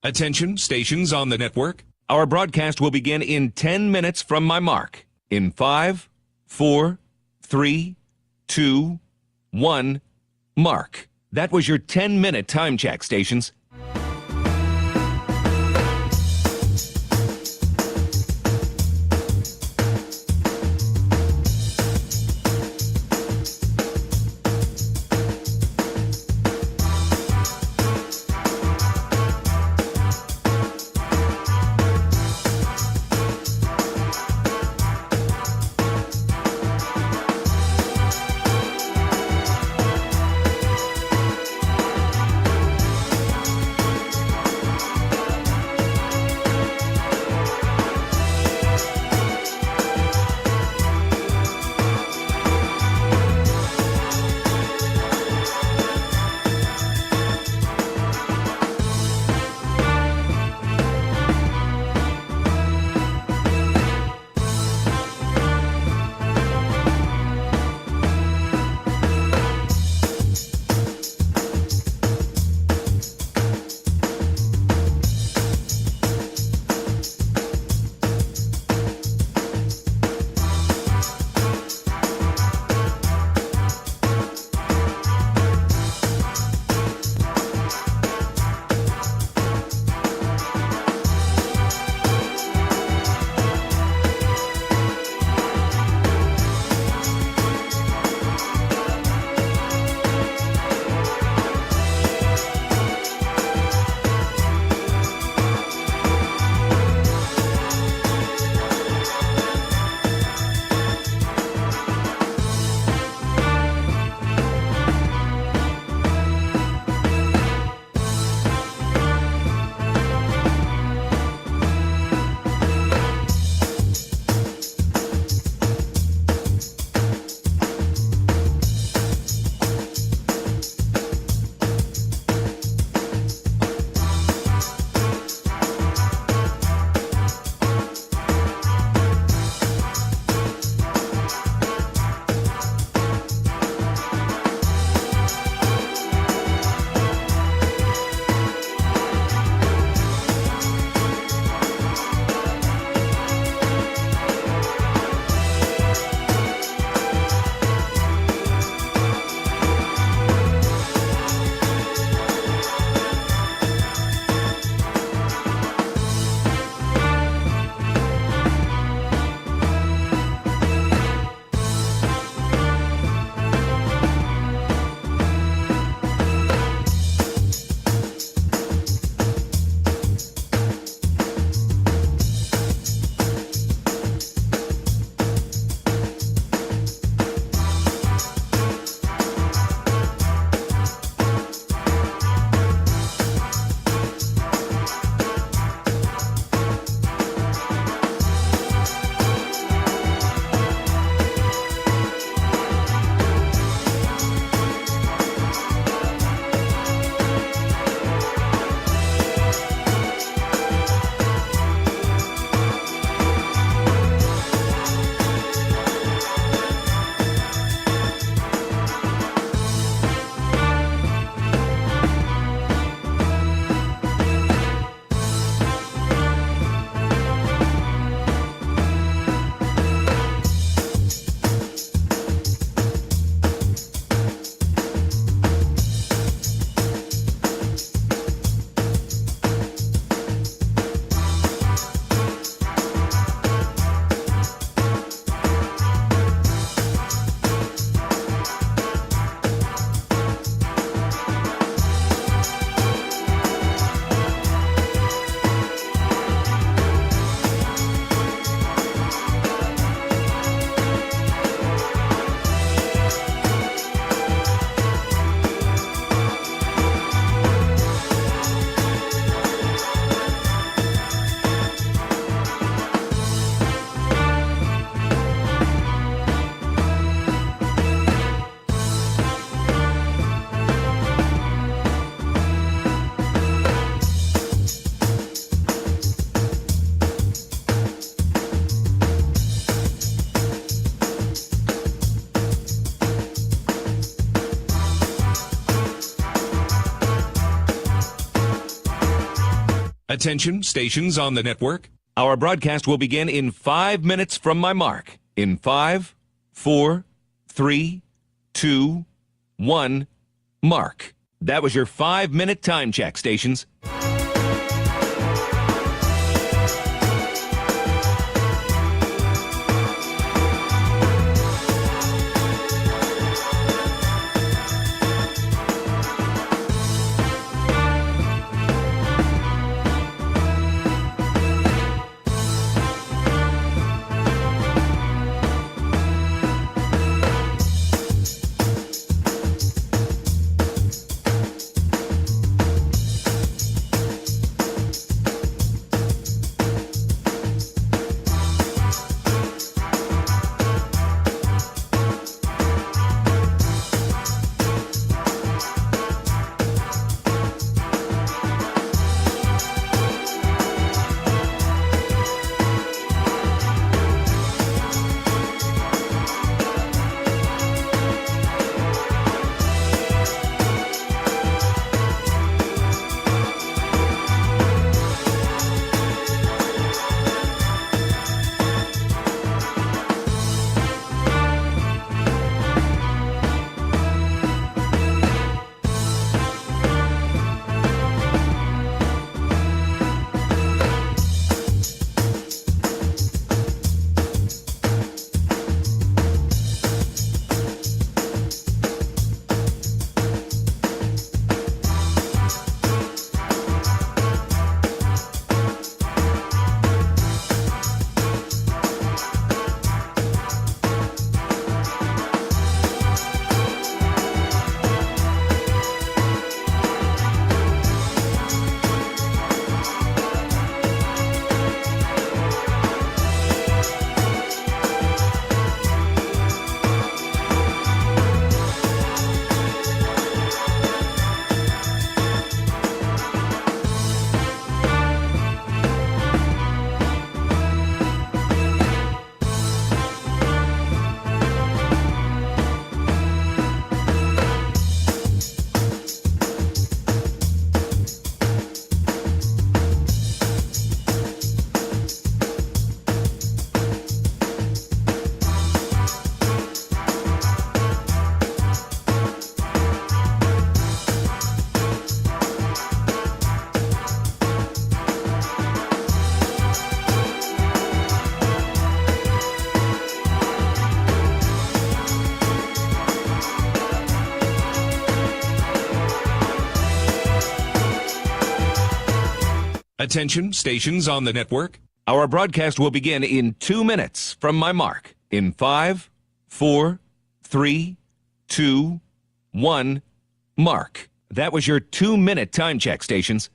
Attention, stations on the network. Our broadcast will begin in 10 minutes from my mark. In 5, 4, 3, 2, 1, mark. That was your 10-minute time check, stations. Attention, stations on the network. Our broadcast will begin in 5 minutes from my mark. In 5, 4, 3, 2, 1, mark. That was your 5-minute time check, stations. Attention, stations on the network. Our broadcast will begin in 2 minutes from my mark. In 5, 4, 3, 2, 1, mark. That was your 2-minute time check, stations.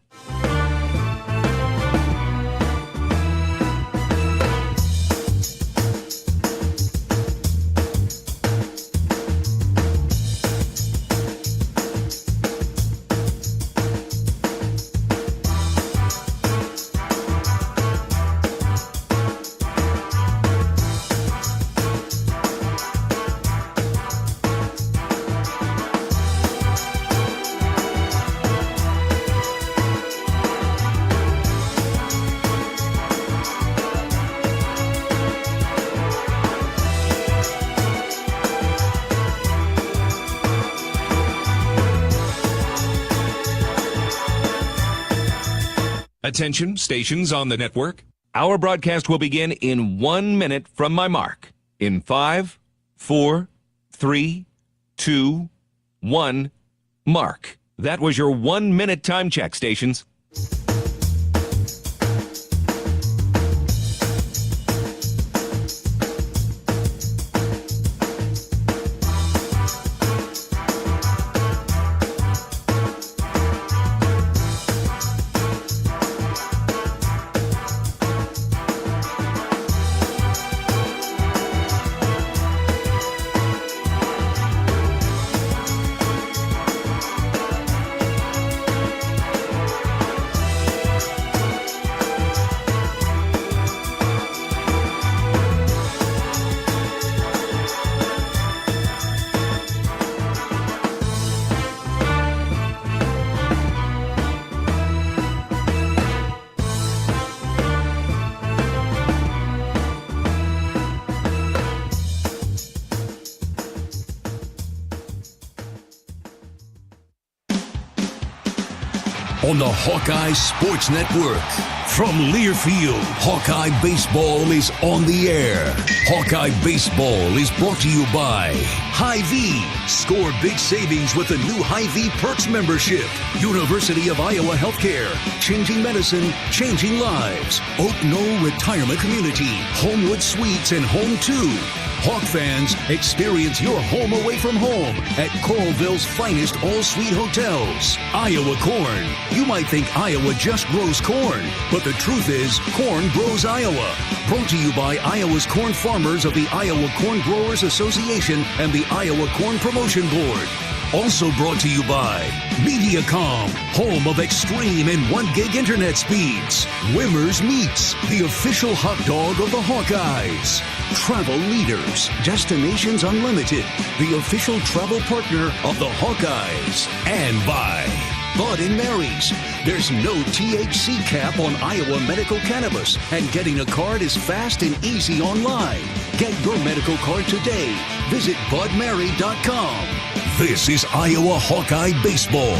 Attention, stations on the network. Our broadcast will begin in 1 minute from my mark. In 5, 4, 3, 2, 1, mark. That was your 1-minute time check, stations. on the Hawkeye Sports Network. From Learfield, Hawkeye Baseball is on the air. Hawkeye Baseball is brought to you by Hy-Vee. Score big savings with the new Hy-Vee Perks membership. University of Iowa Healthcare. Changing medicine, changing lives. Oak Knoll Retirement Community. Homewood Suites and Home 2. Hawk fans, experience your home away from home at Coralville's finest all-suite hotels. Iowa Corn. You might think Iowa just grows corn, but the truth is, corn grows Iowa. Brought to you by Iowa's corn farmers of the Iowa Corn Growers Association and the Iowa Corn Promotion Board. Also brought to you by Mediacom, home of extreme and 1 gig internet speeds. Wimmer's Meats, the official hot dog of the Hawkeyes. Travel Leaders, Destinations Unlimited, the official travel partner of the Hawkeyes. And by Bud & Mary's. There's no THC cap on Iowa medical cannabis, and getting a card is fast and easy online. Get your medical card today. Visit budmary.com. This is Iowa Hawkeye Baseball.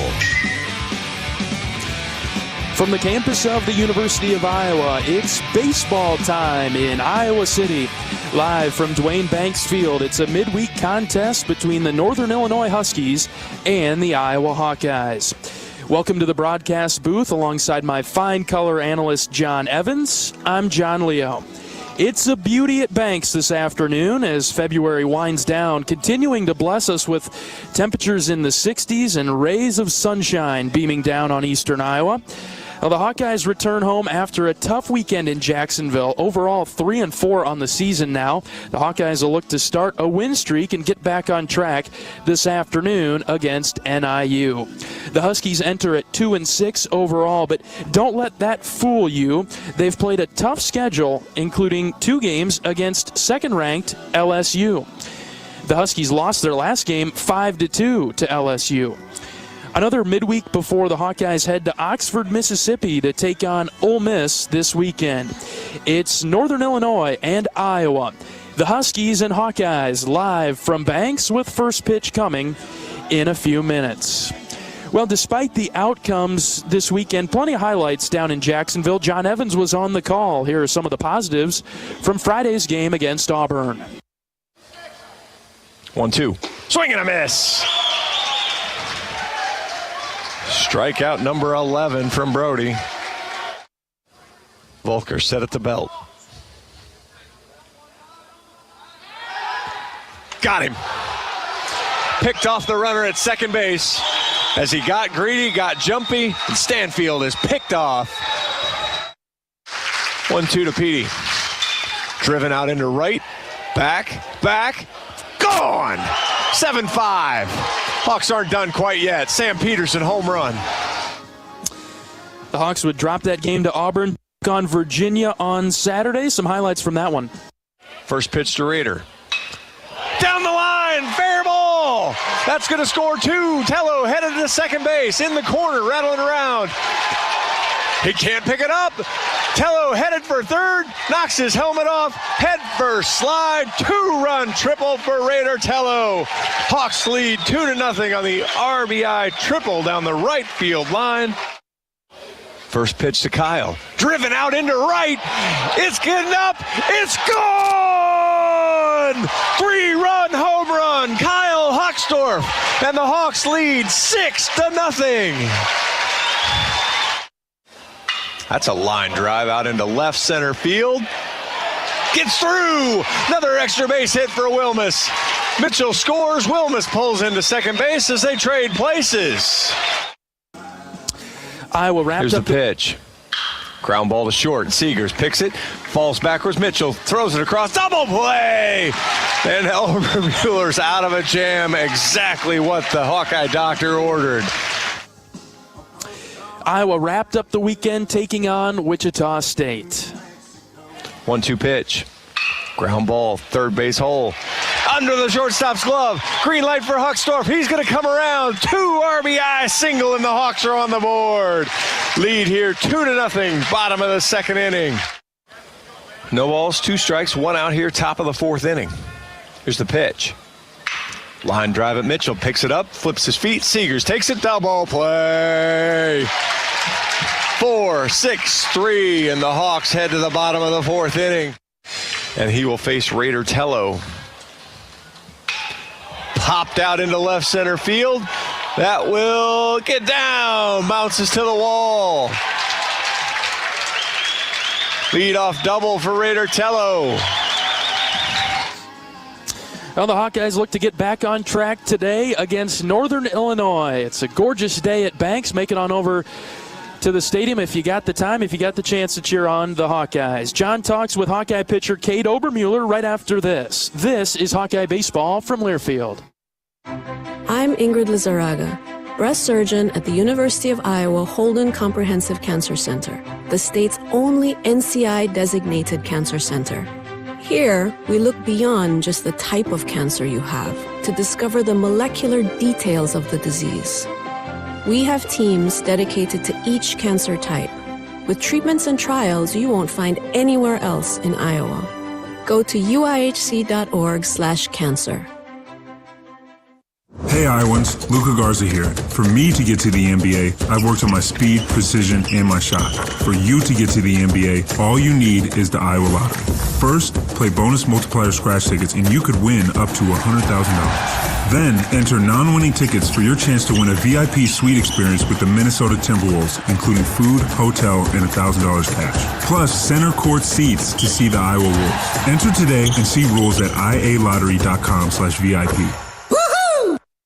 From the campus of the University of Iowa, it's baseball time in Iowa City. Live from Dwayne Banks Field, it's a midweek contest between the Northern Illinois Huskies and the Iowa Hawkeyes. Welcome to the broadcast booth alongside my fine color analyst John Evans. I'm John Leo. It's a beauty at Banks this afternoon as February winds down, continuing to bless us with temperatures in the 60s and rays of sunshine beaming down on eastern Iowa. Well, the Hawkeyes return home after a tough weekend in Jacksonville. Overall, 3-4 on the season now. The Hawkeyes will look to start a win streak and get back on track this afternoon against NIU. The Huskies enter at 2-6 overall, but don't let that fool you. They've played a tough schedule, including 2 games against second-ranked LSU. The Huskies lost their last game 5-2 to LSU. Another midweek before the Hawkeyes head to Oxford, Mississippi to take on Ole Miss this weekend. It's Northern Illinois and Iowa. The Huskies and Hawkeyes live from Banks with first pitch coming in a few minutes. Well, despite the outcomes this weekend, plenty of highlights down in Jacksonville. John Evans was on the call. Here are some of the positives from Friday's game against Auburn. 1-2. Swing and a miss. Strikeout number 11 from Brody. Volker set at the belt. Got him. Picked off the runner at second base. As he got greedy, got jumpy, and Stanfield is picked off. 1-2 to Petey. Driven out into right. Back. Gone! 7-5. Hawks aren't done quite yet. Sam Peterson home run. The Hawks would drop that game to Auburn on Virginia on Saturday. Some highlights from that one. First pitch to Rader. Down the line, fair ball. That's going to score 2. Tello headed to second base, in the corner, rattling around. He can't pick it up. Tello headed for third, knocks his helmet off, head first slide, 2-run triple for Raider Tello. Hawks lead 2-0 on the RBI triple down the right field line. First pitch to Kyle, driven out into right. It's getting up, it's gone! 3-run home run, Kyle Hocksdorf, and the Hawks lead 6-0. That's a line drive out into left center field. Gets through. Another extra base hit for Wilmus. Mitchell scores. Wilmus pulls into second base as they trade places. Iowa wrapped Here's up the pitch. Ground ball to short. Seegers picks it. Falls backwards. Mitchell throws it across. Double play. And Elmer Mueller's out of a jam. Exactly what the Hawkeye doctor ordered. Iowa wrapped up the weekend taking on Wichita State. 1-2 pitch. Ground ball, third base hole. Under the shortstop's glove. Green light for Hocksdorf. He's going to come around. 2 RBI single, and the Hawks are on the board. Lead here 2-0, bottom of the second inning. No balls, 2 strikes, 1 out here, top of the fourth inning. Here's the pitch. Line drive at Mitchell, picks it up, flips his feet. Seegers takes it, double play. 4-6-3, and the Hawks head to the bottom of the fourth inning. And he will face Raider Tello. Popped out into left center field. That will get down, bounces to the wall. Lead-off double for Raider Tello. Well, the Hawkeyes look to get back on track today against Northern Illinois. It's a gorgeous day at Banks. Make it on over to the stadium if you got the time, if you got the chance to cheer on the Hawkeyes. John talks with Hawkeye pitcher Cade Obermueller right after this. This is Hawkeye Baseball from Learfield. I'm Ingrid Lizarraga, breast surgeon at the University of Iowa Holden Comprehensive Cancer Center, the state's only NCI-designated cancer center. Here, we look beyond just the type of cancer you have to discover the molecular details of the disease. We have teams dedicated to each cancer type, with treatments and trials you won't find anywhere else in Iowa. Go to uihc.org/cancer. Hey Iowans, Luca Garza here. For me to get to the NBA, I've worked on my speed, precision, and my shot. For you to get to the NBA, all you need is the Iowa Lottery. First, play bonus multiplier scratch tickets and you could win up to $100,000. Then, enter non-winning tickets for your chance to win a VIP suite experience with the Minnesota Timberwolves, including food, hotel, and $1,000 cash. Plus, center court seats to see the Iowa Wolves. Enter today and see rules at ialottery.com/VIP.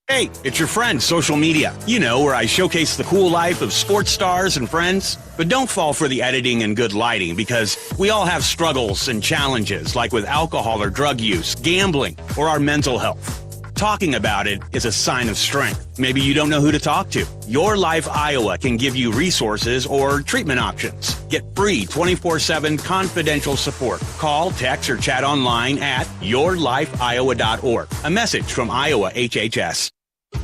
Hey, it's your friend, social media. You know, where I showcase the cool life of sports stars and friends. But don't fall for the editing and good lighting, because we all have struggles and challenges, like with alcohol or drug use, gambling, or our mental health. Talking about it is a sign of strength. Maybe you don't know who to talk to. Your Life Iowa can give you resources or treatment options. Get free 24/7 confidential support. Call, text, or chat online at yourlifeiowa.org. A message from Iowa HHS.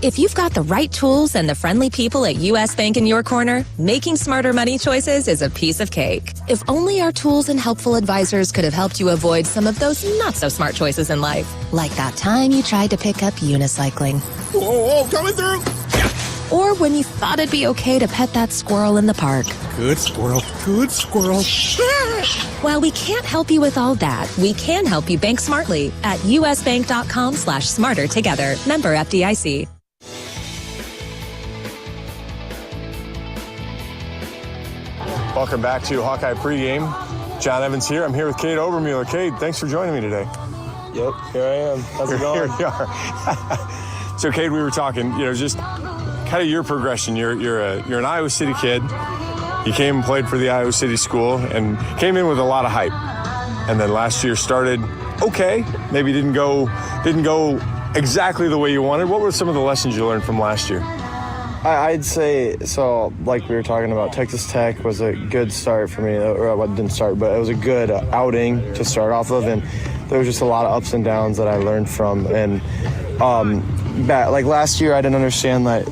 If you've got the right tools and the friendly people at U.S. Bank in your corner, making smarter money choices is a piece of cake. If only our tools and helpful advisors could have helped you avoid some of those not-so-smart choices in life. Like that time you tried to pick up unicycling. Whoa, coming through! Or when you thought it'd be okay to pet that squirrel in the park. Good squirrel, good squirrel. While we can't help you with all that, we can help you bank smartly at usbank.com/smarter together. Member FDIC. Welcome back to Hawkeye pregame. John Evans here. I'm here with Cade Obermueller. Cade, thanks for joining me today. Yep, here I am. How's it going? Here we are. So, Cade, we were talking, just kind of your progression. You're an Iowa City kid. You came and played for the Iowa City school and came in with a lot of hype. And then last year started okay. Maybe didn't go exactly the way you wanted. What were some of the lessons you learned from last year? I'd say, so like we were talking about, Texas Tech was a good start for me, or it didn't start, but it was a good outing to start off of, and there was just a lot of ups and downs that I learned from. And like last year, I didn't understand that.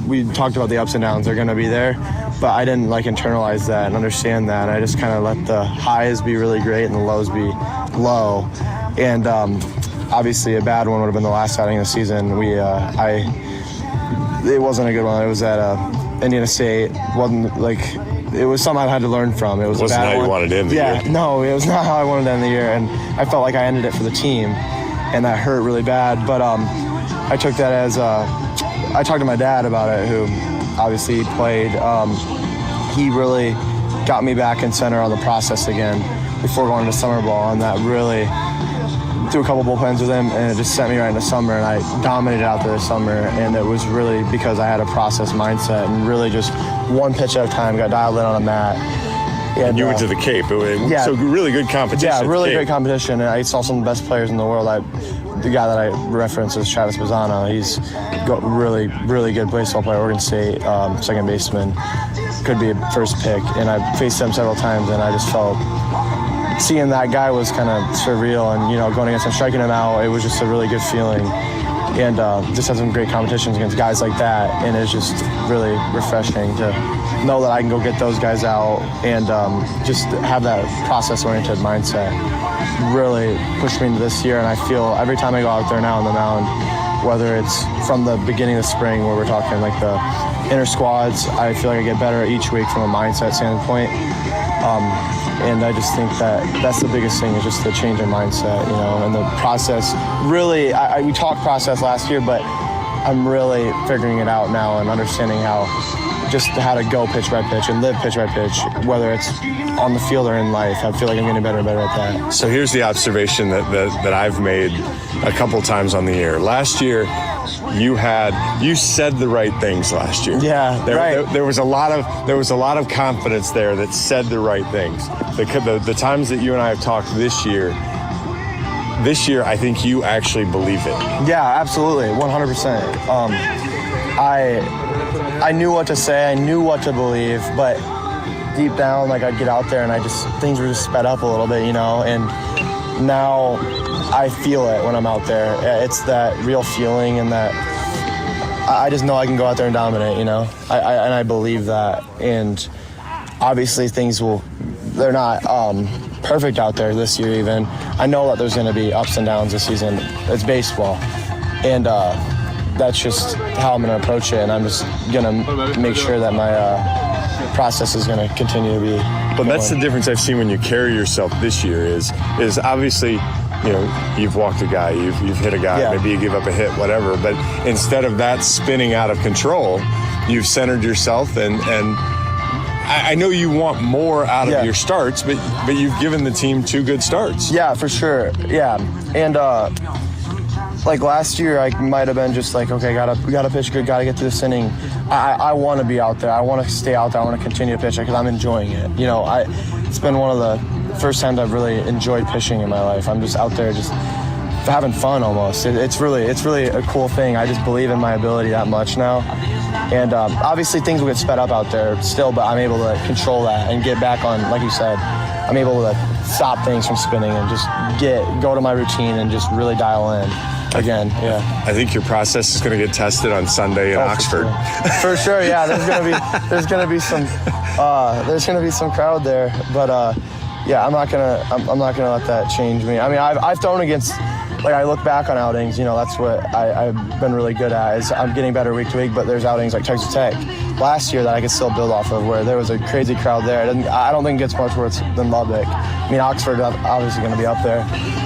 We talked about the ups and downs, they're going to be there, but I didn't internalize that and understand that. And I just kind of let the highs be really great and the lows be low. And obviously a bad one would have been the last outing of the season. It wasn't a good one. It was at Indiana State. It was something I had to learn from. It wasn't how you wanted to end the year. Yeah, no, it was not how I wanted to end the year, and I felt like I ended it for the team, and that hurt really bad. But I took that as I talked to my dad about it, who obviously played. He really got me back in center on the process again before going to summer ball, and that really threw a couple bullpens with him, and it just sent me right into summer, and I dominated out there this summer, and it was really because I had a process mindset and really just one pitch at a time, got dialed in on a mat. And you went to the Cape. Yeah, so really good competition. Yeah, really great competition, and I saw some of the best players in the world. The guy that I referenced is Travis Bazzano. He's got really, really good baseball player, Oregon State, second baseman, could be a first pick, and I faced him several times, and I just felt seeing that guy was kind of surreal, and going against him, striking him out, it was just a really good feeling. And just had some great competitions against guys like that, and it's just really refreshing to know that I can go get those guys out and just have that process-oriented mindset really pushed me into this year. And I feel every time I go out there now on the mound, whether it's from the beginning of spring where we're talking like the inner squads. I feel like I get better each week from a mindset standpoint. And I just think that that's the biggest thing, is just the change in mindset, you know, and the process. Really, we talked process last year, but I'm really figuring it out now and understanding how to go pitch by pitch and live pitch by pitch, whether it's on the field or in life. I feel like I'm getting better and better at that. So here's the observation that I've made a couple times on the air. Last year, you said the right things last year. Yeah, there was a lot of confidence there that said the right things. The times that you and I have talked this year, I think you actually believe it. Yeah, absolutely, 100%. I knew what to say, I knew what to believe, but deep down, like, I'd get out there and things were just sped up a little bit, you know, and now I feel it when I'm out there. It's that real feeling, and that I just know I can go out there and dominate, you know, and I believe that. And obviously they're not perfect out there this year even. I know that there's going to be ups and downs this season. It's baseball. And that's just how I'm going to approach it, and I'm just going to make sure that my process is going to continue to be. But that's the difference I've seen when you carry yourself this year is obviously, you know, you've walked a guy, you've hit a guy, maybe you give up a hit, whatever. But instead of that spinning out of control, you've centered yourself, and I know you want more out of your starts, but you've given the team 2 good starts. Yeah, for sure. Yeah, and like last year, I might have been just like, okay, gotta pitch good, gotta get to this inning. I want to be out there. I want to stay out there. I want to continue to pitch because I'm enjoying it. You know, it's been one of the first times I've really enjoyed pitching in my life. I'm just out there, just having fun almost. It's really a cool thing. I just believe in my ability that much now. And obviously things will get sped up out there still, but I'm able to control that and get back on, like you said, I'm able to stop things from spinning and just go to my routine and just really dial in again. Yeah. I think your process is going to get tested on Sunday in Oxford. For sure, yeah. There's gonna be some crowd there, but yeah, I'm not gonna let that change me. I mean, I've thrown against. Like, I look back on outings, you know, that's what I've been really good at, is I'm getting better week to week, but there's outings like Texas Tech last year that I could still build off of, where there was a crazy crowd there. I don't think it gets much worse than Lubbock. I mean, Oxford obviously going to be up there.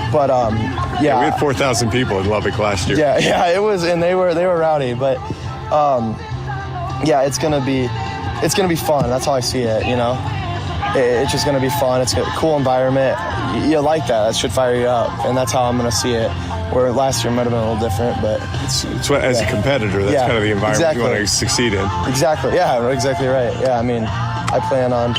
But, yeah. We had 4,000 people in Lubbock last year. Yeah, it was, and they were rowdy. But, yeah, it's going to be fun. That's how I see it, you know. It's just going to be fun. It's a cool environment. You like that. That should fire you up, and that's how I'm going to see it. Where last year might have been a little different, but it's what, as a competitor, that's kind of the environment you want to succeed in. Exactly. Yeah, exactly right. Yeah, I mean, I plan on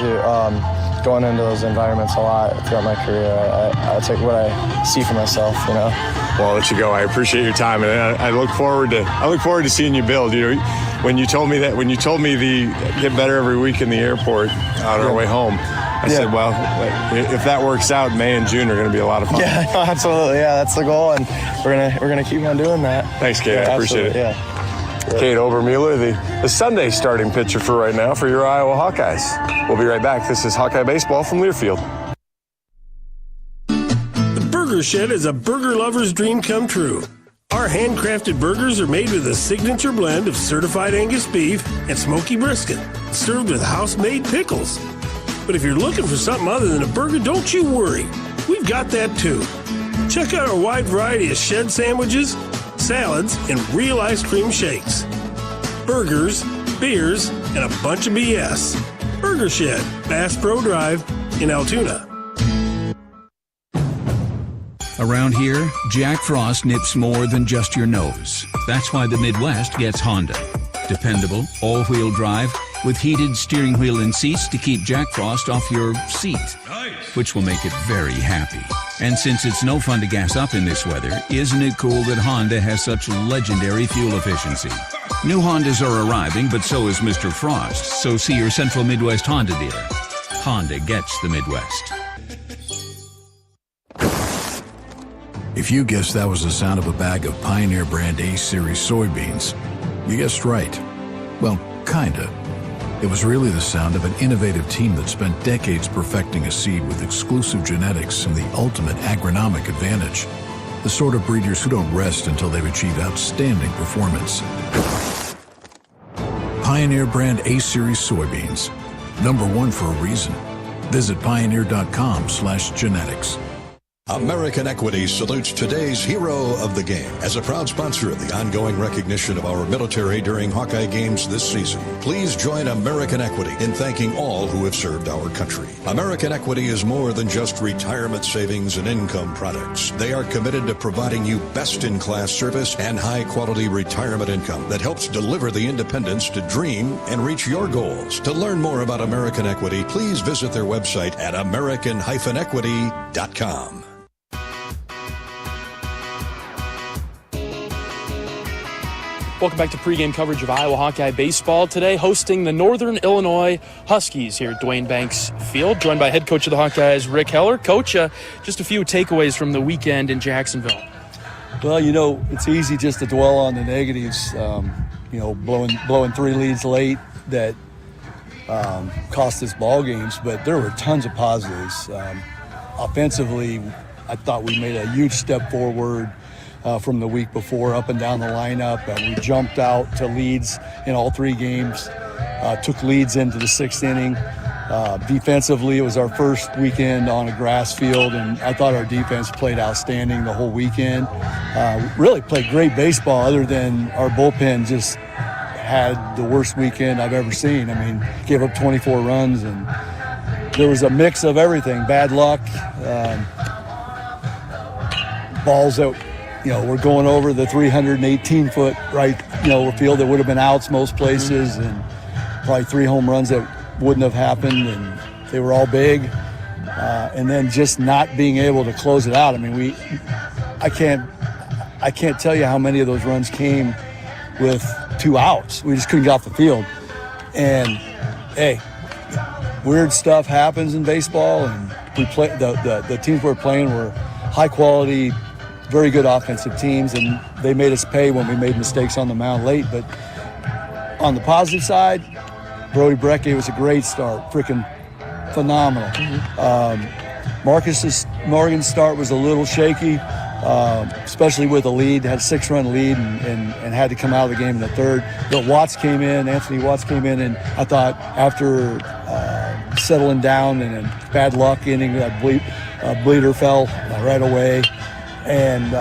going into those environments a lot throughout my career. I take what I see for myself, you know. Well, I'll let you go. I appreciate your time, and I look forward to seeing you build. You know, when you told me the get better every week in the airport on our way home, I said, well, if that works out, May and June are going to be a lot of fun. Yeah, no, absolutely. Yeah, that's the goal, and we're gonna keep on doing that. Thanks, Kate. I appreciate it. Yeah. Kate Obermueller, the Sunday starting pitcher for right now for your Iowa Hawkeyes. We'll be right back. This is Hawkeye Baseball from Learfield. The Burger Shed is a burger lover's dream come true. Our handcrafted burgers are made with a signature blend of certified Angus beef and smoky brisket, served with house-made pickles. But if you're looking for something other than a burger, don't you worry. We've got that too. Check out our wide variety of shed sandwiches, salads, and real ice cream shakes. Burgers, beers, and a bunch of BS. Burger Shed, Bass Pro Drive in Altoona. Around here, Jack Frost nips more than just your nose. That's why the Midwest gets Honda. Dependable, all-wheel drive, with heated steering wheel and seats to keep Jack Frost off your seat. Nice. Which will make it very happy. And since it's no fun to gas up in this weather, isn't it cool that Honda has such legendary fuel efficiency? New Hondas are arriving, but so is Mr. Frost. So see your Central Midwest Honda dealer. Honda gets the Midwest. If you guessed that was the sound of a bag of Pioneer brand A-Series soybeans, you guessed right. Well, kinda. It was really the sound of an innovative team that spent decades perfecting a seed with exclusive genetics and the ultimate agronomic advantage. The sort of breeders who don't rest until they've achieved outstanding performance. Pioneer brand A-Series soybeans. #1 for a reason. Visit pioneer.com/genetics. American Equity salutes today's hero of the game. As a proud sponsor of the ongoing recognition of our military during Hawkeye games this season, please join American Equity in thanking all who have served our country. American Equity is more than just retirement savings and income products. They are committed to providing you best-in-class service and high-quality retirement income that helps deliver the independence to dream and reach your goals. To learn more about American Equity, please visit their website at american-equity.com. Welcome back to pregame coverage of Iowa Hawkeye baseball. Today, hosting the Northern Illinois Huskies here at Duane Banks Field, joined by head coach of the Hawkeyes, Rick Heller. Coach, just a few takeaways from the weekend in Jacksonville. Well, it's easy just to dwell on the negatives. Blowing 3 leads late that cost us ball games, but there were tons of positives. Offensively, I thought we made a huge step forward from the week before, up and down the lineup. We jumped out to leads in all 3 games, took leads into the 6th inning. Defensively, it was our first weekend on a grass field, and I thought our defense played outstanding the whole weekend. Really played great baseball, other than our bullpen just had the worst weekend I've ever seen. I mean, gave up 24 runs, and there was a mix of everything. Bad luck, balls that we're going over the 318-foot field that would have been outs most places, and probably 3 home runs that wouldn't have happened, and they were all big. And then just not being able to close it out. I mean, I can't tell you how many of those runs came with 2 outs. We just couldn't get off the field. And hey, weird stuff happens in baseball, and we play the teams we're playing were high quality, very good offensive teams, and they made us pay when we made mistakes on the mound late. But on the positive side, Brody Brekke was a great start, freaking phenomenal. Marcus Morgan's start was a little shaky, especially with a lead, had a 6-run lead and had to come out of the game in the 3rd. But Anthony Watts came in, and I thought after settling down and a bad luck inning, that bleeder fell right away. And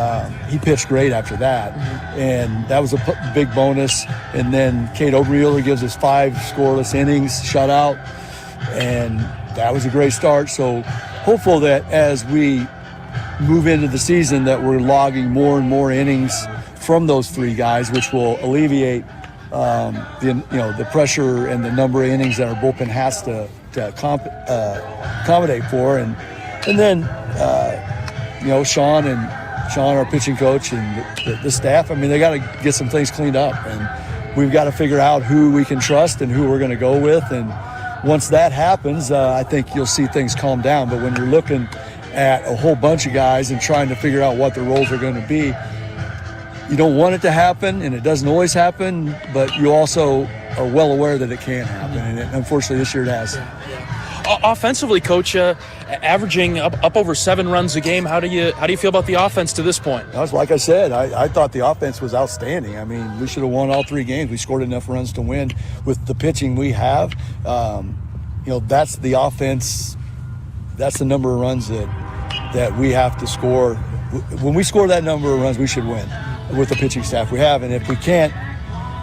he pitched great after that, and that was a big bonus. And then Cade Obermueller gives us 5 scoreless innings, shutout, and that was a great start. So hopeful that as we move into the season that we're logging more and more innings from those 3 guys, which will alleviate the pressure and the number of innings that our bullpen has to accommodate for. And then Sean, our pitching coach, and the staff, I mean, they got to get some things cleaned up, and we've got to figure out who we can trust and who we're going to go with. And once that happens, I think you'll see things calm down. But when you're looking at a whole bunch of guys and trying to figure out what their roles are going to be, you don't want it to happen, and it doesn't always happen, but you also are well aware that it can happen, and unfortunately this year it has. Offensively, Coach, averaging up over 7 runs a game. How do you feel about the offense to this point? Like I said, I thought the offense was outstanding. I mean, we should have won all 3 games. We scored enough runs to win with the pitching we have. That's the offense. That's the number of runs that we have to score. When we score that number of runs, we should win with the pitching staff we have. And if we can't,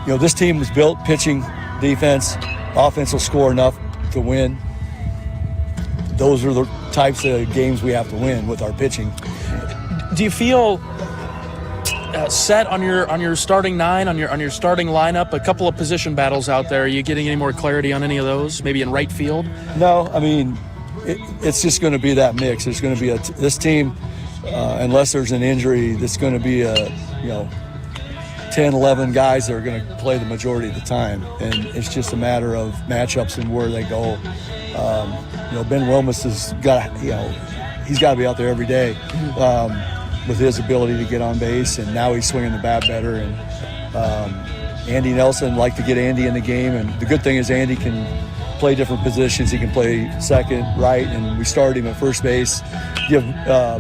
this team was built pitching, defense, offense will score enough to win. Those are the types of games we have to win with our pitching. Do you feel set on your starting 9, on your starting lineup? A couple of position battles out there. Are you getting any more clarity on any of those? Maybe in right field? No, I mean, it's just going to be that mix. There's going to be this team, unless there's an injury, that's going to be 10, 11 guys that are going to play the majority of the time, and it's just a matter of matchups and where they go. Ben Romas has got, he's got to be out there every day with his ability to get on base, and now he's swinging the bat better. And Andy Nelson, like to get Andy in the game, and the good thing is Andy can play different positions. He can play second, right, and we started him at first base, give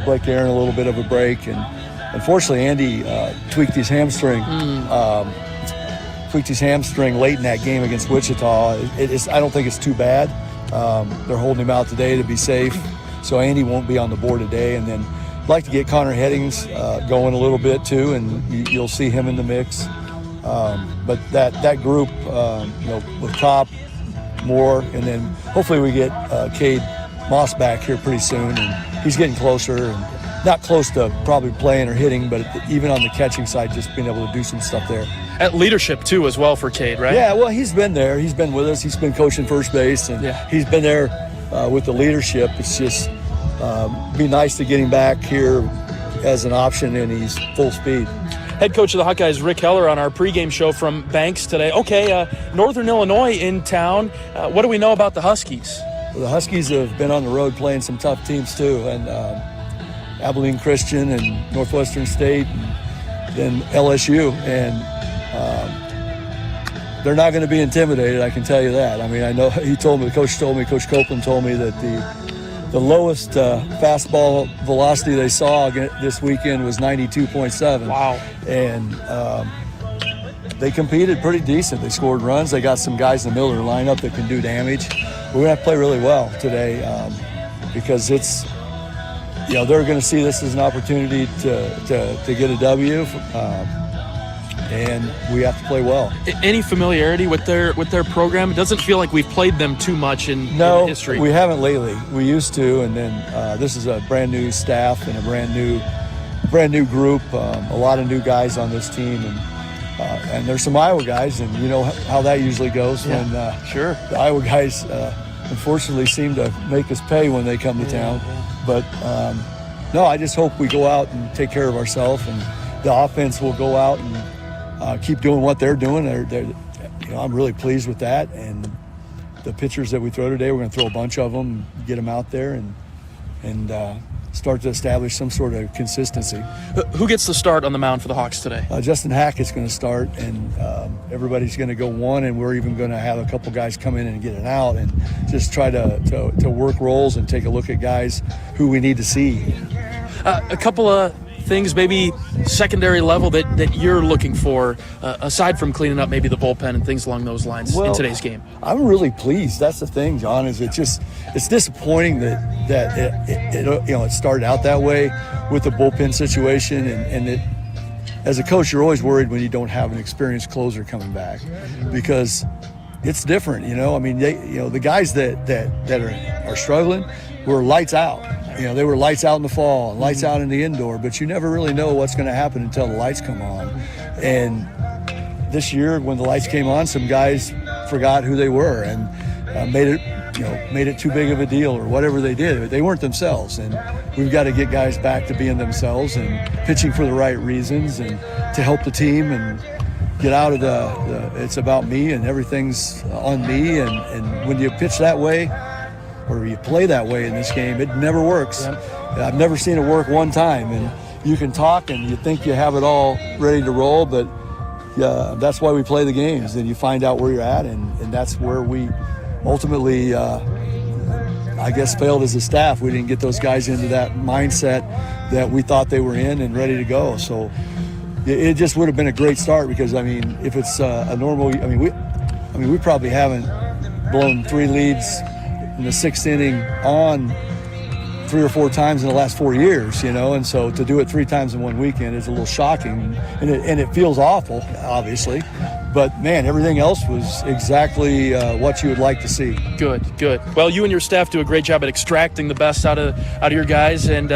Blake Aaron a little bit of a break, and unfortunately, Andy tweaked his hamstring. Tweaked his hamstring late in that game against Wichita. I don't think it's too bad. They're holding him out today to be safe, so Andy won't be on the board today. And then I'd like to get Connor Headings going a little bit too, and you'll see him in the mix. But that group, with Kopp, Moore, and then hopefully we get Cade Moss back here pretty soon, and he's getting closer, and not close to probably playing or hitting, but even on the catching side, just being able to do some stuff there. At leadership, too, as well for Cade, right? Yeah, well, he's been there. He's been with us. He's been coaching first base, and he's been there with the leadership. It's just be nice to get him back here as an option, and he's full speed. Head coach of the Hawkeyes, Rick Heller, on our pregame show from Banks today. Okay, Northern Illinois in town. What do we know about the Huskies? Well, the Huskies have been on the road playing some tough teams, too, and Abilene Christian and Northwestern State, and then LSU, and they're not going to be intimidated, I can tell you that. I mean, I know Coach Copeland told me that the lowest fastball velocity they saw this weekend was 92.7. Wow. And they competed pretty decent. They scored runs. They got some guys in the middle of their lineup that can do damage. We're going to have to play really well today because it's, they're going to see this as an opportunity to get a W, and we have to play well. Any familiarity with their program? It doesn't feel like we've played them too much in history. No, we haven't lately. We used to, and then this is a brand new staff and a brand new group. A lot of new guys on this team, and there's some Iowa guys, and you know how that usually goes when sure the Iowa guys unfortunately seem to make us pay when they come to town. But no, I just hope we go out and take care of ourselves, and the offense will go out and keep doing what they're doing. I'm really pleased with that, and the pitchers that we throw today, we're going to throw a bunch of them, get them out there, and start to establish some sort of consistency. Who gets the start on the mound for the Hawks today? Justin Hackett's going to start, and everybody's going to go one, and we're even going to have a couple guys come in and get it out and just try to work roles and take a look at guys who we need to see. A couple of things maybe secondary level that you're looking for, aside from cleaning up maybe the bullpen and things along those lines in today's game? I'm really pleased. That's the thing, John, is it's disappointing that it started out that way with the bullpen situation, and it, as a coach, you're always worried when you don't have an experienced closer coming back, because it's different, I mean, the guys that are struggling were lights out. They were lights out in the fall and lights out in the indoor, but you never really know what's going to happen until the lights come on. And this year, when the lights came on, some guys forgot who they were and made it too big of a deal or whatever they did. They weren't themselves, and we've got to get guys back to being themselves and pitching for the right reasons and to help the team and get out of the it's about me and everything's on me. And when you pitch that way, or you play that way in this game, it never works. I've never seen it work one time. And you can talk and you think you have it all ready to roll, but that's why we play the games, and you find out where you're at, and that's where we ultimately, I guess, failed as a staff. We didn't get those guys into that mindset that we thought they were in and ready to go. So it just would have been a great start, because, I mean, if it's a normal, we probably haven't blown 3 leads in the 6th inning on 3 or 4 times in the last 4 years, and so to do it 3 times in one weekend is a little shocking, and it feels awful, obviously, but man, everything else was exactly what you would like to see. Good. Well, you and your staff do a great job at extracting the best out of your guys, and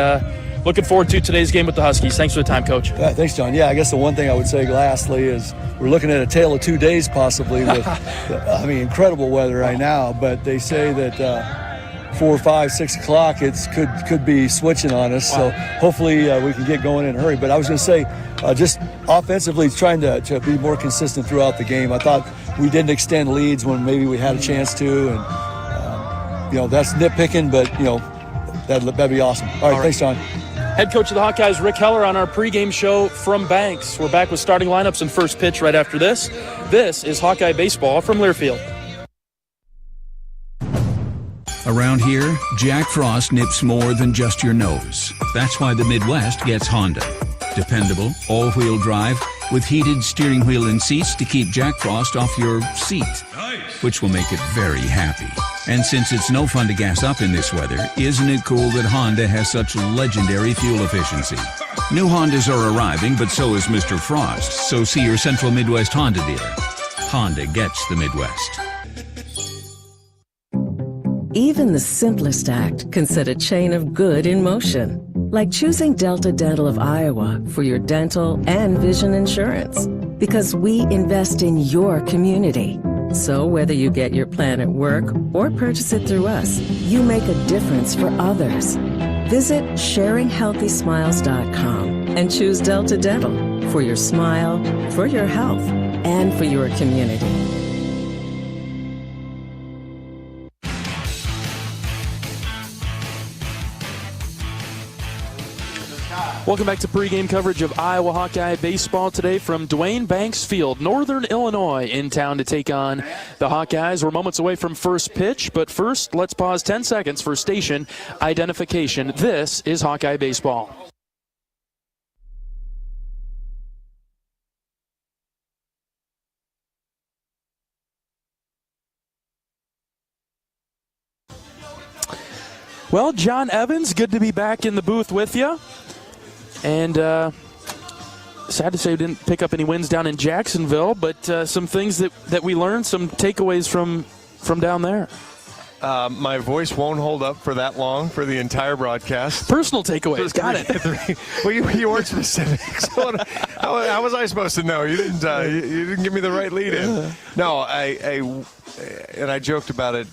looking forward to today's game with the Huskies. Thanks for the time, Coach. Thanks, John. Yeah, I guess the one thing I would say lastly is we're looking at a tale of 2 days possibly with, incredible weather right now, but they say that 4, 5, 6 o'clock it could be switching on us. Wow. So hopefully we can get going in a hurry. But I was going to say, just offensively trying to be more consistent throughout the game. I thought we didn't extend leads when maybe we had a chance to, and that's nitpicking, but that'd be awesome. All right, thanks, John. Head coach of the Hawkeyes, Rick Heller, on our pregame show from Banks. We're back with starting lineups and first pitch right after this. This is Hawkeye Baseball from Learfield. Around here, Jack Frost nips more than just your nose. That's why the Midwest gets Honda. Dependable, all-wheel drive with heated steering wheel and seats to keep Jack Frost off your seat, which will make it very happy. And since it's no fun to gas up in this weather, isn't it cool that Honda has such legendary fuel efficiency? New Hondas are arriving, but so is Mr. Frost, so see your Central Midwest Honda dealer. Honda gets the Midwest. Even the simplest act can set a chain of good in motion. Like choosing Delta Dental of Iowa for your dental and vision insurance. Because we invest in your community. So whether you get your plan at work or purchase it through us, you make a difference for others. Visit sharinghealthysmiles.com and choose Delta Dental for your smile, for your health, and for your community. Welcome back to pregame coverage of Iowa Hawkeye baseball today from Duane Banks Field, Northern Illinois, in town to take on the Hawkeyes. We're moments away from first pitch, but first, let's pause 10 seconds for station identification. This is Hawkeye baseball. Well, John Evans, good to be back in the booth with you. And sad to say we didn't pick up any wins down in Jacksonville, but some things that we learned, some takeaways from down there. My voice won't hold up for that long for the entire broadcast. Personal takeaways, got it. Well, you weren't specific. So how was I supposed to know? You didn't give me the right lead in. No, I joked about it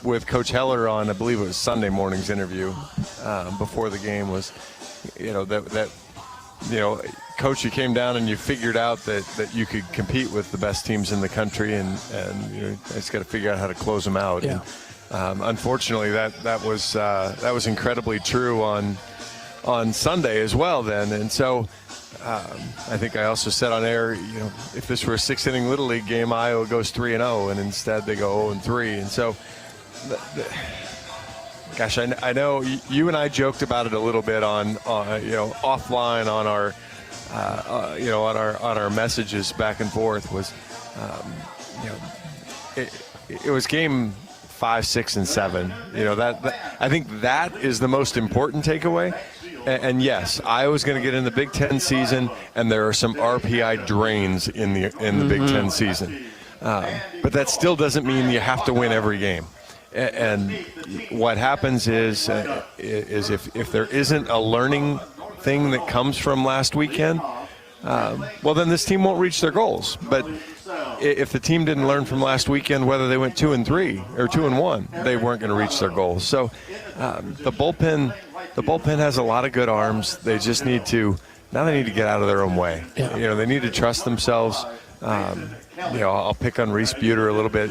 with Coach Heller on, I believe it was Sunday morning's interview before the game was, Coach, you came down and you figured out that you could compete with the best teams in the country, and just got to figure out how to close them out. Yeah. And, unfortunately, that was incredibly true on Sunday as well. Then, and so I think I also said on air, if this were a 6-inning Little League game, Iowa goes 3-0, and instead they go 0-3, and so. Gosh, I know you and I joked about it a little bit on offline on our on our messages back and forth was it was game 5, 6, and 7. That I think that is the most important takeaway. And yes, Iowa's going to get in the Big Ten season, and there are some RPI drains in the Big Ten season, but that still doesn't mean you have to win every game. And what happens is if there isn't a learning thing that comes from last weekend, well, then this team won't reach their goals. But if the team didn't learn from last weekend, whether they went 2-3 or 2-1, they weren't going to reach their goals. So the bullpen has a lot of good arms. They just need to get out of their own way. Yeah. They need to trust themselves. I'll pick on Reese Buter a little bit.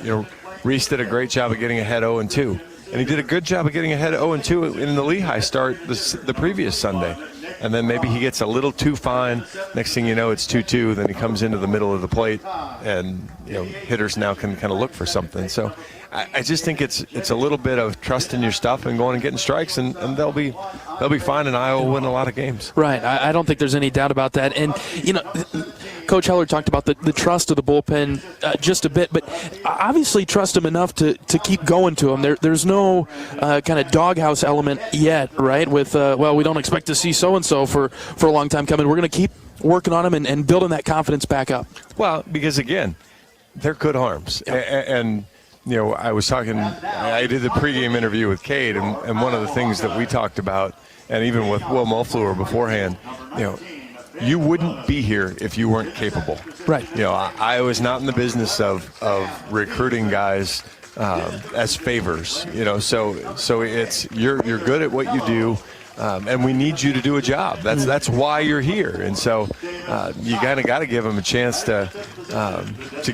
Reese did a great job of getting ahead 0-2, and he did a good job of getting ahead 0-2 in the Lehigh start the previous Sunday. And then maybe he gets a little too fine. Next thing you know, it's 2-2. Then he comes into the middle of the plate, and hitters now can kind of look for something. So I just think it's a little bit of trusting your stuff and going and getting strikes, and they'll be fine, and Iowa will win a lot of games. Right. I don't think there's any doubt about that. And Coach Heller talked about the trust of the bullpen just a bit, but obviously trust them enough to keep going to them. There's no kind of doghouse element yet, right? With we don't expect to see so-and-so for a long time coming. We're going to keep working on them and building that confidence back up. Well, because again, they're good arms, and I was talking. I did the pregame interview with Cade, and one of the things that we talked about, and even with Will Mulfleur beforehand, you wouldn't be here if you weren't capable. Right. I was not in the business of recruiting guys as favors. So it's you're good at what you do. And we need you to do a job. That's why you're here. And so you kind of got to give them a chance to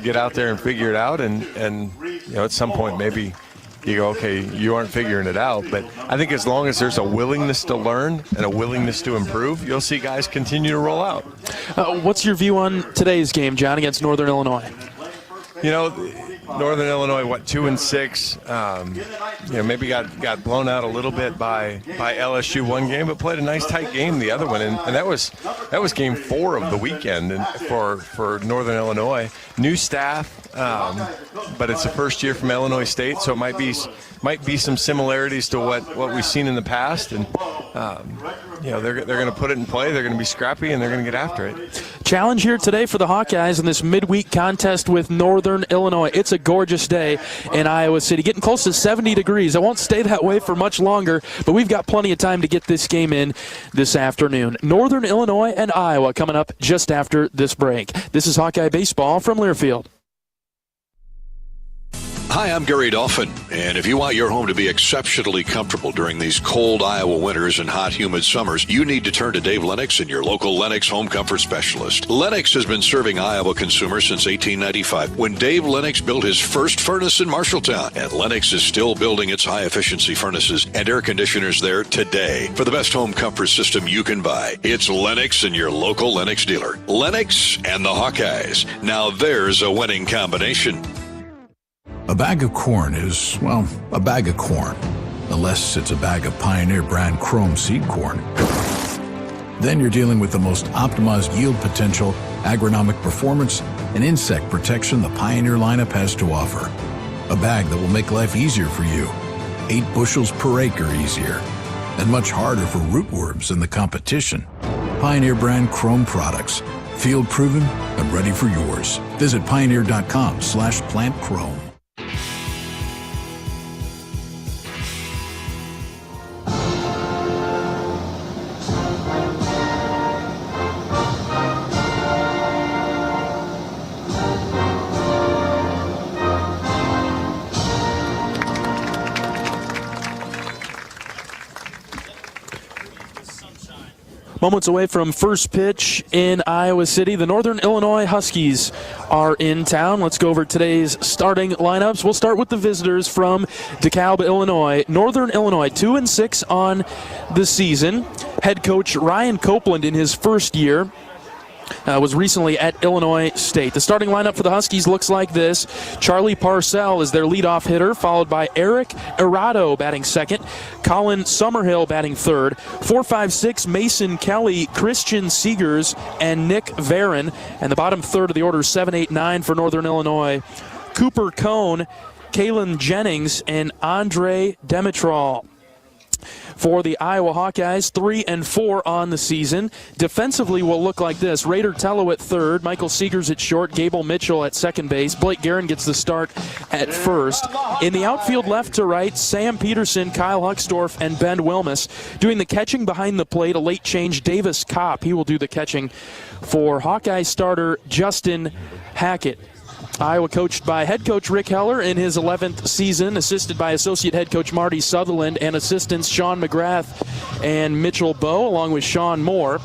get out there and figure it out. And at some point maybe you go, okay, you aren't figuring it out. But I think as long as there's a willingness to learn and a willingness to improve, you'll see guys continue to roll out. What's your view on today's game, John, against Northern Illinois? Northern Illinois, 2-6. Maybe got blown out a little bit by LSU one game, but played a nice tight game the other one, and that was game 4 of the weekend for Northern Illinois. New staff, but it's the first year from Illinois State, so it might be some similarities to what we've seen in the past, and they're going to put it in play. They're going to be scrappy, and they're going to get after it. Challenge here today for the Hawkeyes in this midweek contest with Northern Illinois. It's a gorgeous day in Iowa City, getting close to 70 degrees. It won't stay that way for much longer, but we've got plenty of time to get this game in this afternoon. Northern Illinois and Iowa coming up just after this break. This is Hawkeye Baseball from Learfield. Hi, I'm Gary Dolphin, and if you want your home to be exceptionally comfortable during these cold Iowa winters and hot, humid summers, you need to turn to Dave Lennox and your local Lennox home comfort specialist. Lennox has been serving Iowa consumers since 1895, when Dave Lennox built his first furnace in Marshalltown, and Lennox is still building its high-efficiency furnaces and air conditioners there today. For the best home comfort system you can buy, it's Lennox and your local Lennox dealer. Lennox and the Hawkeyes. Now there's a winning combination. A bag of corn is, well, a bag of corn, unless it's a bag of Pioneer brand Chrome seed corn. Then you're dealing with the most optimized yield potential, agronomic performance, and insect protection the Pioneer lineup has to offer. A bag that will make life easier for you, 8 bushels per acre easier, and much harder for rootworms in the competition. Pioneer brand Chrome products, field proven and ready for yours. Visit pioneer.com/plantchrome. Moments away from first pitch in Iowa City. The Northern Illinois Huskies are in town. Let's go over today's starting lineups. We'll start with the visitors from DeKalb, Illinois. Northern Illinois, 2-6 on the season. Head coach Ryan Copeland in his first year was recently at Illinois State. The starting lineup for the Huskies looks like this. Charlie Parcell is their leadoff hitter, followed by Eric Errato batting second, Colin Summerhill batting third, 4-5-6 Mason Kelly, Christian Seegers, and Nick Varon. And the bottom third of the order, 7-8-9 for Northern Illinois, Cooper Cohn, Kalen Jennings, and Andre Dimitrol. For the Iowa Hawkeyes, 3-4 on the season. Defensively will look like this. Raider Tello at third, Michael Seegers at short, Gable Mitchell at second base. Blake Guerin gets the start at first. In the outfield left to right, Sam Peterson, Kyle Huxdorf, and Ben Wilmus. Doing the catching behind the plate, a late change, Davis Kopp. He will do the catching for Hawkeye starter Justin Hackett. Iowa coached by head coach Rick Heller in his 11th season, assisted by associate head coach Marty Sutherland and assistants Sean McGrath and Mitchell Bowe, along with Sean Moore.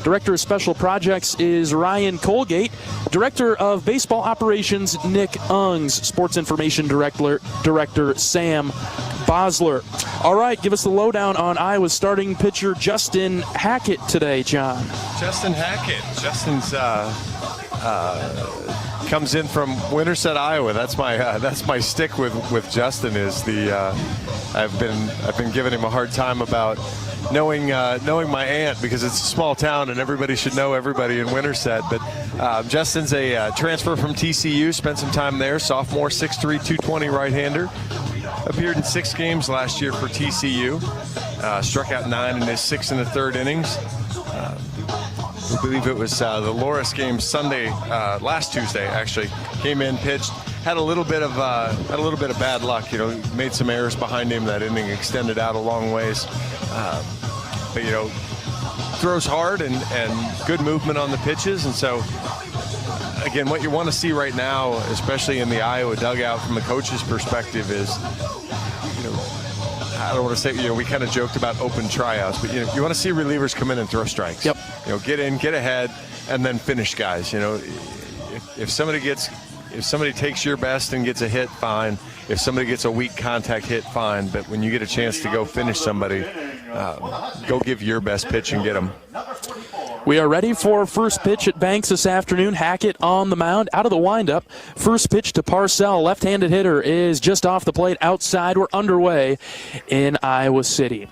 Director of Special Projects is Ryan Colgate. Director of Baseball Operations, Nick Ungs. Sports Information Director Sam Bosler. All right, give us the lowdown on Iowa's starting pitcher Justin Hackett today, John. Justin Hackett. Justin's comes in from Winterset, Iowa. That's my stick with Justin. Is the I've been giving him a hard time about knowing my aunt, because it's a small town and everybody should know everybody in Winterset. But Justin's a transfer from TCU, spent some time there, sophomore, 6'3", 220 right-hander. Appeared in 6 games last year for TCU. Struck out 9 in his 6 1/3 innings. I believe it was the Loris game Sunday, last Tuesday actually. Came in, pitched, had a little bit of bad luck. Made some errors behind him. That inning extended out a long ways. But throws hard and good movement on the pitches. And so, again, what you want to see right now, especially in the Iowa dugout from the coach's perspective, is, I don't want to say, we kind of joked about open tryouts, but you want to see relievers come in and throw strikes. Yep. Get in, get ahead, and then finish guys. If somebody takes your best and gets a hit, fine. If somebody gets a weak contact hit, fine. But when you get a chance to go finish somebody, go give your best pitch and get them. We are ready for first pitch at Banks this afternoon. Hackett on the mound, out of the windup. First pitch to Parcell. Left-handed hitter is just off the plate outside. We're underway in Iowa City.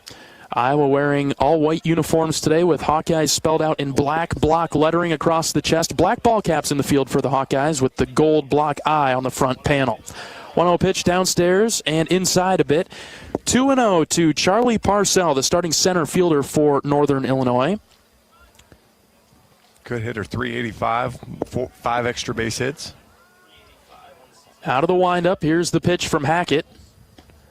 Iowa wearing all white uniforms today with Hawkeyes spelled out in black block lettering across the chest. Black ball caps in the field for the Hawkeyes with the gold block I on the front panel. 1-0 pitch downstairs and inside a bit. 2-0 to Charlie Parcell, the starting center fielder for Northern Illinois. Good hitter, 385, 5 extra base hits. Out of the windup, here's the pitch from Hackett.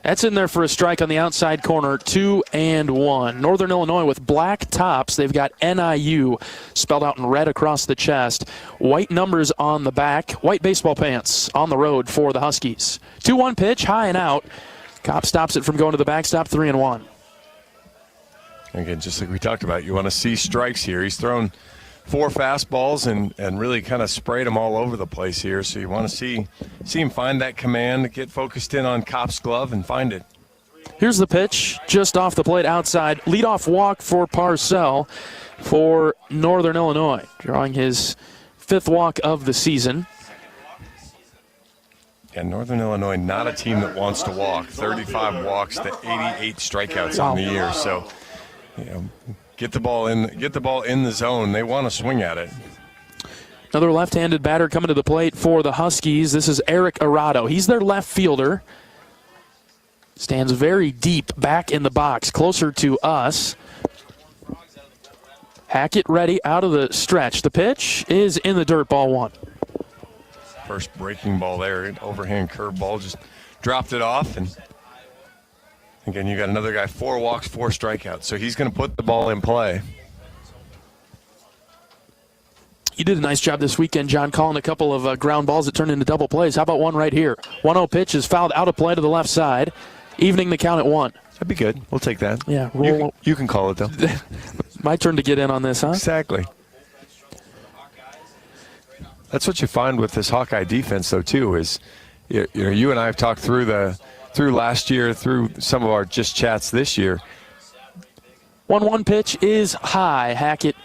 That's in there for a strike on the outside corner, 2-1. Northern Illinois with black tops. They've got NIU spelled out in red across the chest. White numbers on the back. White baseball pants on the road for the Huskies. 2-1 pitch, high and out. Cobb stops it from going to the backstop, 3-1. Again, just like we talked about, you want to see strikes here. He's thrown 4 fastballs and really kind of sprayed them all over the place here. So you want to see him find that command, get focused in on Kopp's glove and find it. Here's the pitch, just off the plate outside. Leadoff walk for Parcell for Northern Illinois, drawing his 5th walk of the season. And Northern Illinois, not a team that wants to walk. 35 walks to 88 strikeouts on the year. So, you know, get the ball in the zone. They want to swing at it. Another left-handed batter coming to the plate for the Huskies. This is Eric Arado. He's their left fielder. Stands very deep back in the box, closer to us. Hackett ready out of the stretch. The pitch is in the dirt, ball 1. First breaking ball there, an overhand curveball, just dropped it off. And again, you got another guy, 4 walks, 4 strikeouts. So he's going to put the ball in play. You did a nice job this weekend, John, calling a couple of ground balls that turned into double plays. How about one right here? 1-0 pitch is fouled out of play to the left side, evening the count at 1. That'd be good. We'll take that. Yeah, you can call it, though. My turn to get in on this, huh? Exactly. That's what you find with this Hawkeye defense, though, too, is you and I have talked through last year, through some of our just chats this year. 1-1 pitch is high. Hackett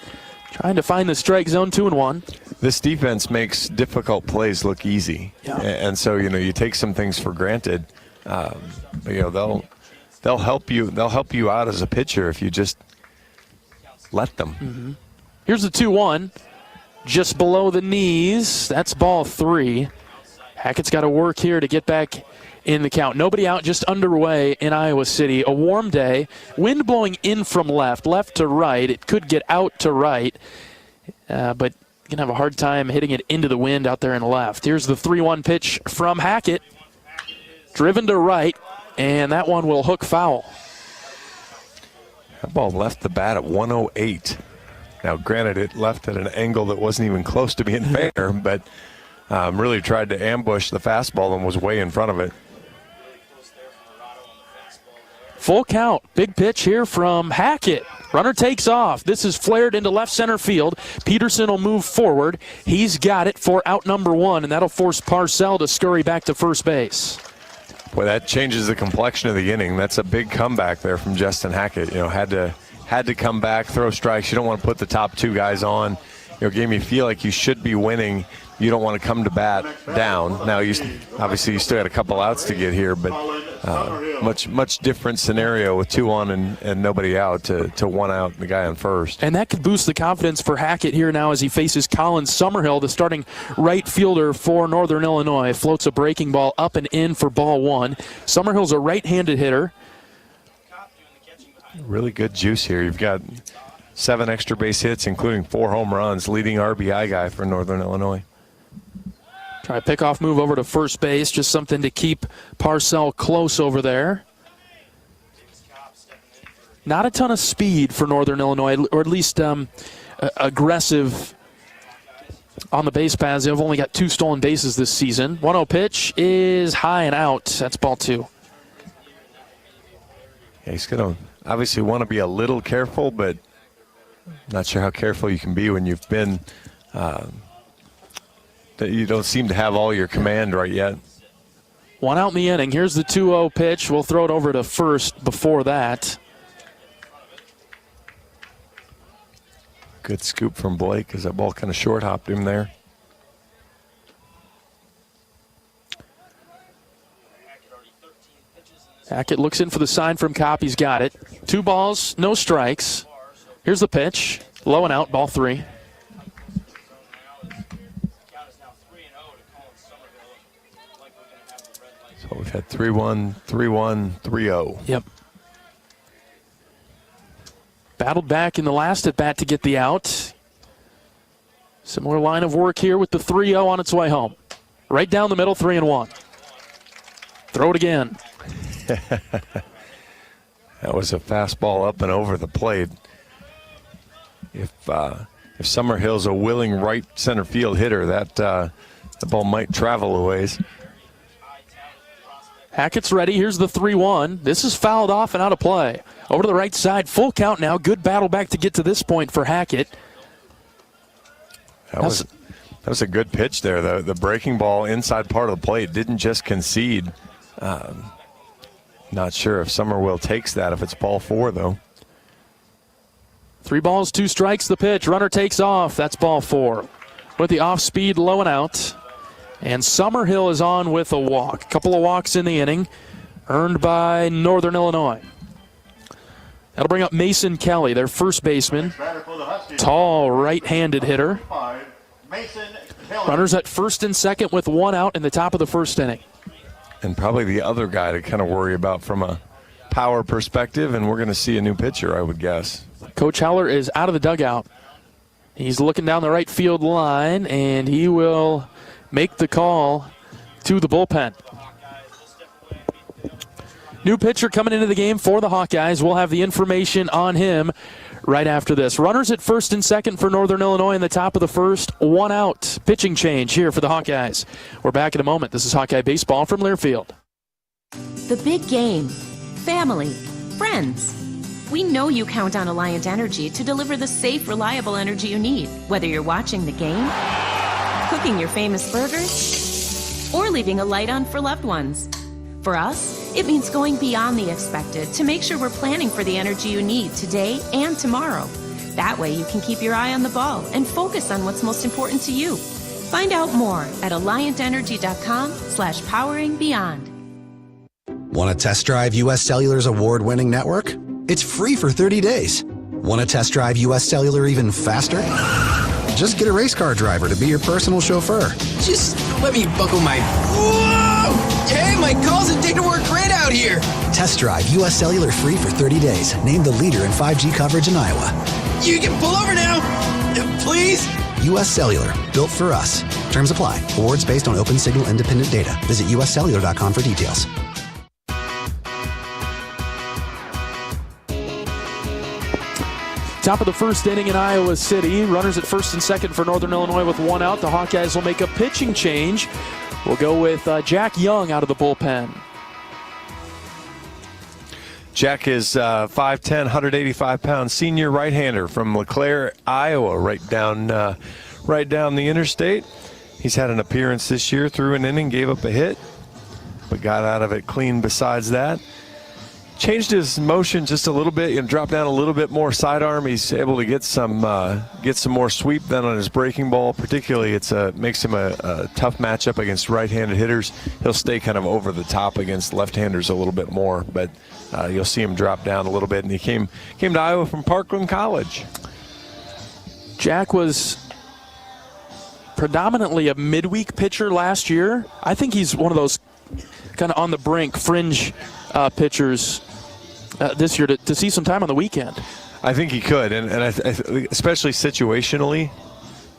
trying to find the strike zone, 2-1. This defense makes difficult plays look easy, and so you take some things for granted. They'll help you. They'll help you out as a pitcher if you just let them. Mm-hmm. Here's the 2-1. Just below the knees. That's ball 3. Hackett's got to work here to get back in the count. Nobody out, just underway in Iowa City. A warm day. Wind blowing in from left to right. It could get out to right, but you're going to have a hard time hitting it into the wind out there in left. Here's the 3-1 pitch from Hackett. Driven to right, and that one will hook foul. That ball left the bat at 108. Now, granted, it left at an angle that wasn't even close to being fair, but really tried to ambush the fastball and was way in front of it. Full count. Big pitch here from Hackett. Runner takes off. This is flared into left center field. Peterson will move forward. He's got it for out number 1, and that'll force Parcell to scurry back to first base. Boy, that changes the complexion of the inning. That's a big comeback there from Justin Hackett. Had to come back, throw strikes. You don't want to put the top 2 guys on. Game you feel like you should be winning. You don't want to come to bat down. Now, obviously you still got a couple outs to get here, but much different scenario with 2 on and nobody out to 1 out and the guy on first. And that could boost the confidence for Hackett here now as he faces Colin Summerhill, the starting right fielder for Northern Illinois. Floats a breaking ball up and in for ball 1. Summerhill's a right-handed hitter. Really good juice here. You've got 7 extra base hits, including 4 home runs, leading RBI guy for Northern Illinois. Try a pickoff move over to first base, just something to keep Parcell close over there. Not a ton of speed for Northern Illinois, or at least aggressive on the base paths. They've only got 2 stolen bases this season. 1-0 pitch is high and out. That's ball 2. Yeah, he's going to obviously want to be a little careful, but not sure how careful you can be when you've been that you don't seem to have all your command right yet. 1 out in the inning. Here's the 2-0 pitch. We'll throw it over to first before that. Good scoop from Blake because that ball kind of short hopped him there. Hackett looks in for the sign from Kopp. He's got it. 2 balls, no strikes. Here's the pitch. Low and out, ball 3. So we've had 3-1, 3-1, 3-0. Yep. Battled back in the last at bat to get the out. Similar line of work here with the 3-0 on its way home. Right down the middle, 3-1. Throw it again. That was a fastball up and over the plate. If Summerhill's a willing right center field hitter, that the ball might travel a ways. Hackett's ready. Here's the 3-1. This is fouled off and out of play. Over to the right side. Full count now. Good battle back to get to this point for Hackett. That was a good pitch there. The breaking ball inside part of the plate didn't just concede. Not sure if Summerville takes that if it's ball 4, though. 3 balls, 2 strikes, the pitch. Runner takes off. That's ball 4. With the off-speed low and out. And Summerhill is on with a walk. A couple of walks in the inning, earned by Northern Illinois. That'll bring up Mason Kelly, their first baseman. Tall right-handed hitter. Runners at first and second with 1 out in the top of the first inning. And probably the other guy to kind of worry about from a power perspective, and we're going to see a new pitcher, I would guess. Coach Heller is out of the dugout. He's looking down the right field line, and he will make the call to the bullpen. New pitcher coming into the game for the Hawkeyes. We'll have the information on him right after this. Runners at first and second for Northern Illinois in the top of the first. 1 out. Pitching change here for the Hawkeyes. We're back in a moment. This is Hawkeye Baseball from Learfield. The big game. Family. Friends. We know you count on Alliant Energy to deliver the safe, reliable energy you need, whether you're watching the game, cooking your famous burgers, or leaving a light on for loved ones. For us, it means going beyond the expected to make sure we're planning for the energy you need today and tomorrow. That way you can keep your eye on the ball and focus on what's most important to you. Find out more at alliantenergy.com/poweringbeyond. Want to test drive U.S. Cellular's award-winning network? It's free for 30 days. Want to test drive U.S. Cellular even faster? Just get a race car driver to be your personal chauffeur. Just let me buckle my... Whoa! Hey, my calls and data work great out here. Test drive U.S. Cellular free for 30 days. Named the leader in 5G coverage in Iowa. You can pull over now. Please? U.S. Cellular. Built for us. Terms apply. Awards based on open signal independent data. Visit uscellular.com for details. Top of the first inning in Iowa City. Runners at first and second for Northern Illinois with 1 out. The Hawkeyes will make a pitching change. We'll go with Jack Young out of the bullpen. Jack is 5'10", 185-pound senior right-hander from LeClaire, Iowa, right down the interstate. He's had an appearance this year, threw an inning, gave up a hit, but got out of it clean besides that. Changed his motion just a little bit and dropped down a little bit more sidearm. He's able to get some more sweep than on his breaking ball. Particularly, makes him a tough matchup against right-handed hitters. He'll stay kind of over the top against left-handers a little bit more, but you'll see him drop down a little bit. And he came to Iowa from Parkland College. Jack was predominantly a midweek pitcher last year. I think he's one of those kind of on the brink, fringe pitchers this year to see some time on the weekend. I think he could, and especially situationally.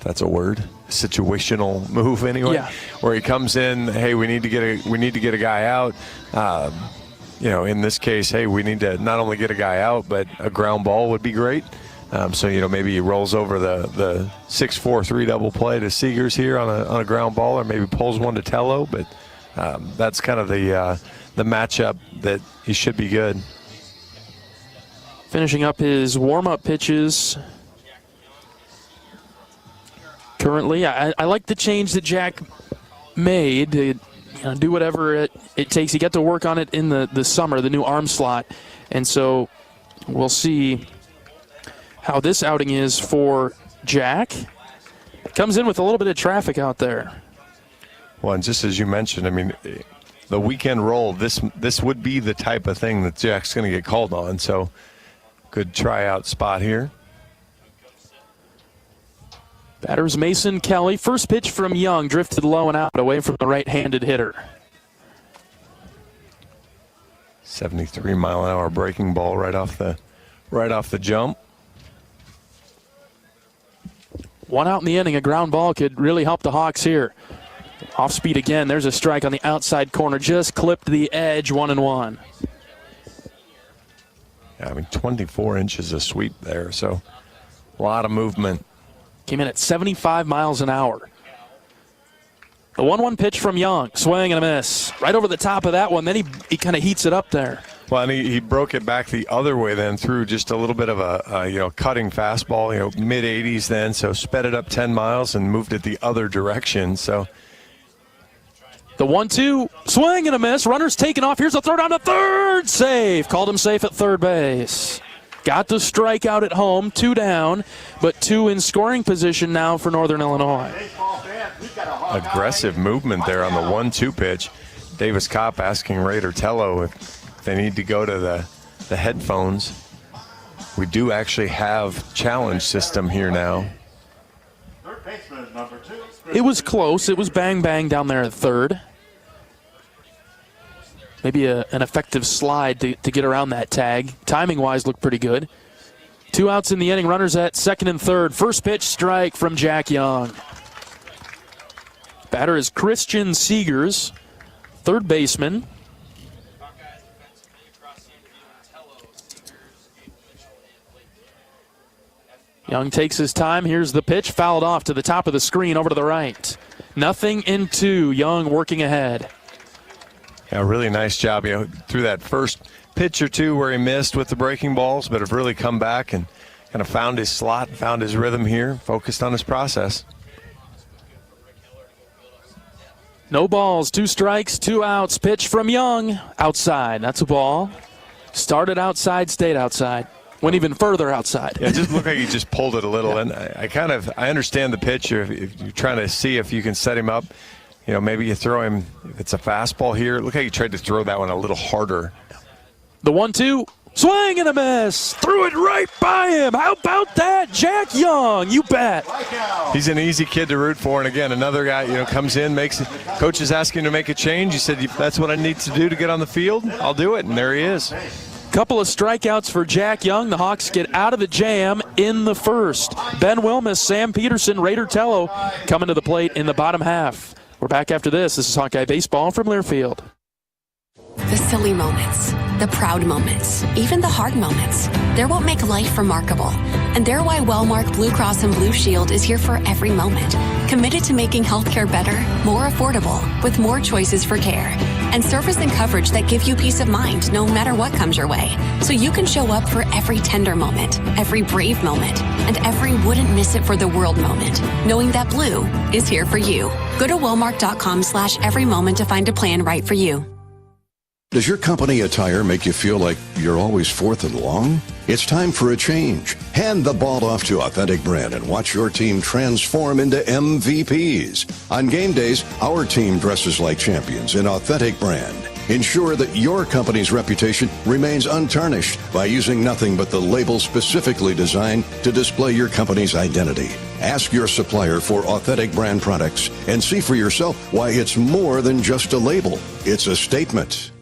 That's a word. Situational move anyway. Yeah. Where he comes in, hey, we need to get a guy out. In this case, hey, we need to not only get a guy out, but a ground ball would be great. So maybe he rolls over the 6-4-3 double play to Seegers here on a ground ball, or maybe pulls one to Tello. But that's kind of the matchup that he should be good. Finishing up his warm-up pitches. Currently, I like the change that Jack made to do whatever it takes. He got to work on it in the summer, the new arm slot. And so we'll see how this outing is for Jack. Comes in with a little bit of traffic out there. Well, and just as you mentioned, I mean, the weekend roll, this would be the type of thing that Jack's going to get called on. So good tryout spot here. Batters Mason Kelly. First pitch from Young, drifted low and out away from the right-handed hitter. 73-mile-an-hour breaking ball right off the jump. One out in the inning, a ground ball could really help the Hawks here. Off speed again. There's a strike on the outside corner. Just clipped the edge, 1-1. Yeah, I mean, 24 inches of sweep there, so a lot of movement. Came in at 75 miles an hour. The 1-1 pitch from Young. Swing and a miss. Right over the top of that one. Then he kind of heats it up there. Well, and he broke it back the other way then through just a little bit of a cutting fastball, mid-80s then, so sped it up 10 miles and moved it the other direction. So the 1-2, swing and a miss. Runner's taken off. Here's a throw down to third. Safe. Called him safe at third base. Got the strikeout at home, 2 down, but 2 in scoring position now for Northern Illinois. Aggressive movement there on the 1-2 pitch. Davis Kopp asking Ray Tello if they need to go to the headphones. We do actually have challenge system here now. It was close. It was bang bang down there at third. Maybe an effective slide to get around that tag. Timing-wise, looked pretty good. 2 outs in the inning. Runners at second and third. First pitch strike from Jack Young. Batter is Christian Seegers, third baseman. Young takes his time. Here's the pitch. Fouled off to the top of the screen over to the right. 0-2. Young working ahead. Yeah, really nice job. Through that first pitch or two where he missed with the breaking balls, but have really come back and kind of found his slot, found his rhythm here, focused on his process. No balls, 2 strikes, 2 outs. Pitch from Young. Outside. That's a ball. Started outside, stayed outside. Went even further outside. Yeah, it just looked like he just pulled it a little. And I understand the pitcher. If you're trying to see if you can set him up, maybe you throw him, if it's a fastball here. Look how you tried to throw that one a little harder. The 1-2, swing and a miss. Threw it right by him. How about that? Jack Young, you bet. He's an easy kid to root for. And again, another guy, comes in, coach is asking to make a change. He said, if that's what I need to do to get on the field, I'll do it. And there he is. Couple of strikeouts for Jack Young. The Hawks get out of the jam in the first. Ben Wilmus, Sam Peterson, Raider Tello coming to the plate in the bottom half. We're back after this. This is Hawkeye Baseball from Learfield. The silly moments, the proud moments, even the hard moments. They're what make life remarkable. And they're why Wellmark Blue Cross and Blue Shield is here for every moment. Committed to making healthcare better, more affordable, with more choices for care. And service and coverage that give you peace of mind no matter what comes your way. So you can show up for every tender moment, every brave moment, and every wouldn't miss it for the world moment. Knowing that Blue is here for you. Go to Wellmark.com/every moment to find a plan right for you. Does your company attire make you feel like you're always fourth and long? It's time for a change. Hand the ball off to Authentic Brand and watch your team transform into MVPs. On game days, our team dresses like champions in Authentic Brand. Ensure that your company's reputation remains untarnished by using nothing but the label specifically designed to display your company's identity. Ask your supplier for Authentic Brand products and see for yourself why it's more than just a label. It's a statement.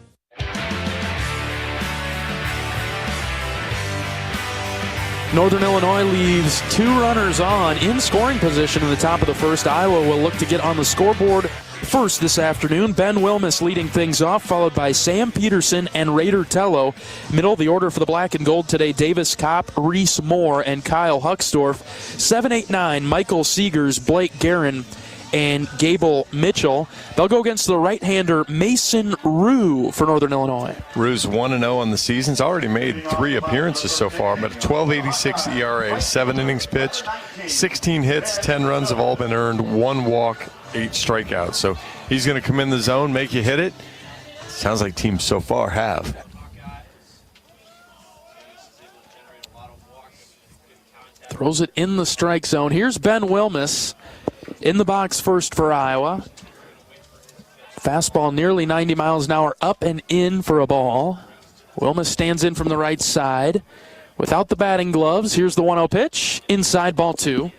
Northern Illinois leaves 2 runners on in scoring position in the top of the first. Iowa will look to get on the scoreboard first this afternoon. Ben Wilmus leading things off, followed by Sam Peterson and Raider Tello. Middle of the order for the black and gold today, Davis Kopp, Reese Moore, and Kyle Hucksdorf. 7, 8, 9, Michael Seegers, Blake Guerin, and Gable Mitchell. They'll go against the right-hander Mason Rue for Northern Illinois. Rue's 1-0 on the season. He's already made 3 appearances so far, but a 12.86 ERA, 7 innings pitched, 16 hits, 10 runs have all been earned, 1 walk, 8 strikeouts. So he's going to come in the zone, make you hit it. Sounds like teams so far have. Throws it in the strike zone. Here's Ben Wilmus in the box first for Iowa. Fastball nearly 90 miles an hour, up and in for a ball. Wilmus stands in from the right side without the batting gloves. Here's the 1-0 pitch. Inside, ball 2.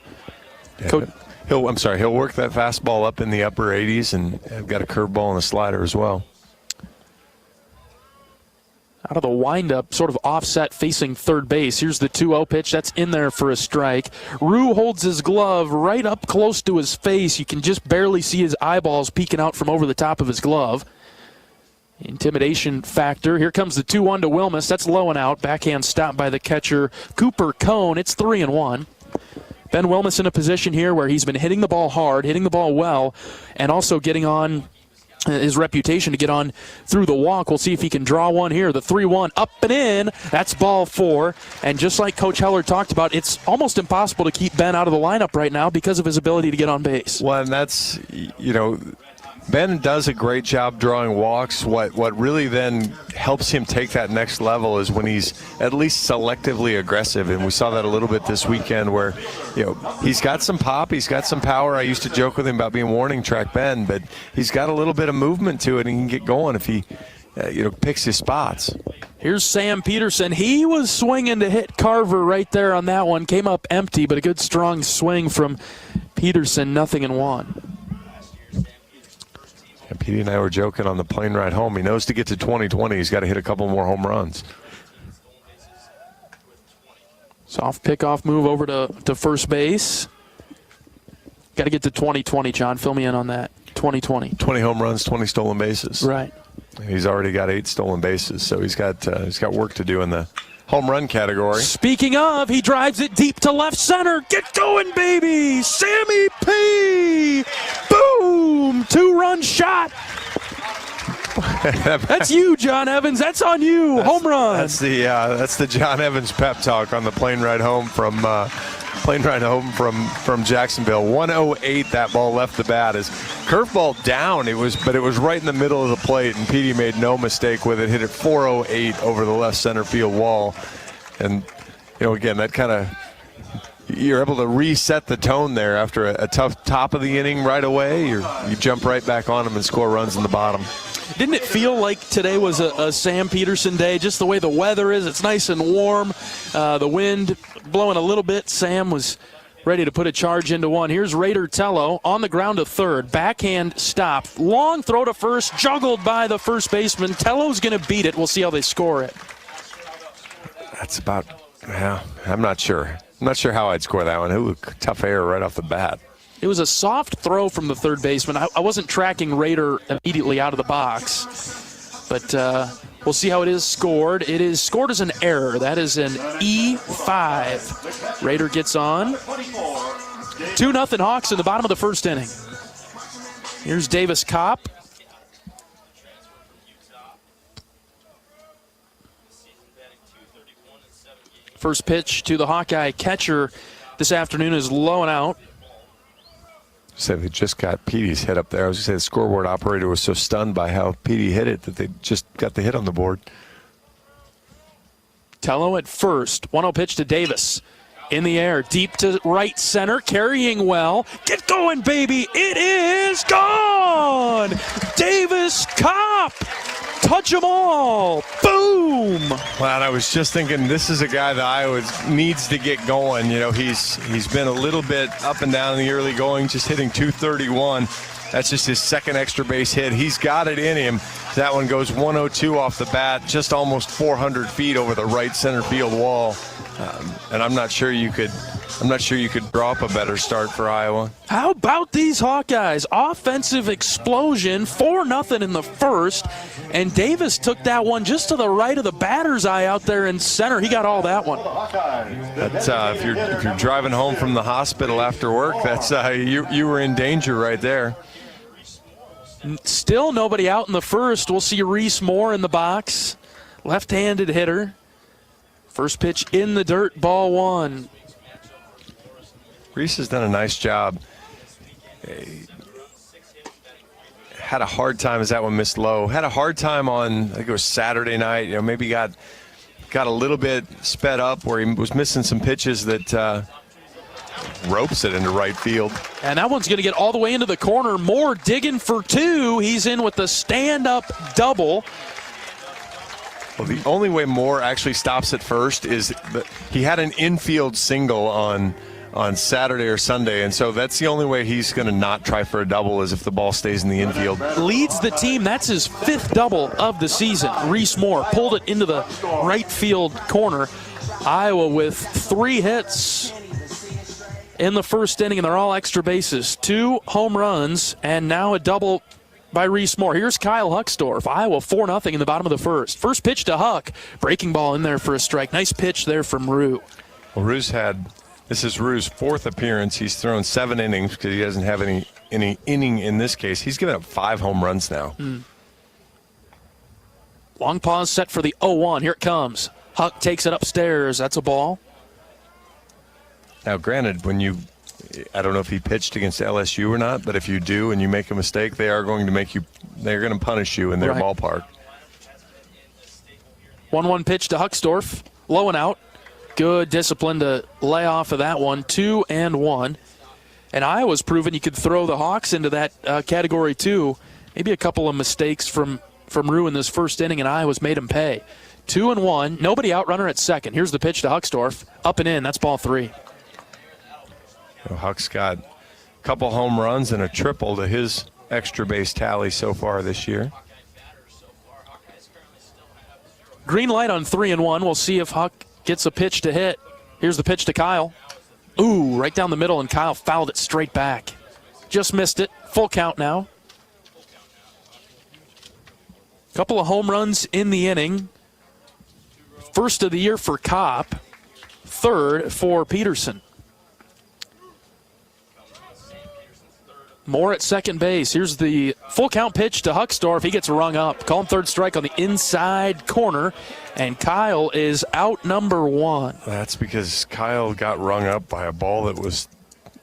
Yeah, he'll work that fastball up in the upper 80s, and I've got a curveball and a slider as well. Out of the windup, sort of offset facing third base. Here's the 2-0 pitch. That's in there for a strike. Rue holds his glove right up close to his face. You can just barely see his eyeballs peeking out from over the top of his glove. Intimidation factor. Here comes the 2-1 to Wilmus. That's low and out. Backhand stop by the catcher, Cooper Cone. It's 3-1. Ben Wilmus in a position here where he's been hitting the ball hard, hitting the ball well, and also getting on his reputation to get on through the walk. We'll see if he can draw one here. The 3-1 up and in. That's ball 4. And just like Coach Heller talked about, it's almost impossible to keep Ben out of the lineup right now because of his ability to get on base. Well, and that's, Ben does a great job drawing walks. What really then helps him take that next level is when he's at least selectively aggressive, and we saw that a little bit this weekend where, he's got some pop, he's got some power. I used to joke with him about being warning track Ben, but he's got a little bit of movement to it, and he can get going if he, picks his spots. Here's Sam Peterson. He was swinging to hit Carver right there on that one. Came up empty, but a good strong swing from Peterson. 0-1. Petey and I were joking on the plane ride home. He knows to get to 2020, he's got to hit a couple more home runs. Soft pickoff move over to first base. Got to get to 2020, John. Fill me in on that. 2020. 20 home runs, 20 stolen bases. Right. He's already got 8 stolen bases, so he's got work to do in the home run category. Speaking of, he drives it deep to left center. Get going, baby! Sammy P! Boom! 2-run shot. That's you, John Evans. That's on you. Home run. That's the John Evans pep talk on the plane ride home from Jacksonville. 108. That ball left the bat. Is curveball down. But it was right in the middle of the plate, and Petey made no mistake with it. Hit it 408 over the left center field wall, and again that kind of. You're able to reset the tone there after a tough top of the inning right away. You jump right back on them and score runs in the bottom. Didn't it feel like today was a Sam Peterson day, just the way the weather is? It's nice and warm. The wind blowing a little bit. Sam was ready to put a charge into one. Here's Raider Tello on the ground to third. Backhand stop. Long throw to first, juggled by the first baseman. Tello's going to beat it. We'll see how they score it. That's about, I'm not sure. I'm not sure how I'd score that one. Ooh, tough error right off the bat. It was a soft throw from the third baseman. I wasn't tracking Raider immediately out of the box, but we'll see how it is scored. It is scored as an error. That is an E5. Raider gets on. 2-0 Hawks in the bottom of the first inning. Here's Davis Kopp. First pitch to the Hawkeye catcher this afternoon is low and out. So they just got Petey's hit up there. I was going to say the scoreboard operator was so stunned by how Petey hit it that they just got the hit on the board. Tello at first. 1-0 pitch to Davis. In the air, deep to right center, carrying well. Get going, baby. It is gone. Davis Kopp. Touch them all. Boom. Well, and I was just thinking this is a guy that Iowa needs to get going. He's been a little bit up and down in the early going, just hitting 231. That's just his second extra base hit. He's got it in him. That one goes 102 off the bat, just almost 400 feet over the right center field wall. And I'm not sure you could draw up a better start for Iowa. How about these Hawkeyes? Offensive explosion, 4-0 in the first, and Davis took that one just to the right of the batter's eye out there in center. He got all that one. That's if you're driving home from the hospital after work, that's you were in danger right there. Still nobody out in the first. We'll see Reese Moore in the box, left-handed hitter. First pitch in the dirt, ball 1. Reese has done a nice job. Had a hard time as that one missed low. Had a hard time on, I think it was Saturday night. Maybe got a little bit sped up where he was missing some pitches that ropes it into right field. And that one's going to get all the way into the corner. Moore digging for two. He's in with the stand-up double. Well, the only way Moore actually stops at first is that he had an infield single on Saturday or Sunday, and so that's the only way he's going to not try for a double is if the ball stays in the infield. Leads the team. That's his 5th double of the season. Reese Moore pulled it into the right field corner. Iowa with 3 hits in the first inning, and they're all extra bases. 2 home runs, and now a double by Reese Moore. Here's Kyle Hucksdorf. Iowa 4-0 in the bottom of the first. First pitch to Huck. Breaking ball in there for a strike. Nice pitch there from Rue. Well, this is Rue's 4th appearance. He's thrown 7 innings because he doesn't have any inning in this case. He's given up 5 home runs now. Long pause set for the 0-1. Here it comes. Huck takes it upstairs. That's a ball. Now, granted, I don't know if he pitched against LSU or not, but if you do and you make a mistake, they're going to punish you in their ballpark. 1-1 pitch to Hucksdorf. Low and out. Good discipline to lay off of that one. 2-1. And Iowa's proven you could throw the Hawks into that category too. Maybe a couple of mistakes from Rue in this first inning, and Iowa's made him pay. 2-1. Nobody out, runner at second. Here's the pitch to Hucksdorf. Up and in. That's ball 3. Huck's got a couple home runs and a triple to his extra base tally so far this year. Green light on 3-1. We'll see if Huck gets a pitch to hit. Here's the pitch to Kyle. Ooh, right down the middle, and Kyle fouled it straight back. Just missed it. Full count now. Couple of home runs in the inning. First of the year for Kopp. 3rd for Peterson. Moore at second base. Here's the full count pitch to Hucksdorf. He gets rung up. Call him 3rd strike on the inside corner. And Kyle is out number 1. That's because Kyle got rung up by a ball that was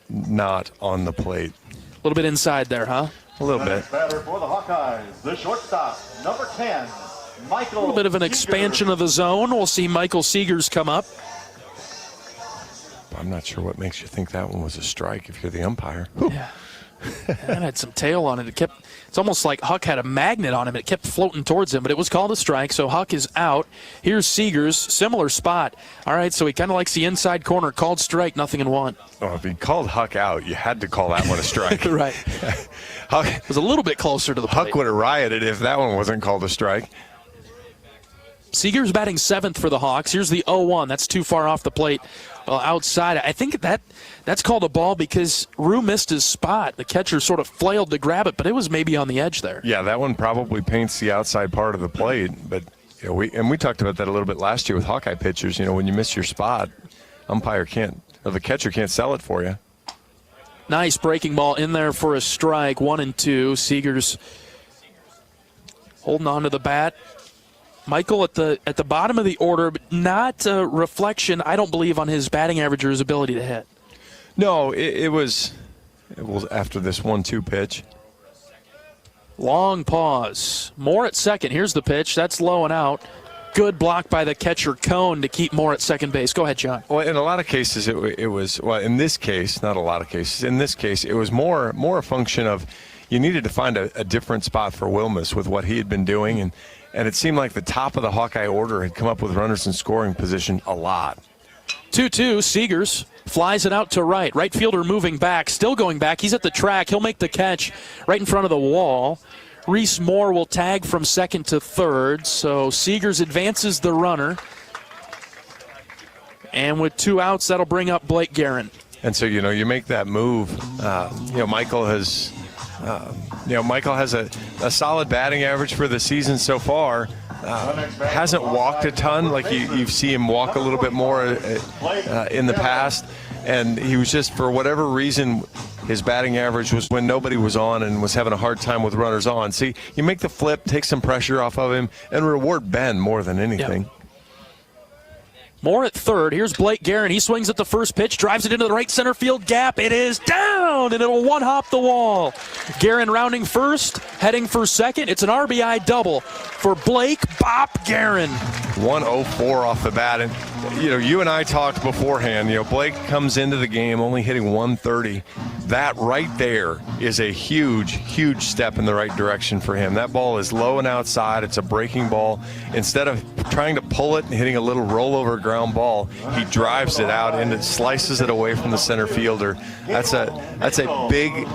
not on the plate. A little bit inside there, huh? A little bit. Batter for the Hawkeyes, the shortstop, number 10, Michael. A little bit of an expansion of the zone. We'll see Michael Seegers come up. I'm not sure what makes you think that one was a strike if you're the umpire. Yeah. That had some tail on it. It's almost like Huck had a magnet on him. It kept floating towards him, but it was called a strike, so Huck is out. Here's Seegers, similar spot. All right, so he kind of likes the inside corner. Called strike, 0-1. Oh, if he called Huck out, you had to call that one a strike. Right. Huck it was a little bit closer to the plate. Huck would have rioted if that one wasn't called a strike. Seegers batting 7th for the Hawks. Here's the 0-1. That's too far off the plate. Well, outside. I think that's called a ball because Rue missed his spot. The catcher sort of flailed to grab it, but it was maybe on the edge there. Yeah, that one probably paints the outside part of the plate. But we talked about that a little bit last year with Hawkeye pitchers. When you miss your spot, the catcher can't sell it for you. Nice breaking ball in there for a strike. 1-2. Seegers holding on to the bat. Michael at the bottom of the order, but not a reflection, I don't believe, on his batting average or his ability to hit. No, it was after this 1-2 pitch. Long pause. Moore at second. Here's the pitch. That's low and out. Good block by the catcher Cone to keep Moore at second base. Go ahead, John. Well, in a lot of cases, it was in this case, not a lot of cases. In this case, it was more a function of you needed to find a different spot for Wilmus with what he had been doing, and it seemed like the top of the Hawkeye order had come up with runners in scoring position a lot. 2-2, Seegers flies it out to right. Right fielder moving back, still going back. He's at the track. He'll make the catch right in front of the wall. Reese Moore will tag from second to third, so Seegers advances the runner. And with 2 outs, that'll bring up Blake Guerin. And so, you make that move. Michael has... Michael has a solid batting average for the season so far. Hasn't walked a ton, like you see him walk a little bit more in the past. And he was just, for whatever reason, his batting average was when nobody was on and was having a hard time with runners on. See, you make the flip, take some pressure off of him, and reward Ben more than anything. More at third. Here's Blake Guerin. He swings at the first pitch, drives it into the right center field gap. It is down, and it'll one-hop the wall. Guerin rounding first, heading for second. It's an RBI double for Blake Bop Guerin. 104 off the bat. And, you and I talked beforehand. Blake comes into the game only hitting 130. That right there is a huge, huge step in the right direction for him. That ball is low and outside. It's a breaking ball. Instead of trying to pull it and hitting a little rollover ground ball, he drives it out and slices it away from the center fielder. That's a big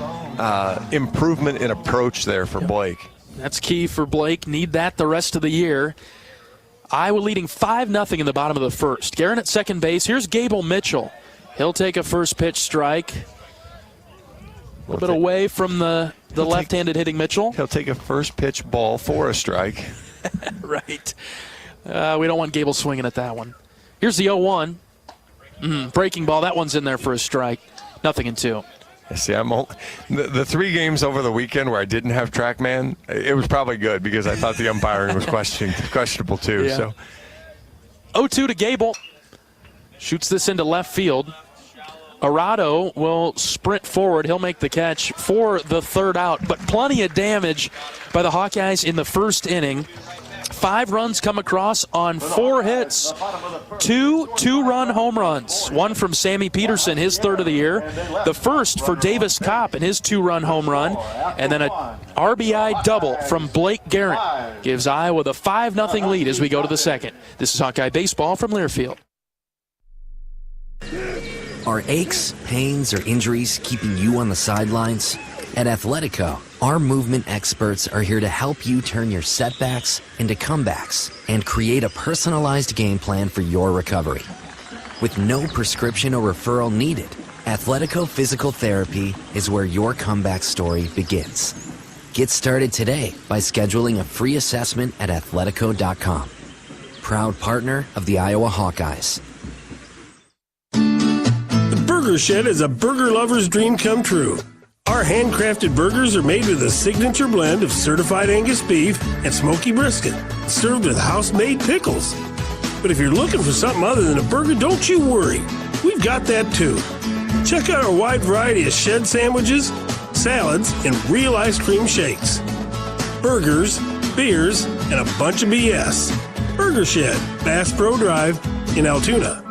improvement in approach there for Blake. That's key for Blake. Need that the rest of the year. Iowa leading 5-0 in the bottom of the first. Guerin at second base. Here's Gable Mitchell. He'll take a first pitch strike. A little bit away from the left-handed hitting Mitchell. He'll take a first pitch ball for a strike. Right. We don't want Gable swinging at that one. Here's the 0-1. Breaking ball. That one's in there for a strike. 0-2. See, the 3 games over the weekend where I didn't have TrackMan, it was probably good because I thought the umpiring was questionable too. Yeah. So 0-2 to Gable. Shoots this into left field. Arado will sprint forward. He'll make the catch for the third out, but plenty of damage by the Hawkeyes in the first inning. 5 runs come across on 4 hits. 2 two-run home runs. One from Sammy Peterson, his third of the year. The first for Davis Kopp in his 2-run home run. And then an RBI double from Blake Guerin gives Iowa the 5-0 lead as we go to the second. This is Hawkeye Baseball from Learfield. Are aches, pains, or injuries keeping you on the sidelines? At Athletico, our movement experts are here to help you turn your setbacks into comebacks and create a personalized game plan for your recovery. With no prescription or referral needed, Athletico Physical Therapy is where your comeback story begins. Get started today by scheduling a free assessment at athletico.com. Proud partner of the Iowa Hawkeyes. The Burger Shed is a burger lover's dream come true. Our handcrafted burgers are made with a signature blend of certified Angus beef and smoky brisket, served with house-made pickles. But if you're looking for something other than a burger, don't you worry. We've got that too. Check out our wide variety of shed sandwiches, salads, and real ice cream shakes. Burgers, beers, and a bunch of BS. Burger Shed, Bass Pro Drive in Altoona.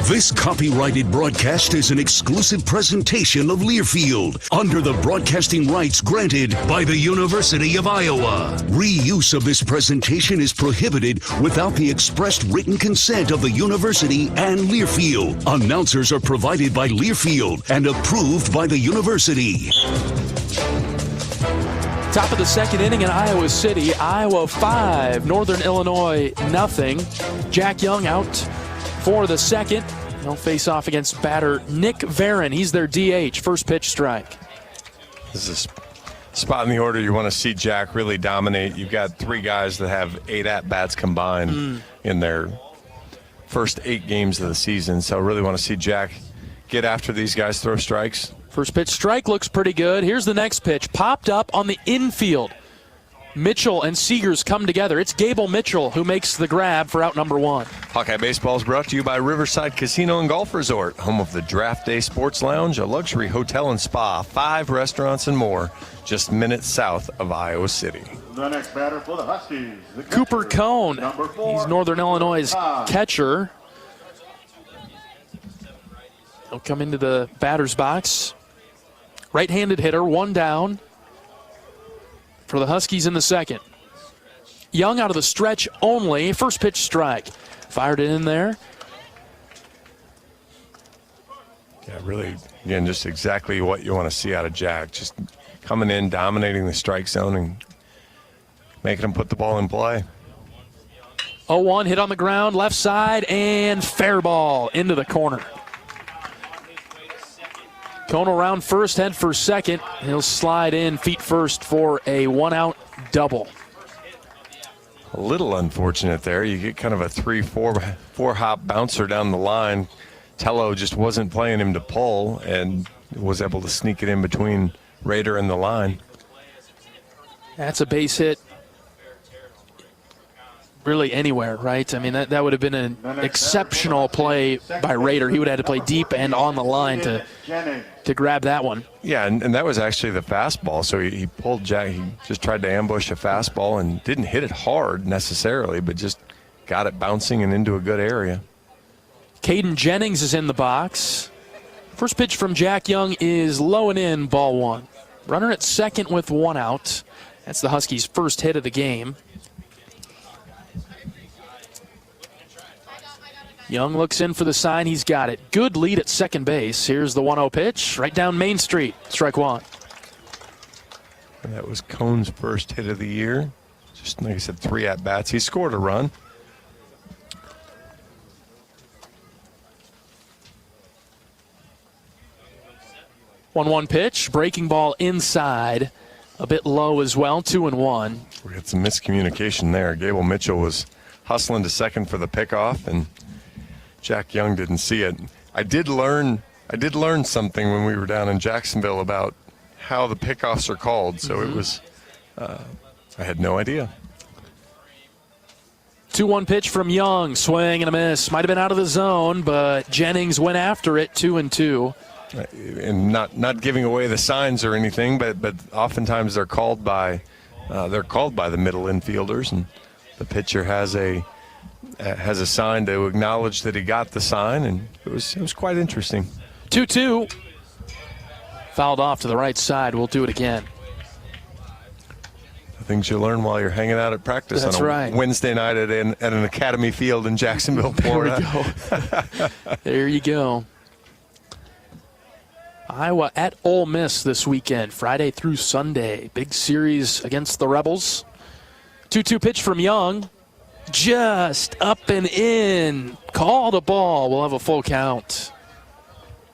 This copyrighted broadcast is an exclusive presentation of Learfield under the broadcasting rights granted by the University of Iowa. Reuse of this presentation is prohibited without the expressed written consent of the university and Learfield. Announcers are provided by Learfield and approved by the university. Top of the second inning in Iowa City. Iowa 5, Northern Illinois 0. Jack Young out for the second. He'll face off against batter Nick Varon. He's their DH. First pitch strike. This is a spot in the order you want to see Jack really dominate. You've got 3 guys that have 8 at-bats combined in their first 8 games of the season. So really want to see Jack get after these guys, throw strikes. First pitch strike looks pretty good. Here's the next pitch. Popped up on the infield. Mitchell and Seegers come together. It's Gable Mitchell who makes the grab for out number 1. Hawkeye Baseball is brought to you by Riverside Casino and Golf Resort, home of the Draft Day Sports Lounge, a luxury hotel and spa, 5 restaurants and more, just minutes south of Iowa City. The next batter for the Huskies. Cooper Cone. He's Northern Illinois' catcher. He'll come into the batter's box. Right-handed hitter, 1 down for the Huskies in the second. Young out of the stretch only. First pitch strike. Fired it in there. Yeah, really, again, just exactly what you want to see out of Jack. Just coming in, dominating the strike zone, and making him put the ball in play. 0-1, hit on the ground, left side, and fair ball into the corner. Cone around first, head for second. He'll slide in feet first for a 1-out double. A little unfortunate there. You get kind of a 3-4 hop bouncer down the line. Tello just wasn't playing him to pull and was able to sneak it in between Rader and the line. That's a base hit really anywhere, right? I mean, that would have been an exceptional play by Rader. He would have had to play deep and on the line to grab that one. Yeah, and that was actually the fastball. So he pulled Jack. He just tried to ambush a fastball and didn't hit it hard necessarily, but just got it bouncing and into a good area. Caden Jennings is in the box. First pitch from Jack Young is low and in, ball one. Runner at second with one out. That's the Huskies' first hit of the game. Young looks in for the sign. He's got it. Good lead at second base. Here's the 1-0 pitch right down Main Street. Strike one. And that was Cohn's first hit of the year. Just like I said, 3 at-bats. He scored a run. One pitch. Breaking ball inside. A bit low as well. 2-1. We had some miscommunication there. Gable Mitchell was hustling to second for the pickoff, and Jack Young didn't see it. I did learn something when we were down in Jacksonville about how the pickoffs are called. So it was, I had no idea. 2-1 pitch from Young. Swing and a miss. Might have been out of the zone, but Jennings went after it. 2-2. And not giving away the signs or anything, but oftentimes they're called by the middle infielders, and the pitcher has a sign to acknowledge that he got the sign, and it was quite interesting. 2-2. Fouled off to the right side. We'll do it again. The things you learn while you're hanging out at practice. That's on a right. Wednesday night at an academy field in Jacksonville, Florida. There we go. There you go. Iowa at Ole Miss this weekend, Friday through Sunday. Big series against the Rebels. 2-2 pitch from Young. Just up and in. Call the ball. We'll have a full count.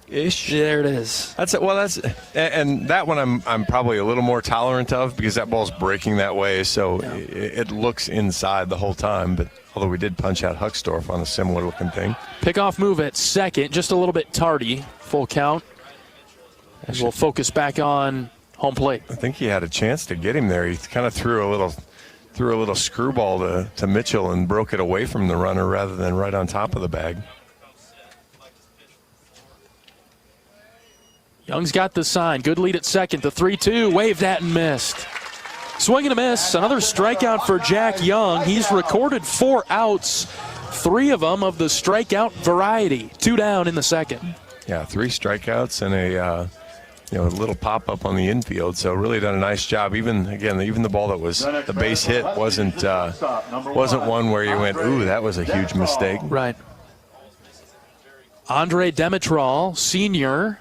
Ish. There it is. And that one I'm probably a little more tolerant of because that ball's breaking that way, so it looks inside the whole time. But although we did punch out Huckstorf on a similar looking thing. Pickoff move at second, just a little bit tardy. Full count. And we'll focus back on home plate. I think he had a chance to get him there. He kind of threw a little screwball to Mitchell and broke it away from the runner rather than right on top of the bag. Young's got the sign. Good lead at second. The 3-2. Waved at and missed. Swing and a miss. Another strikeout for Jack Young. He's recorded 4 outs, 3 of them of the strikeout variety. 2 down in the second. Yeah, 3 strikeouts and a little pop-up on the infield, so really done a nice job. Even the ball that was the base hit wasn't one where you went, ooh, that was a huge mistake. Right. Andre Demetral, senior,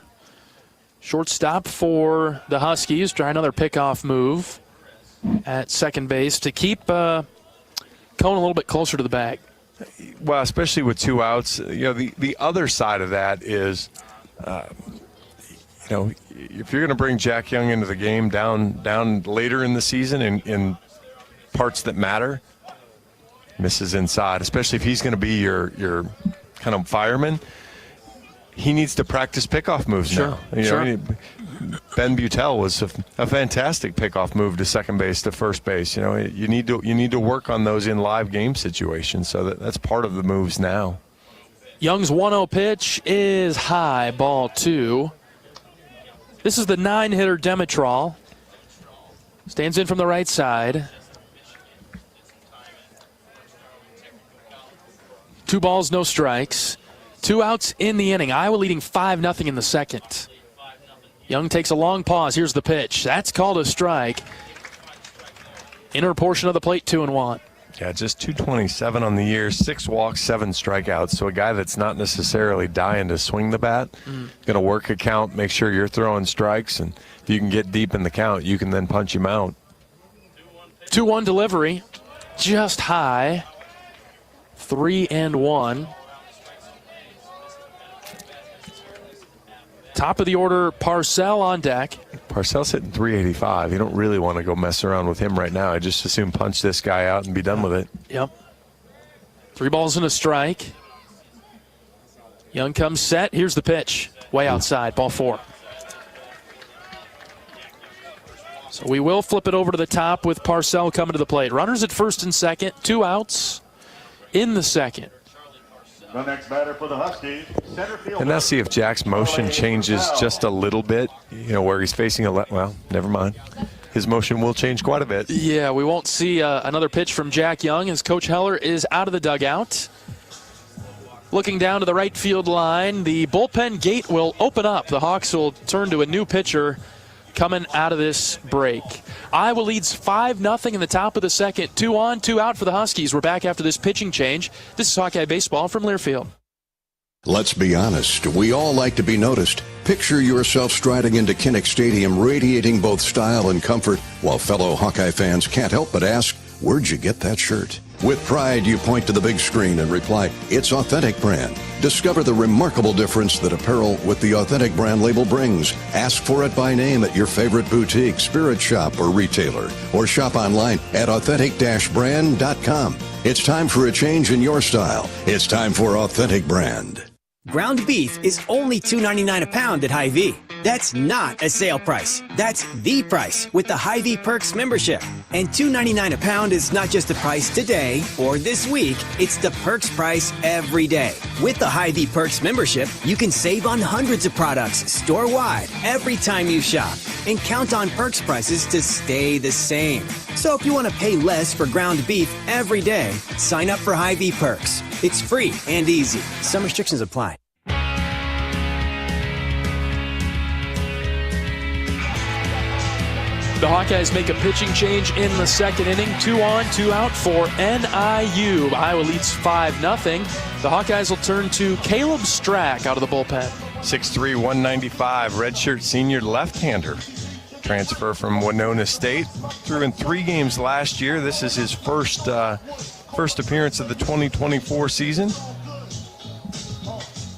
shortstop for the Huskies. Try another pickoff move at second base to keep Cohn a little bit closer to the bag. Well, especially with 2 outs, the other side of that is, if you're going to bring Jack Young into the game down later in the season in parts that matter, misses inside, especially if he's going to be your kind of fireman, he needs to practice pickoff moves now. Sure. Ben Butel was a fantastic pickoff move to second base, to first base. You need to work on those in live game situations, so that's part of the moves now. Young's 1-0 pitch is high, ball 2. This is the 9-hitter Demetral. Stands in from the right side. 2 balls, no strikes. 2 outs in the inning. Iowa leading 5-0 in the second. Young takes a long pause. Here's the pitch. That's called a strike. Inner portion of the plate, 2-1. Yeah, just 227 on the year, 6 walks, 7 strikeouts. So a guy that's not necessarily dying to swing the bat, going to work a count, make sure you're throwing strikes, and if you can get deep in the count, you can then punch him out. 2-1 delivery, just high. 3-1. Top of the order, Parcell on deck. Parcell's hitting 385. You don't really want to go mess around with him right now. I just assume punch this guy out and be done with it. Yep. 3 balls and a strike. Young comes set. Here's the pitch. Way outside. Ball 4. So we will flip it over to the top with Parcell coming to the plate. Runners at first and second, 2 outs in the second. The next batter for the Huskies, center fielder. And let's see if Jack's motion changes just a little bit, where he's facing well, never mind. His motion will change quite a bit. Yeah, we won't see another pitch from Jack Young as Coach Heller is out of the dugout. Looking down to the right field line, the bullpen gate will open up. The Hawks will turn to a new pitcher coming out of this break. Iowa leads 5-0 in the top of the second. 2 on, 2 out for the Huskies. We're back after this pitching change. This is Hawkeye Baseball from Learfield. Let's be honest, we all like to be noticed. Picture yourself striding into Kinnick Stadium, radiating both style and comfort, while fellow Hawkeye fans can't help but ask, where'd you get that shirt? With pride, you point to the big screen and reply, it's Authentic Brand. Discover the remarkable difference that apparel with the Authentic Brand label brings. Ask for it by name at your favorite boutique, spirit shop, or retailer, or shop online at authentic-brand.com. It's time for a change in your style. It's time for Authentic Brand. Ground beef is only $2.99 a pound at Hy-Vee. That's not a sale price. That's the price with the Hy-Vee Perks membership. And $2.99 a pound is not just the price today or this week. It's the Perks price every day. With the Hy-Vee Perks membership, you can save on hundreds of products store-wide every time you shop. And count on Perks prices to stay the same. So if you want to pay less for ground beef every day, sign up for Hy-Vee Perks. It's free and easy. Some restrictions apply. The Hawkeyes make a pitching change in the second inning. 2 on, 2 out for NIU. Iowa leads 5-0. The Hawkeyes will turn to Caleb Strack out of the bullpen. 6'3", 195, redshirt senior left-hander. Transfer from Winona State. Threw in 3 games last year. This is his first appearance of the 2024 season.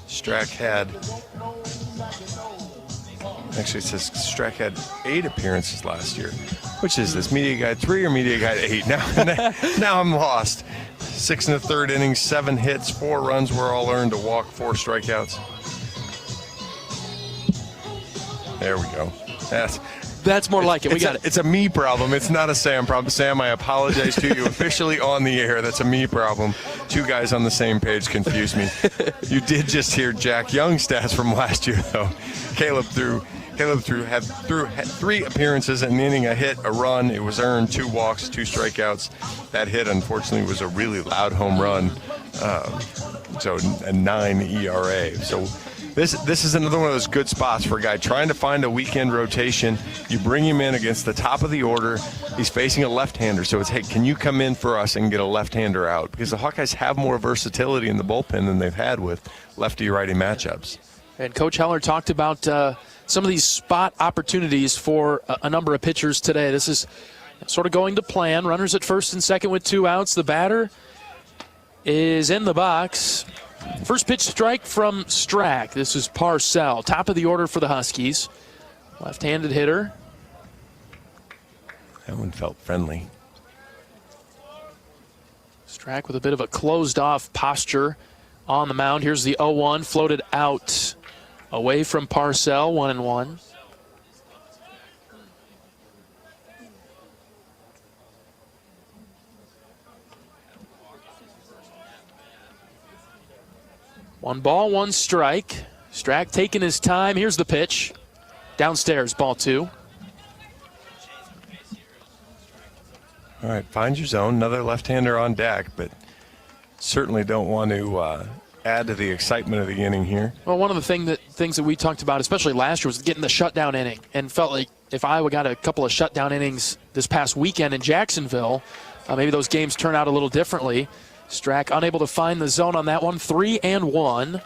Strack had... Actually, it says Strack had 8 appearances last year. Which is this, Media Guide 3 or Media Guide 8? Now I'm lost. 6 1/3 innings, 7 hits, 4 runs were all earned, a walk, 4 strikeouts. There we go. That's more like it. We got it. It's a me problem. It's not a Sam problem. Sam, I apologize to you officially on the air. That's a me problem. 2 guys on the same page confuse me. You did just hear Jack Young stats from last year, though. Caleb had 3 appearances in the inning, a hit, a run. It was earned, 2 walks, 2 strikeouts. That hit, unfortunately, was a really loud home run. So a 9 ERA. So this is another one of those good spots for a guy trying to find a weekend rotation. You bring him in against the top of the order. He's facing a left-hander, so it's, hey, can you come in for us and get a left-hander out? Because the Hawkeyes have more versatility in the bullpen than they've had with lefty-righty matchups. And Coach Heller talked about some of these spot opportunities for a number of pitchers today. This is sort of going to plan. Runners at first and second with 2 outs. The batter is in the box. First pitch strike from Strack. This is Parcell, top of the order for the Huskies. Left-handed hitter. That one felt friendly. Strack with a bit of a closed-off posture on the mound. Here's the 0-1, floated out away from Parcell, 1-1. One ball, 1 strike. Strack taking his time. Here's the pitch. Downstairs, ball 2. All right, find your zone. Another left-hander on deck, but certainly don't want to add to the excitement of the inning here. Well, one of the things that we talked about, especially last year, was getting the shutdown inning, and felt like if Iowa got a couple of shutdown innings this past weekend in Jacksonville, maybe those games turn out a little differently. Strack unable to find the zone on that one. 3-1.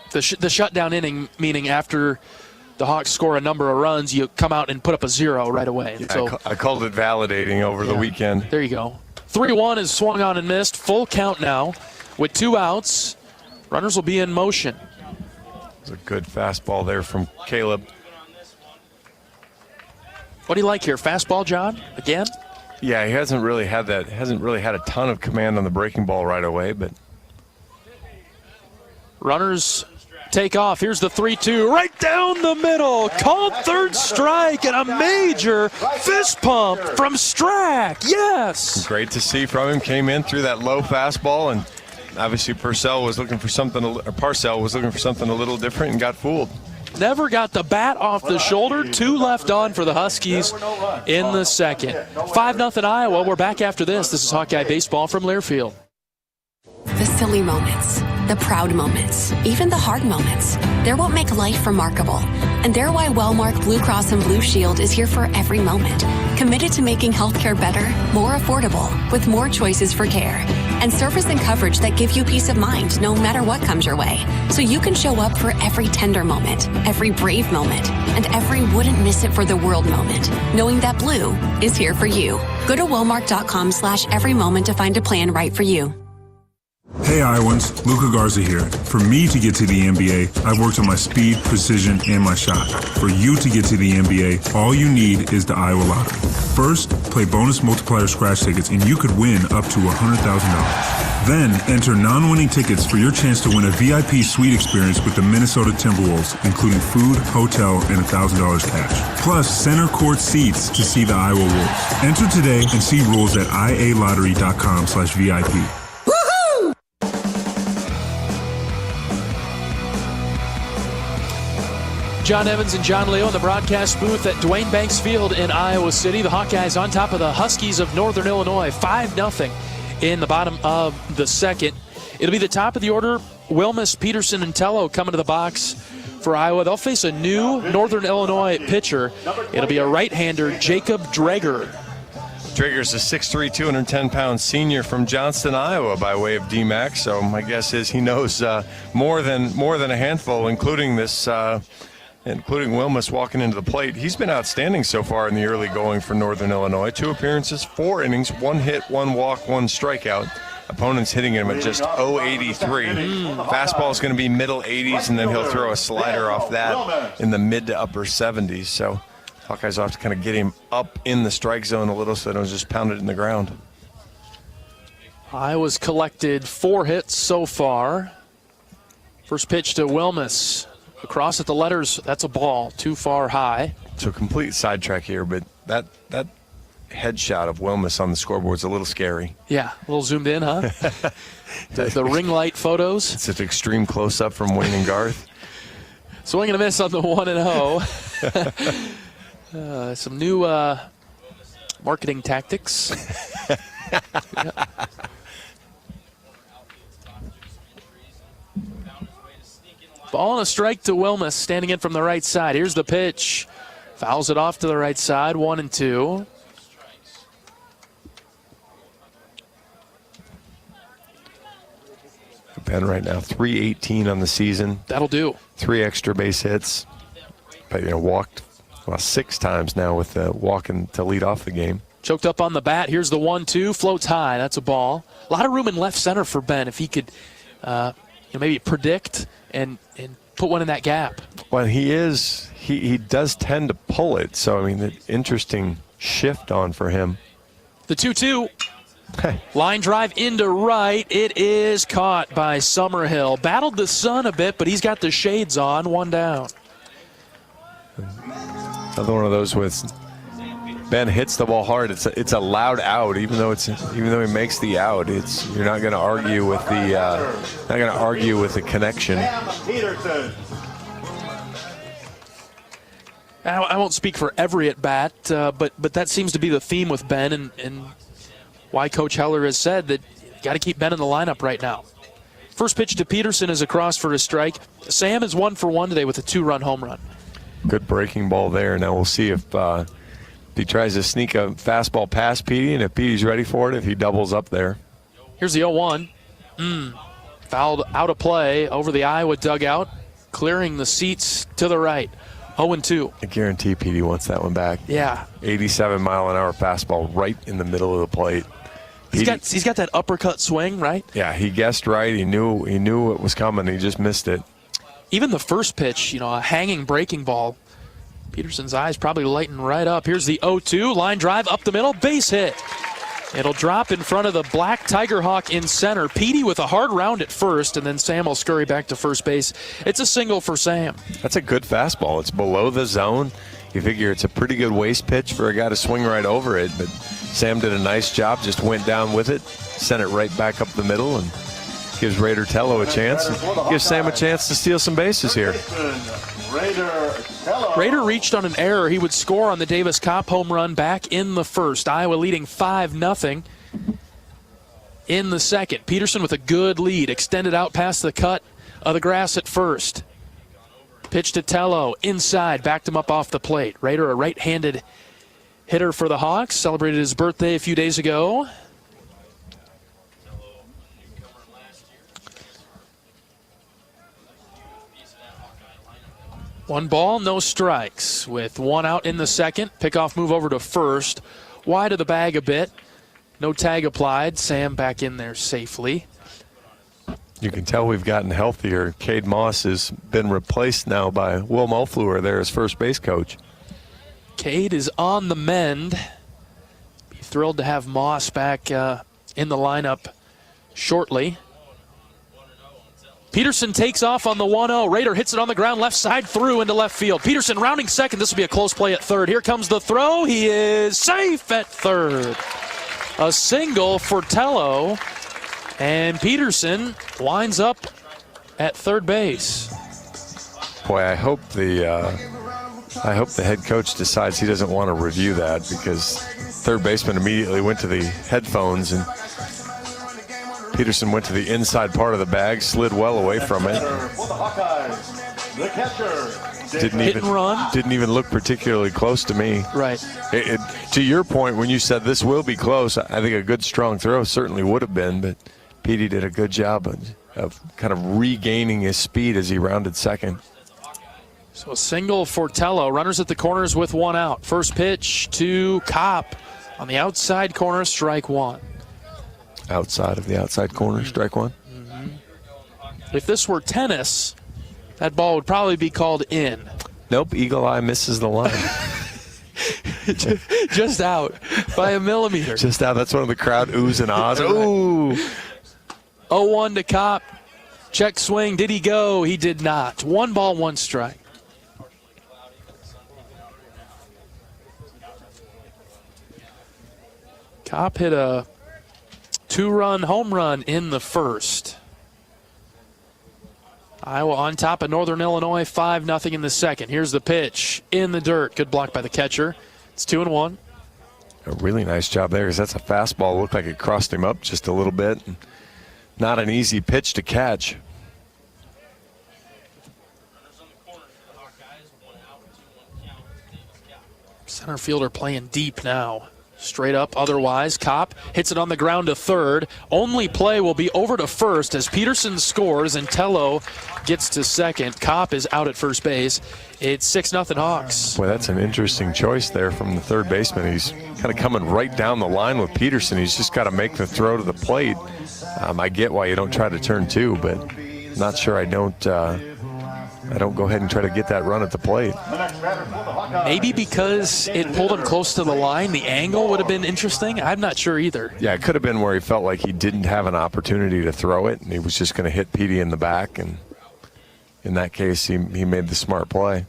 The shutdown inning, meaning after the Hawks score a number of runs, you come out and put up a 0 right away. Yeah, so I called it validating over the weekend. There you go. 3-1 is swung on and missed. Full count now with 2 outs. Runners will be in motion. It's a good fastball there from Caleb. What do you like here? Fastball, John? Again? Yeah, he hasn't really had a ton of command on the breaking ball right away, but runners take off. Here's the 3-2 right down the middle. Called third strike and a major fist pump from Strack. Yes. Great to see from him. Came in through that low fastball, and obviously Parcell was looking for something a little different and got fooled. Never got the bat off the shoulder. 2 left on for the Huskies in the second. 5-0 Iowa. We're back after this. This is Hawkeye Baseball from Learfield. The silly moments, the proud moments, even the hard moments. They're what make life remarkable. And they're why Wellmark Blue Cross and Blue Shield is here for every moment. Committed to making healthcare better, more affordable, with more choices for care. And service and coverage that give you peace of mind no matter what comes your way. So you can show up for every tender moment, every brave moment, and every wouldn't miss it for the world moment. Knowing that Blue is here for you. Go to Wellmark.com/every moment to find a plan right for you. Hey Iowans, Luka Garza here. For me to get to the NBA, I've worked on my speed, precision, and my shot. For you to get to the NBA, all you need is the Iowa Lottery. First, play bonus multiplier scratch tickets and you could win up to $100,000. Then, enter non-winning tickets for your chance to win a VIP suite experience with the Minnesota Timberwolves, including food, hotel, and $1,000 cash. Plus, center court seats to see the Iowa Wolves. Enter today and see rules at ialottery.com/VIP. John Evans and John Leo in the broadcast booth at Dwayne Banks Field in Iowa City. The Hawkeyes on top of the Huskies of Northern Illinois, 5-0 in the bottom of the second. It'll be the top of the order. Wilmus, Peterson, and Tello coming to the box for Iowa. They'll face a new Northern Illinois pitcher. It'll be a right-hander, Jacob Dreger. Drager's a 6'3", 210-pound senior from Johnston, Iowa, by way of DMAC. So my guess is he knows more than a handful, including Wilmus walking into the plate. He's been outstanding so far in the early going for Northern Illinois. 2 appearances, 4 innings, 1 hit, 1 walk, 1 strikeout. Opponents hitting him at just 0.83. Fastball's going to be middle 80s, and then he'll throw a slider off that in the mid to upper 70s. So Hawkeyes will have to kind of get him up in the strike zone a little so they don't just pound it in the ground. Iowa's collected 4 hits so far. First pitch to Wilmus. Across at the letters, that's a ball, too far high. So complete sidetrack here, but that headshot of Wilmus on the scoreboard is a little scary. Yeah, a little zoomed in, huh? the ring light photos. It's an extreme close-up from Wayne and Garth. Swing and a miss on the 1-0. Some new marketing tactics. Yeah. Ball and a strike to Wilmus, standing in from the right side. Here's the pitch. Fouls it off to the right side, 1-2. Ben right now, 318 on the season. That'll do. 3 extra base hits. But, walked 6 times now with walking to lead off the game. Choked up on the bat. Here's the 1-2. Floats high. That's a ball. A lot of room in left center for Ben if he could maybe predict and put one in that gap. Well, he does tend to pull it. So, the interesting shift on for him. The 2-2. Line drive into right. It is caught by Summerhill. Battled the sun a bit, but he's got the shades on. 1 down. Another one of those with Ben hits the ball hard. It's a loud out, even though he makes the out. You're not going to argue with the connection. I won't speak for every at bat, but that seems to be the theme with Ben, and why Coach Heller has said that you got to keep Ben in the lineup right now. First pitch to Peterson is across for a strike. Sam is 1 for 1 today with a 2-run home run. Good breaking ball there. Now we'll see if he tries to sneak a fastball past Petey, and if Petey's ready for it, if he doubles up there. Here's the 0-1. Fouled out of play over the Iowa dugout, clearing the seats to the right. 0-2. I guarantee Petey wants that one back. Yeah. 87-mile-an-hour fastball right in the middle of the plate. He's got that uppercut swing, right? Yeah, he guessed right. He knew it was coming. He just missed it. Even the first pitch, a hanging breaking ball. Peterson's eyes probably lighten right up. Here's the 0-2. Line drive up the middle. Base hit. It'll drop in front of the black Tiger Hawk in center. Petey with a hard round at first, and then Sam will scurry back to first base. It's a single for Sam. That's a good fastball. It's below the zone. You figure it's a pretty good waist pitch for a guy to swing right over it, but Sam did a nice job, just went down with it, sent it right back up the middle, and gives Raider Tello a chance, and gives Sam a chance to steal some bases here. Raider reached on an error. He would score on the Davis Kopp home run back in the first. Iowa leading 5-0 in the second. Peterson with a good lead, extended out past the cut of the grass at first. Pitch to Tello, inside, backed him up off the plate. Raider, a right-handed hitter for the Hawks, celebrated his birthday a few days ago. One ball, no strikes. With one out in the second, pickoff move over to first. Wide of the bag a bit. No tag applied. Sam back in there safely. You can tell we've gotten healthier. Cade Moss has been replaced now by Will Mofluer there as first base coach. Cade is on the mend. Be thrilled to have Moss back in the lineup shortly. Peterson takes off on the 1-0. Raider hits it on the ground, left side through into left field. Peterson rounding second. This will be a close play at third. Here comes the throw. He is safe at third. A single for Tello, and Peterson winds up at third base. Boy, I hope the head coach decides he doesn't want to review that, because third baseman immediately went to the headphones, and Peterson went to the inside part of the bag, slid well away from it. Didn't even look particularly close to me. Right. To your point, when you said this will be close, I think a good strong throw certainly would have been, but Petey did a good job of kind of regaining his speed as he rounded second. So a single for Tello. Runners at the corners with one out. First pitch to Kopp on the outside corner, strike one. Outside of the outside corner, strike one. Mm-hmm. If this were tennis, that ball would probably be called in. Nope, Eagle Eye misses the line. Just out by a millimeter. Just out. That's one of the crowd oohs and ahs. Ooh. 0-1 to Kopp. Check swing. Did he go? He did not. 1 ball, 1 strike. Kopp hit a 2-run home run in the first. Iowa on top of Northern Illinois, 5-0 in the second. Here's the pitch in the dirt. Good block by the catcher. It's 2-1. A really nice job there, because that's a fastball. Looked like it crossed him up just a little bit. Not an easy pitch to catch. Center fielder playing deep now. Straight up otherwise. Kopp hits it on the ground to third. Only play will be over to first as Peterson scores and Tello gets to second. Kopp is out at first base. It's 6-0 Hawks. Boy, that's an interesting choice there from the third baseman. He's kind of coming right down the line with Peterson. He's just got to make the throw to the plate. I get why you don't try to turn two, but not sure I don't go ahead and try to get that run at the plate. Maybe because it pulled him close to the line, the angle would have been interesting. I'm not sure either. Yeah, it could have been where he felt like he didn't have an opportunity to throw it, and he was just going to hit Petey in the back, and in that case, he made the smart play.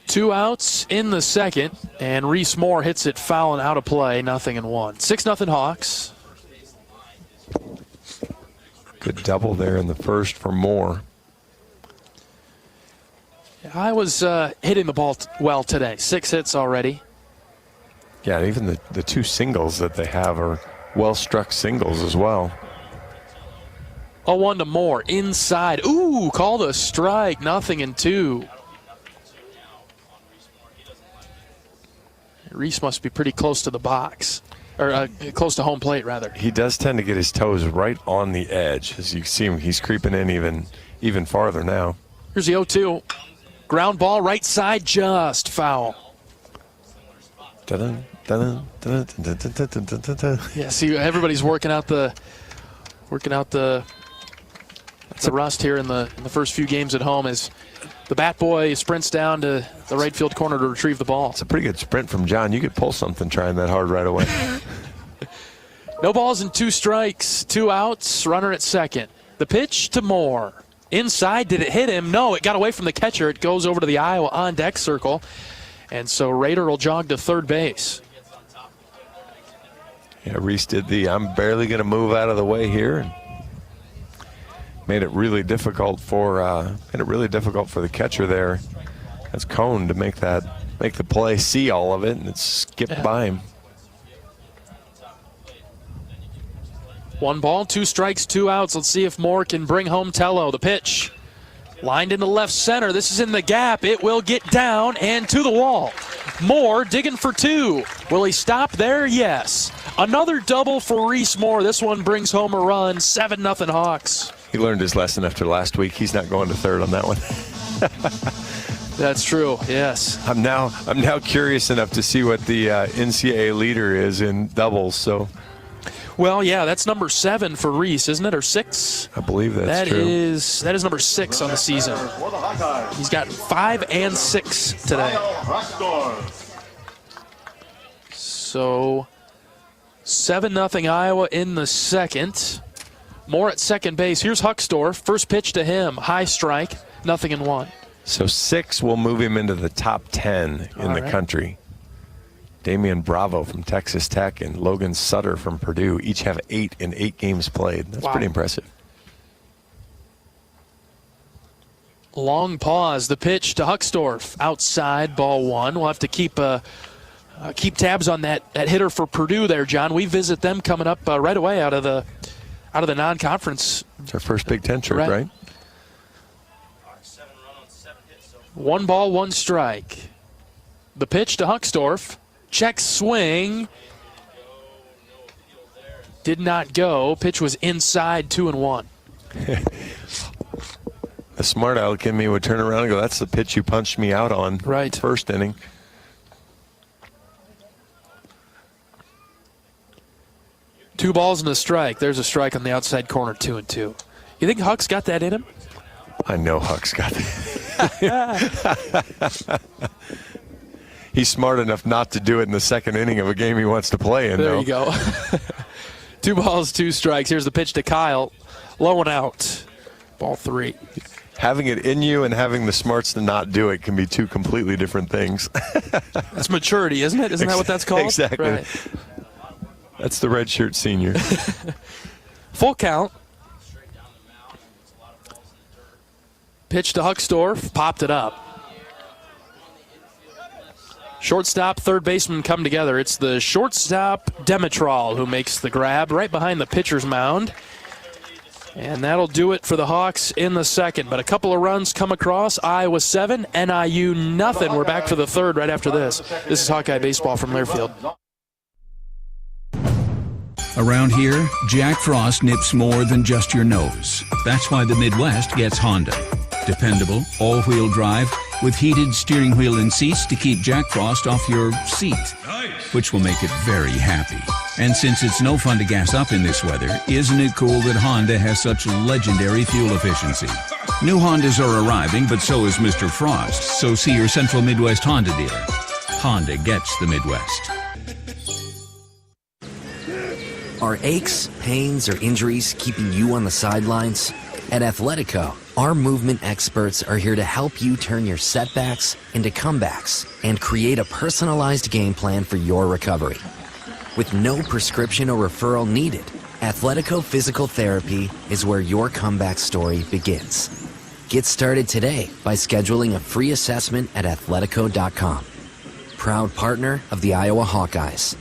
2 outs in the second, and Reese Moore hits it foul and out of play, 0-1. 6-0 Hawks. Good double there in the first for Moore. I was hitting the ball well today. 6 hits already. Yeah, and even the 2 singles that they have are well-struck singles as well. 0-1 to Moore, inside. Ooh, called a strike, 0-2. Reese must be pretty close to the box. Or close to home plate, rather. He does tend to get his toes right on the edge. As you see him, he's creeping in even farther now. Here's the 0-2. Ground ball, right side, just foul. Dun, dun, dun, dun, dun, dun, dun, dun, dun, dun. Yeah, see, everybody's working out the It's a rust here in the first few games at home as the bat boy sprints down to the right field corner to retrieve the ball. It's a pretty good sprint from John. You could pull something trying that hard right away. No balls and 2 strikes, 2 outs, runner at second. The pitch to Moore. Inside, did it hit him? No, it got away from the catcher. It goes over to the Iowa on-deck circle. And so Rader will jog to third base. Yeah, Reese did I'm barely going to move out of the way here. And made it really difficult for the catcher there. That's Cone to make the play, see all of it, and it skipped by him. 1 ball, 2 strikes, 2 outs. Let's see if Moore can bring home Tello. The pitch lined into left center. This is in the gap. It will get down and to the wall. Moore digging for 2. Will he stop there? Yes. Another double for Reese Moore. This one brings home a run. 7-0 Hawks. He learned his lesson after last week. He's not going to third on that one. That's true, yes. I'm now curious enough to see what the NCAA leader is in doubles. So, well, yeah, that's number 7 for Reese, isn't it, or 6? I believe that's true. That is number 6 on the season. He's got 5 and 6 today. So 7-0 Iowa in the second. Moore at second base. Here's Huckstorf. First pitch to him. High strike. 0-1. So 6 will move him into the top 10 in the country. Damian Bravo from Texas Tech and Logan Sutter from Purdue each have 8 in 8 games played. That's pretty impressive. Long pause. The pitch to Huckstorf. Outside, ball 1. We'll have to keep tabs on that hitter for Purdue there, John. We visit them coming up right away out of the non-conference. It's our first Big Ten trip, right? 1 ball, 1 strike. The pitch to Huckstorf. Check swing. Did not go. Pitch was inside, 2-1. A smart aleck in me would turn around and go, that's the pitch you punched me out on. Right. First inning. Two balls and a strike. There's a strike on the outside corner, 2-2. You think Huck's got that in him? I know Huck's got that. He's smart enough not to do it in the second inning of a game he wants to play in, There though. you go. 2 balls, 2 strikes. Here's the pitch to Kyle. Low and out. Ball 3. Having it in you and having the smarts to not do it can be 2 completely different things. That's maturity, isn't it? Isn't that what that's called? Exactly. Right. That's the redshirt senior. Full count. Pitch to Huckstorf. Popped it up. Shortstop, third baseman come together. It's the shortstop, Demetral, who makes the grab right behind the pitcher's mound. And that'll do it for the Hawks in the second. But a couple of runs come across. Iowa 7, NIU nothing. We're back for the third right after this. This is Hawkeye Baseball from Learfield. Around here, Jack Frost nips more than just your nose. That's why the Midwest gets Honda. Dependable, all-wheel drive, with heated steering wheel and seats to keep Jack Frost off your seat, which will make it very happy. And since it's no fun to gas up in this weather, isn't it cool that Honda has such legendary fuel efficiency? New Hondas are arriving, but so is Mr. Frost, so see your Central Midwest Honda dealer. Honda gets the Midwest. Are aches, pains, or injuries keeping you on the sidelines? At Athletico, our movement experts are here to help you turn your setbacks into comebacks and create a personalized game plan for your recovery. With no prescription or referral needed, Athletico Physical Therapy is where your comeback story begins. Get started today by scheduling a free assessment at athletico.com. Proud partner of the Iowa Hawkeyes.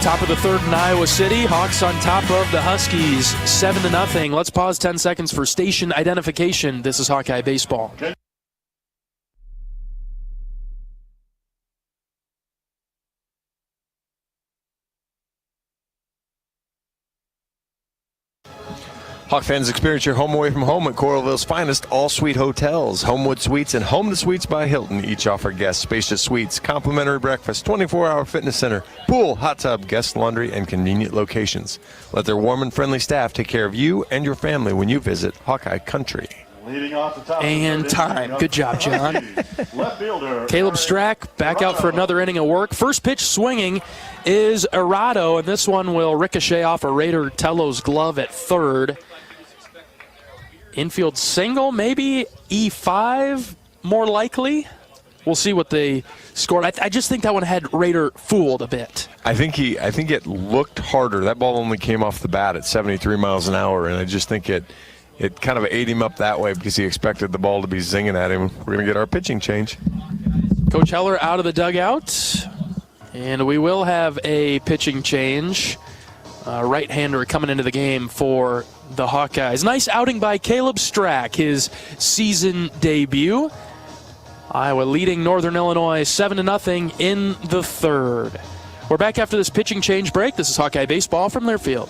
Top of the third in Iowa City. Hawks on top of the Huskies, 7-0. Let's pause 10 seconds for station identification. This is Hawkeye Baseball. Hawk fans, experience your home away from home at Coralville's finest all-suite hotels. Homewood Suites and Home to Suites by Hilton each offer guests spacious suites, complimentary breakfast, 24-hour fitness center, pool, hot tub, guest laundry, and convenient locations. Let their warm and friendly staff take care of you and your family when you visit Hawkeye Country. And time. Good job, John. Caleb Strack back out for another inning of work. First pitch swinging is Arado, and this one will ricochet off a Raider Tello's glove at third. Infield single, maybe E5, more likely. We'll see what they scored. I just think that one had Raider fooled a bit. I think it looked harder. That ball only came off the bat at 73 miles an hour, and I just think it kind of ate him up that way because he expected the ball to be zinging at him. We're going to get our pitching change. Coach Heller out of the dugout, and we will have a pitching change. Right-hander coming into the game for the Hawkeyes. Nice outing by Caleb Strack, his season debut. Iowa leading Northern Illinois 7-0 in the third. We're back after this pitching change break. This is Hawkeye Baseball from Learfield.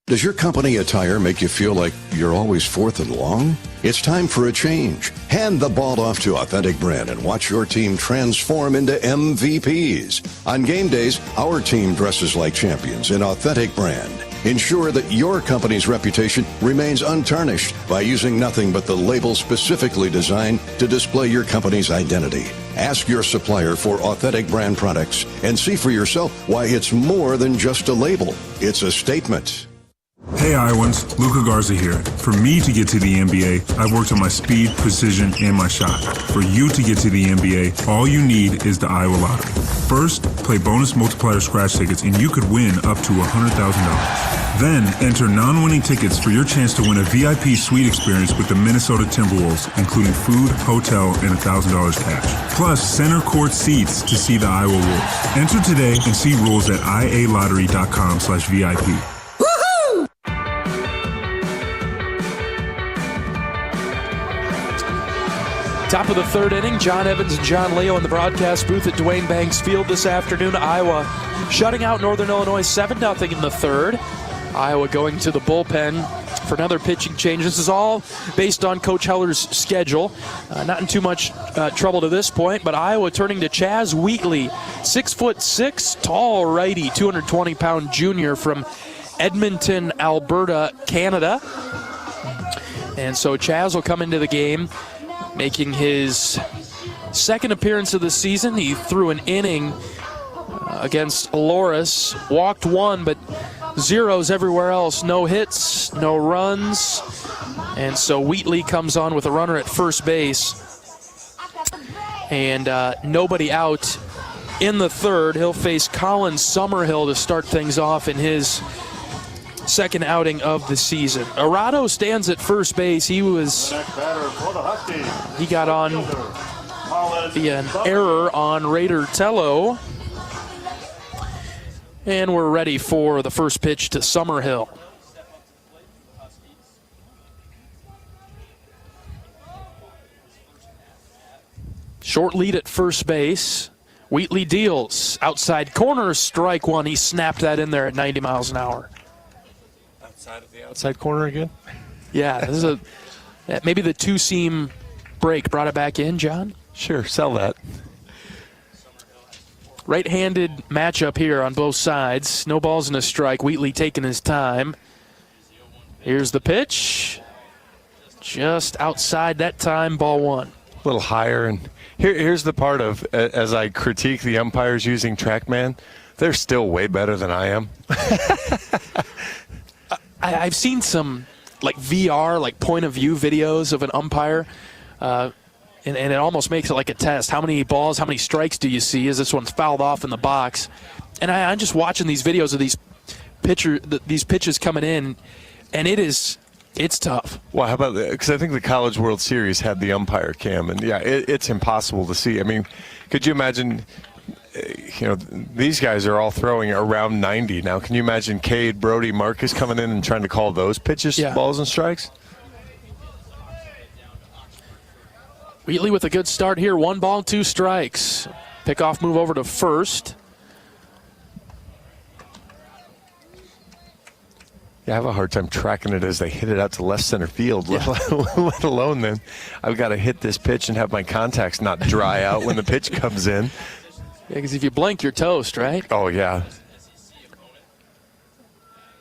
Does your company attire make you feel like you're always fourth and long? It's time for a change. Hand the ball off to Authentic Brand and watch your team transform into MVPs. On game days, our team dresses like champions in Authentic Brand. Ensure that your company's reputation remains untarnished by using nothing but the label specifically designed to display your company's identity. Ask your supplier for Authentic Brand products and see for yourself why it's more than just a label. It's a statement. Hey Iowans, Luka Garza here. For me to get to the NBA, I worked on my speed, precision, and my shot. For you to get to the NBA, all you need is the Iowa Lottery. First, play bonus multiplier scratch tickets and you could win up to $100,000. Then, enter non-winning tickets for your chance to win a VIP suite experience with the Minnesota Timberwolves, including food, hotel, and $1,000 cash. Plus, center court seats to see the Iowa Wolves. Enter today and see rules at ialottery.com/VIP. Top of the third inning, John Evans and John Leo in the broadcast booth at Dwayne Banks Field this afternoon. Iowa shutting out Northern Illinois 7-0 in the third. Iowa going to the bullpen for another pitching change. This is all based on Coach Heller's schedule. Not in too much trouble to this point, but Iowa turning to Chaz Wheatley, 6'6", tall righty, 220-pound junior from Edmonton, Alberta, Canada. And so Chaz will come into the game, making his second appearance of the season. He threw an inning against Loris, walked one, but zeros everywhere else. No hits, no runs. And so Wheatley comes on with a runner at first base. And nobody out in the third. He'll face Colin Summerhill to start things off in his second outing of the season. Arado stands at first base. He got on via an error on Raider Tello. And we're ready for the first pitch to Summerhill. Short lead at first base. Wheatley deals. Outside corner, strike one. He snapped that in there at 90 miles an hour. Outside of the outside corner again? Yeah, this is maybe the two-seam break brought it back in, John? Sure, sell that. Right-handed matchup here on both sides. No balls and a strike. Wheatley taking his time. Here's the pitch. Just outside that time, ball one. A little higher. And here's the part of, as I critique the umpires using TrackMan, they're still way better than I am. I've seen some like VR, like point of view videos of an umpire, and it almost makes it like a test. How many balls, how many strikes do you see as this one's fouled off in the box? And I'm just watching these videos of these pitches coming in, and it's tough. Well, how about that? Because I think the College World Series had the umpire cam, and yeah, it's impossible to see. I mean, could you imagine? These guys are all throwing around 90 now. Can you imagine Cade, Brody, Marcus coming in and trying to call those pitches, balls and strikes? Wheatley with a good start here. 1 ball, 2 strikes. Pickoff move over to first. Yeah, I have a hard time tracking it as they hit it out to left center field, let alone then I've got to hit this pitch and have my contacts not dry out when the pitch comes in. Yeah, because if you blink, you're toast, right? Oh, yeah.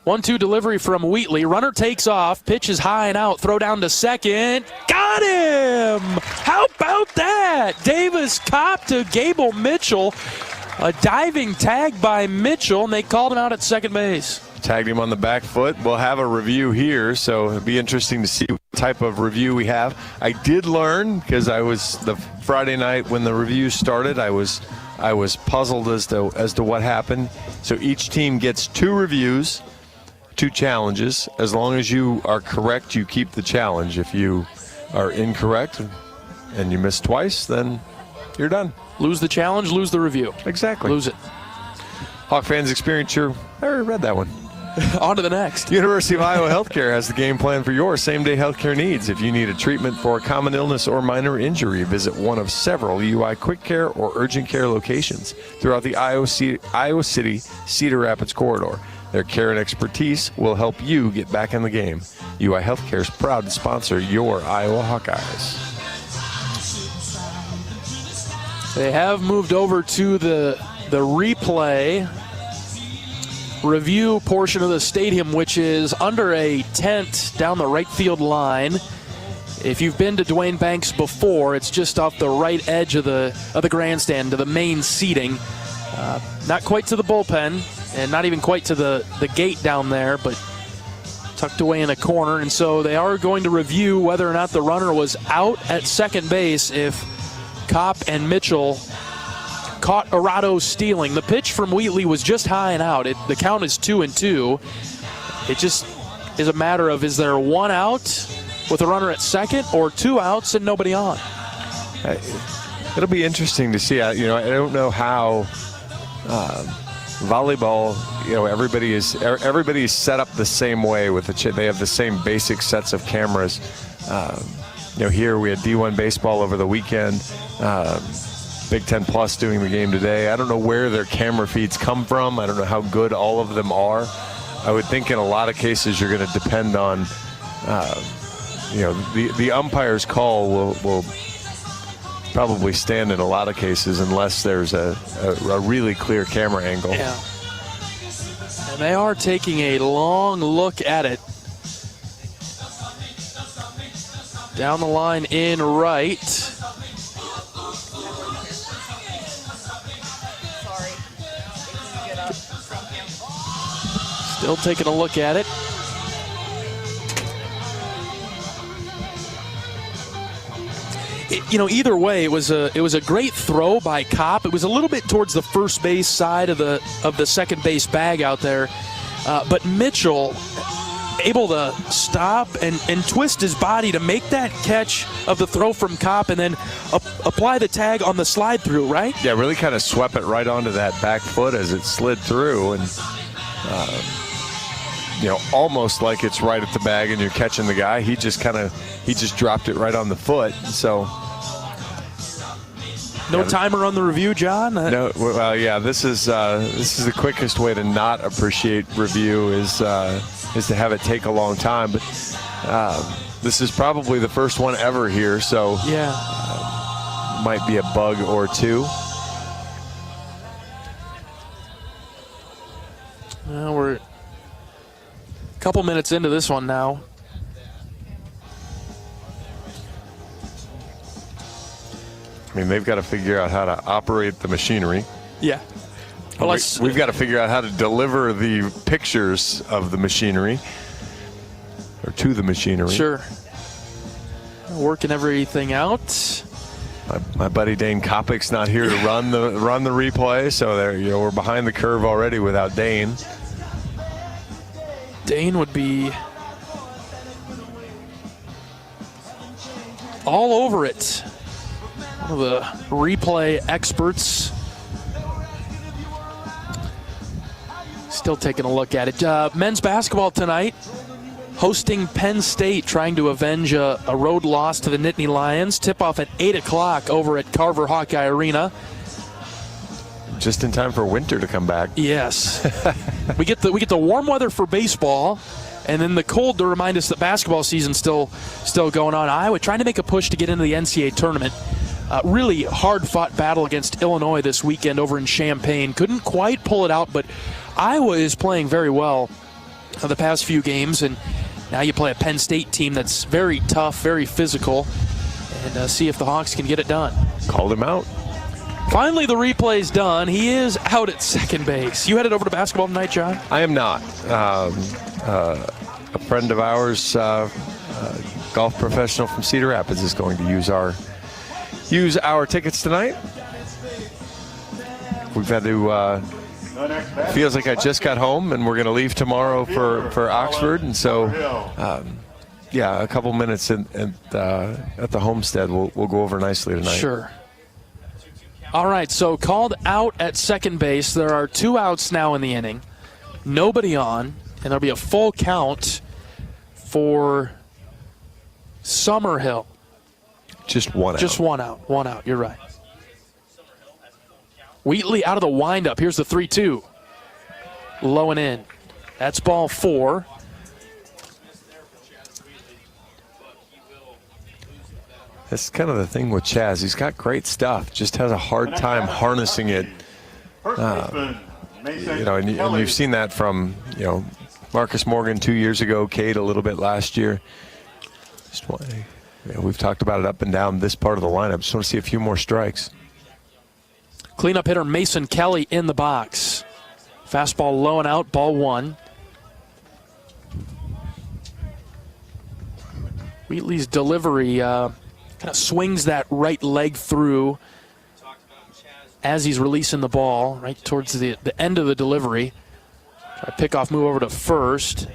1-2 delivery from Wheatley. Runner takes off. Pitch is high and out. Throw down to second. Got him! How about that? Davis Kopp to Gable Mitchell. A diving tag by Mitchell, and they called him out at second base. Tagged him on the back foot. We'll have a review here, so it'll be interesting to see what type of review we have. I did learn, because I was the Friday night when the review started, I was puzzled as to what happened. So each team gets 2 reviews, 2 challenges. As long as you are correct, you keep the challenge. If you are incorrect and you miss twice, then you're done. Lose the challenge, lose the review. Exactly. Lose it. Hawk fans, experience your... I already read that one. On to the next. University of Iowa Healthcare has the game plan for your same-day healthcare needs. If you need a treatment for a common illness or minor injury, visit one of several UI Quick Care or Urgent Care locations throughout the Iowa City Cedar Rapids corridor. Their care and expertise will help you get back in the game. UI Healthcare is proud to sponsor your Iowa Hawkeyes. They have moved over to the replay review portion of the stadium, which is under a tent down the right field line. If you've been to Duane Banks before, it's just off the right edge of the grandstand to the main seating. Not quite to the bullpen, and not even quite to the gate down there, but tucked away in a corner. And so they are going to review whether or not the runner was out at second base if Kopp and Mitchell caught Arado stealing. The pitch from Wheatley was just high and out. The count is 2-2. It just is a matter of, is there 1 out with a runner at second or 2 outs and nobody on? It'll be interesting to see. I don't know how volleyball, everybody is set up the same way with they have the same basic sets of cameras. Here we had D1 baseball over the weekend. Big Ten Plus doing the game today. I don't know where their camera feeds come from. I don't know how good all of them are. I would think in a lot of cases you're going to depend on, the umpire's call will probably stand in a lot of cases unless there's a really clear camera angle. Yeah. And they are taking a long look at it. Down the line in right. Still taking a look at it. Either way, it was a great throw by Kopp. It was a little bit towards the first base side of the second base bag out there, but Mitchell able to stop and twist his body to make that catch of the throw from Kopp and then apply the tag on the slide through, right? Yeah, really kind of swept it right onto that back foot as it slid through, and almost like it's right at the bag and you're catching the guy. He just dropped it right on the foot. So no timer on the review, John? No. Well, yeah. This is the quickest way to not appreciate review is to have it take a long time. But this is probably the first one ever here, so yeah, might be a bug or two. Well, we're a couple minutes into this one now. I mean, they've got to figure out how to operate the machinery. Yeah. Well, we've got to figure out how to deliver the pictures of the machinery, or to the machinery. Sure. Working everything out. My buddy Dane Kopic's not here to run the replay, so we're behind the curve already without Dane. Dane would be all over it. One of the replay experts. Still taking a look at it. Men's basketball tonight, hosting Penn State, trying to avenge a road loss to the Nittany Lions. Tip-off at 8 o'clock over at Carver Hawkeye Arena. just in time for winter to come back. Yes. we get the warm weather for baseball, and then the cold to remind us that basketball season's still going on. Iowa trying to make a push to get into the NCAA tournament. Really hard-fought battle against Illinois this weekend over in Champaign. Couldn't quite pull it out, but Iowa is playing very well the past few games, and now you play a Penn State team that's very tough, very physical, and see if the Hawks can get it done. Called him out. Finally, the replay's done. He is out at second base. You headed over to basketball tonight, John? I am not. A friend of ours, golf professional from Cedar Rapids, is going to use our tickets tonight. We've had to. Feels like I just got home, and we're going to leave tomorrow for Oxford, and so a couple minutes at the homestead we'll go over nicely tonight. Sure. All right, so called out at second base. There are 2 outs now in the inning. Nobody on, and there'll be a full count for Summerhill. Just one out. Just one out. One out. You're right. Wheatley out of the windup. Here's the 3-2. Low and in. That's ball 4. That's kind of the thing with Chaz. He's got great stuff. Just has a hard time harnessing it. And you've seen that from Marcus Morgan 2 years ago, Cade a little bit last year. We've talked about it up and down this part of the lineup. Just want to see a few more strikes. Cleanup hitter Mason Kelly in the box. Fastball low and out, ball 1. Wheatley's delivery kind of swings that right leg through as he's releasing the ball, right towards the end of the delivery. Try to pick off, move over to first.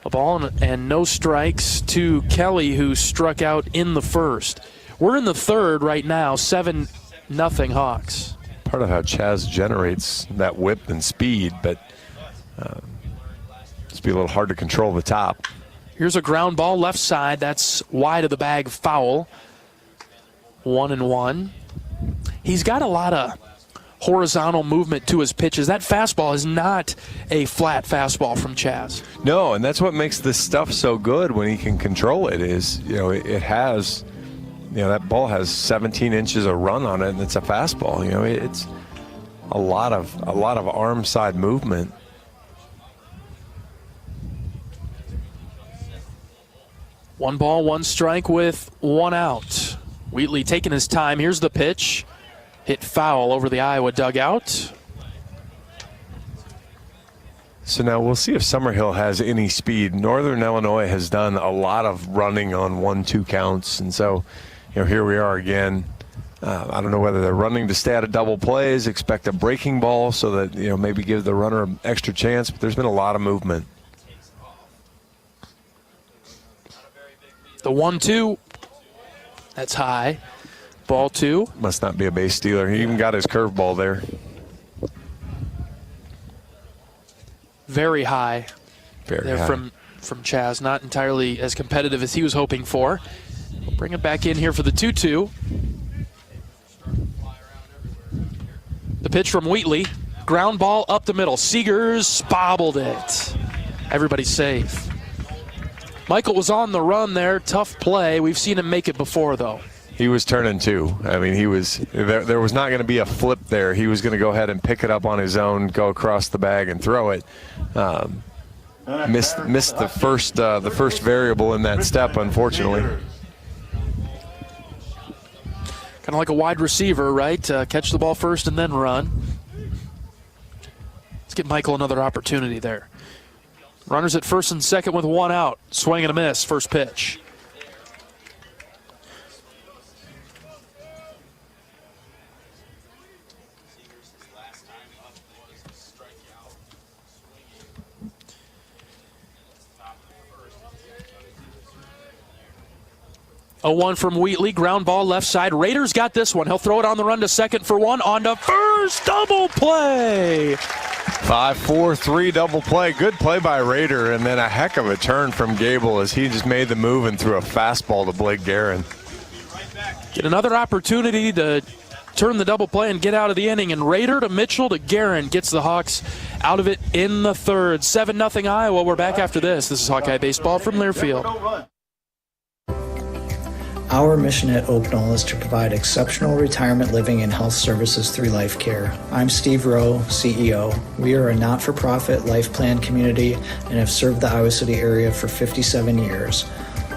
A ball and no strikes to Kelly, who struck out in the first. We're in the third right now, 7-0 Hawks. Part of how Chaz generates that whip and speed, but it's be a little hard to control the top. Here's a ground ball left side. That's wide of the bag, foul. 1-1. He's got a lot of horizontal movement to his pitches. That fastball is not a flat fastball from Chaz. No, and that's what makes this stuff so good when he can control it. Is it has, that ball has 17 inches of run on it, and it's a fastball. It's a lot of arm side movement. One ball, one strike with 1 out. Wheatley taking his time. Here's the pitch. Hit foul over the Iowa dugout. So now we'll see if Summerhill has any speed. Northern Illinois has done a lot of running on 1-2 counts, and so here we are again. I don't know whether they're running to stay out of double plays, expect a breaking ball so that maybe give the runner an extra chance, but there's been a lot of movement. The 1-2, that's high. Ball 2. Must not be a base stealer. He even got his curveball there. Very high. Very high. From Chaz. Not entirely as competitive as he was hoping for. We'll bring it back in here for the 2-2. The pitch from Wheatley. Ground ball up the middle. Seegers bobbled it. Everybody's safe. Michael was on the run there. Tough play. We've seen him make it before, though. He was turning too. I mean, there was not going to be a flip there. He was going to go ahead and pick it up on his own, go across the bag and throw it. Missed the first variable in that step, unfortunately. Kind of like a wide receiver, right? Catch the ball first and then run. Let's give Michael another opportunity there. Runners at first and second with 1 out. Swing and a miss, first pitch. A 1 from Wheatley, ground ball left side. Raiders got this one. He'll throw it on the run to second for 1, on to first, double play. 5-4-3 double play. Good play by Raider, and then a heck of a turn from Gable as he just made the move and threw a fastball to Blake Guerin. Get another opportunity to turn the double play and get out of the inning. And Rader to Mitchell to Guerin gets the Hawks out of it in the third. 7-0 Iowa. We're back after this. This is Hawkeye Baseball from Learfield. Our mission at Oaknall is to provide exceptional retirement living and health services through life care. I'm Steve Rowe, CEO. We are a not-for-profit life plan community and have served the Iowa City area for 57 years.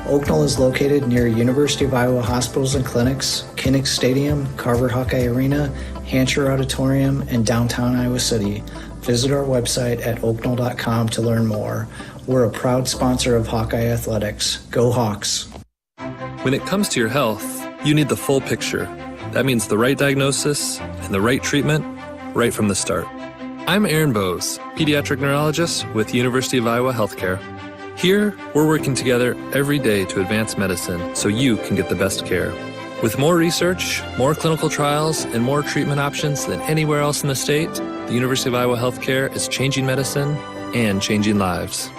Oaknall is located near University of Iowa hospitals and clinics, Kinnick Stadium, Carver Hawkeye Arena, Hancher Auditorium, and downtown Iowa City. Visit our website at oaknall.com to learn more. We're a proud sponsor of Hawkeye Athletics. Go Hawks! When it comes to your health, you need the full picture. That means the right diagnosis and the right treatment right from the start. I'm Aaron Bose, pediatric neurologist with University of Iowa Healthcare. Here, we're working together every day to advance medicine so you can get the best care. With more research, more clinical trials, and more treatment options than anywhere else in the state, the University of Iowa Healthcare is changing medicine and changing lives.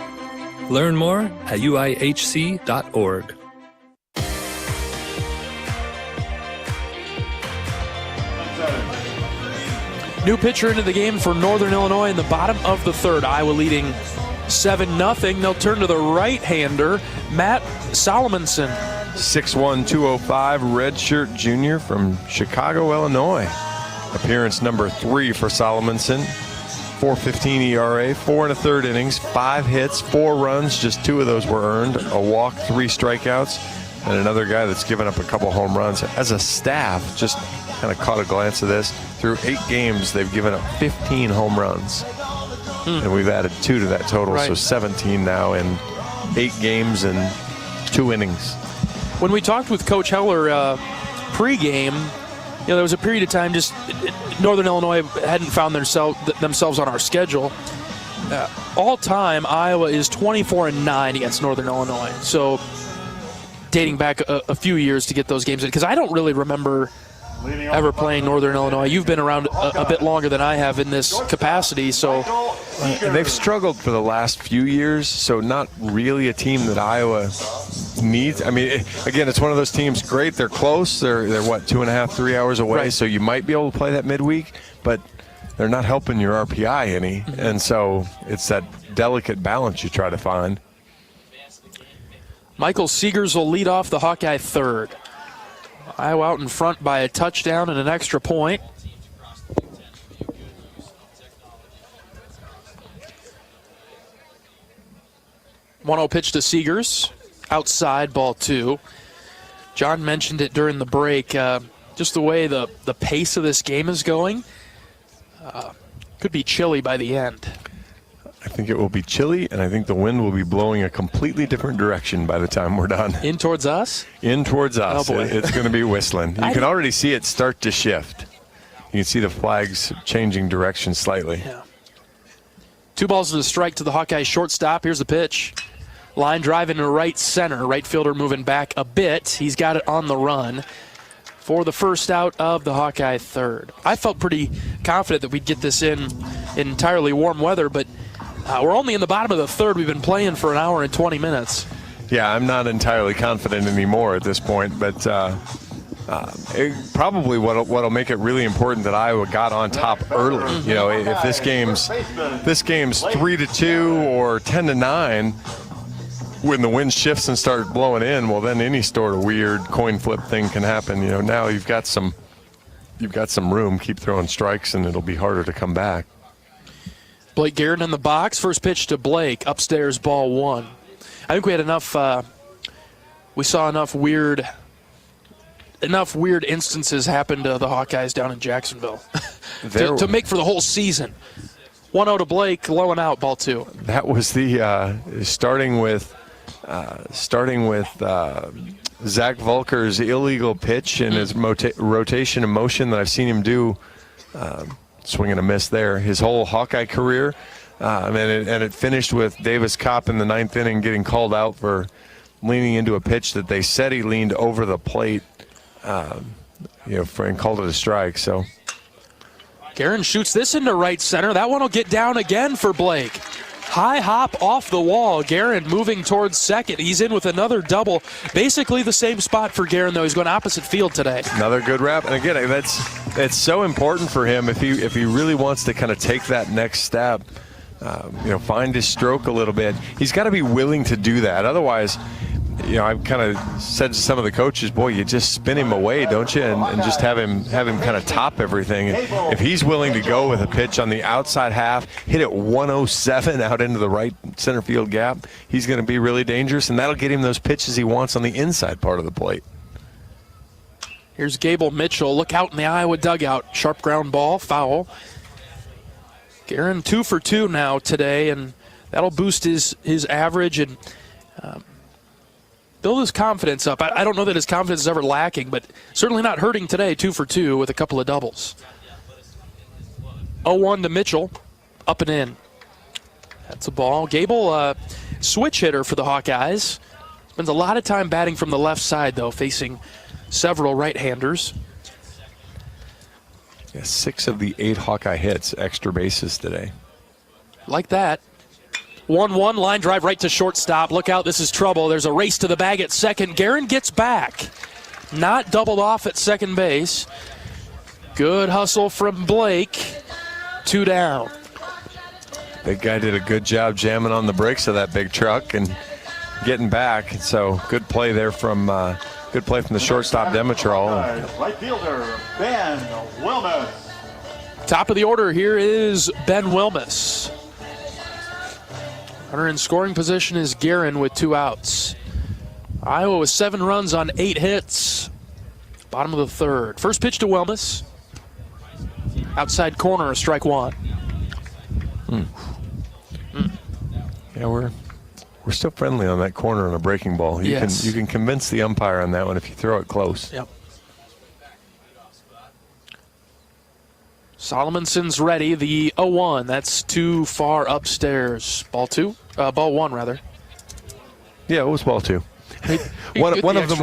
Learn more at uihc.org. New pitcher into the game for Northern Illinois in the bottom of the third. Iowa leading 7-0. They'll turn to the right-hander, Matt Solomonson. 6'1", 205, redshirt junior from Chicago, Illinois. Appearance number 3 for Solomonson. 4.15 ERA, 4 1/3 innings, 5 hits, 4 runs. Just 2 of those were earned. A walk, 3 strikeouts, and another guy that's given up a couple home runs. As a staff, just kind of caught a glance of this. Through 8 games, they've given up 15 home runs. And we've added 2 to that total, so 17 now in 8 games and 2 innings. When we talked with Coach Heller pregame, there was a period of time just Northern Illinois hadn't found themselves on our schedule. All time, Iowa is 24-9 against Northern Illinois. So dating back a few years to get those games in, because I don't really remember ever playing Northern Illinois. You've been around a bit longer than I have in this capacity, so. They've struggled for the last few years, so not really a team that Iowa needs. I mean, again, it's one of those teams, great, they're close, they're what, 2.5, 3 hours away, so you might be able to play that midweek, but they're not helping your RPI any, and so it's that delicate balance you try to find. Michael Seegers will lead off the Hawkeye third. Iowa out in front by a touchdown and an extra point. One-0 pitch to Seegers. Outside, ball 2. John mentioned it during the break. Just the way the pace of this game is going. Could be chilly by the end. I think it will be chilly, and I think the wind will be blowing a completely different direction by the time we're done. In towards us? In towards us. Oh boy. It's going to be whistling. You can already see it start to shift. You can see the flags changing direction slightly. Yeah. 2 balls and a strike to the Hawkeye shortstop. Here's the pitch. Line drive into right center. Right fielder moving back a bit. He's got it on the run for the first out of the Hawkeye third. I felt pretty confident that we'd get this in entirely warm weather, but we're only in the bottom of the third. We've been playing for an hour and 20 minutes. Yeah, I'm not entirely confident anymore at this point, but probably what'll make it really important that Iowa got on top early. You know, if this game's 3-2 or 10-9, when the wind shifts and starts blowing in, well, then any sort of weird coin flip thing can happen. You know, now you've got some room. Keep throwing strikes, and it'll be harder to come back. Blake Guerin in the box. First pitch to Blake. Upstairs, ball 1. I think we had enough. We saw enough weird instances happen to the Hawkeyes down in Jacksonville to make for the whole season. 1-0 to Blake, low and out, ball 2. That was the starting with Zach Volker's illegal pitch and his rotation and motion that I've seen him do. Swing and a miss there his whole Hawkeye career. And it finished with Davis Kopp in the 9th inning getting called out for leaning into a pitch that they said he leaned over the plate, and called it a strike. So Guerin shoots this into right center. That one will get down again for Blake. High hop off the wall. Guerin moving towards second. He's in with another double. Basically the same spot for Guerin, though. He's going opposite field today. Another good wrap. And again, that's so important for him if he really wants to kind of take that next step. Find his stroke a little bit. He's got to be willing to do that. Otherwise, I've kind of said to some of the coaches, boy, you just spin him away, don't you? And just have him kind of top everything. And if he's willing to go with a pitch on the outside half, hit it 107 out into the right center field gap, he's going to be really dangerous, and that'll get him those pitches he wants on the inside part of the plate. Here's Gable Mitchell. Look out in the Iowa dugout. Sharp ground ball, foul. Guerin 2 for 2 now today, and that'll boost his average and build his confidence up. I don't know that his confidence is ever lacking, but certainly not hurting today. 2 for 2 with a couple of doubles. 0-1 to Mitchell, up and in. That's a ball. Gable, switch hitter for the Hawkeyes. Spends a lot of time batting from the left side, though, facing several right-handers. Yeah, 6 of the 8 Hawkeye hits, extra bases today. Like that. 1-1, line drive right to shortstop. Look out, this is trouble. There's a race to the bag at second. Guerin gets back. Not doubled off at second base. Good hustle from Blake. 2 down. Big guy did a good job jamming on the brakes of that big truck and getting back. So good play there from the shortstop, Demetrol. Right fielder, Ben Wilmus. Top of the order here is Ben Wilmus. Runner in scoring position is Guerin with 2 outs. Iowa with 7 runs on 8 hits. Bottom of the third. First pitch to Wilmus. Outside corner, a strike 1. Yeah, we're still friendly on that corner on a breaking ball. You can convince the umpire on that one if you throw it close. Yep. Solomonson's ready. The 0-1. That's too far upstairs. Ball 2? Ball 1 rather. Yeah, it was ball 2. One of them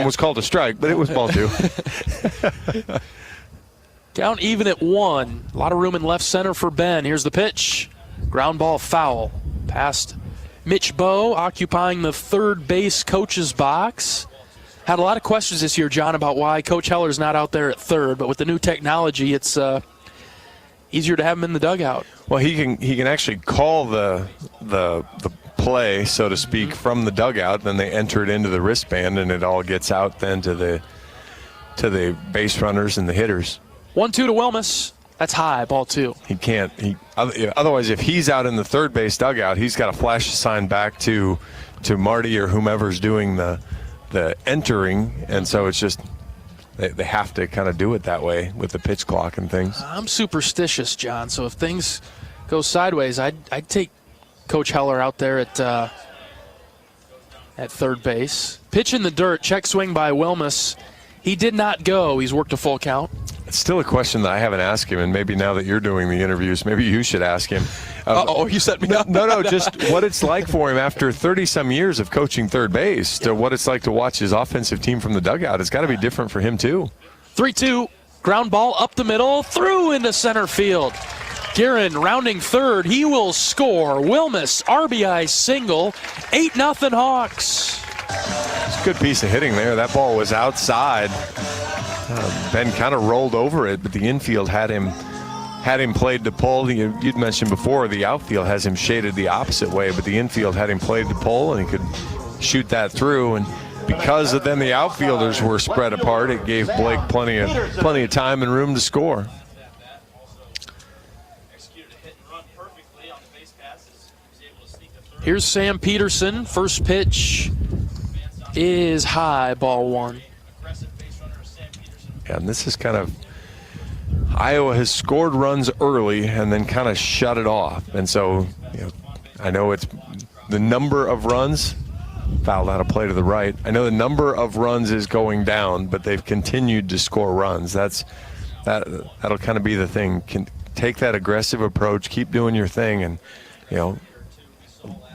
was called a strike, but it was ball 2. Count even at 1. A lot of room in left center for Ben. Here's the pitch. Ground ball foul. Past Mitch Bowe, occupying the third base coach's box. Had a lot of questions this year, John, about why Coach Heller's not out there at third, but with the new technology, it's easier to have him in the dugout. Well, he can actually call the play, so to speak, from the dugout. Then they enter it into the wristband, and it all gets out then to the base runners and the hitters. 1-2 to Wilmus. That's high, ball 2. He can't. Otherwise, if he's out in the third base dugout, he's got to flash a sign back to Marty or whomever's doing the entering, and so it's just they have to kind of do it that way with the pitch clock and things. I'm superstitious, John, so if things go sideways, I'd take Coach Heller out there at third base. Pitch in the dirt, check swing by Wilmus. He did not go. He's worked a full count. It's still a question that I haven't asked him, and maybe now that you're doing the interviews, maybe you should ask him. You set me up. No, just what it's like for him after 30-some years of coaching third base to what it's like to watch his offensive team from the dugout. It's got to be different for him, too. 3-2, ground ball up the middle, through into center field. Guerin rounding third. He will score. Wilmus, RBI single, 8-0 Hawks. It's a good piece of hitting there. That ball was outside. Ben kind of rolled over it, but the infield had him played to pull. You'd mentioned before the outfield has him shaded the opposite way, but the infield had him played to pull, and he could shoot that through. And because of then the outfielders were spread apart, it gave Blake plenty of time and room to score. Here's Sam Peterson. First pitch is high, ball 1. Yeah, and this is kind of Iowa has scored runs early and then kind of shut it off. And so, I know it's the number of runs, fouled out of play to the right. I know the number of runs is going down, but they've continued to score runs. That'll kind of be the thing. Take that aggressive approach, keep doing your thing, and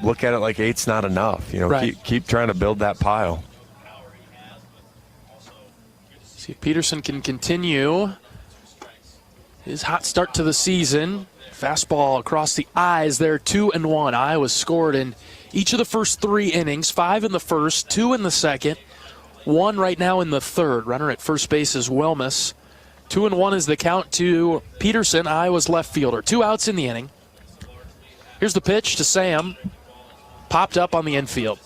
look at it like 8's not enough. Right. Keep trying to build that pile. See if Peterson can continue his hot start to the season. Fastball across the eyes there, 2-1. Iowa scored in each of the first 3 innings, 5 in the first, 2 in the second, 1 right now in the third. Runner at first base is Wellmus. 2-1 is the count to Peterson, Iowa's left fielder. 2 outs in the inning. Here's the pitch to Sam. Popped up on the infield.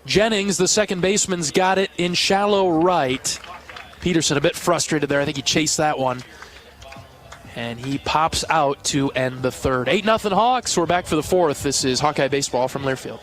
Jennings, the second baseman's got it in shallow right. Peterson a bit frustrated there. I think he chased that one. And he pops out to end the third. 8-0 Hawks. We're back for the fourth. This is Hawkeye Baseball from Learfield.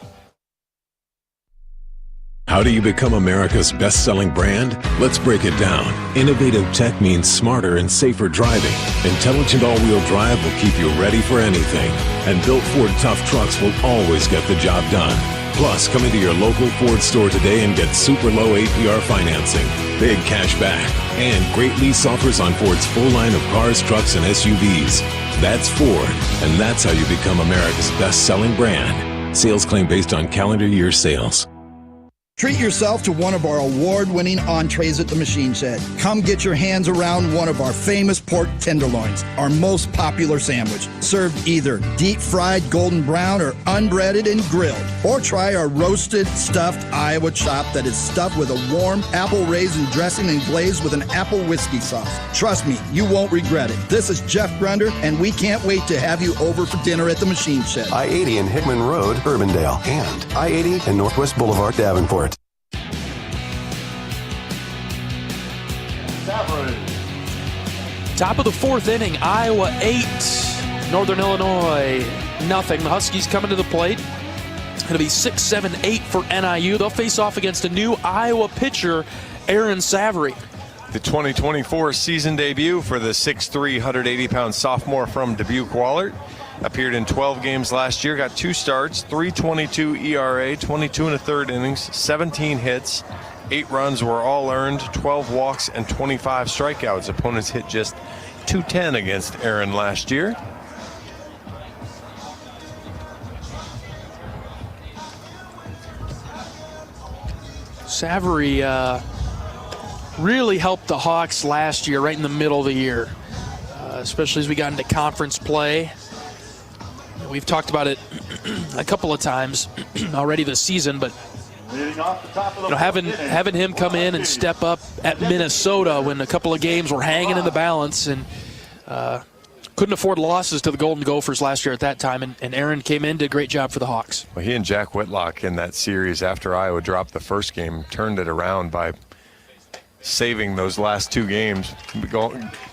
How do you become America's best-selling brand? Let's break it down. Innovative tech means smarter and safer driving. Intelligent all-wheel drive will keep you ready for anything. And built Ford tough trucks will always get the job done. Plus, come into your local Ford store today and get super low APR financing, big cash back, and great lease offers on Ford's full line of cars, trucks, and SUVs. That's Ford, and that's how you become America's best-selling brand. Sales claim based on calendar year sales. Treat yourself to one of our award-winning entrees at the Machine Shed. Come get your hands around one of our famous pork tenderloins, our most popular sandwich, served either deep-fried golden brown or unbreaded and grilled. Or try our roasted, stuffed Iowa chop that is stuffed with a warm apple raisin dressing and glazed with an apple whiskey sauce. Trust me, you won't regret it. This is Jeff Grunder, and we can't wait to have you over for dinner at the Machine Shed. I-80 in Hickman Road, Urbandale, and I-80 and Northwest Boulevard, Davenport. Top of the fourth inning, Iowa 8, Northern Illinois nothing. The Huskies coming to the plate. It's going to be 6-7-8 for NIU. They'll face off against a new Iowa pitcher, Aaron Savory. The 2024 season debut for the 6'3", 180-pound sophomore from Dubuque Wahlert. Appeared in 12 games last year, got 2 starts, 3.22 ERA, 22 1/3 innings, 17 hits. 8 runs were all earned, 12 walks, and 25 strikeouts. Opponents hit just .210 against Aaron last year. Savory really helped the Hawks last year, right in the middle of the year, especially as we got into conference play. We've talked about it a couple of times already this season, but having him come in and step up at Minnesota when a couple of games were hanging in the balance and couldn't afford losses to the Golden Gophers last year at that time, and Aaron came in, did a great job for the Hawks. Well, he and Jack Whitlock in that series after Iowa dropped the first game turned it around by saving those last 2 games,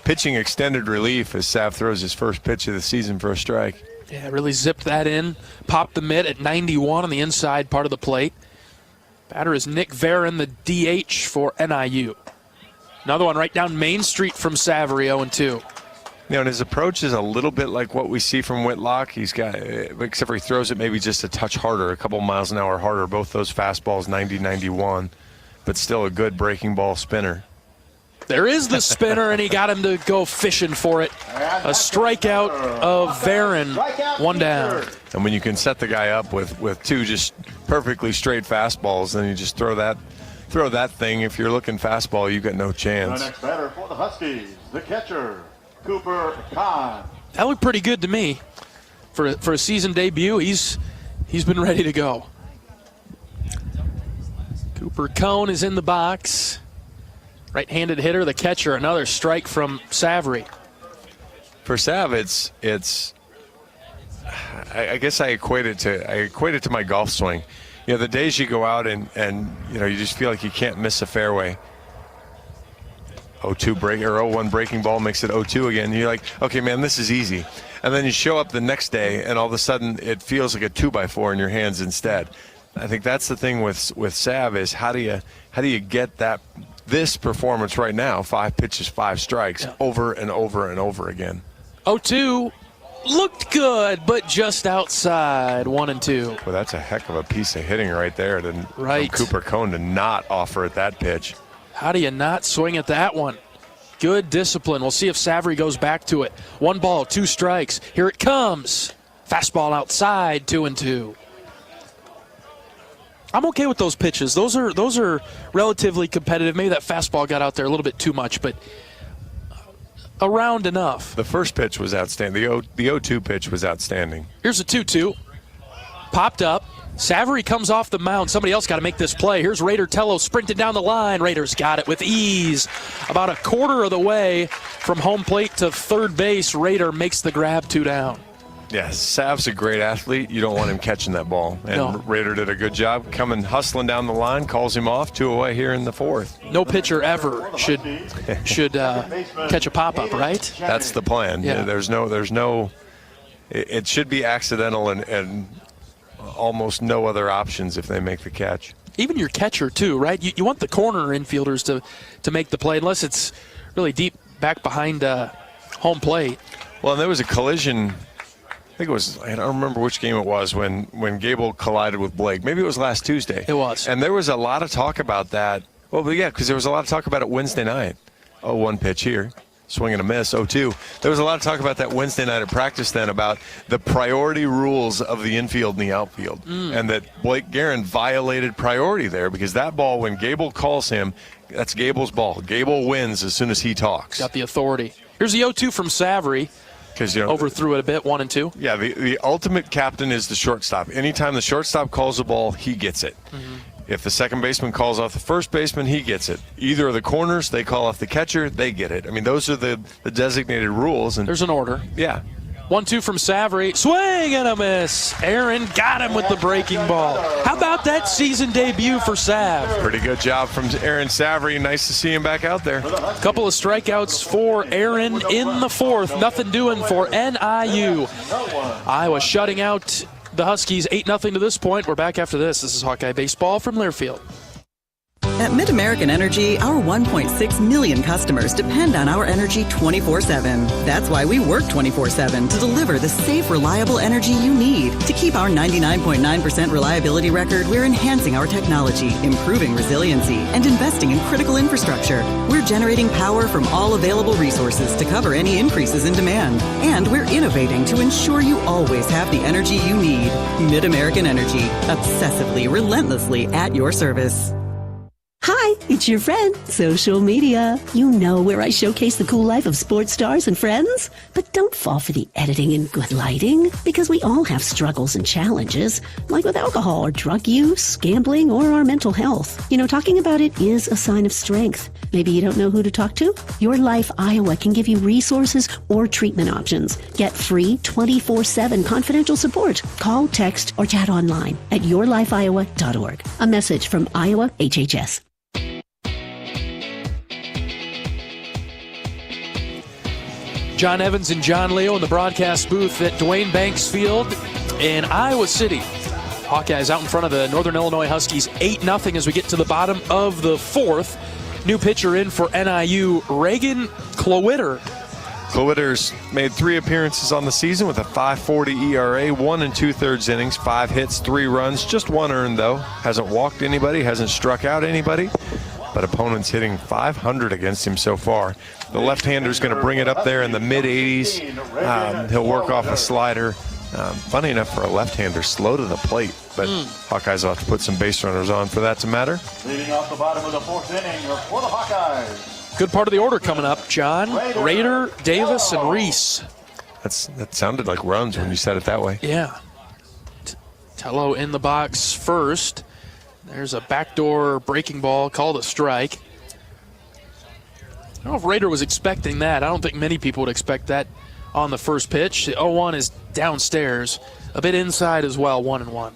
pitching extended relief as Sav throws his first pitch of the season for a strike. Yeah, really zipped that in, popped the mitt at 91 on the inside part of the plate. Batter is Nick Varon, the DH for NIU. Another one right down Main Street from Savory, 0-2. And his approach is a little bit like what we see from Whitlock. He's got, except for he throws it maybe just a touch harder, a couple miles an hour harder. Both those fastballs 90-91, but still a good breaking ball spinner. There is the spinner, and he got him to go fishing for it. A strikeout of Varon, 1 down. And when you can set the guy up with 2 just perfectly straight fastballs, then you just throw that thing. If you're looking fastball, you got no chance. The next batter for the Huskies, the catcher, Cooper Kahn. That looked pretty good to me. For a season debut, he's been ready to go. Cooper Cone is in the box. Right-handed hitter, the catcher, another strike from Savory. For Sav, it's I guess I equate it to my golf swing. The days you go out and you just feel like you can't miss a fairway. 0-2 break or 0-1 breaking ball makes it 0-2 again. You're like, okay, man, this is easy. And then you show up the next day, and all of a sudden it feels like a 2x4 in your hands instead. I think that's the thing with Sav is how do you get this performance right now, 5 pitches, 5 strikes, over and over and over again. 0-2 looked good, but just outside, 1-2. Well, that's a heck of a piece of hitting right there from Cooper Cone to not offer at that pitch. How do you not swing at that one? Good discipline. We'll see if Savory goes back to it. 1 ball, 2 strikes. Here it comes. Fastball outside, 2-2. I'm okay with those pitches. Those are relatively competitive. Maybe that fastball got out there a little bit too much, but around enough. The first pitch was outstanding. The 0-2 pitch was outstanding. Here's a 2-2. Popped up. Savary comes off the mound. Somebody else got to make this play. Here's Raider Tello sprinting down the line. Raiders got it with ease. About a quarter of the way from home plate to third base. Raider makes the grab, 2 down. Yeah, Sav's a great athlete. You don't want him catching that ball. And No. Raider did a good job coming, hustling down the line, calls him off, 2 away here in the 4th. No pitcher ever should catch a pop-up, right? That's the plan. Yeah. There's no. It should be accidental and almost no other options if they make the catch. Even your catcher, too, right? You want the corner infielders to make the play, unless it's really deep back behind home plate. Well, and there was a collision. I think it was, I don't remember which game it was, when Gable collided with Blake. Maybe it was last Tuesday. It was. And there was a lot of talk about that. Well, yeah, because there was a lot of talk about it Wednesday night. 0-1 pitch here. Swing and a miss, 0-2. There was a lot of talk about that Wednesday night at practice then about the priority rules of the infield and the outfield. And that Blake Guerin violated priority there because that ball, when Gable calls him, that's Gable's ball. Gable wins as soon as he talks. Got the authority. Here's the 0-2 from Savary. Because overthrew it a bit, 1 and 2. Yeah, the ultimate captain is the shortstop. Anytime the shortstop calls the ball, he gets it. If the second baseman calls off the first baseman, he gets it. Either of the corners, they call off the catcher, they get it. I mean, those are the designated rules. And there's an order. Yeah. 1-2 from Savary. Swing and a miss. Aaron got him with the breaking ball. How about that season debut for Sav? Pretty good job from Aaron Savary. Nice to see him back out there. Couple of strikeouts for Aaron in the 4th. Nothing doing for NIU. Iowa shutting out the Huskies 8-0 to this point. We're back after this. This is Hawkeye Baseball from Learfield. At MidAmerican Energy, our 1.6 million customers depend on our energy 24/7. That's why we work 24/7 to deliver the safe, reliable energy you need. To keep our 99.9% reliability record, we're enhancing our technology, improving resiliency, and investing in critical infrastructure. We're generating power from all available resources to cover any increases in demand. And we're innovating to ensure you always have the energy you need. MidAmerican Energy, obsessively, relentlessly at your service. Hi, it's your friend, social media. You know, where I showcase the cool life of sports stars and friends. But don't fall for the editing and good lighting, because we all have struggles and challenges, like with alcohol or drug use, gambling, or our mental health. You know, talking about it is a sign of strength. Maybe you don't know who to talk to? Your Life Iowa can give you resources or treatment options. Get free 24/7 confidential support. Call, text, or chat online at yourlifeiowa.org. A message from Iowa HHS. John Evans and John Leo in the broadcast booth at Dwayne Banks Field in Iowa City. Hawkeyes out in front of the Northern Illinois Huskies 8-0 as we get to the bottom of the 4th. New pitcher in for NIU, Reagan Klowitter. Klowitter's made 3 appearances on the season with a 5.40 ERA, 1 2/3 innings, 5 hits, 3 runs, just 1 earned though. Hasn't walked anybody, hasn't struck out anybody, but opponents hitting .500 against him so far. The left-hander's going to bring it up there in the mid-80s. He'll work off a slider. Funny enough for a left-hander, slow to the plate, but Hawkeyes will have to put some base runners on for that to matter. Leading off the bottom of the 4th inning for the Hawkeyes. Good part of the order coming up, John. Raider, Davis, and Reese. That sounded like runs when you said it that way. Yeah. Tello in the box first. There's a backdoor breaking ball, called a strike. I don't know if Raider was expecting that. I don't think many people would expect that on the first pitch. The 0-1 is downstairs, a bit inside as well, 1-1.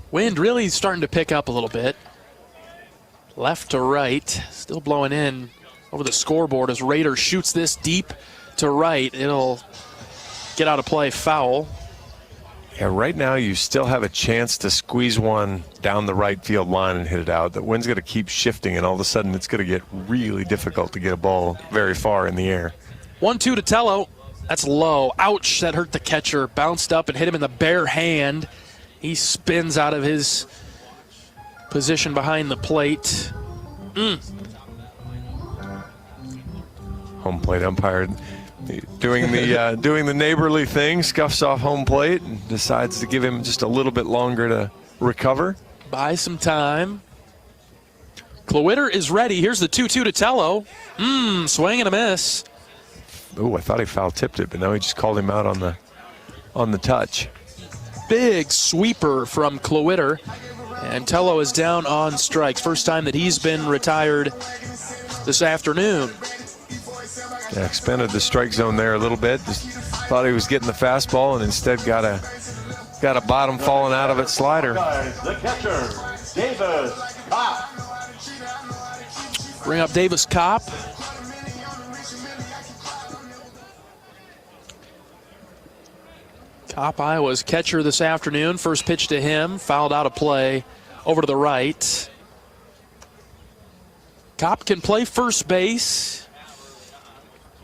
Wind really starting to pick up a little bit. Left to right, still blowing in over the scoreboard as Raider shoots this deep to right. It'll get out of play, foul. Yeah, right now you still have a chance to squeeze one down the right field line and hit it out. The wind's going to keep shifting, and all of a sudden it's going to get really difficult to get a ball very far in the air. 1-2 to Tello. That's low. Ouch, that hurt the catcher. Bounced up and hit him in the bare hand. He spins out of his position behind the plate. Home plate umpire doing the neighborly thing, scuffs off home plate and decides to give him just a little bit longer to recover. Buy some time. Klowitter is ready. Here's the 2-2 to Tello. Swing and a miss. Oh, I thought he foul tipped it, but now he just called him out on the touch. Big sweeper from Klowitter. And Tello is down on strikes. First time that he's been retired this afternoon. Yeah, expanded the strike zone there a little bit. Just thought he was getting the fastball and instead got a bottom falling out of it slider. The catcher, Davis Kopp. Bring up Davis Kopp. Kopp, Iowa's catcher this afternoon. First pitch to him, fouled out of play over to the right. Kopp can play first base,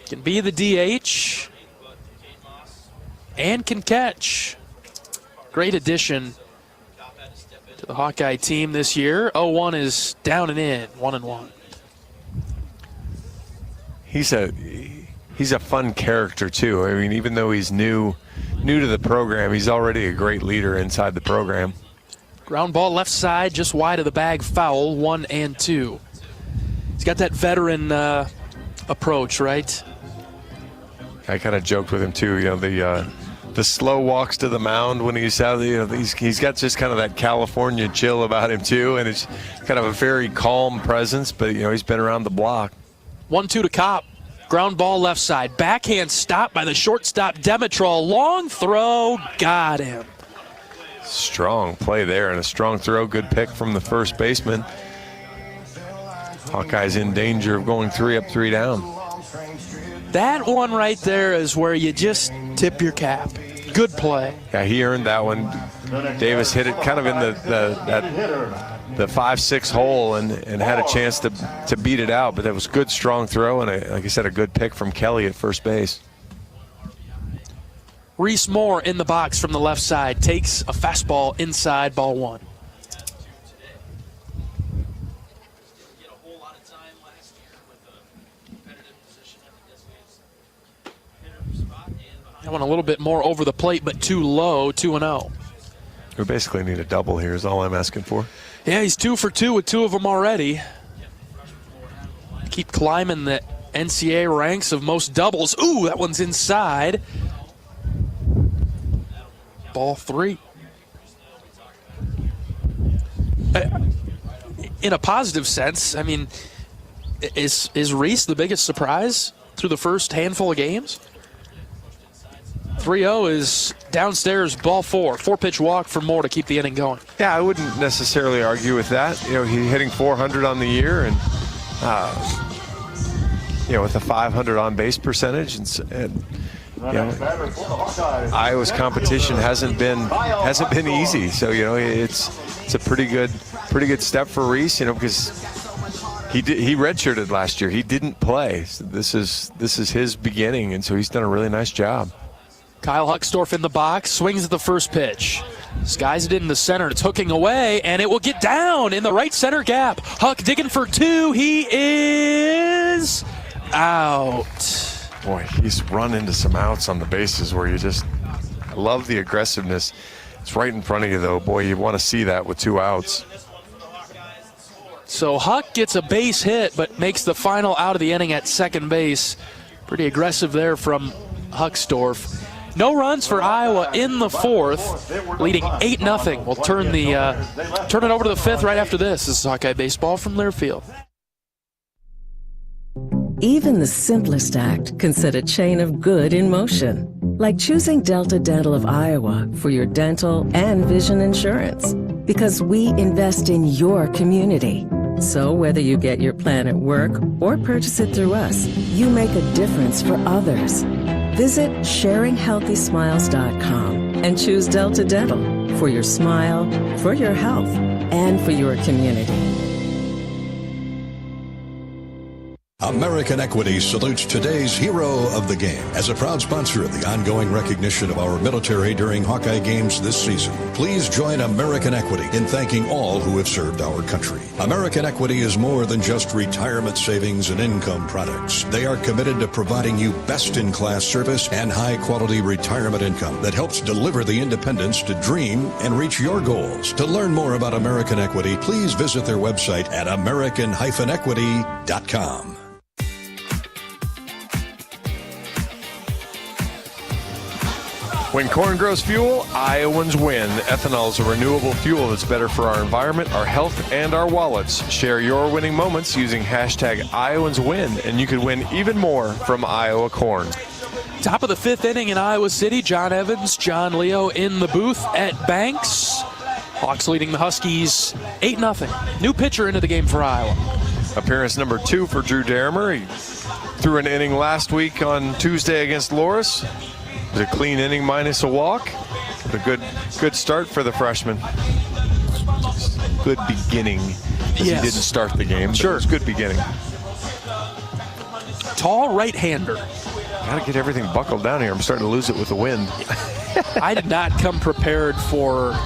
can be the DH, and can catch. Great addition to the Hawkeye team this year. 0-1 is down and in, 1-1. He's a fun character too. I mean, even though he's new to the program, he's already a great leader inside the program. Ground ball left side, just wide of the bag, foul, 1-2. He's got that veteran approach, right? I kind of joked with him too. You know, the slow walks to the mound when he's out. You know, he's got just kind of that California chill about him too, and it's kind of a very calm presence. But you know, he's been around the block. 1-2 to Kopp. Ground ball left side. Backhand stop by the shortstop, Demetrol. Long throw. Got him. Strong play there and a strong throw. Good pick from the first baseman. Hawkeyes in danger of going 3 up, 3 down. That one right there is where you just tip your cap. Good play. Yeah, he earned that one. Davis hit it kind of in the 5-6 hole and had a chance to beat it out, but that was good, strong throw, and like I said, a good pick from Kelly at first base. Reese Moore in the box from the left side takes a fastball inside, ball 1. I want a little bit more over the plate, but too low, 2-0. We basically need a double here is all I'm asking for. Yeah, he's 2 for 2 with 2 of them already. Keep climbing the NCAA ranks of most doubles. Ooh, that one's inside. Ball 3. In a positive sense, I mean, is Reese the biggest surprise through the first handful of games? 3-0 is downstairs, ball 4. 4-pitch walk for Moore to keep the inning going. Yeah, I wouldn't necessarily argue with that. You know, he's hitting 400 on the year, and you know, with a 500 on base percentage, and you know, Iowa's competition hasn't been easy. So you know, it's a pretty good step for Reese. You know, because he redshirted last year. He didn't play. So this is his beginning, and so he's done a really nice job. Kyle Huckstorf in the box, swings at the first pitch. Skies it in the center. It's hooking away, and it will get down in the right center gap. Huck digging for 2. He is out. Boy, he's run into some outs on the bases where I love the aggressiveness. It's right in front of you, though. Boy, you want to see that with 2 outs. So Huck gets a base hit, but makes the final out of the inning at second base. Pretty aggressive there from Huckstorf. No runs for Iowa in the 4th, leading 8-0. We'll turn it over to the 5th right after this. This is Hawkeye Baseball from Learfield. Even the simplest act can set a chain of good in motion, like choosing Delta Dental of Iowa for your dental and vision insurance. Because we invest in your community. So whether you get your plan at work or purchase it through us, you make a difference for others. Visit sharinghealthysmiles.com and choose Delta Dental for your smile, for your health, and for your community. American Equity salutes today's hero of the game. As a proud sponsor of the ongoing recognition of our military during Hawkeye games this season, please join American Equity in thanking all who have served our country. American Equity is more than just retirement savings and income products. They are committed to providing you best-in-class service and high-quality retirement income that helps deliver the independence to dream and reach your goals. To learn more about American Equity, please visit their website at american-equity.com. When corn grows fuel, Iowans win. Ethanol is a renewable fuel that's better for our environment, our health, and our wallets. Share your winning moments using hashtag IowansWin, and you could win even more from Iowa corn. Top of the fifth inning in Iowa City. John Evans, John Leo in the booth at Banks. Hawks leading the Huskies 8-0. New pitcher into the game for Iowa. Appearance number 2 for Drew Derrimer. He threw an inning last week on Tuesday against Loras. It was a clean inning minus a walk. A good start for the freshman. Good beginning. He didn't start the game, but it was good beginning. Tall right-hander. Got to get everything buckled down here. I'm starting to lose it with the wind. I did not come prepared for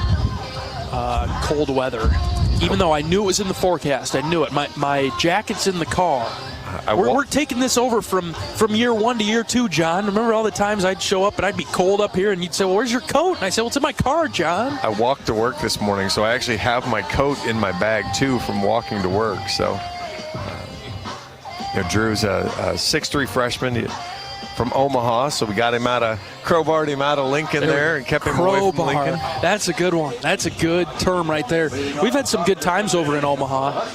cold weather, even though I knew it was in the forecast. I knew it. My jacket's in the car. We're taking this over from year 1 to year 2, John. Remember all the times I'd show up and I'd be cold up here and you'd say, well, where's your coat? And I said, well, it's in my car, John. I walked to work this morning, so I actually have my coat in my bag, too, from walking to work. So, Drew's a 6'3" freshman from Omaha, so we got him crowbarred him out of Lincoln there and kept him away from Lincoln. That's a good one. That's a good term right there. We've had some good times over in Omaha.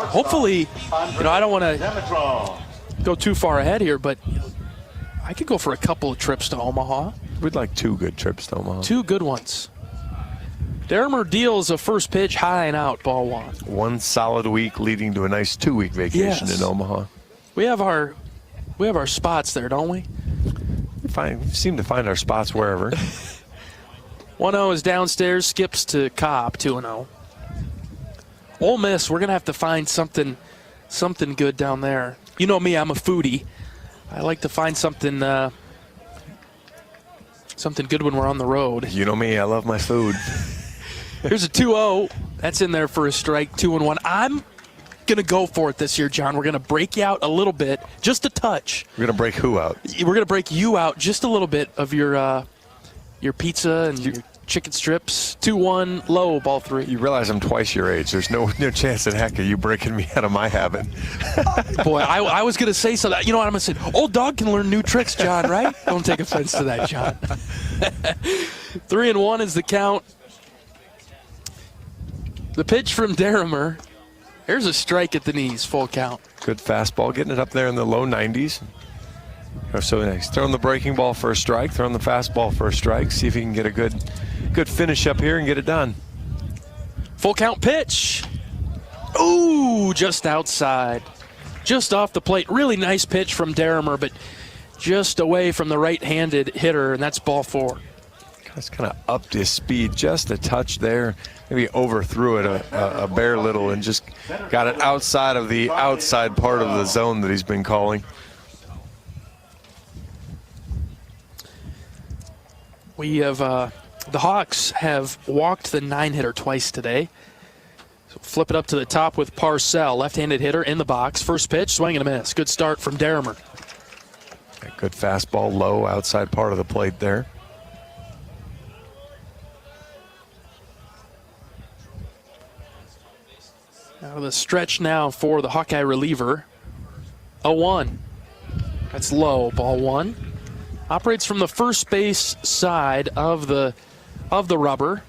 Hopefully, I don't want to go too far ahead here, but I could go for a couple of trips to Omaha. We'd like 2 good trips to Omaha. 2 good ones. Derrimer deals a first pitch high and out, ball 1. 1 solid week leading to a nice 2-week vacation in Omaha. We have our spots there, don't we? We seem to find our spots wherever. 1-0 is downstairs, skips to Cobb, 2-0. Ole Miss, we're going to have to find something good down there. You know me, I'm a foodie. I like to find something good when we're on the road. You know me, I love my food. Here's a 2-0. That's in there for a strike, 2-1. I'm going to go for it this year, John. We're going to break you out a little bit, just a touch. We're going to break who out? We're going to break you out just a little bit of your pizza and your chicken strips. 2-1, low, ball 3. You realize I'm twice your age. There's no chance in heck of you breaking me out of my habit. Boy, I was going to say something. You know what I'm going to say? Old dog can learn new tricks, John, right? Don't take offense to that, John. 3-1 is the count. The pitch from Derrimer. Here's a strike at the knees, full count. Good fastball, getting it up there in the low 90s. So he's throwing the breaking ball for a strike, throwing the fastball for a strike. See if he can get a good finish up here and get it done. Full count pitch. Ooh, just outside. Just off the plate. Really nice pitch from Derrimer, but just away from the right-handed hitter, and that's ball 4. It's kind of upped his speed just a touch there. Maybe overthrew it a bare little and just got it outside of the outside part of the zone that he's been calling. We have the Hawks have walked the 9-hitter twice today. So flip it up to the top with Parcell, left-handed hitter in the box. First pitch, swing and a miss. Good start from Derrimer. Good fastball, low, outside part of the plate there. Out of the stretch now for the Hawkeye reliever. 0-1. That's low, ball 1. Operates from the first base side of the rubber.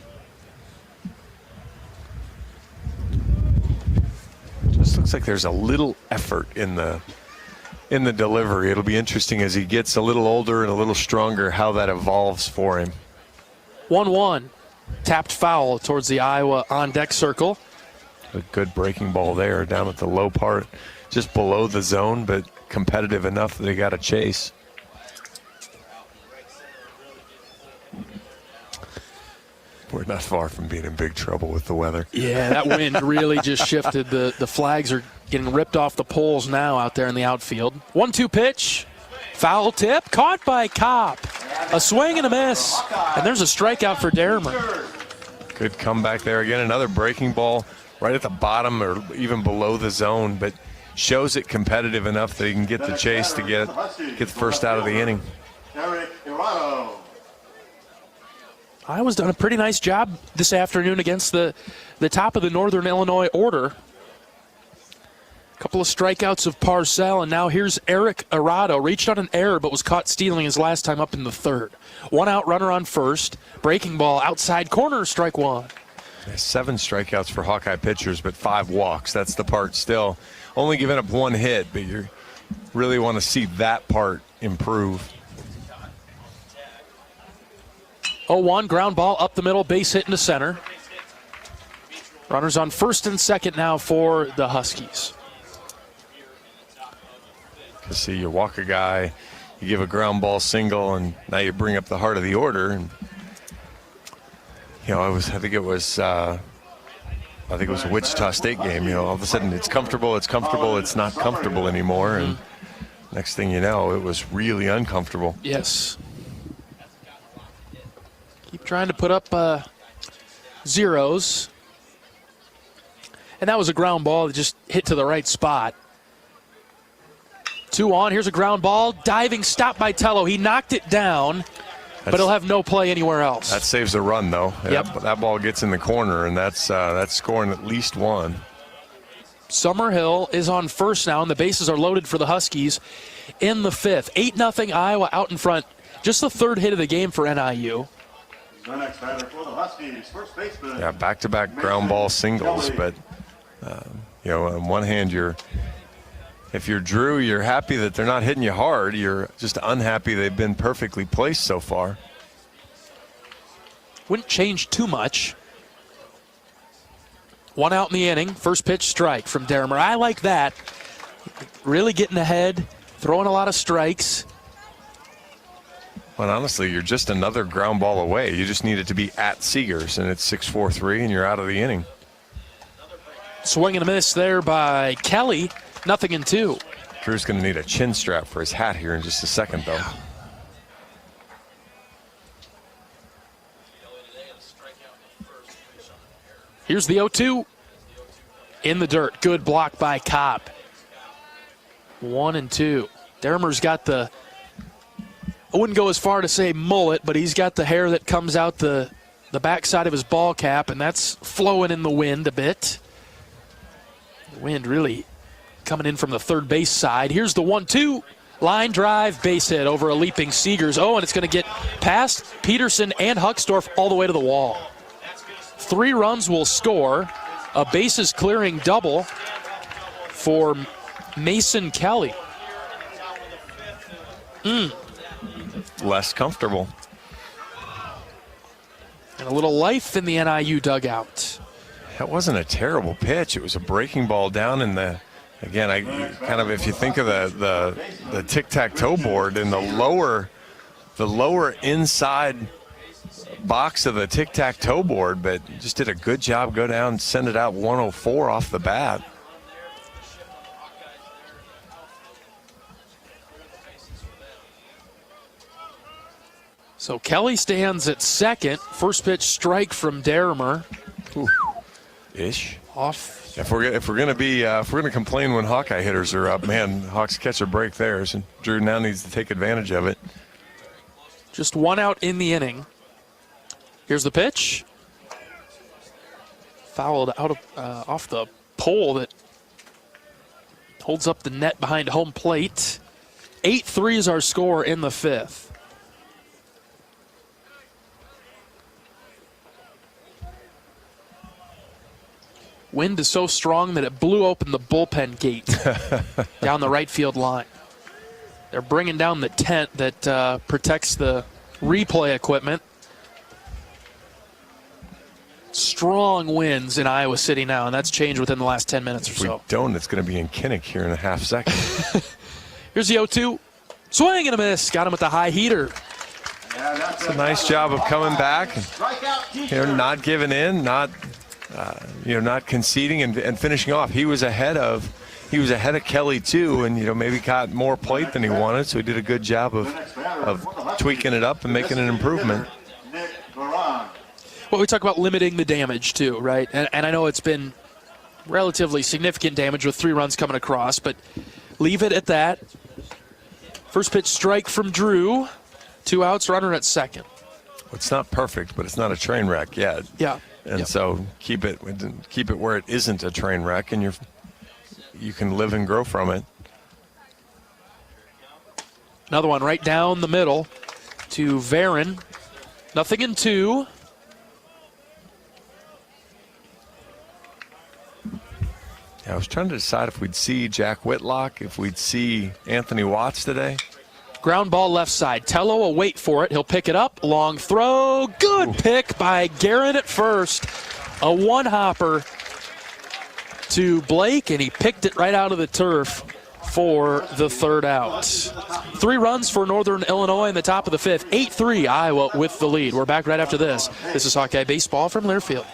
Just looks like there's a little effort in the delivery. It'll be interesting as he gets a little older and a little stronger how that evolves for him. 1-1. Tapped foul towards the Iowa on-deck circle. A good breaking ball there down at the low part, just below the zone, but competitive enough that he got a chase. We're not far from being in big trouble with the weather. Yeah, that wind really just shifted. The flags are getting ripped off the poles now out there in the outfield. 1-2 pitch. Foul tip. Caught by Kopp. A swing and a miss. And there's a strikeout for Dermer. Good comeback there again. Another breaking ball right at the bottom or even below the zone, but shows it competitive enough that he can get the chase to get the first out of the inning. Iowa's done a pretty nice job this afternoon against the top of the Northern Illinois order. A couple of strikeouts of Parcell, and now here's Eric Arado. Reached on an error but was caught stealing his last time up in the third. 1 out, runner on first. Breaking ball outside corner, strike one. 7 strikeouts for Hawkeye pitchers, but 5 walks. That's the part still. Only giving up 1 hit, but you really want to see that part improve. 0-1, ground ball up the middle, base hit into center. Runners on first and second now for the Huskies. You see, you walk a guy, you give a ground ball single, and now you bring up the heart of the order. And I think it was a Wichita State game. All of a sudden it's comfortable, it's not comfortable anymore, and next thing you know, it was really uncomfortable. Yes. Keep trying to put up zeros. And that was a ground ball that just hit to the right spot. 2 on. Here's a ground ball. Diving stop by Tello. He knocked it down, but he'll have no play anywhere else. That saves a run, though. Yep. That ball gets in the corner, and that's scoring at least 1. Summerhill is on first now, and the bases are loaded for the Huskies in the 5th. 8-0 Iowa out in front. Just the 3rd hit of the game for NIU. Yeah, back-to-back ground ball singles, but on one hand, if you're Drew, you're happy that they're not hitting you hard. You're just unhappy they've been perfectly placed so far. Wouldn't change too much. 1 out in the inning. First pitch strike from Dermer. I like that. Really getting ahead, throwing a lot of strikes. Well, honestly, you're just another ground ball away. You just need it to be at Seegers, and it's 6-4-3, and you're out of the inning. Swing and a miss there by Kelly. 0-2. Drew's going to need a chin strap for his hat here in just a second, though. Here's the 0-2. In the dirt. Good block by Kopp. 1-2. Dermer's got I wouldn't go as far to say mullet, but he's got the hair that comes out the backside of his ball cap, and that's flowing in the wind a bit. The wind really coming in from the third base side. Here's the 1-2. Line drive, base hit over a leaping Seegers. Oh, and it's going to get past Peterson and Huckstorf all the way to the wall. 3 runs will score. A bases clearing double for Mason Kelly. Less comfortable. And a little life in the NIU dugout. That wasn't a terrible pitch. It was a breaking ball down in the, again, if you think of the tic-tac-toe board in the lower inside box of the tic-tac-toe board, but just did a good job, go down, send it out 104 off the bat. So Kelly stands at second. First pitch strike from Dermer. Ish. Off. If we're gonna complain when Hawkeye hitters are up, man, Hawks catch a break theirs, and Drew now needs to take advantage of it. Just 1 out in the inning. Here's the pitch. Fouled out of off the pole that holds up the net behind home plate. 8-3 is our score in the 5th. Wind is so strong that it blew open the bullpen gate down the right field line. They're bringing down the tent that protects the replay equipment. Strong winds in Iowa City now, and that's changed within the last 10 minutes or so. If we don't, it's going to be in Kinnick here in a half second. Here's the 0-2. Swing and a miss. Got him with the high heater. It's a nice job of coming back, not giving in, not conceding and finishing off. He was ahead of he was ahead of Kelly too, and maybe got more plate than he wanted. So he did a good job of tweaking it up and making an improvement. Well, we talk about limiting the damage too, right? And I know it's been relatively significant damage with 3 runs coming across, but leave it at that. First pitch strike from Drew. 2 outs, runner at second. It's not perfect, but it's not a train wreck yet. Yeah. And so keep it where it isn't a train wreck, and you can live and grow from it. Another one right down the middle to Varon. 0-2. I was trying to decide if we'd see Jack Whitlock, if we'd see Anthony Watts today. Ground ball left side. Tello will wait for it. He'll pick it up. Long throw. Good pick by Garrett at first. A one-hopper to Blake, and he picked it right out of the turf for the 3rd out. 3 runs for Northern Illinois in the top of the 5th. 8-3, Iowa with the lead. We're back right after this. This is Hawkeye Baseball from Learfield.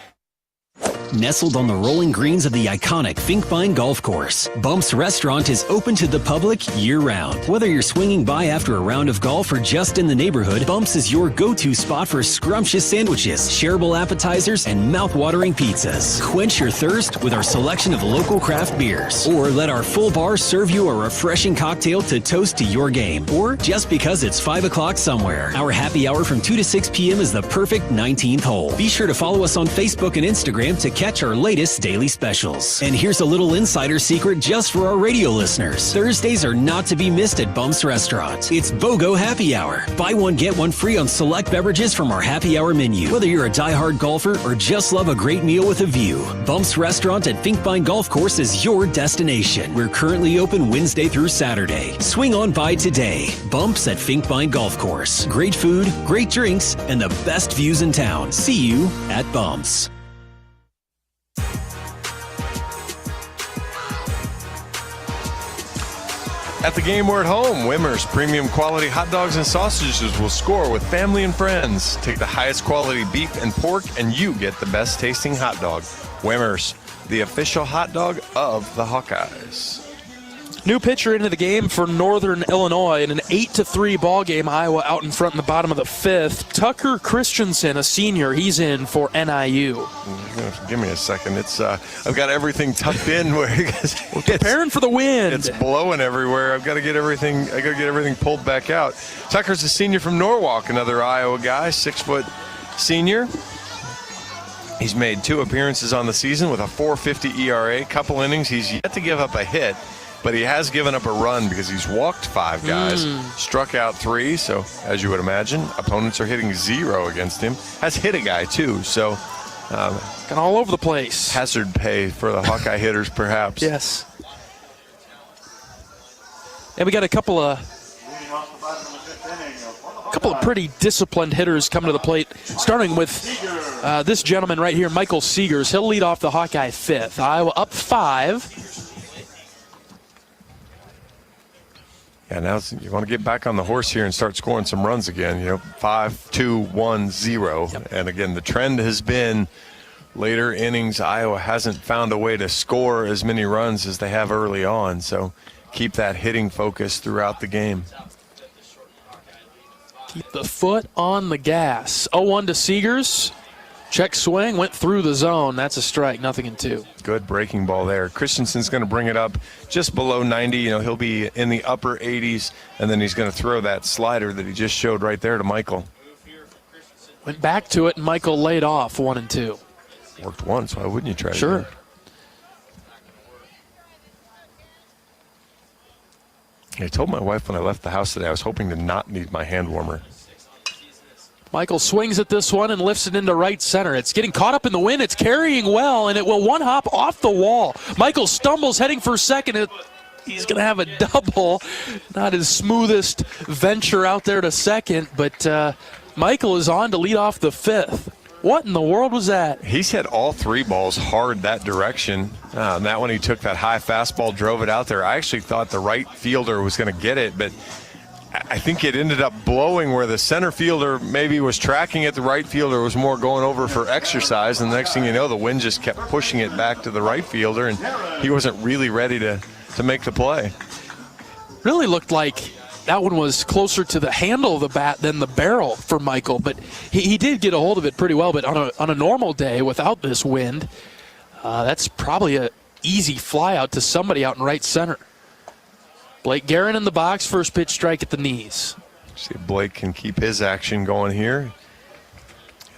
Nestled on the rolling greens of the iconic Finkbine Golf Course, Bumps Restaurant is open to the public year-round. Whether you're swinging by after a round of golf or just in the neighborhood, Bumps is your go-to spot for scrumptious sandwiches, shareable appetizers, and mouth-watering pizzas. Quench your thirst with our selection of local craft beers, or let our full bar serve you a refreshing cocktail to toast to your game, or just because it's 5 o'clock somewhere. Our happy hour from 2 to 6 p.m. is the perfect 19th hole. Be sure to follow us on Facebook and Instagram to catch our latest daily specials. And here's a little insider secret just for our radio listeners. Thursdays are not to be missed at Bumps Restaurant. It's BOGO Happy Hour. Buy one, get one free on select beverages from our happy hour menu. Whether you're a diehard golfer or just love a great meal with a view, Bumps Restaurant at Finkbine Golf Course is your destination. We're currently open Wednesday through Saturday. Swing on by today. Bumps at Finkbine Golf Course. Great food, great drinks, and the best views in town. See you at Bumps. At the game, we're at home. Wimmer's premium quality hot dogs and sausages will score with family and friends. Take the highest quality beef and pork, and you get the best tasting hot dog. Wimmer's, the official hot dog of the Hawkeyes. New pitcher into the game for Northern Illinois in an 8-3 ball game. Iowa out in front in the bottom of the 5th. Tucker Christensen, a senior, he's in for NIU. Give me a second. It's I've got everything tucked in where we're preparing for the wind. It's blowing everywhere. I've got to get everything pulled back out. Tucker's a senior from Norwalk, another Iowa guy, 6-foot senior. He's made 2 appearances on the season with a 4.50 ERA, couple innings. He's yet to give up a hit, but he has given up a run because he's walked 5 guys, struck out 3. So, as you would imagine, opponents are hitting 0 against him. Has hit a guy, too. So, got all over the place. Hazard pay for the Hawkeye hitters, perhaps. Yes. And we got a couple of pretty disciplined hitters coming to the plate, starting with this gentleman right here, Michael Seegers. He'll lead off the Hawkeye 5th. Iowa up 5. Yeah, now you want to get back on the horse here and start scoring some runs again. 5-2-1-0. Yep. And again, the trend has been later innings. Iowa hasn't found a way to score as many runs as they have early on. So keep that hitting focus throughout the game. Keep the foot on the gas. 0-1 to Seegers. Check swing, went through the zone. That's a strike, 0-2. Good breaking ball there. Christensen's going to bring it up just below 90. He'll be in the upper 80s, and then he's going to throw that slider that he just showed right there to Michael. Went back to it, and Michael laid off 1-2. Worked once. Why wouldn't you try to? Sure. I told my wife when I left the house today I was hoping to not need my hand warmer. Michael swings at this one and lifts it into right center. It's getting caught up in the wind. It's carrying well, and it will one hop off the wall. Michael stumbles heading for second. He's going to have a double. Not his smoothest venture out there to second, but Michael is on to lead off the 5th. What in the world was that? He's hit all 3 balls hard that direction. And that one he took that high fastball, drove it out there. I actually thought the right fielder was going to get it, but I think it ended up blowing where the center fielder maybe was tracking it. The right fielder was more going over for exercise. And the next thing you know, the wind just kept pushing it back to the right fielder. And he wasn't really ready to to make the play. Really looked like that one was closer to the handle of the bat than the barrel for Michael, but he did get a hold of it pretty well. But on a normal day without this wind, that's probably an easy fly out to somebody out in right center. Blake Guerin in the box, first pitch strike at the knees. See if Blake can keep his action going here.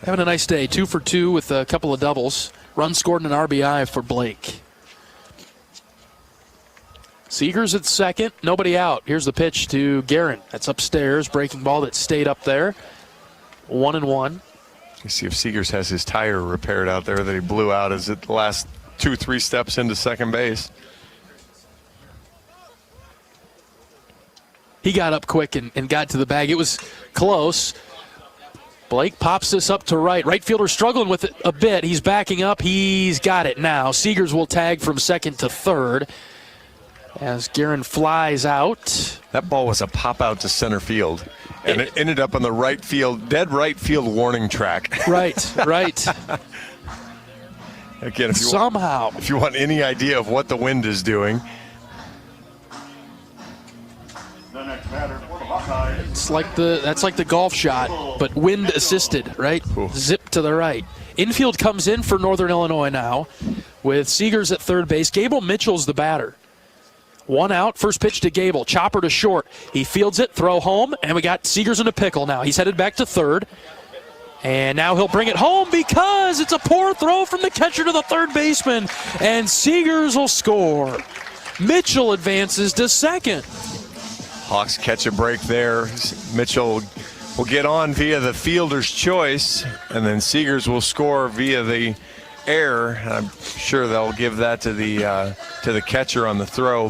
Having a nice day, 2 for 2 with a couple of doubles. Run scored and an RBI for Blake. Seegers at second, nobody out. Here's the pitch to Guerin. That's upstairs, breaking ball that stayed up there. 1-1. You see if Seegers has his tire repaired out there that he blew out as it the last 2-3 steps into second base. He got up quick and got to the bag. It was close. Blake pops this up to right. Right fielder struggling with it a bit. He's backing up. He's got it now. Seegers will tag from second to third as Guerin flies out. That ball was a pop out to center field, and it ended up on the right field, dead right field warning track. Right. Again, if you want any idea of what the wind is doing. It's like that's like the golf shot, but wind assisted, right? Ooh. Zip to the right. Infield comes in for Northern Illinois now with Seegers at third base. Gable Mitchell's the batter. 1 out, first pitch to Gable. Chopper to short. He fields it, throw home, and we got Seegers in a pickle now. He's headed back to third. And now he'll bring it home because it's a poor throw from the catcher to the third baseman. And Seegers will score. Mitchell advances to second. Hawks catch a break there. Mitchell will get on via the fielder's choice, and then Seegers will score via the error. I'm sure they'll give that to the catcher on the throw.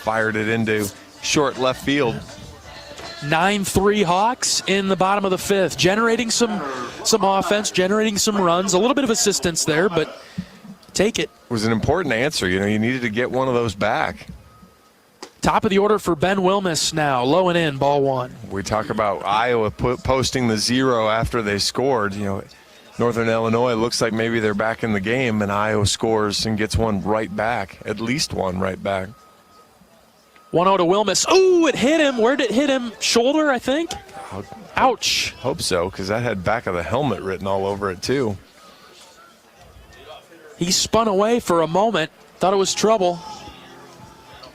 Fired it into short left field. 9-3 Hawks in the bottom of the fifth, generating some offense, generating some runs, a little bit of assistance there, but take it. It was an important answer. You needed to get one of those back. Top of the order for Ben Wilmus now, low and in, ball 1. We talk about Iowa posting the 0 after they scored. Northern Illinois looks like maybe they're back in the game, and Iowa scores and gets one right back, at least one right back. 1-0 to Wilmus. Ooh, it hit him. Where did it hit him? Shoulder, I think. Ouch. Hope so, because that had back of the helmet written all over it, too. He spun away for a moment, thought it was trouble.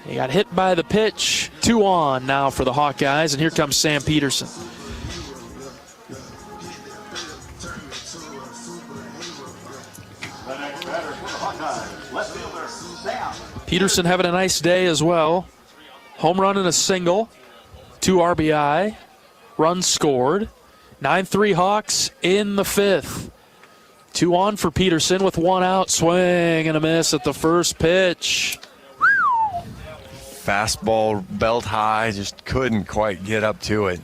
He got hit by the pitch. 2 on now for the Hawkeyes, and here comes Sam Peterson. Peterson having a nice day as well. Home run and a single. 2 RBI. Runs scored. 9-3 Hawks in the fifth. 2 on for Peterson with 1 out. Swing and a miss at the first pitch. Fastball belt high, just couldn't quite get up to it.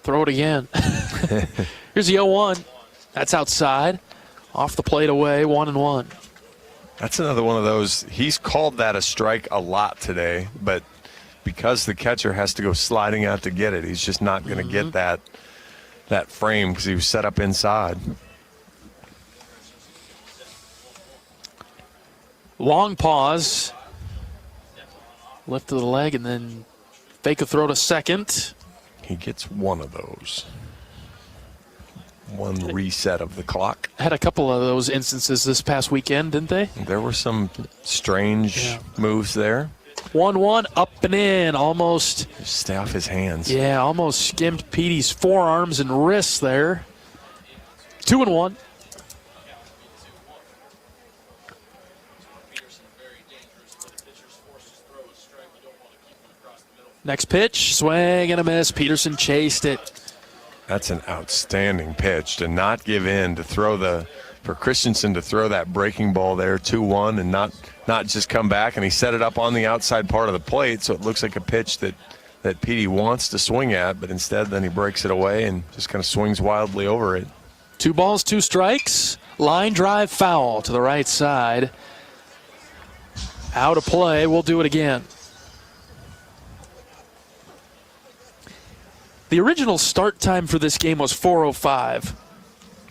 Throw it again. Here's the 0-1. That's outside. Off the plate away, 1-1. That's another one of those. He's called that a strike a lot today, but because the catcher has to go sliding out to get it, he's just not going to get that frame because he was set up inside. Long pause. Lift of the leg and then fake a throw to second. He gets one of those. One reset of the clock. Had a couple of those instances this past weekend, didn't they? There were some strange moves there. 1-1, up and in, almost. Just stay off his hands. Yeah, almost skimmed Petey's forearms and wrists there. 2-1. Next pitch, swing and a miss. Peterson chased it. That's an outstanding pitch to not give in, to throw for Christensen to throw that breaking ball there, 2-1, and not just come back. And he set it up on the outside part of the plate, so it looks like a pitch that Petey wants to swing at, but instead then he breaks it away and just kind of swings wildly over it. 2 balls, 2 strikes. Line drive foul to the right side. Out of play. We'll do it again. The original start time for this game was 4:05.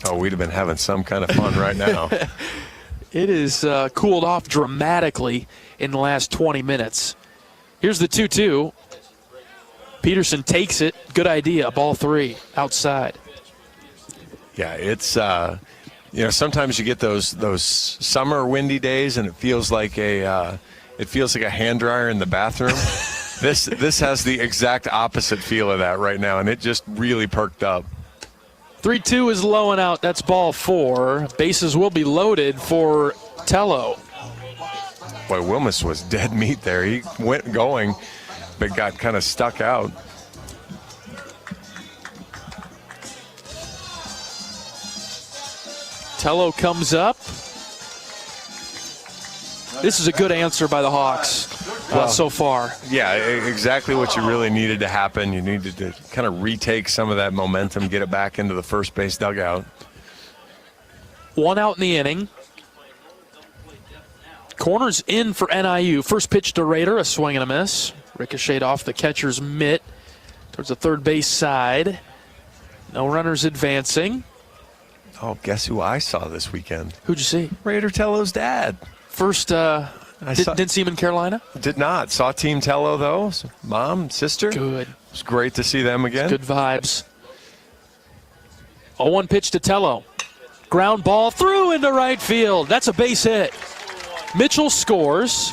Oh, we'd have been having some kind of fun right now. It is cooled off dramatically in the last 20 minutes. Here's the 2-2. Peterson takes it. Good idea. Ball 3 outside. Yeah, it's sometimes you get those summer windy days, and it feels like a hand dryer in the bathroom. This has the exact opposite feel of that right now, and it just really perked up. 3-2 is low and out. That's ball 4. Bases will be loaded for Tello. Boy, Wilmus was dead meat there. He went going, but got kind of stuck out. Tello comes up. This is a good answer by the Hawks so far. Yeah, exactly what you really needed to happen. You needed to kind of retake some of that momentum, get it back into the first base dugout. 1 out in the inning. Corners in for NIU. First pitch to Rader, a swing and a miss. Ricocheted off the catcher's mitt towards the third base side. No runners advancing. Oh, guess who I saw this weekend? Who'd you see? Raider Tello's dad. First, didn't see him in Carolina? Did not. Saw Team Tello, though. Mom, sister. Good. It was great to see them again. Good vibes. 0-1 pitch to Tello. Ground ball through into right field. That's a base hit. Mitchell scores.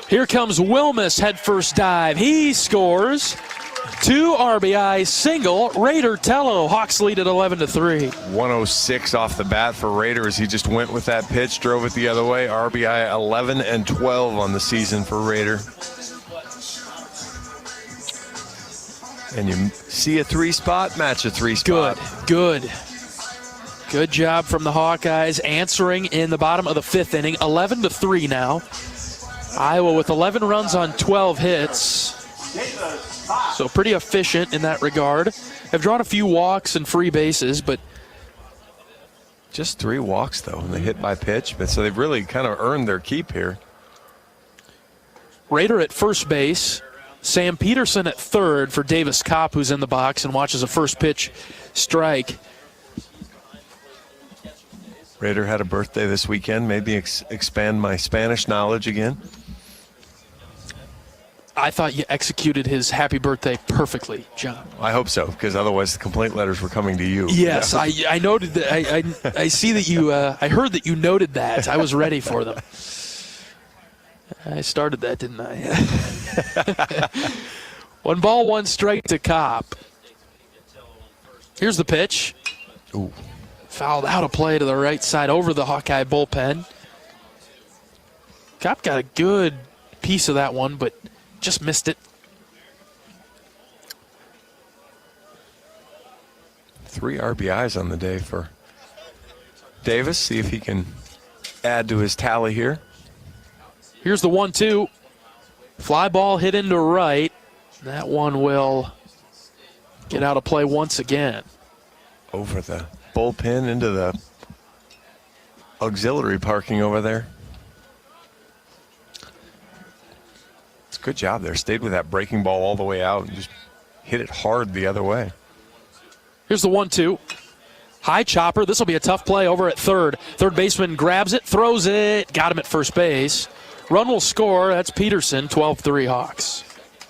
Here comes Wilmus, head first dive. He scores. 2 RBI single. Raider Tello. Hawks lead at 11-3. 106 off the bat for Raider as he just went with that pitch, drove it the other way. RBI 11 and 12 on the season for Raider. And you see a 3-spot, match a 3-spot. Good job from the Hawkeyes answering in the bottom of the 5th inning. 11-3 now. Iowa with 11 runs on 12 hits. So pretty efficient in that regard. Have drawn a few walks and free bases, but just 3 walks though, and they hit by pitch. But so they've really kind of earned their keep here. Raider at first base. Sam Peterson at third for Davis Kopp, who's in the box and watches a first pitch strike. Raider had a birthday this weekend. Maybe expand my Spanish knowledge again. I thought you executed his happy birthday perfectly, John. I hope so, because otherwise the complaint letters were coming to you. Yes, yeah. I noted that. I see that you. I heard that you noted that. I was ready for them. I started that, didn't I? 1 ball, 1 strike to Kopp. Here's the pitch. Ooh. Fouled out of play to the right side over the Hawkeye bullpen. Kopp got a good piece of that one, but just missed it. 3 RBIs on the day for Davis. See if he can add to his tally here. Here's the 1-2. Fly ball hit into right. That one will get out of play once again. Over the bullpen into the auxiliary parking over there. It's a good job there. Stayed with that breaking ball all the way out and just hit it hard the other way. Here's the 1-2. High chopper. This will be a tough play over at third. Third baseman grabs it, throws it, got him at first base. Run will score. That's Peterson, 12-3 Hawks.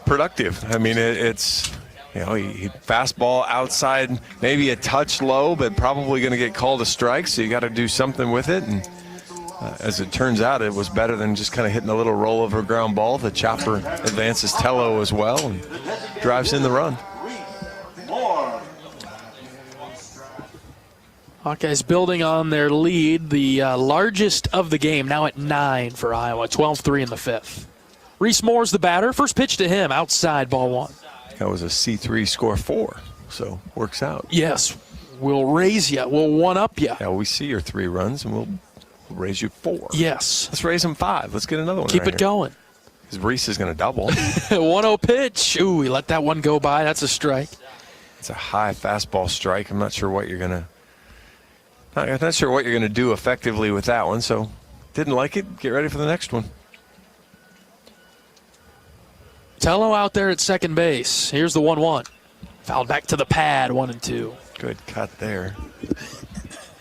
Productive. I mean, it's, he fastball outside, maybe a touch low, but probably going to get called a strike, so you got to do something with it. And as it turns out, it was better than just kind of hitting a little rollover ground ball. The chopper advances Tello as well and drives in the run. Hawkeyes building on their lead, the largest of the game, now at 9 for Iowa, 12-3 in the 5th. Reese Moore's the batter. First pitch to him, outside, ball 1. That was a C3, score 4, so works out. Yes, we'll raise you. We'll one-up you. Yeah, we see your 3 runs, and we'll raise you 4. Yes. Let's raise them 5. Let's get another one. Keep it going. Because Reese is going to double. 1-0 pitch. Ooh, he let that one go by. That's a strike. It's a high fastball strike. I'm not sure what you're going to... I'm not sure what you're going to do effectively with that one, so didn't like it. Get ready for the next one. Tello out there at second base. Here's the 1-1. Fouled back to the pad, 1-2. Good cut there.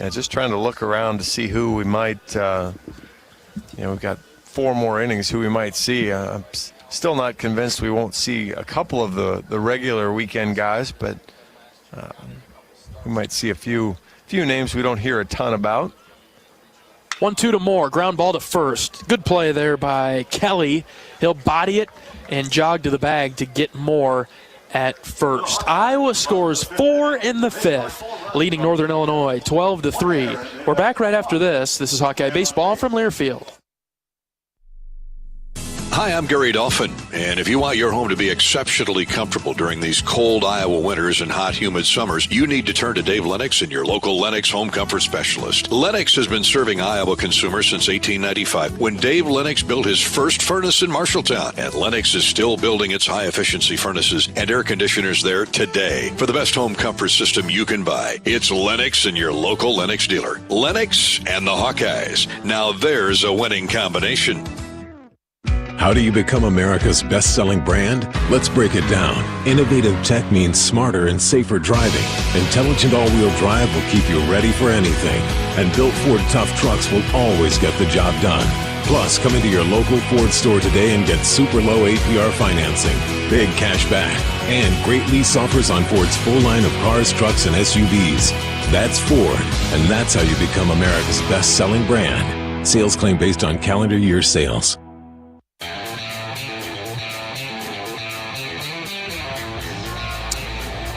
Yeah, just trying to look around to see who we might, we've got 4 more innings, who we might see. I'm still not convinced we won't see a couple of the regular weekend guys, but we might see a few names we don't hear a ton about. 1-2 to Moore, ground ball to first. Good play there by Kelly. He'll body it and jog to the bag to get Moore at first. Iowa scores 4 in the 5th, leading Northern Illinois 12-3. We're back right after this. This is Hawkeye Baseball from Learfield. Hi, I'm Gary Dolphin, and if you want your home to be exceptionally comfortable during these cold Iowa winters and hot, humid summers, you need to turn to Dave Lennox and your local Lennox home comfort specialist. Lennox has been serving Iowa consumers since 1895, when Dave Lennox built his first furnace in Marshalltown, and Lennox is still building its high-efficiency furnaces and air conditioners there today. For the best home comfort system you can buy, it's Lennox and your local Lennox dealer. Lennox and the Hawkeyes. Now there's a winning combination. How do you become America's best-selling brand? Let's break it down. Innovative tech means smarter and safer driving. Intelligent all-wheel drive will keep you ready for anything. And built Ford tough trucks will always get the job done. Plus, come into your local Ford store today and get super low APR financing, big cash back, and great lease offers on Ford's full line of cars, trucks, and SUVs. That's Ford, and that's how you become America's best-selling brand. Sales claim based on calendar year sales.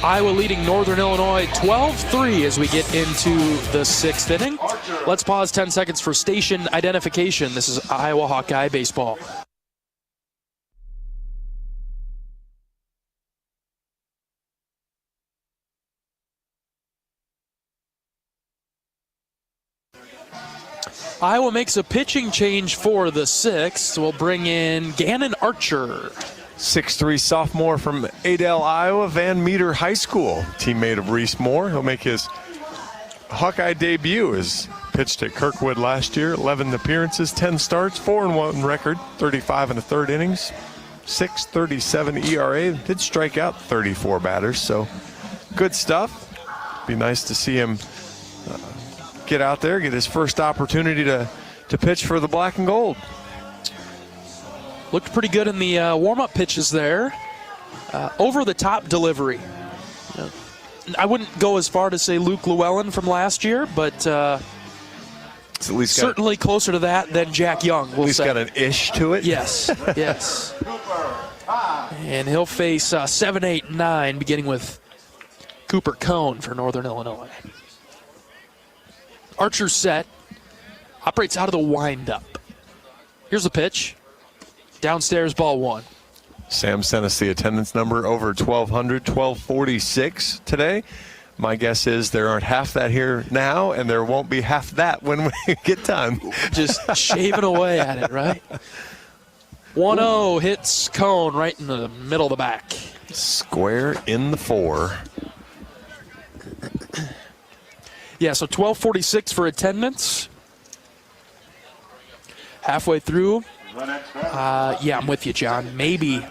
Iowa leading Northern Illinois 12-3 as we get into the 6th inning. Let's pause 10 seconds for station identification. This is Iowa Hawkeye Baseball. Iowa makes a pitching change for the 6th. We'll bring in Gannon Archer. 6'3" sophomore from Adel, Iowa, Van Meter High School, teammate of Reese Moore. He'll make his Hawkeye debut. As pitched at Kirkwood last year, 11 appearances, 10 starts, 4-1 record, 35 in the 3rd innings, 6.37 ERA. Did strike out 34 batters, so good stuff. Be nice to see him get out there, get his first opportunity to pitch for the black and gold. Looked pretty good in the warm-up pitches there. Over-the-top delivery. I wouldn't go as far to say Luke Llewellyn from last year, but it's at least certainly closer to that than Jack Young. At least got an ish to it. Yes, yes. And he'll face 7, 8, 9, beginning with Cooper Cone for Northern Illinois. Archer set. Operates out of the windup. Here's the pitch. Downstairs, ball 1. Sam sent us the attendance number over 1,200, 1,246 today. My guess is there aren't half that here now, and there won't be half that when we get done. Just shaving away at it, right? 1-0 hits Cone right in the middle of the back. Square in the 4. Yeah, so 12:46 for attendance. Halfway through. Yeah, I'm with you, John. Maybe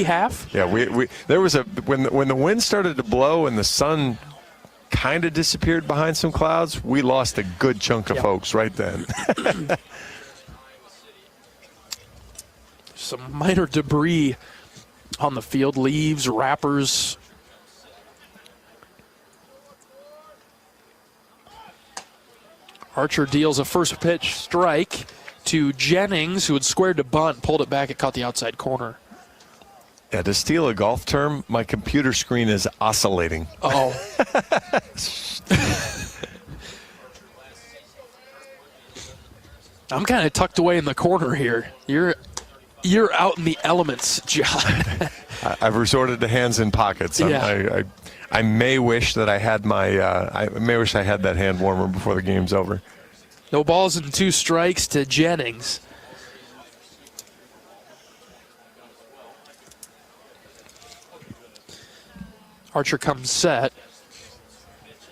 half. Yeah, we there was when the wind started to blow and the sun kind of disappeared behind some clouds, we lost a good chunk of folks right then. Some minor debris on the field, leaves, wrappers. Archer deals a first pitch strike to Jennings, who had squared to bunt, pulled it back, it caught the outside corner. Yeah, to steal a golf term, my computer screen is oscillating. Oh. I'm kind of tucked away in the corner here. You're out in the elements, John. I've resorted to hands in pockets. Yeah. I may wish that I had I had that hand warmer before the game's over. No balls and 2 strikes to Jennings. Archer comes set.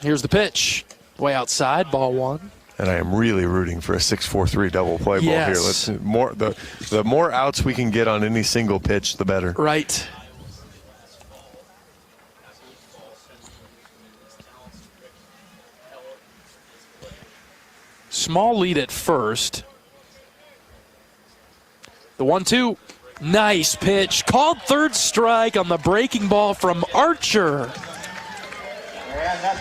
Here's the pitch. Way outside, ball 1. And I am really rooting for a 6-4-3 double play ball here. Yes. The more outs we can get on any single pitch, the better. Right. small lead at first. The 1-2. Nice pitch. Called third strike on the breaking ball from Archer.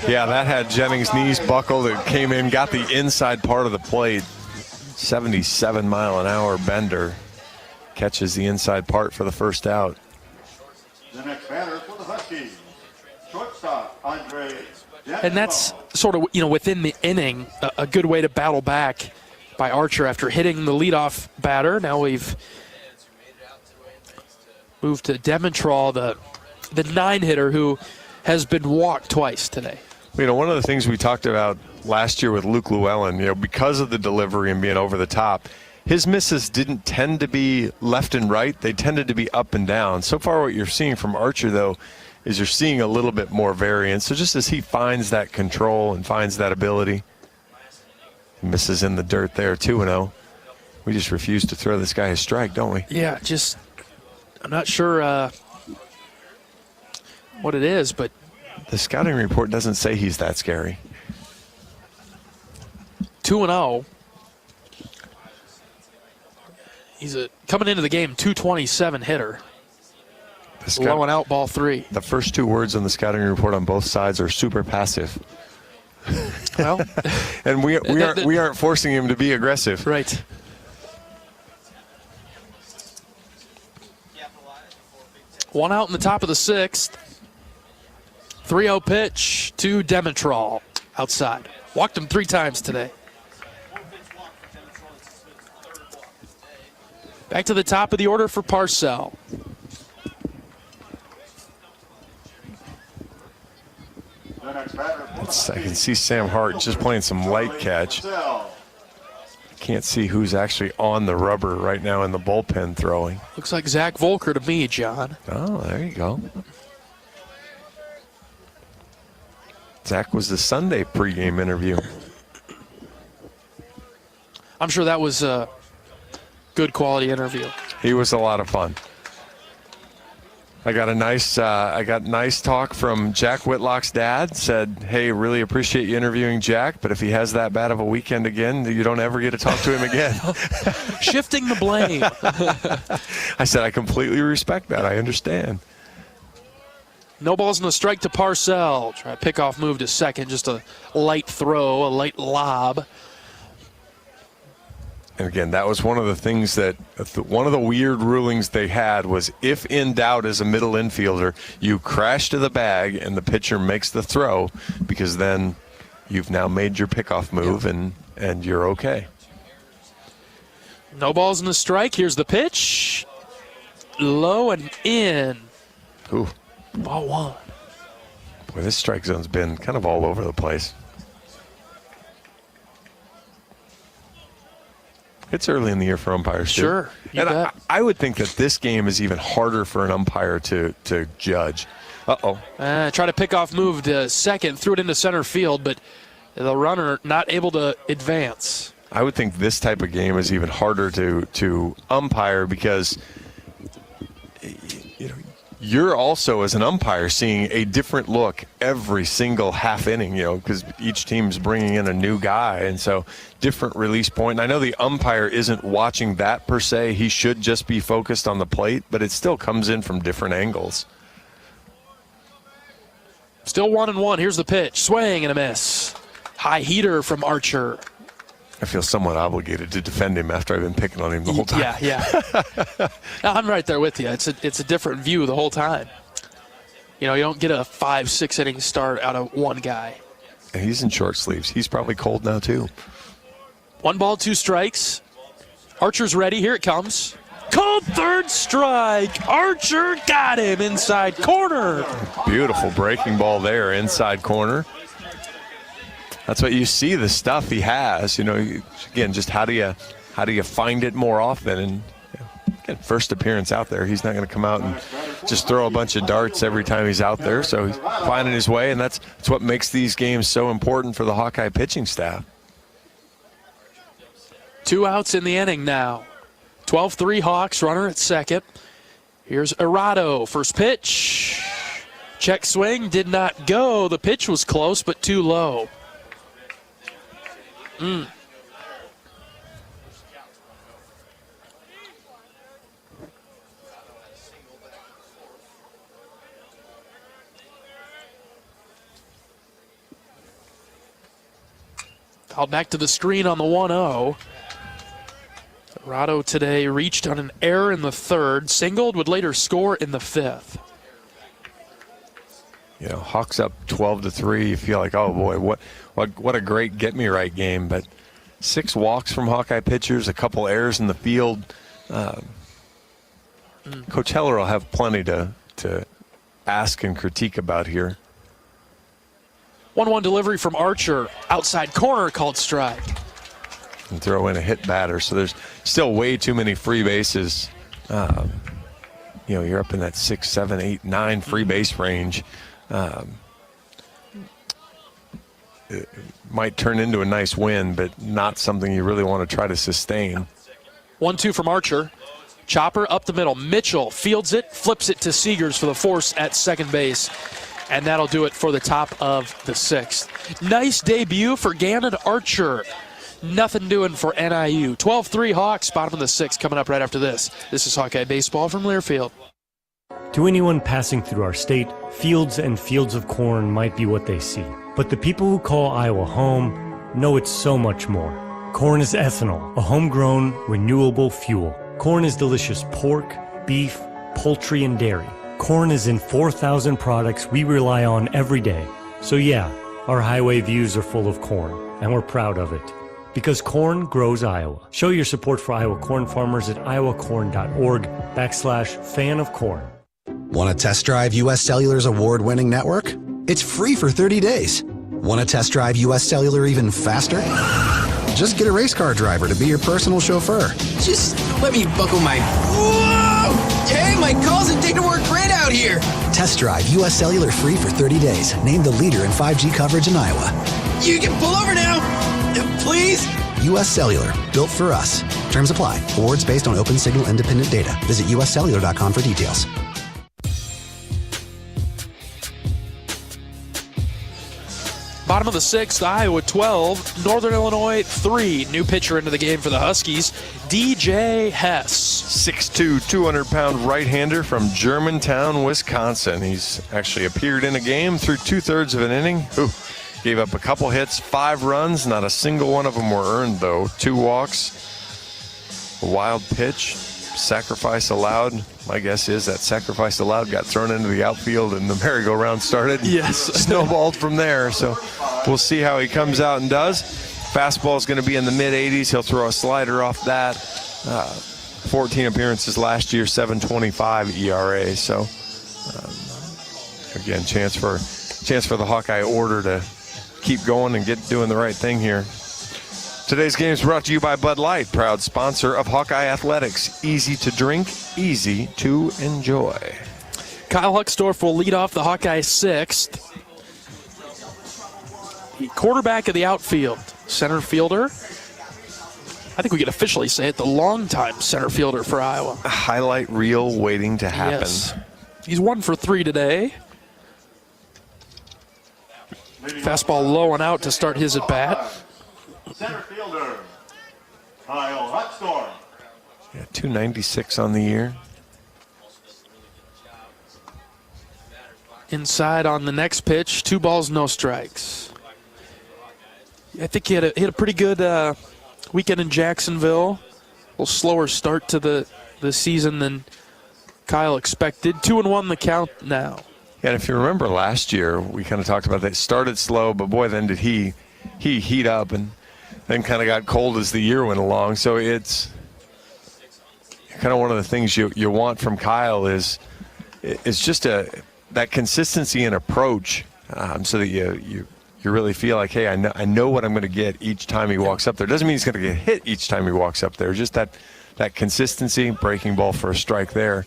Yeah, that had Jennings' knees buckled. It came in, got the inside part of the plate. 77-mile-an-hour bender. Catches the inside part for the first out. The next batter for the Huskies, shortstop Andre. And that's sort of, within the inning, a good way to battle back by Archer after hitting the leadoff batter. Now we've moved to Demetrol, the 9-hitter who has been walked twice today. One of the things we talked about last year with Luke Llewellyn, because of the delivery and being over the top, his misses didn't tend to be left and right. They tended to be up and down. So far what you're seeing from Archer, though, is you're seeing a little bit more variance. So just as he finds that control and finds that ability, he misses in the dirt there, 2-0. We just refuse to throw this guy a strike, don't we? Yeah, I'm not sure what it is, but the scouting report doesn't say he's that scary. 2-0. He's coming into the game 227 hitter. Low and out, ball 3. The first 2 words on the scouting report on both sides are super passive. Well, and we aren't forcing him to be aggressive. Right. One out in the top of the 6th. 3-0 pitch to Demetrol outside. Walked him 3 times today. Back to the top of the order for Parcell. I can see Sam Hart just playing some light catch. Can't see who's actually on the rubber right now in the bullpen throwing. Looks like Zach Volker to me, John. Oh, there you go. Zach was the Sunday pregame interview. I'm sure that was a good quality interview. He was a lot of fun. I got nice talk from Jack Whitlock's dad. Said, hey, really appreciate you interviewing Jack, but if he has that bad of a weekend again, you don't ever get to talk to him again. Shifting the blame. I said, I completely respect that. I understand. No balls and a strike to Parcell. Try a pickoff move to second. Just a light throw, a light lob. And again, that was one of the things that one of the weird rulings they had was if in doubt as a middle infielder, you crash to the bag and the pitcher makes the throw, because then you've now made your pickoff move and you're okay. No balls and a strike. Here's the pitch. Low and in. Ooh. Ball 1. Boy, this strike zone's been kind of all over the place. It's early in the year for umpires, too. Sure. And I would think that this game is even harder for an umpire to judge. Uh-oh. Try to pick off move to second, threw it into center field, but the runner not able to advance. I would think this type of game is even harder to umpire because you're also, as an umpire, seeing a different look every single half inning, because each team's bringing in a new guy, and so different release point. And I know the umpire isn't watching that per se. He should just be focused on the plate, but it still comes in from different angles. Still 1-1. Here's the pitch. Swing and a miss. High heater from Archer. I feel somewhat obligated to defend him after I've been picking on him the whole time. Yeah. I'm right there with you. It's a different view the whole time. You don't get a 5-6 inning start out of one guy. And he's in short sleeves. He's probably cold now, too. 1 ball, 2 strikes. Archer's ready. Here it comes. Called third strike. Archer got him inside corner. Beautiful breaking ball there, inside corner. That's what you see, the stuff he has. Again, just how do you find it more often? And again, first appearance out there, he's not going to come out and just throw a bunch of darts every time he's out there. So he's finding his way, and that's what makes these games so important for the Hawkeye pitching staff. 2 outs in the inning now. 12-3 Hawks, runner at second. Here's Arado, first pitch. Check swing, did not go. The pitch was close, but too low. Called back to the screen on the 1-0. Rado today reached on an error in the third. Singled, would later score in the fifth. You know, Hawks up 12-3. You feel like, oh boy, what a great get-me-right game. But 6 walks from Hawkeye pitchers, a couple errors in the field. Coach Heller will have plenty to ask and critique about here. 1-1 delivery from Archer. Outside corner, called strike. And throw in a hit batter. So there's still way too many free bases. You know, you're up in that 6, 7, 8, 9 free base range. It might turn into a nice win, but not something you really want to try to sustain. 1-2 from Archer. Chopper up the middle. Mitchell fields it, flips it to Seegers for the force at second base. And that'll do it for the top of the 6th. Nice debut for Gannon Archer. Nothing doing for NIU. 12-3 Hawks, bottom of the 6th, coming up right after this. This is Hawkeye Baseball from Learfield. To anyone passing through our state, fields and fields of corn might be what they see. But the people who call Iowa home know it's so much more. Corn is ethanol, a homegrown, renewable fuel. Corn is delicious pork, beef, poultry, and dairy. Corn is in 4,000 products we rely on every day. So yeah, our highway views are full of corn, and we're proud of it. Because corn grows Iowa. Show your support for Iowa corn farmers at iowacorn.org/fan of corn. Want to test drive U.S. Cellular's award-winning network? It's free for 30 days. Want to test drive U.S. Cellular even faster? Just get a race car driver to be your personal chauffeur. Just let me buckle my... Whoa! Hey, my calls and data work great out here. Test drive U.S. Cellular free for 30 days. Named the leader in 5G coverage in Iowa. You can pull over now, please. U.S. Cellular, built for us. Terms apply. Awards based on open signal independent data. Visit uscellular.com for details. Bottom of the 6th, Iowa 12, Northern Illinois 3. New pitcher into the game for the Huskies, DJ Hess. 6'2", 200-pound right-hander from Germantown, Wisconsin. He's actually appeared in a game through 2/3 of an inning. Gave up a couple hits, 5 runs. Not a single one of them were earned, though. 2 walks, a wild pitch, sacrifice allowed. My guess is that sacrifice allowed got thrown into the outfield and the merry-go-round started. Yes. Snowballed from there. So we'll see how he comes out and does. Fastball is going to be in the mid-80s. He'll throw a slider off that. 14 appearances last year, 7.25 ERA. So again, chance for the Hawkeye order to keep going and get doing the right thing here. Today's game is brought to you by Bud Light, proud sponsor of Hawkeye Athletics. Easy to drink, easy to enjoy. Kyle Hucksdorf will lead off the Hawkeye 6th. The quarterback of the outfield, center fielder. I think we can officially say it, the longtime center fielder for Iowa. A highlight reel waiting to happen. Yes. He's 1 for 3 today. Fastball low and out to start his at bat. Center fielder, Kyle Hucksdorf. Yeah, 296 on the year. Inside on the next pitch, 2 balls, no strikes. I think he had a pretty good weekend in Jacksonville. A little slower start to the season than Kyle expected. 2-1 the count now. Yeah, and if you remember last year, we kind of talked about that. Started slow, but boy, then did he heat up and then kind of got cold as the year went along. So it's kind of one of the things you want from Kyle is just that consistency and approach, so that you really feel like, hey, I know what I'm going to get each time he walks up there. Doesn't mean he's going to get hit each time he walks up there. Just that consistency, breaking ball for a strike there.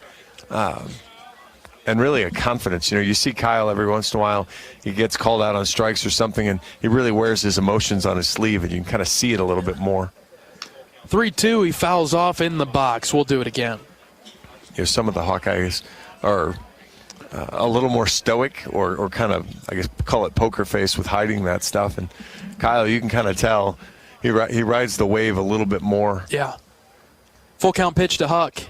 And really a confidence. You see Kyle every once in a while, he gets called out on strikes or something, and he really wears his emotions on his sleeve, and you can kind of see it a little bit more. 3-2, he fouls off in the box. We'll do it again. Some of the Hawkeyes are a little more stoic or kind of, I guess, call it poker face with hiding that stuff. And Kyle, you can kind of tell he rides the wave a little bit more. Yeah. Full count pitch to Huck.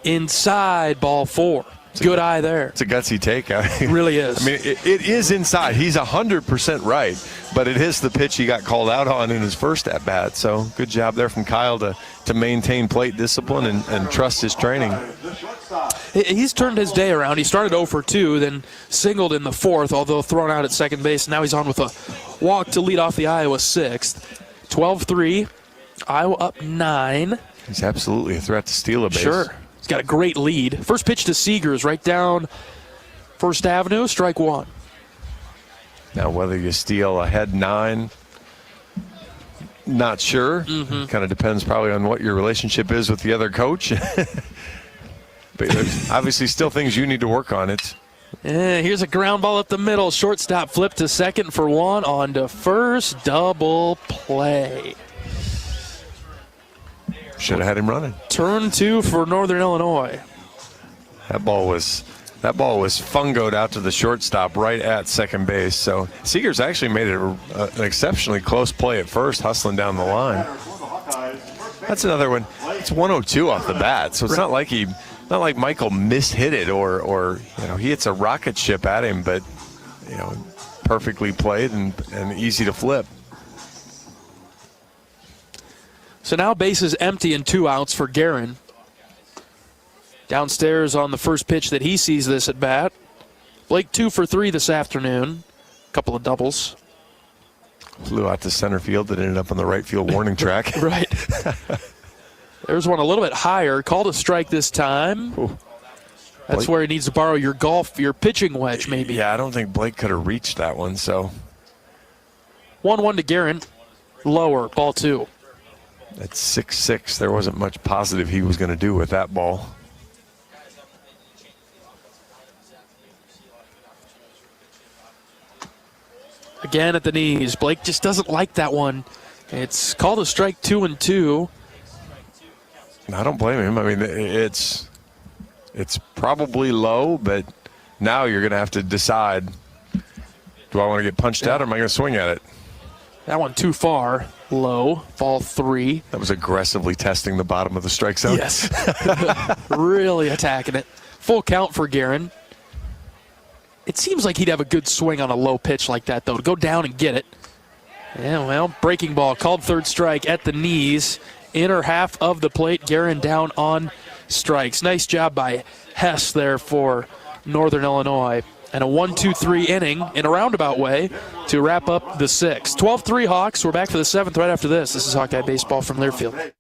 Inside, ball 4. Good eye there. It's a gutsy take. It really is. I mean, it is inside. He's 100% right, but it is the pitch he got called out on in his first at-bat. So good job there from Kyle to maintain plate discipline and trust his training. He's turned his day around. He started 0 for 2, then singled in the fourth, although thrown out at second base. Now he's on with a walk to lead off the Iowa sixth. 12-3, Iowa up 9. He's absolutely a threat to steal a base. Sure. He's got a great lead. First pitch to Seegers right down First Avenue, strike one. Now, whether you steal ahead 9, not sure. Kind of depends probably on what your relationship is with the other coach. But there's obviously still things you need to work on. Here's a ground ball up the middle. Shortstop flip to second for 1 on to first. Double play. Should have had him running. Turn 2 for Northern Illinois. That ball was fungoed out to the shortstop right at second base. So Seegers actually made it an exceptionally close play at first, hustling down the line. That's another one. It's 102 off the bat, so it's not like Michael mishit it or he hits a rocket ship at him, but perfectly played and easy to flip. So now bases empty and 2 outs for Guerin. Downstairs on the first pitch that he sees this at bat. Blake 2 for 3 this afternoon. Couple of doubles. Flew out to center field that ended up on the right field warning track. Right. There's one a little bit higher. Called a strike this time. Ooh. That's where he needs to borrow your pitching wedge maybe. Yeah, I don't think Blake could have reached that one. So 1-1 to Guerin. Lower, ball 2. At 6'6", there wasn't much positive he was going to do with that ball. Again at the knees. Blake just doesn't like that one. It's called a strike 2-2. I don't blame him. I mean, it's probably low, but now you're going to have to decide, do I want to get punched out or am I going to swing at it? That one too far. Low. Ball 3. That was aggressively testing the bottom of the strike zone. Yes. Really attacking it. Full count for Guerin. It seems like he'd have a good swing on a low pitch like that, though, to go down and get it. Yeah, well, breaking ball. Called third strike at the knees. Inner half of the plate. Guerin down on strikes. Nice job by Hess there for Northern Illinois. And a 1-2-3 inning in a roundabout way to wrap up the 6th. 12-3 Hawks. We're back for the 7th right after this. This is Hawkeye Baseball from Learfield.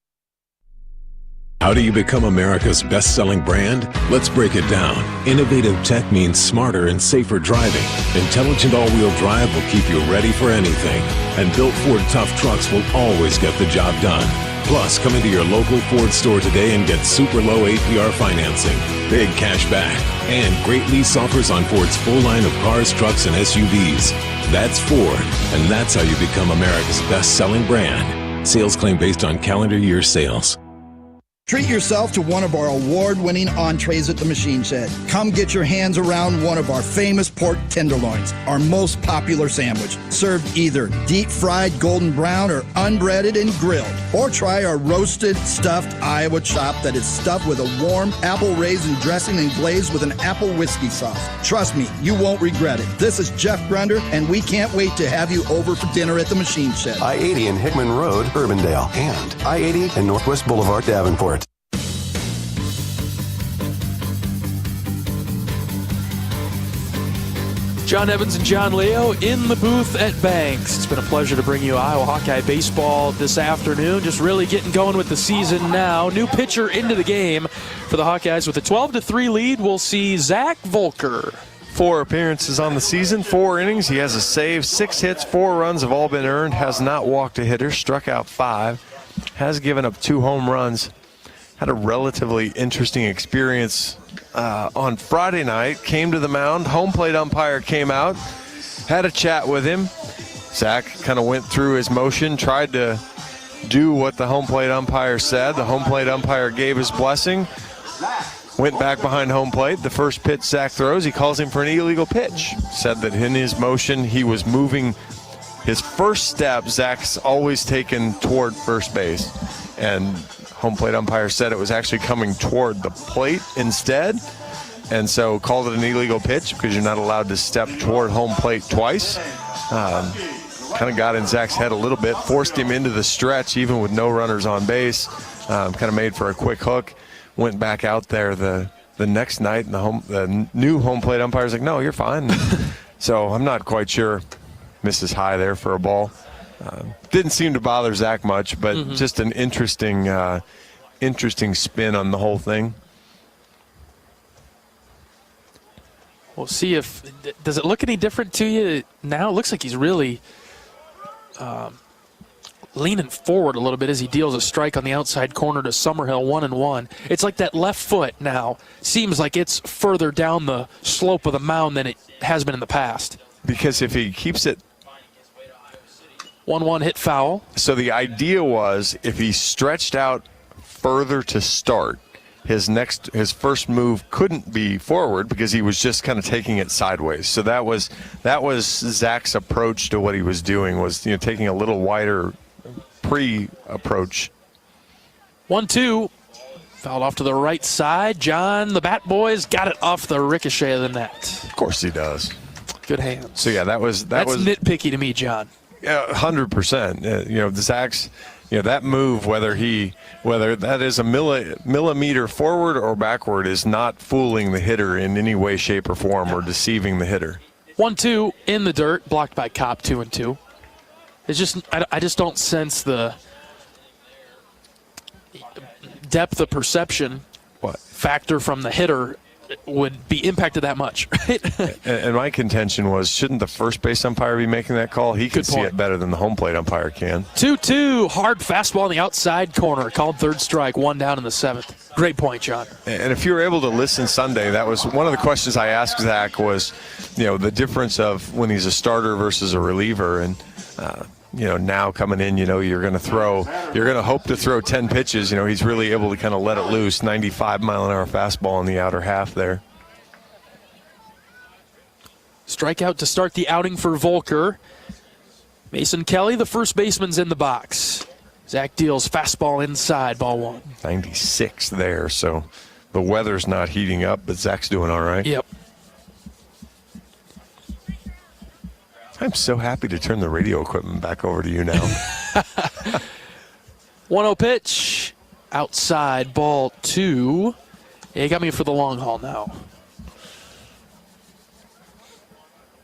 How do you become America's best-selling brand? Let's break it down. Innovative tech means smarter and safer driving. Intelligent all-wheel drive will keep you ready for anything. And built Ford tough trucks will always get the job done. Plus, come into your local Ford store today and get super low APR financing, big cash back, and great lease offers on Ford's full line of cars, trucks, and SUVs. That's Ford, and that's how you become America's best-selling brand. Sales claim based on calendar year sales. Treat yourself to one of our award-winning entrees at the Machine Shed. Come get your hands around one of our famous pork tenderloins, our most popular sandwich, served either deep-fried golden brown or unbreaded and grilled. Or try our roasted, stuffed Iowa chop that is stuffed with a warm apple raisin dressing and glazed with an apple whiskey sauce. Trust me, you won't regret it. This is Jeff Grunder, and we can't wait to have you over for dinner at the Machine Shed. I-80 and Hickman Road, Urbandale, and I-80 and Northwest Boulevard, Davenport. John Evans and John Leo in the booth at Banks. It's been a pleasure to bring you Iowa Hawkeye baseball this afternoon. Just really getting going with the season now. New pitcher into the game for the Hawkeyes with a 12-3 lead. We'll see Zach Volker. 4 appearances on the season, 4 innings. He has a save, 6 hits, 4 runs have all been earned. Has not walked a hitter, struck out 5. Has given up 2 home runs. Had a relatively interesting experience on Friday night. Came to the mound. Home plate umpire came out. Had a chat with him. Zach kind of went through his motion, tried to do what the home plate umpire said. The home plate umpire gave his blessing. Went back behind home plate. The first pitch Zach throws, he calls him for an illegal pitch. Said that in his motion, he was moving his first step. Zach's always taken toward first base. And home plate umpire said it was actually coming toward the plate instead. and so called it an illegal pitch because you're not allowed to step toward home plate twice. Kind of got in Zach's head a little bit, forced him into the stretch even with no runners on base. Kind of made for a quick hook, went back out there the next night, and the new home plate umpire's like, no, you're fine. So I'm not quite sure. Misses high there for a ball. Didn't seem to bother Zach much, but just an interesting spin on the whole thing. We'll see if – does it look any different to you now? It looks like he's really leaning forward a little bit as he deals a strike on the outside corner to Summerhill, 1-1. It's like that left foot now seems like it's further down the slope of the mound than it has been in the past. Because if he keeps it 1-1 hit foul. So the idea was if he stretched out further to start, his first move couldn't be forward because he was just kind of taking it sideways. So that was Zach's approach to what he was doing, was taking a little wider pre-approach. 1-2. Fouled off to the right side. John, the Bat Boys, got it off the ricochet of the net. Of course he does. Good hands. So yeah, that's nitpicky to me, John. 100%. Zach's, that move, whether that is a millimeter forward or backward, is not fooling the hitter in any way, shape, or form, or deceiving the hitter. 1-2 in the dirt, blocked by Kopp. 2-2. It's just I just don't sense the depth of perception factor from the hitter would be impacted that much, right? And my contention was, shouldn't the first base umpire be making that call? He can see it better than the home plate umpire can. 2-2, hard fastball on the outside corner, called third strike, 1 down in the 7th. Great point, John. And if you were able to listen Sunday, that was one of the questions I asked Zach was, the difference of when he's a starter versus a reliever. And, now coming in, you're going to hope to throw 10 pitches. He's really able to kind of let it loose. 95-mile-an-hour fastball in the outer half there. Strikeout to start the outing for Volker. Mason Kelly, the first baseman's in the box. Zach deals fastball inside, ball 1. 96 there, so the weather's not heating up, but Zach's doing all right. Yep. I'm so happy to turn the radio equipment back over to you now. 1-0 pitch. Outside, ball 2. Yeah, he got me for the long haul now.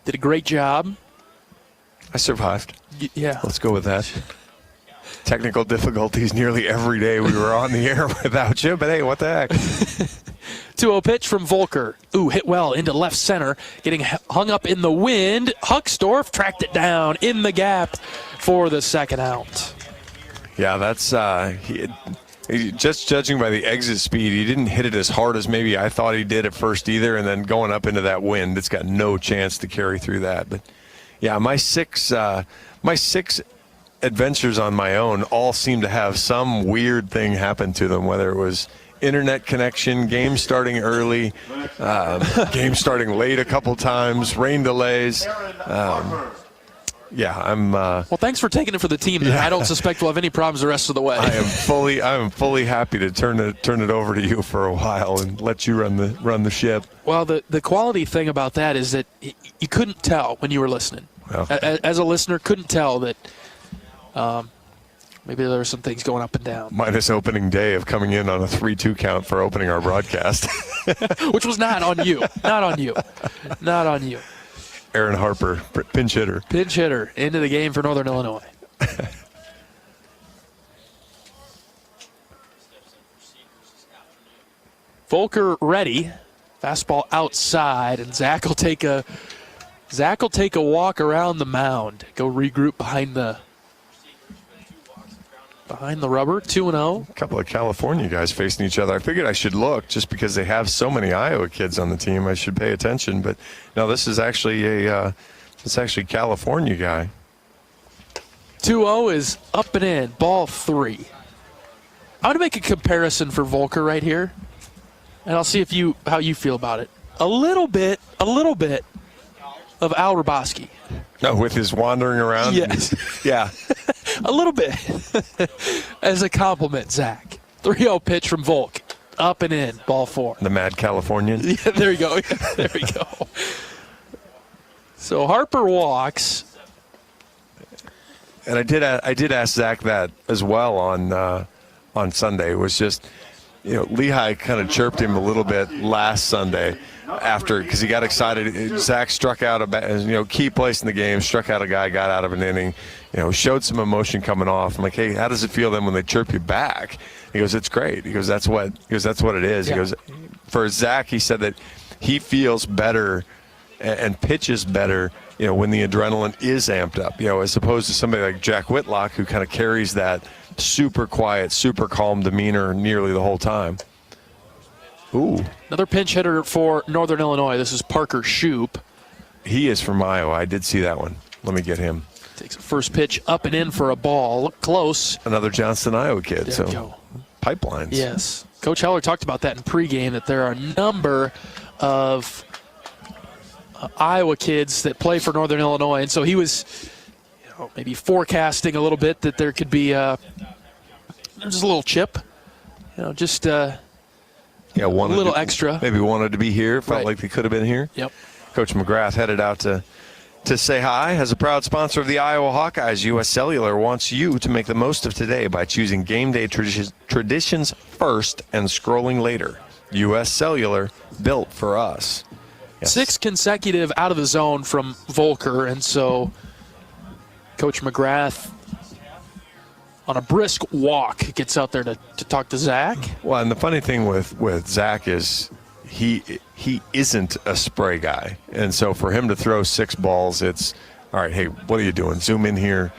Did a great job. I survived. Yeah. Let's go with that. Technical difficulties nearly every day we were on the air without you, but hey, what the heck. 2-0 pitch from Volker. Ooh, hit well into left center. Getting hung up in the wind. Huckstorf tracked it down in the gap for the second out. Yeah, that's just judging by the exit speed, he didn't hit it as hard as maybe I thought he did at first either, and then going up into that wind, it's got no chance to carry through that. But yeah, my six adventures on my own all seem to have some weird thing happen to them, whether it was internet connection, game starting early, game starting late a couple times, rain delays. Well, thanks for taking it for the team. Yeah. I don't suspect we'll have any problems the rest of the way. I am fully happy to turn it over to you for a while and let you run the ship. Well, the quality thing about that is that you couldn't tell when you were listening. Well, as a listener, couldn't tell that maybe there were some things going up and down. Minus opening day of coming in on a 3-2 count for opening our broadcast. Which was not on you. Not on you. Not on you. Aaron Harper, pinch hitter. Pinch hitter into the game for Northern Illinois. Volker ready. Fastball outside, and Zach will take a walk around the mound. Go regroup behind the rubber. 2-0. A couple of California guys facing each other. I figured I should look just because they have so many Iowa kids on the team. I should pay attention. But no, this is actually a California guy. 2-0 is up and in. Ball 3. I'm going to make a comparison for Volker right here, and I'll see how you feel about it. A little bit of Al Raboski. No, with his wandering around. Yes. Yeah. A little bit. As a compliment, Zach. 3-0 pitch from Volk. up and in, ball 4. The Mad Californian. Yeah, there you go. There we go. So Harper walks. And I did ask Zach that as well on Sunday. It was just, Lehigh kind of chirped him a little bit last Sunday after, because he got excited. Zach struck out key place in the game, struck out a guy, got out of an inning, showed some emotion coming off. I'm like, hey, how does it feel then when they chirp you back? He goes, it's great. He goes, that's what it is. Yeah. He goes, for Zach, he said that he feels better and pitches better, when the adrenaline is amped up, as opposed to somebody like Jack Whitlock, who kind of carries that super quiet, super calm demeanor nearly the whole time. Ooh. Another pinch hitter for Northern Illinois. This is Parker Shoup. He is from Iowa. I did see that one. Let me get him. Takes a first pitch up and in for a ball. Look close. Another Johnston, Iowa kid. There so you go. Pipelines. Yes. Coach Heller talked about that in pregame, that there are a number of Iowa kids that play for Northern Illinois. And so he was maybe forecasting a little bit that there could be there's a little chip, just a little extra. Maybe wanted to be here, felt like they could have been here. Yep. Coach McGrath headed out to say hi. As a proud sponsor of the Iowa Hawkeyes, U.S. Cellular wants you to make the most of today by choosing game day traditions first and scrolling later. U.S. Cellular, built for us. Yes. 6 consecutive out of the zone from Volker, and so Coach McGrath on a brisk walk gets out there to talk to Zach. Well, and the funny thing with Zach is he isn't a spray guy, and so for him to throw 6 balls, it's all right. Hey, what are you doing? Zoom in here,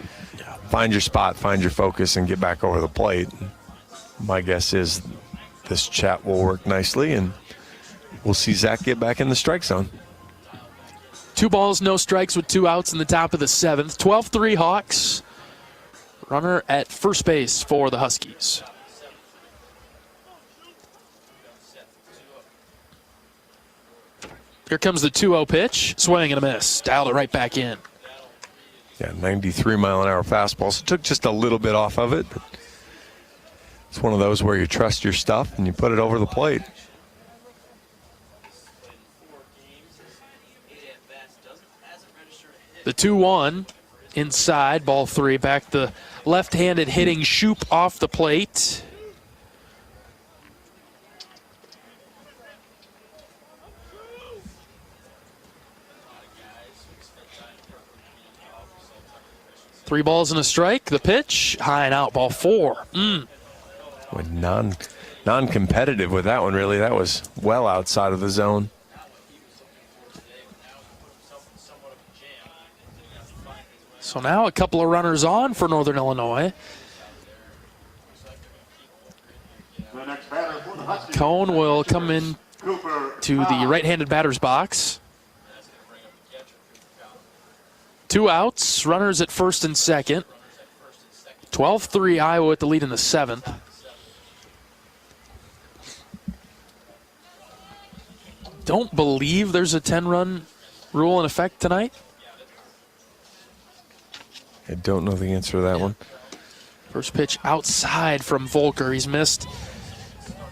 find your spot, find your focus, and get back over the plate. My guess is this chat will work nicely, and we'll see Zach get back in the strike zone. 2 balls, no strikes with 2 outs in the top of the 7th. 12-3 Hawks. Runner at first base for the Huskies. Here comes the 2-0 pitch. Swing and a miss. Dialed it right back in. Yeah, 93-mile-an-hour fastball. So it took just a little bit off of it. But it's one of those where you trust your stuff and you put it over the plate. The 2-1 inside, ball 3. Back the left-handed hitting Shoup off the plate. Three balls and a strike. The pitch, high and out, ball 4. With non-competitive with that one, really. That was well outside of the zone. So now a couple of runners on for Northern Illinois. Cone will come in to the right-handed batter's box. 2 outs, runners at first and second. 12-3 Iowa at the lead in the 7th. Don't believe there's a 10-run rule in effect tonight. I don't know the answer to that one. First pitch outside from Volker. He's missed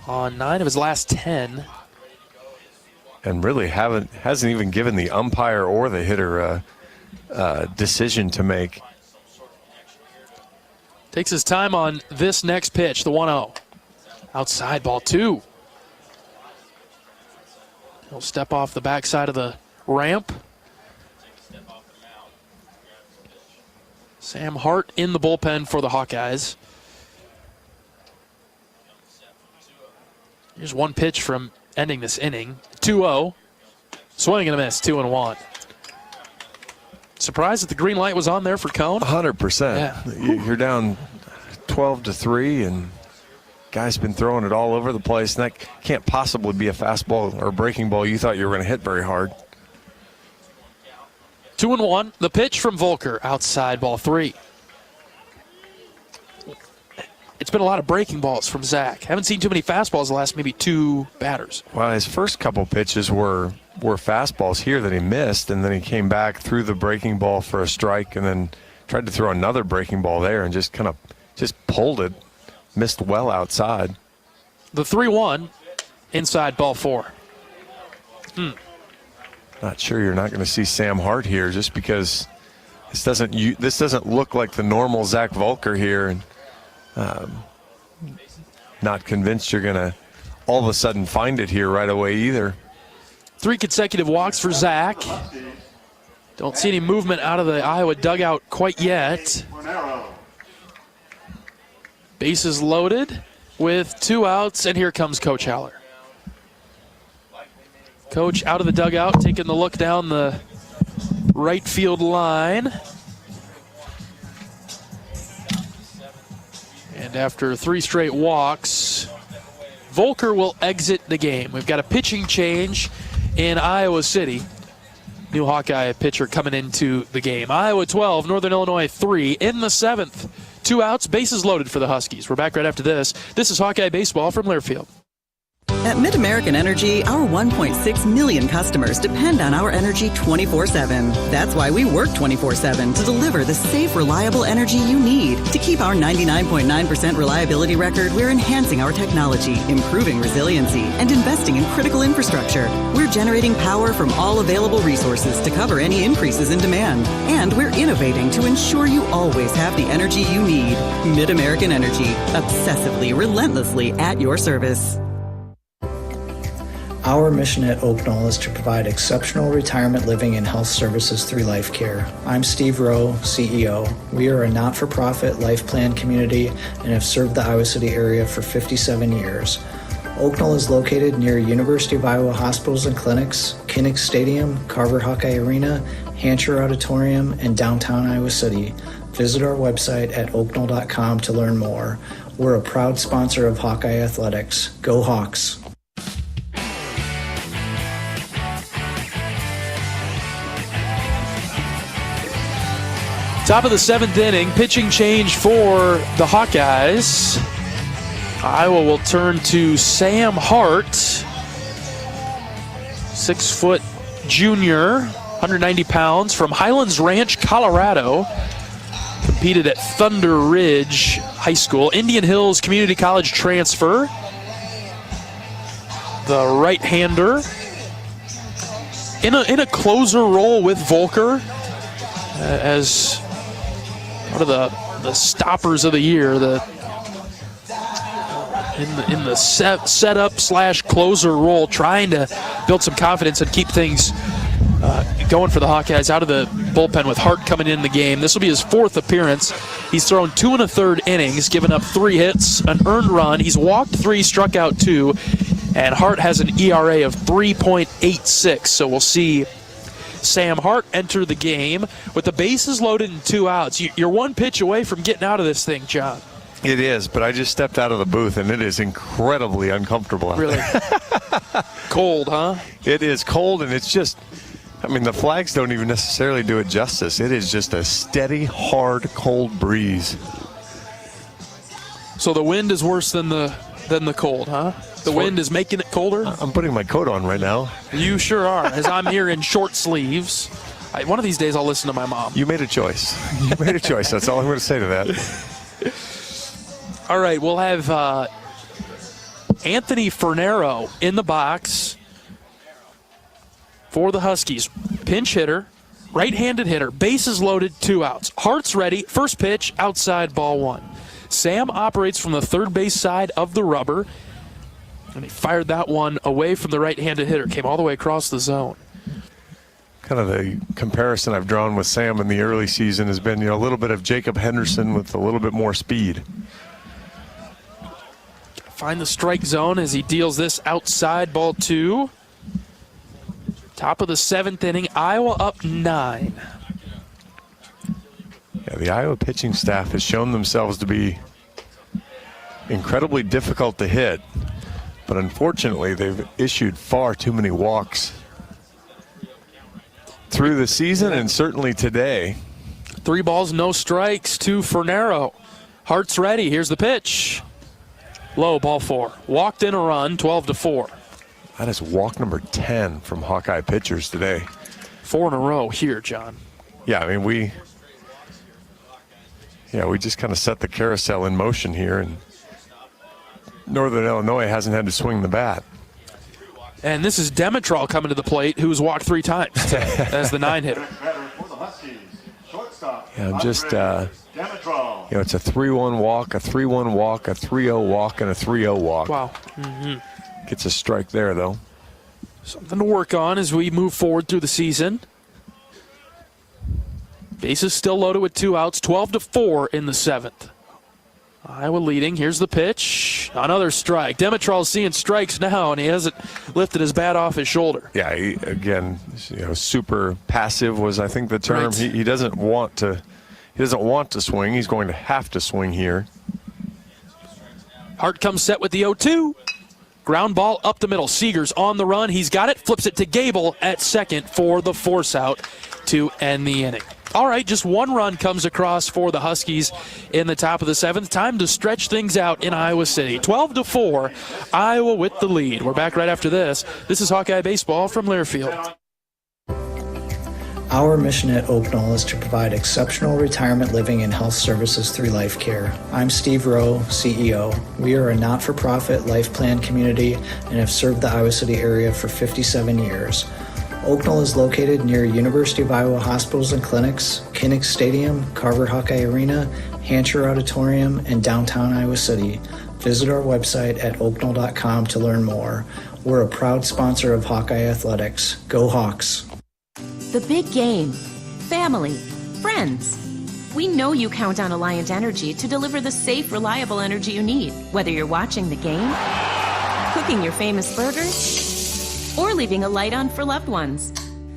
on 9 of his last 10. And really hasn't even given the umpire or the hitter a decision to make. Takes his time on this next pitch, the 1-0. Outside, ball 2. He'll step off the backside of the ramp. Sam Hart in the bullpen for the Hawkeyes. Here's one pitch from ending this inning. 2-0. Swing and a miss, 2-1. Surprised that the green light was on there for Cone? 100%. Yeah. You're down 12-3, and guy's been throwing it all over the place, and that can't possibly be a fastball or a breaking ball you thought you were going to hit very hard. 2-1. The pitch from Volker, outside, ball 3. It's been a lot of breaking balls from Zach. Haven't seen too many fastballs the last maybe 2 batters. Well, his first couple pitches were fastballs here that he missed, and then he came back, threw the breaking ball for a strike, and then tried to throw another breaking ball there and just pulled it, missed well outside. The 3-1 inside ball 4. Not sure you're not going to see Sam Hart here, just because this doesn't look like the normal Zach Volker here, and not convinced you're going to all of a sudden find it here right away either. 3 consecutive walks for Zach. Don't see any movement out of the Iowa dugout quite yet. Bases loaded with 2 outs, and here comes Coach Haller. Coach out of the dugout, taking the look down the right field line. And after 3 straight walks, Volker will exit the game. We've got a pitching change in Iowa City. New Hawkeye pitcher coming into the game. Iowa 12, Northern Illinois 3 in the 7th. 2 outs, bases loaded for the Huskies. We're back right after this. This is Hawkeye Baseball from Learfield. At Mid-American Energy, our 1.6 million customers depend on our energy 24/7. That's why we work 24/7 to deliver the safe, reliable energy you need. To keep our 99.9% reliability record, we're enhancing our technology, improving resiliency, and investing in critical infrastructure. We're generating power from all available resources to cover any increases in demand. And we're innovating to ensure you always have the energy you need. Mid-American Energy, obsessively, relentlessly at your service. Our mission at Oak Knoll is to provide exceptional retirement living and health services through life care. I'm Steve Rowe, CEO. We are a not-for-profit life plan community and have served the Iowa City area for 57 years. Oak Knoll is located near University of Iowa hospitals and clinics, Kinnick Stadium, Carver Hawkeye Arena, Hancher Auditorium, and downtown Iowa City. Visit our website at oakknoll.com to learn more. We're a proud sponsor of Hawkeye Athletics. Go Hawks! Top of the 7th inning, pitching change for the Hawkeyes. Iowa will turn to Sam Hart, 6-foot junior, 190 pounds, from Highlands Ranch, Colorado. Competed at Thunder Ridge High School, Indian Hills Community College transfer. The right-hander in a closer role with Volker as one of the stoppers of the year, in the setup / closer role, trying to build some confidence and keep things going for the Hawkeyes out of the bullpen with Hart coming in the game. This will be his 4th appearance. He's thrown 2 1/3 innings, given up 3 hits, an earned run. He's walked 3, struck out 2, and Hart has an ERA of 3.86. So we'll see Sam Hart enter the game with the bases loaded and 2 outs. You're 1 pitch away from getting out of this thing, John. It is, but I just stepped out of the booth, and it is incredibly uncomfortable out really there. Cold, huh? It is cold, and it's just, I mean, the flags don't even necessarily do it justice. It is just a steady, hard, cold breeze. So the wind is worse than the cold, huh? The wind is making it colder? I'm putting my coat on right now. You sure are, as I'm here in short sleeves. One of these days I'll listen to my mom. You made a choice. You made a choice. That's all I'm going to say to that. All right, we'll have Anthony Fernero in the box for the Huskies. Pinch hitter, right-handed hitter, bases loaded, 2 outs. Hart's ready, first pitch, outside, ball 1. Sam operates from the third base side of the rubber, and he fired that one away from the right-handed hitter, came all the way across the zone. Kind of the comparison I've drawn with Sam in the early season has been, a little bit of Jacob Henderson with a little bit more speed. Find the strike zone as he deals this outside, ball 2. Top of the 7th inning, Iowa up 9. Yeah, the Iowa pitching staff has shown themselves to be incredibly difficult to hit, but unfortunately they've issued far too many walks through the season and certainly today. 3 balls, no strikes to Fernero. Hart's ready. Here's the pitch. Low, ball 4. Walked in a run, 12-4. That is walk number 10 from Hawkeye pitchers today. 4 in a row here, John. Yeah, I mean, we just kind of set the carousel in motion here, and Northern Illinois hasn't had to swing the bat. And this is Demetral coming to the plate, who's walked 3 times as the 9 hitter. Yeah, I'm just, it's a 3-1 walk, a 3-1 walk, a 3-0 walk, and a 3-0 walk. Wow. Gets a strike there, though. Something to work on as we move forward through the season. Bases still loaded with 2 outs, 12-4 in the 7th. Iowa leading. Here's the pitch. Another strike. Demetral's seeing strikes now, and he hasn't lifted his bat off his shoulder. Yeah, again, super passive was, I think, the term. Right. He doesn't want to. He doesn't want to swing. He's going to have to swing here. Hart comes set with the 0-2. Ground ball up the middle. Seager's on the run. He's got it. Flips it to Gable at second for the force out to end the inning. All right, just 1 run comes across for the Huskies in the top of the 7th. Time to stretch things out in Iowa City. 12-4, Iowa with the lead. We're back right after this. This is Hawkeye Baseball from Learfield. Our mission at Oak Knoll is to provide exceptional retirement living and health services through life care. I'm Steve Rowe, CEO. We are a not-for-profit life plan community and have served the Iowa City area for 57 years. Oak Knoll is located near University of Iowa hospitals and clinics, Kinnick Stadium, Carver Hawkeye Arena, Hancher Auditorium, and downtown Iowa City. Visit our website at oakknoll.com to learn more. We're a proud sponsor of Hawkeye Athletics. Go Hawks! The big game. Family. Friends. We know you count on Alliant Energy to deliver the safe, reliable energy you need, whether you're watching the game, cooking your famous burgers, or leaving a light on for loved ones.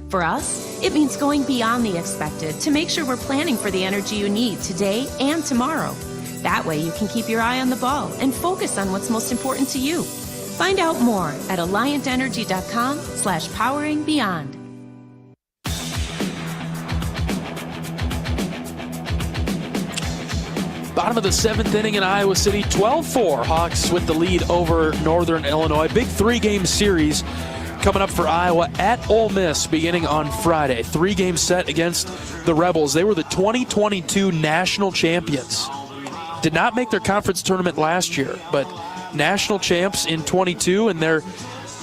For us, it means going beyond the expected to make sure we're planning for the energy you need today and tomorrow. That way you can keep your eye on the ball and focus on what's most important to you. Find out more at alliantenergy.com/poweringbeyond. Bottom of the 7th inning in Iowa City, 12-4. Hawks with the lead over Northern Illinois. Big 3-game series coming up for Iowa at Ole Miss beginning on Friday. 3-game set against the Rebels. They were the 2022 national champions. Did not make their conference tournament last year, but national champs in 22, and they're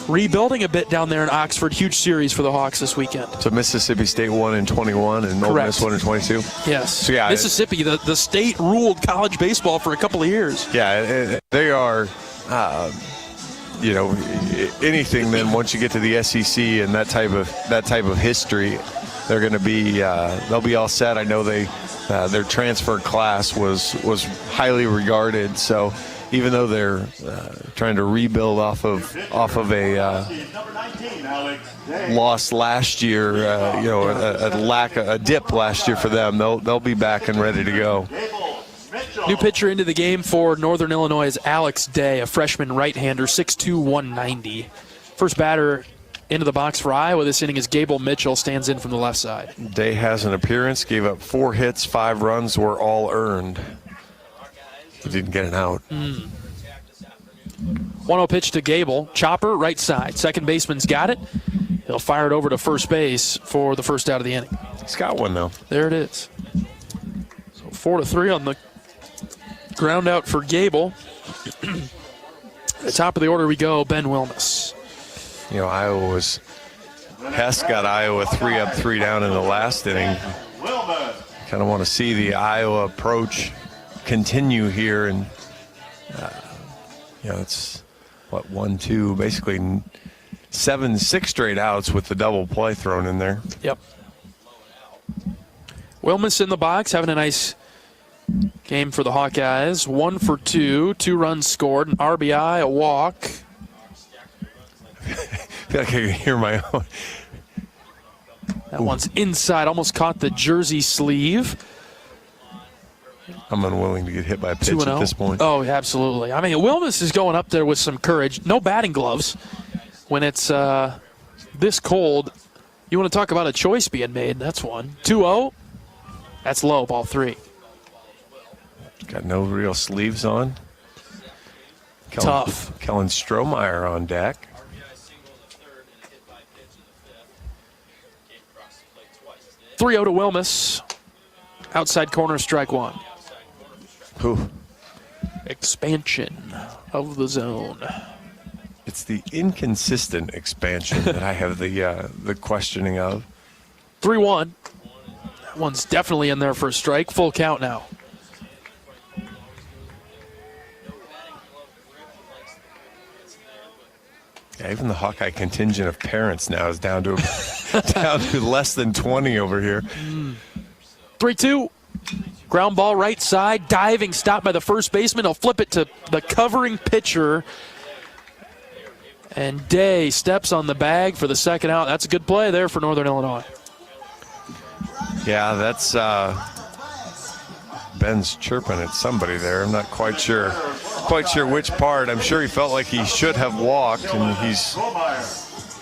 rebuilding a bit down there in Oxford. Huge series for the Hawks this weekend. So Mississippi State won in 21 and Ole Miss won in 22? Yes. So yeah, Mississippi, the state ruled college baseball for a couple of years. Yeah, they are, anything then once you get to the SEC and that type of history, they're going to be, they'll be all set. I know their transfer class was highly regarded, so even though they're trying to rebuild off of a loss last year, a dip last year for them, they'll be back and ready to go. New pitcher into the game for Northern Illinois is Alex Day, a freshman right-hander, 6'2", 190. First batter into the box for Iowa this inning is Gable Mitchell, stands in from the left side. Day has an appearance, gave up 4 hits, 5 runs were all earned. He didn't get an out. 1-0 pitch to Gable. Chopper, right side. Second baseman's got it. He'll fire it over to first base for the first out of the inning. He's got one, though. There it is. So 4-3 on the ground out for Gable. At the top of the order we go, Ben Wilmus. Iowa was... Hess got Iowa 3 up, 3 down in the last inning. Kind of want to see the Iowa approach continue here, and it's 1-2, basically 6 straight outs with the double play thrown in there. Yep. Wilmus in the box, having a nice game for the Hawkeyes. 1 for 2, 2 runs scored, an RBI, a walk. I feel like I can hear my own. That one's inside, almost caught the jersey sleeve. I'm unwilling to get hit by a pitch at this point. Oh, absolutely. I mean, Wilmus is going up there with some courage. No batting gloves when it's this cold. You want to talk about a choice being made. That's one. 2-0. That's low, ball 3. Got no real sleeves on. Tough. Kellen Strohmeyer on deck. .3-0 to Wilmus. Outside corner, strike 1. Expansion of the zone. It's the inconsistent expansion that I have the questioning of. 3-1. That one's definitely in there for a strike. Full count now. Yeah, even the Hawkeye contingent of parents now is down to less than 20 over here. 3-2. Ground ball right side. Diving stop by the first baseman. He'll flip it to the covering pitcher. And Day steps on the bag for the second out. That's a good play there for Northern Illinois. Yeah, that's Ben's chirping at somebody there. I'm not quite sure which part. I'm sure he felt like he should have walked, and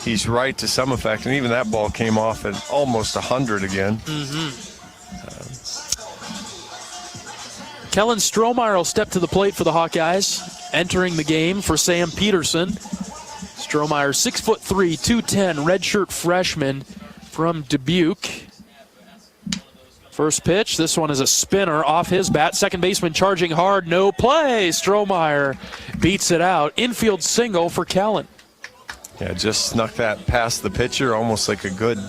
he's right to some effect. And even that ball came off at almost 100 again. Kellen Strohmeyer will step to the plate for the Hawkeyes, entering the game for Sam Peterson. Strohmeyer, 6'3", 210, redshirt freshman from Dubuque. First pitch, this one is a spinner off his bat. Second baseman charging hard, no play. Strohmeyer beats it out. Infield single for Kellen. Yeah, just snuck that past the pitcher, almost like a good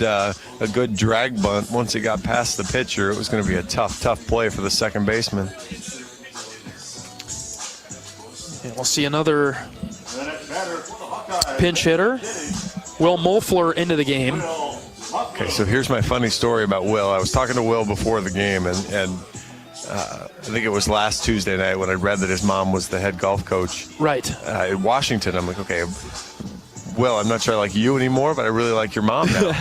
drag bunt. Once it got past the pitcher, it was going to be a tough play for the second baseman. And we'll see another pinch hitter. Will Moeffler into the game. Okay, so here's my funny story about Will. I was talking to Will before the game, and I think it was last Tuesday night when I read that his mom was the head golf coach. Right. In Washington. I'm like, okay, Will, I'm not sure I like you anymore, but I really like your mom now.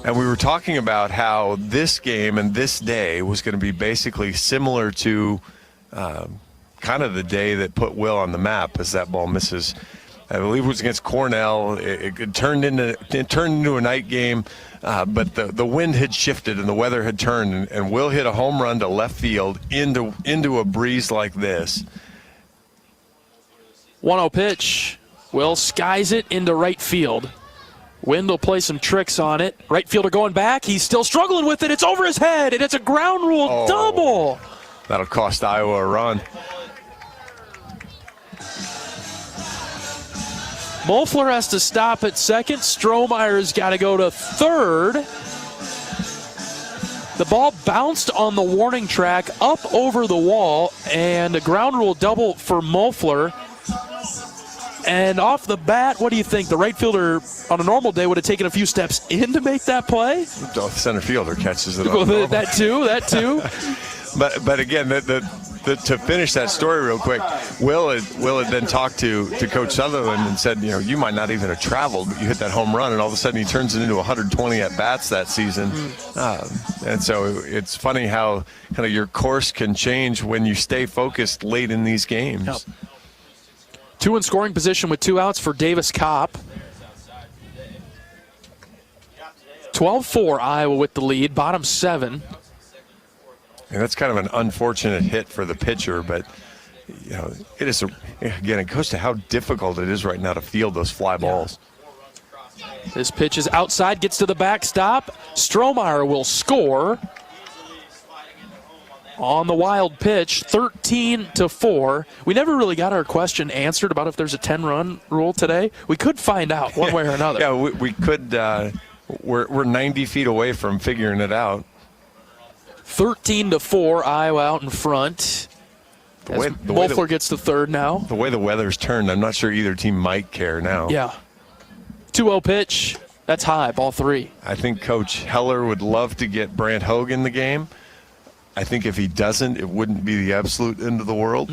And we were talking about how this game and this day was going to be basically similar to kind of the day that put Will on the map, as that ball misses. I believe it was against Cornell. It turned into a night game, but the wind had shifted and the weather had turned, and Will hit a home run to left field into a breeze like this. 1-0 pitch. Will skies it into right field. Wind will play some tricks on it. Right fielder going back. He's still struggling with it. It's over his head, and it's a ground rule double. That'll cost Iowa a run. Moeffler has to stop at second. Strohmeyer's got to go to third. The ball bounced on the warning track up over the wall, and a ground rule double for Moeffler. And off the bat, what do you think? The right fielder on a normal day would have taken a few steps in to make that play? The center fielder catches it. That too. But again, to finish that story real quick, Will had then talked to Coach Sutherland and said, you might not even have traveled, but you hit that home run, and all of a sudden he turns it into 120 at-bats that season. And so it's funny how kind of your course can change when you stay focused late in these games. Yep. 2 in scoring position with 2 outs for Davis Kopp. 12-4 Iowa with the lead, bottom 7. And that's kind of an unfortunate hit for the pitcher, but it is again, it goes to how difficult it is right now to field those fly balls. This pitch is outside, gets to the backstop. Strohmeyer will score on the wild pitch, 13-4. We never really got our question answered about if there's a 10-run rule today. We could find out one way or another. Yeah, we could. We're 90 feet away from figuring it out. 13-4, Iowa out in front. Moeffler gets to third now. The way the weather's turned, I'm not sure either team might care now. Yeah. 2-0 pitch. That's high, ball 3. I think Coach Heller would love to get Brant Hogue in the game. I think if he doesn't, it wouldn't be the absolute end of the world.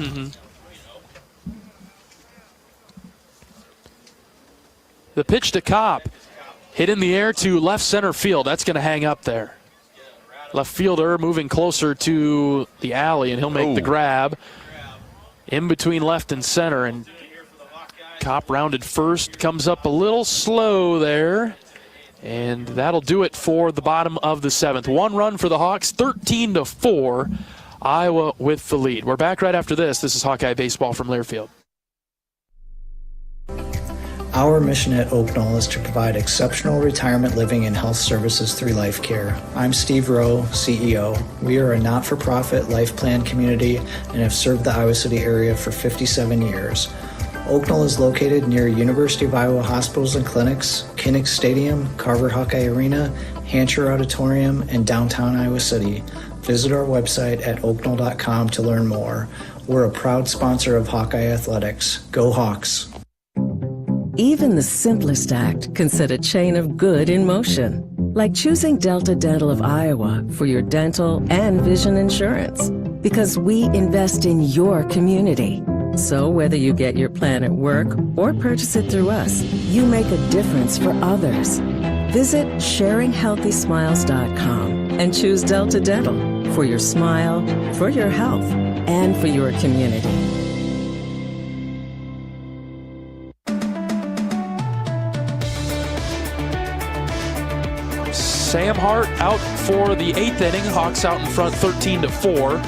The pitch to Kopp. Hit in the air to left center field. That's going to hang up there. Left fielder moving closer to the alley, and he'll make the grab in between left and center. And Kopp rounded first, comes up a little slow there. And that'll do it for the bottom of the 7th. 1 run for the Hawks, 13-4. Iowa with the lead. We're back right after this. This is Hawkeye Baseball from Learfield. Our mission at Oak Knoll is to provide exceptional retirement living and health services through Life Care. I'm Steve Rowe, CEO. We are a not-for-profit life plan community and have served the Iowa City area for 57 years. Oaknall is located near University of Iowa hospitals and clinics, Kinnick Stadium, Carver Hawkeye Arena, Hancher Auditorium, and downtown Iowa City. Visit our website at oaknall.com to learn more. We're a proud sponsor of Hawkeye Athletics. Go Hawks! Even the simplest act can set a chain of good in motion, like choosing Delta Dental of Iowa for your dental and vision insurance. Because we invest in your community. So whether you get your plan at work or purchase it through us, you make a difference for others. Visit sharinghealthysmiles.com and choose Delta Dental for your smile, for your health, and for your community. Sam Hart out for the 8th inning. Hawks out in front 13-4.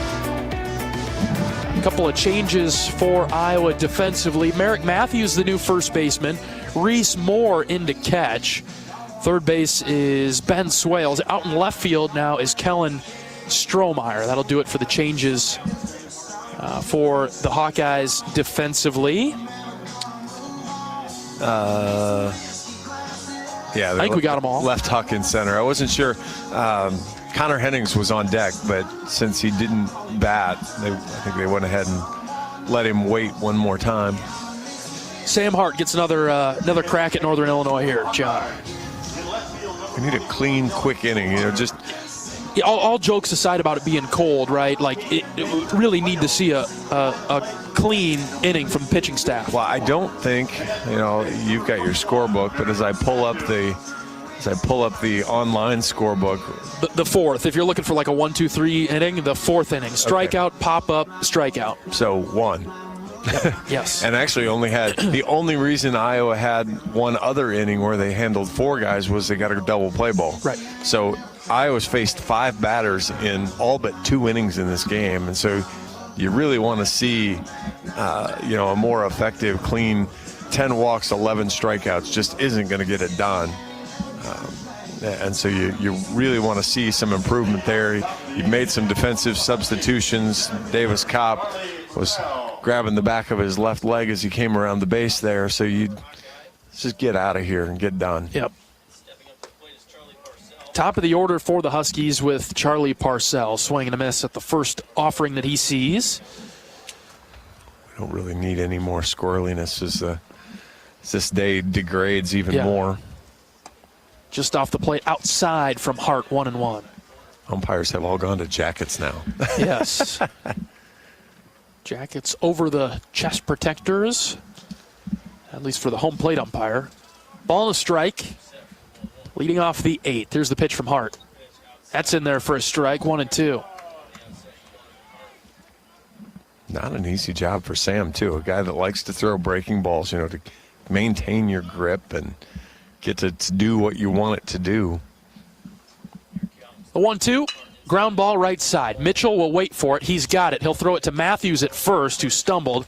A couple of changes for Iowa defensively. Merrick Matthews, the new first baseman. Reese Moore into catch. Third base is Ben Swales. Out in left field now is Kellen Strohmeyer. That'll do it for the changes for the Hawkeyes defensively. Yeah, I think we got them all. Left Huck in center. I wasn't sure. Connor Hennings was on deck, but since he didn't bat, I think they went ahead and let him wait one more time. Sam Hart gets another crack at Northern Illinois here, John. We need a clean, quick inning. Just all jokes aside about it being cold, right? Like it really need to see a clean inning from the pitching staff. Well, I don't think you've got your scorebook, but as I pull up the online scorebook, the fourth. If you're looking for like a 1-2-3 inning, the fourth inning, strikeout, okay. Pop up, strikeout. So one. Yes. And actually the only reason Iowa had one other inning where they handled 4 guys was they got a double play ball. Right. So Iowa's faced 5 batters in all but 2 innings in this game, and so you really want to see a more effective, clean 10 walks, 11 strikeouts just isn't going to get it done. And so you really want to see some improvement there. You've made some defensive substitutions. Davis Kopp was grabbing the back of his left leg as he came around the base there. So you just get out of here and get done. Yep. Top of the order for the Huskies with Charlie Parcells swing and a miss at the first offering that he sees. We don't really need any more squirreliness as this day degrades even more. Just off the plate outside from Hart, 1-1. Umpires have all gone to jackets now. Yes. Jackets over the chest protectors, at least for the home plate umpire. Ball and a strike. Leading off the 8th. Here's the pitch from Hart. That's in there for a strike, 1-2. Not an easy job for Sam, too. A guy that likes to throw breaking balls, to maintain your grip and get to do what you want it to do. The 1-2, ground ball right side. Mitchell will wait for it. He's got it. He'll throw it to Matthews at first, who stumbled.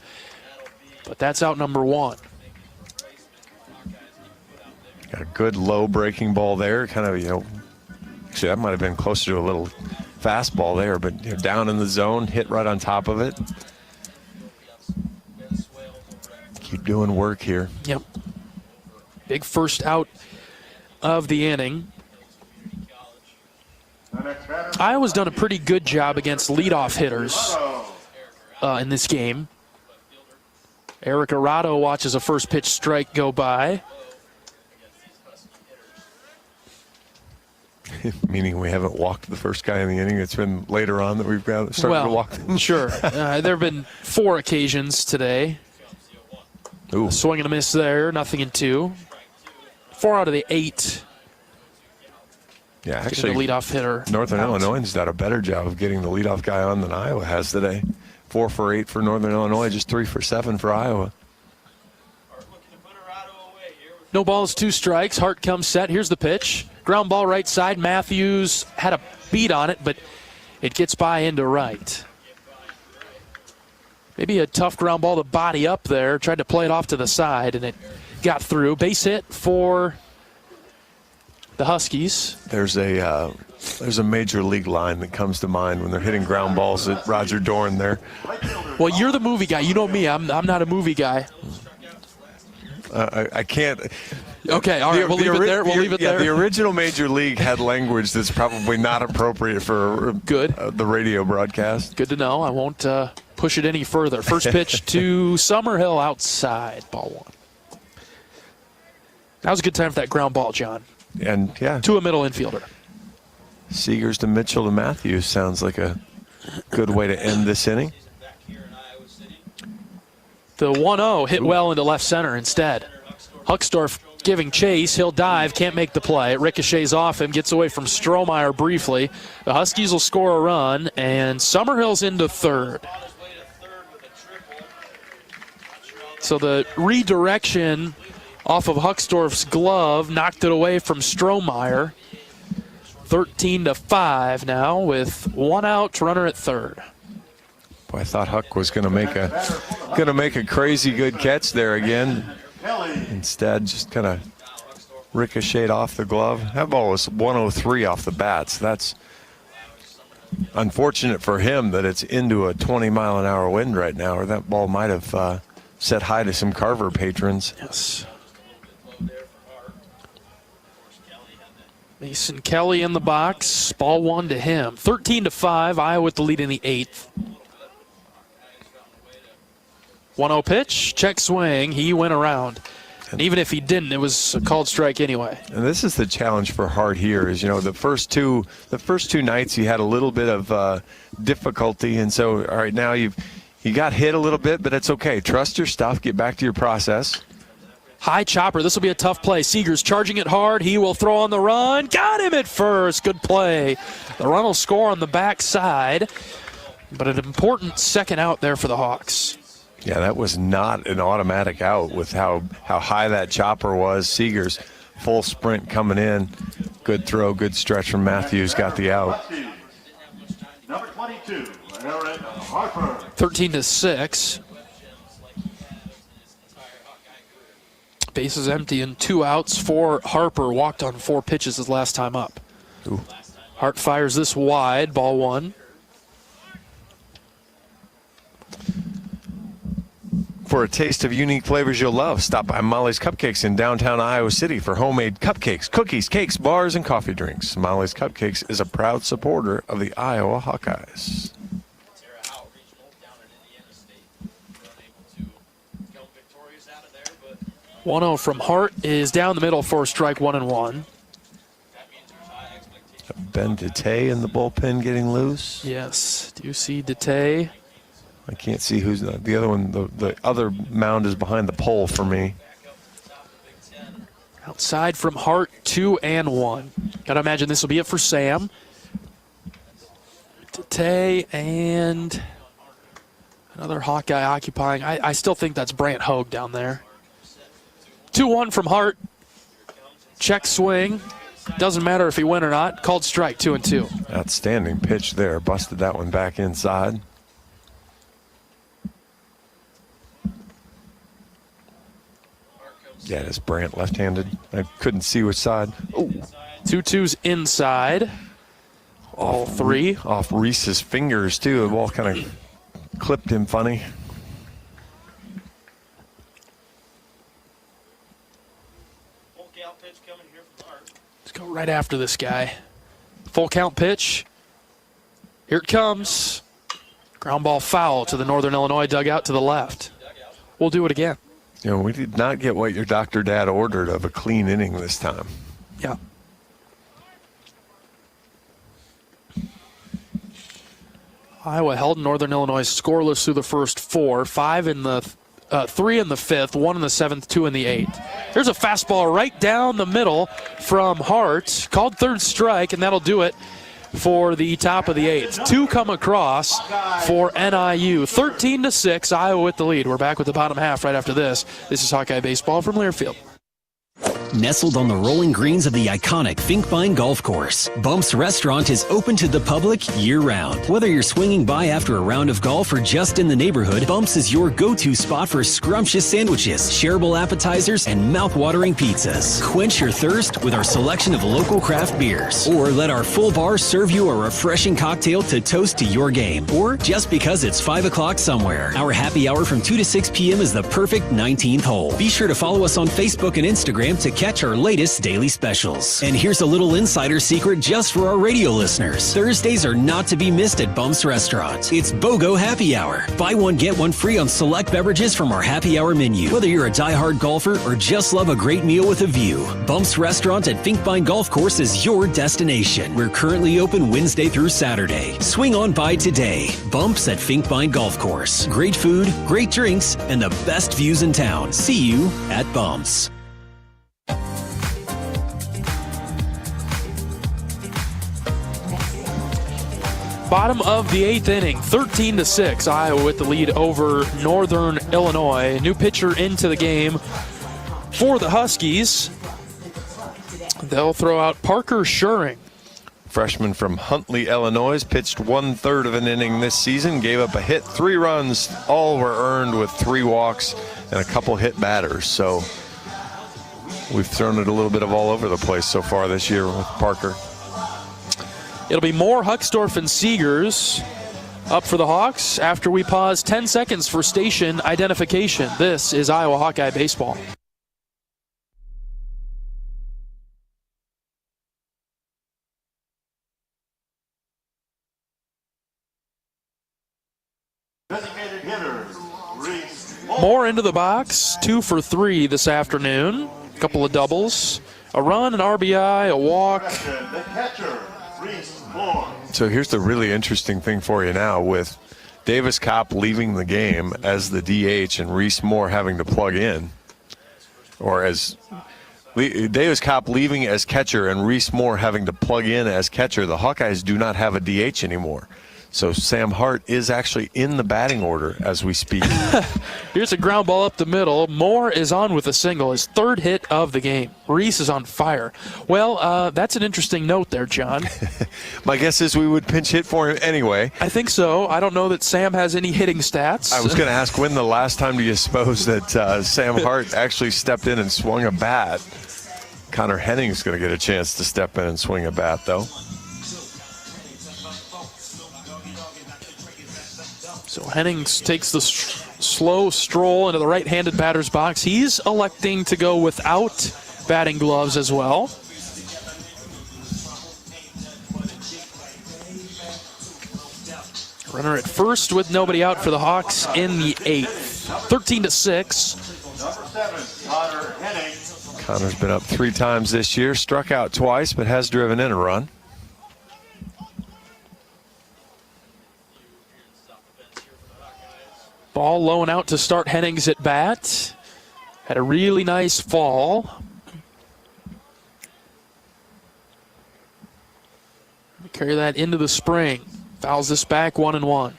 But that's out number 1. Got a good low breaking ball there. Kind of, actually that might have been closer to a little fastball there, but down in the zone, hit right on top of it. Keep doing work here. Yep. Big first out of the inning. Iowa's done a pretty good job against leadoff hitters in this game. Eric Arado watches a first pitch strike go by. Meaning we haven't walked the first guy in the inning. It's been later on that we've started to walk them. Sure. There have been 4 occasions today. Ooh. A swing and a miss there, nothing in 2. 4 out of the 8. Yeah, actually, the leadoff hitter. Northern Illinois has done a better job of getting the leadoff guy on than Iowa has today. 4 for 8 for Northern Illinois, just 3 for 7 for Iowa. No balls, 2 strikes. Hart comes set. Here's the pitch. Ground ball right side. Matthews had a beat on it, but it gets by into right. Maybe a tough ground ball to body up there. Tried to play it off to the side, and it got through. Base hit for the Huskies. There's a major league line that comes to mind when they're hitting ground balls at Roger Dorn there. Well, you're the movie guy. You know me. I'm not a movie guy. I can't. Okay, all right, we'll leave it there. We'll leave it there. The original Major League had language that's probably not appropriate for the radio broadcast. Good to know. I won't push it any further. First pitch to Summerhill outside, ball one. That was a good time for that ground ball, John. And, yeah. To a middle infielder. Seegers to Mitchell to Matthews sounds like a good way to end this inning. The 1-0 hit well into left center instead. Huckstorf giving chase. He'll dive, can't make the play. It ricochets off him, gets away from Strohmeyer briefly. The Huskies will score a run, and Summerhill's into third. So the redirection off of Huckstorf's glove knocked it away from Strohmeyer. 13-5 now with one out, runner at third. Boy, I thought Huck was going to make a crazy good catch there again. Instead, just kind of ricocheted off the glove. That ball was 103 off the bat, so that's unfortunate for him that it's into a 20-mile-an-hour wind right now, or that ball might have said hi to some Carver patrons. Yes. Mason Kelly in the box. Ball one to him. 13-5. Iowa with the lead in the eighth. 1-0 pitch. Check swing. He went around. And even if he didn't, it was a called strike anyway. And this is the challenge for Hart here is, the first two nights he had a little bit of difficulty. And so, all right, now you got hit a little bit, but it's okay. Trust your stuff. Get back to your process. High chopper. This will be a tough play. Seegers charging it hard. He will throw on the run. Got him at first. Good play. The run will score on the backside. But an important second out there for the Hawks. Yeah, that was not an automatic out with how high that chopper was. Seegers full sprint coming in. Good throw, good stretch from Matthews. Got the out. Number 22, Aaron Harper. 13-6. Bases empty and 2 outs for Harper. Walked on 4 pitches his last time up. Ooh. Hart fires this wide, ball one. For a taste of unique flavors you'll love, stop by Molly's Cupcakes in downtown Iowa City for homemade cupcakes, cookies, cakes, bars, and coffee drinks. Molly's Cupcakes is a proud supporter of the Iowa Hawkeyes. 1-0 from Hart is down the middle for strike 1-1. Ben Dete in the bullpen getting loose. Yes. Do you see Dete? I can't see who's the other one. The other mound is behind the pole for me. Outside from Hart, 2-1. Got to imagine this will be it for Sam. Dete and another Hawkeye occupying. I still think that's Brant Hogue down there. 2-1 from Hart. Check swing. Doesn't matter if he win or not. Called strike, 2-2. Outstanding pitch there. Busted that one back inside. Yeah, it's Brant left-handed. I couldn't see which side. Oh, 2-2's inside. All 3. Off Reese's fingers, too. The ball kind of clipped him funny. Let's go right after this guy. Full count pitch. Here it comes. Ground ball foul to the Northern Illinois dugout to the left. We'll do it again. We did not get what your doctor dad ordered of a clean inning this time. Yeah. Iowa held Northern Illinois scoreless through the first 4. 3 in the 5th, 1 in the 7th, 2 in the 8th. There's a fastball right down the middle from Hart. Called third strike, and that'll do it for the top of the 8th. 2 come across for NIU. 13-6, Iowa with the lead. We're back with the bottom half right after this. This is Hawkeye Baseball from Learfield. Nestled on the rolling greens of the iconic Finkbine Golf Course, Bumps Restaurant is open to the public year-round. Whether you're swinging by after a round of golf or just in the neighborhood, Bumps is your go-to spot for scrumptious sandwiches, shareable appetizers, and mouth-watering pizzas. Quench your thirst with our selection of local craft beers, or let our full bar serve you a refreshing cocktail to toast to your game, or just because it's 5 o'clock somewhere. Our happy hour from 2 to 6 p.m. is the perfect 19th hole. Be sure to follow us on Facebook and Instagram to catch our latest daily specials. And here's a little insider secret just for our radio listeners. Thursdays are not to be missed at Bumps Restaurant. It's BOGO Happy Hour. Buy one, get one free on select beverages from our happy hour menu. Whether you're a diehard golfer or just love a great meal with a view, Bumps Restaurant at Finkbine Golf Course is your destination. We're currently open Wednesday through Saturday. Swing on by today. Bumps at Finkbine Golf Course. Great food, great drinks, and the best views in town. See you at Bumps. Bottom of the 8th inning, 13-6. Iowa with the lead over Northern Illinois. New pitcher into the game for the Huskies. They'll throw out Parker Schuring. Freshman from Huntley, Illinois, pitched 1/3 of an inning this season, gave up a hit, 3 runs. All were earned with 3 walks and a couple hit batters. So we've thrown it a little bit of all over the place so far this year with Parker. It'll be Moore, Huckstorf, and Seegers up for the Hawks after we pause 10 seconds for station identification. This is Iowa Hawkeye Baseball. Designated hitters, Reese Moore into the box, 2 for 3 this afternoon. A couple of doubles, a run, an RBI, a walk. The catcher, Reese Moore. So here's the really interesting thing for you now with Davis Kopp leaving the game as the DH and Reese Moore having to plug in, or as Davis Kopp leaving as catcher and Reese Moore having to plug in as catcher. The Hawkeyes do not have a DH anymore. So Sam Hart is actually in the batting order as we speak. Here's a ground ball up the middle. Moore is on with a single, his 3rd hit of the game. Reese is on fire. Well, that's an interesting note there, John. My guess is we would pinch hit for him anyway. I think so. I don't know that Sam has any hitting stats. I was going to ask when the last time do you suppose that Sam Hart actually stepped in and swung a bat. Connor Henning's going to get a chance to step in and swing a bat, though. So Hennings takes the slow stroll into the right-handed batter's box. He's electing to go without batting gloves as well. Runner at first with nobody out for the Hawks in the 8th. 13-6. Number 7, Connor Henning. Connor's been up 3 times this year, struck out twice, but has driven in a run. Ball low and out to start Hennings at bat. Had a really nice fall. Carry that into the spring. Fouls this back 1-1.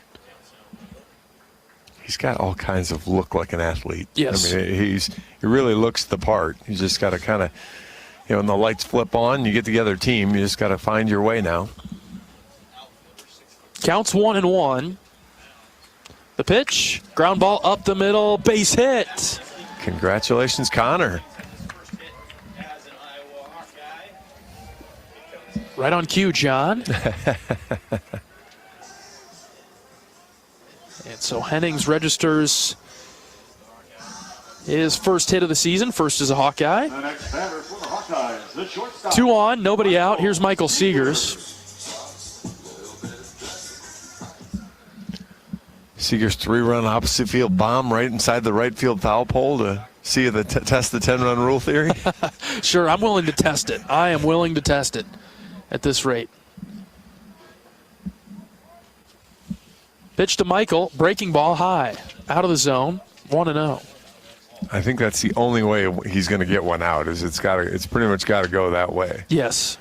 He's got all kinds of look like an athlete. Yes. I mean, he really looks the part. You just got to kind of, when the lights flip on, you get the other team. You just got to find your way now. Counts 1-1. The pitch, ground ball up the middle, base hit. Congratulations, Connor. Right on cue, John. And so Hennings registers his first hit of the season, first as a Hawkeye. The next batter for the Hawkeyes, the shortstop. 2 on, nobody out. Here's Michael Seegers. Seegers 3-run opposite field bomb right inside the right field foul pole to see if test the 10-run rule theory. Sure, I'm willing to test it. I am willing to test it at this rate. Pitch to Michael, breaking ball high, out of the zone, 1-0. I think that's the only way he's going to get one out. Is it's pretty much got to go that way. Yes.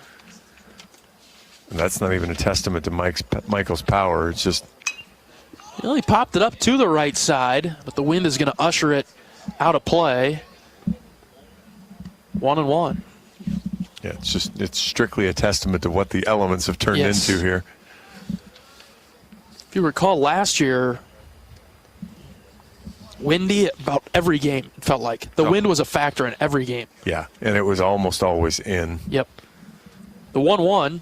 And that's not even a testament to Michael's power. It's just. Well, he popped it up to the right side, but the wind is going to usher it out of play. 1-1. Yeah, it's strictly a testament to what the elements have turned into here. If you recall last year, windy about every game, it felt like. The wind was a factor in every game. Yeah, and it was almost always in. Yep. The 1-1,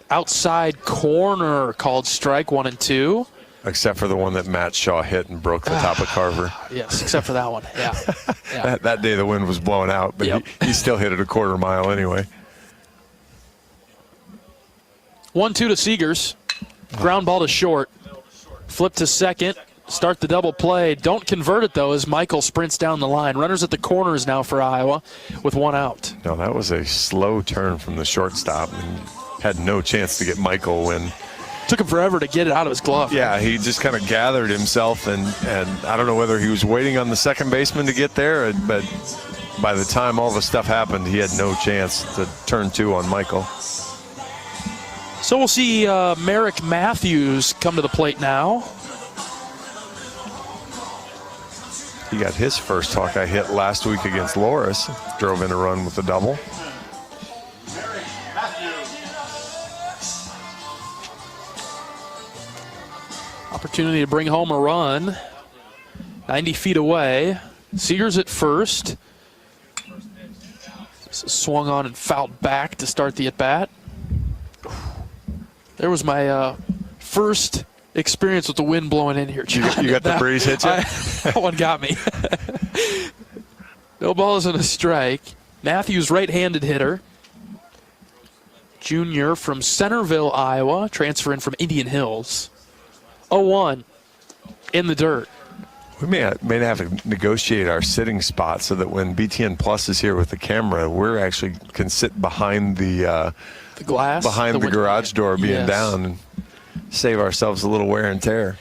outside corner called strike 1 and 2. Except for the one that Matt Shaw hit and broke the top of Carver. Yes, except for that one. Yeah. That day the wind was blowing out, but he still hit it a quarter mile anyway. 1-2 to Seegers. Ground ball to short. Flip to second. Start the double play. Don't convert it, though, as Michael sprints down the line. Runners at the corners now for Iowa with 1 out. No, that was a slow turn from the shortstop and had no chance to get Michael when. Took him forever to get it out of his glove. Yeah, he just kind of gathered himself, and I don't know whether he was waiting on the second baseman to get there, but by the time all the stuff happened, he had no chance to turn 2 on Michael. So we'll see Merrick Matthews come to the plate now. He got his first Hawkeye hit last week against Loris. Drove in a run with a double. Opportunity to bring home a run. 90 feet away. Seegers at first. Swung on and fouled back to start the at-bat. There was my first experience with the wind blowing in here. You got the breeze hit you? That one got me. No balls and a strike. Matthews, right-handed hitter. Junior from Centerville, Iowa. Transfer in from Indian Hills. 0-1 in the dirt. We may have to negotiate our sitting spot so that when BTN Plus is here with the camera, we're actually can sit behind the glass, behind the garage door being down and save ourselves a little wear and tear.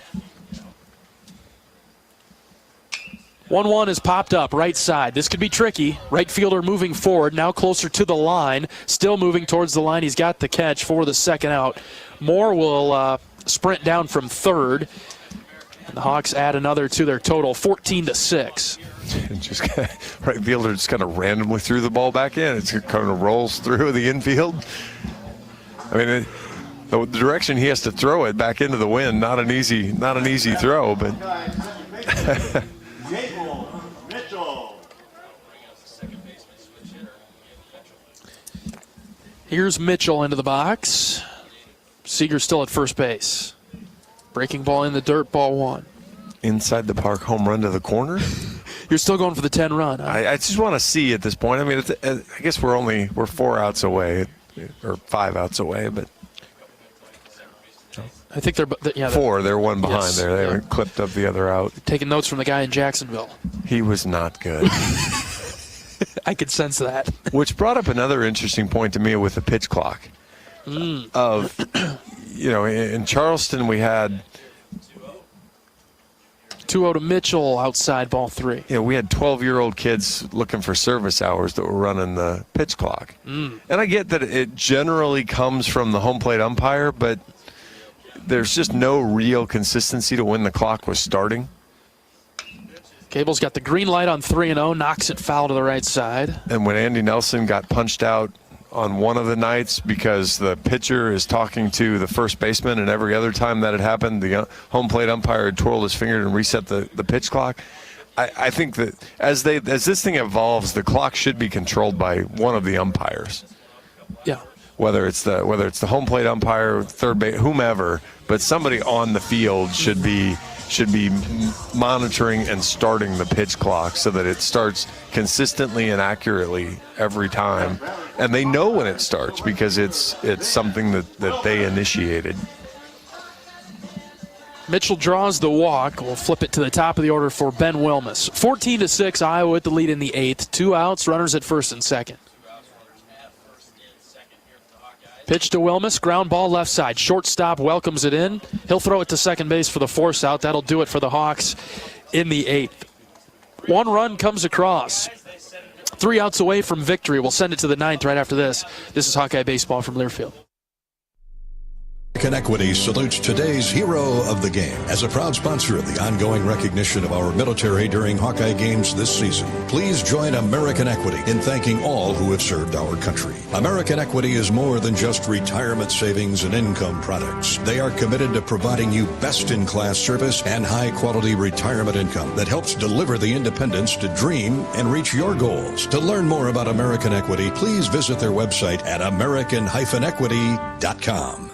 1-1 has popped up right side. This could be tricky. Right fielder moving forward, now closer to the line. Still moving towards the line. He's got the catch for the second out. Moore will sprint down from third. And the Hawks add another to their total, 14-6. And just right fielder just kind of randomly threw the ball back in. It kind of rolls through the infield. I mean, the direction he has to throw it back into the wind, not an easy throw, but. Here's Mitchell into the box. Seeger still at first base. Breaking ball in the dirt, ball 1. Inside the park, home run to the corner. You're still going for the 10 run. Huh? I just want to see at this point. I mean, I guess we're 4 outs away, or 5 outs away, but. I think they're 4. They're 1 behind there. They haven't clipped up the other out. Taking notes from the guy in Jacksonville. He was not good. I could sense that. Which brought up another interesting point to me with the pitch clock. Of, in Charleston we had 2-0 to Mitchell, outside ball 3. We had 12-year-old kids looking for service hours that were running the pitch clock. And I get that it generally comes from the home plate umpire, but there's just no real consistency to when the clock was starting. Cable's got the green light on 3-0, knocks it foul to the right side. And when Andy Nelson got punched out on one of the nights because the pitcher is talking to the first baseman, and every other time that had happened, the home plate umpire had twirled his finger and reset the pitch clock. I think that as this thing evolves, the clock should be controlled by one of the umpires. Yeah. Whether it's the home plate umpire, third base, whomever, but somebody on the field should be monitoring and starting the pitch clock so that it starts consistently and accurately every time, and they know when it starts because it's something that they initiated. Mitchell draws the walk. We'll flip it to the top of the order for Ben Wilmus. 14-6, Iowa with the lead in the 8th. 2 outs, runners at first and second. Pitch to Wilmus, ground ball left side. Shortstop welcomes it in. He'll throw it to second base for the force out. That'll do it for the Hawks in the 8th. 1 run comes across. 3 outs away from victory. We'll send it to the 9th right after this. This is Hawkeye Baseball from Learfield. American Equity salutes today's hero of the game. As a proud sponsor of the ongoing recognition of our military during Hawkeye games this season, please join American Equity in thanking all who have served our country. American Equity is more than just retirement savings and income products. They are committed to providing you best-in-class service and high-quality retirement income that helps deliver the independence to dream and reach your goals. To learn more about American Equity, please visit their website at american-equity.com.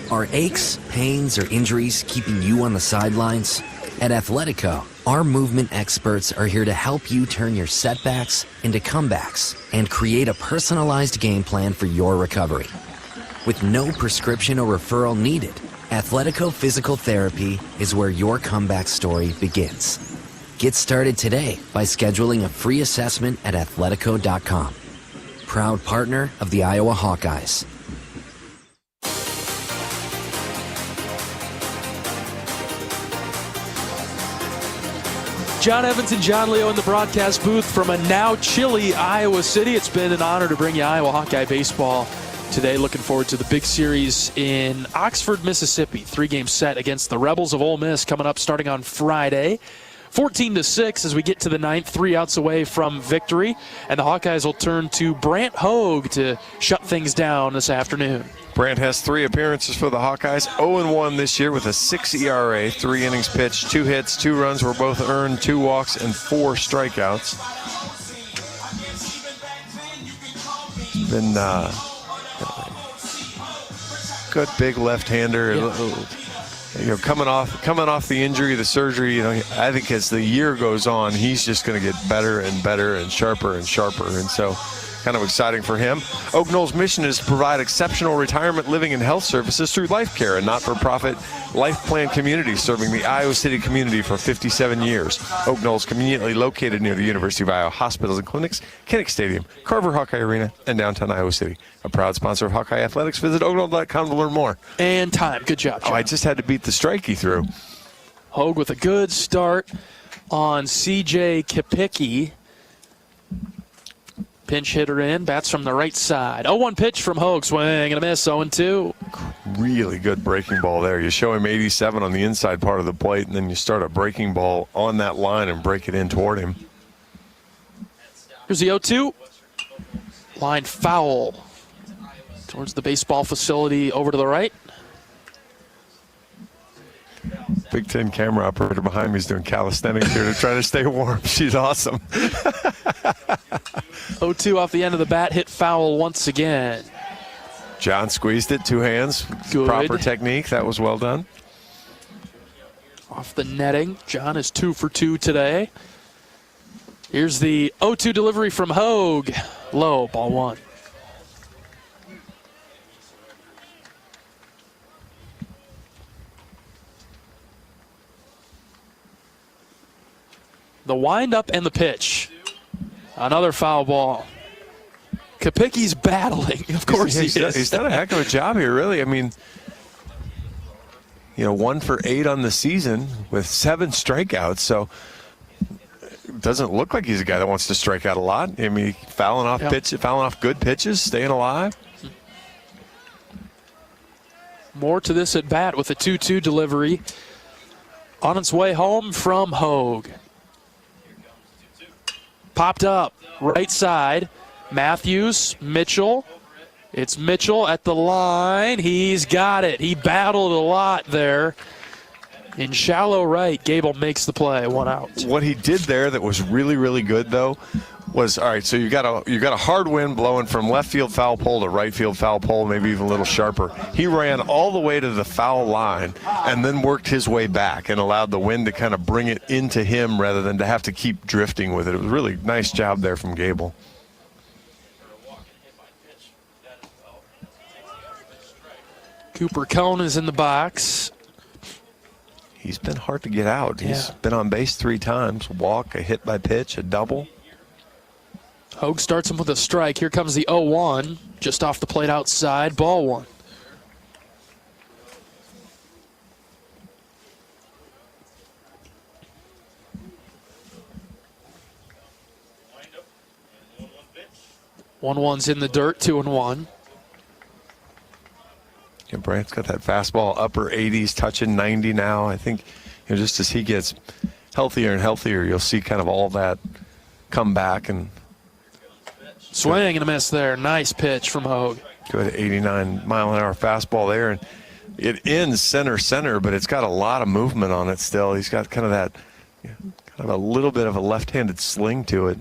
Are aches, pains, or injuries keeping you on the sidelines? At Athletico, our movement experts are here to help you turn your setbacks into comebacks and create a personalized game plan for your recovery. With no prescription or referral needed, Athletico Physical Therapy is where your comeback story begins. Get started today by scheduling a free assessment at athletico.com. Proud partner of the Iowa Hawkeyes. John Evans and John Leo in the broadcast booth from a now chilly Iowa City. It's been an honor to bring you Iowa Hawkeye baseball today. Looking forward to the big series in Oxford, Mississippi. 3-game set against the Rebels of Ole Miss coming up starting on Friday. 14-6 as we get to the ninth, 3 outs away from victory. And the Hawkeyes will turn to Brant Hogue to shut things down this afternoon. Brant has 3 appearances for the Hawkeyes, 0-1 this year with a 6 ERA, 3 innings pitched, 2 hits, 2 runs were both earned, 2 walks, and 4 strikeouts. Been good big left-hander. Yeah. Coming off the injury, the surgery. I think as the year goes on, he's just going to get better and better and sharper, and so. Kind of exciting for him. Oak Knoll's mission is to provide exceptional retirement living and health services through Life Care, a not-for-profit life plan community serving the Iowa City community for 57 years. Oak Knoll's conveniently located near the University of Iowa hospitals and clinics, Kinnick Stadium, Carver Hawkeye Arena, and downtown Iowa City. A proud sponsor of Hawkeye Athletics. Visit oakknoll.com to learn more. And time. Good job, John. I just had to beat the strike he threw. Hogue with a good start on C.J. Kapicki. Pinch hitter in, bats from the right side. 0-1 pitch from Hogue, swing and a miss, 0-2. Really good breaking ball there. You show him 87 on the inside part of the plate, and then you start a breaking ball on that line and break it in toward him. Here's the 0-2. Line foul towards the baseball facility over to the right. Big Ten camera operator behind me is doing calisthenics here to try to stay warm. She's awesome. 0-2 off the end of the bat, hit foul once again. John squeezed it, 2 hands. Good. Proper technique. That was well done. Off the netting. John is 2 for 2 today. Here's the 0-2 delivery from Hogue. Low, ball 1. The windup and the pitch. Another foul ball. Kapicki's battling. Of course he is. He's done a heck of a job here, really. I mean, 1 for 8 on the season with 7 strikeouts. So it doesn't look like he's a guy that wants to strike out a lot. I mean, fouling off good pitches, staying alive. More to this at bat with a 2-2 delivery. On its way home from Hogue. Popped up, right side. Matthews, Mitchell. It's Mitchell at the line. He's got it. He battled a lot there. In shallow right, Gable makes the play, 1 out. What he did there that was really, really good, though, was, all right, so you got a hard wind blowing from left field foul pole to right field foul pole, maybe even a little sharper. He ran all the way to the foul line and then worked his way back and allowed the wind to kind of bring it into him rather than to have to keep drifting with it. It was a really nice job there from Gable. Cooper Cone is in the box. He's been hard to get out. He's been on base 3 times. Walk, a hit by pitch, a double. Hogue starts him with a strike. Here comes the 0-1, just off the plate outside, ball 1. One one's in the dirt, 2-1. Brant's got that fastball upper 80s, touching 90 now. I think just as he gets healthier and healthier, you'll see kind of all that come back. And swing and a miss there. Nice pitch from Hogue. Good 89-mile-an-hour fastball there, and it ends center, but it's got a lot of movement on it still. He's got kind of that, kind of a little bit of a left-handed sling to it.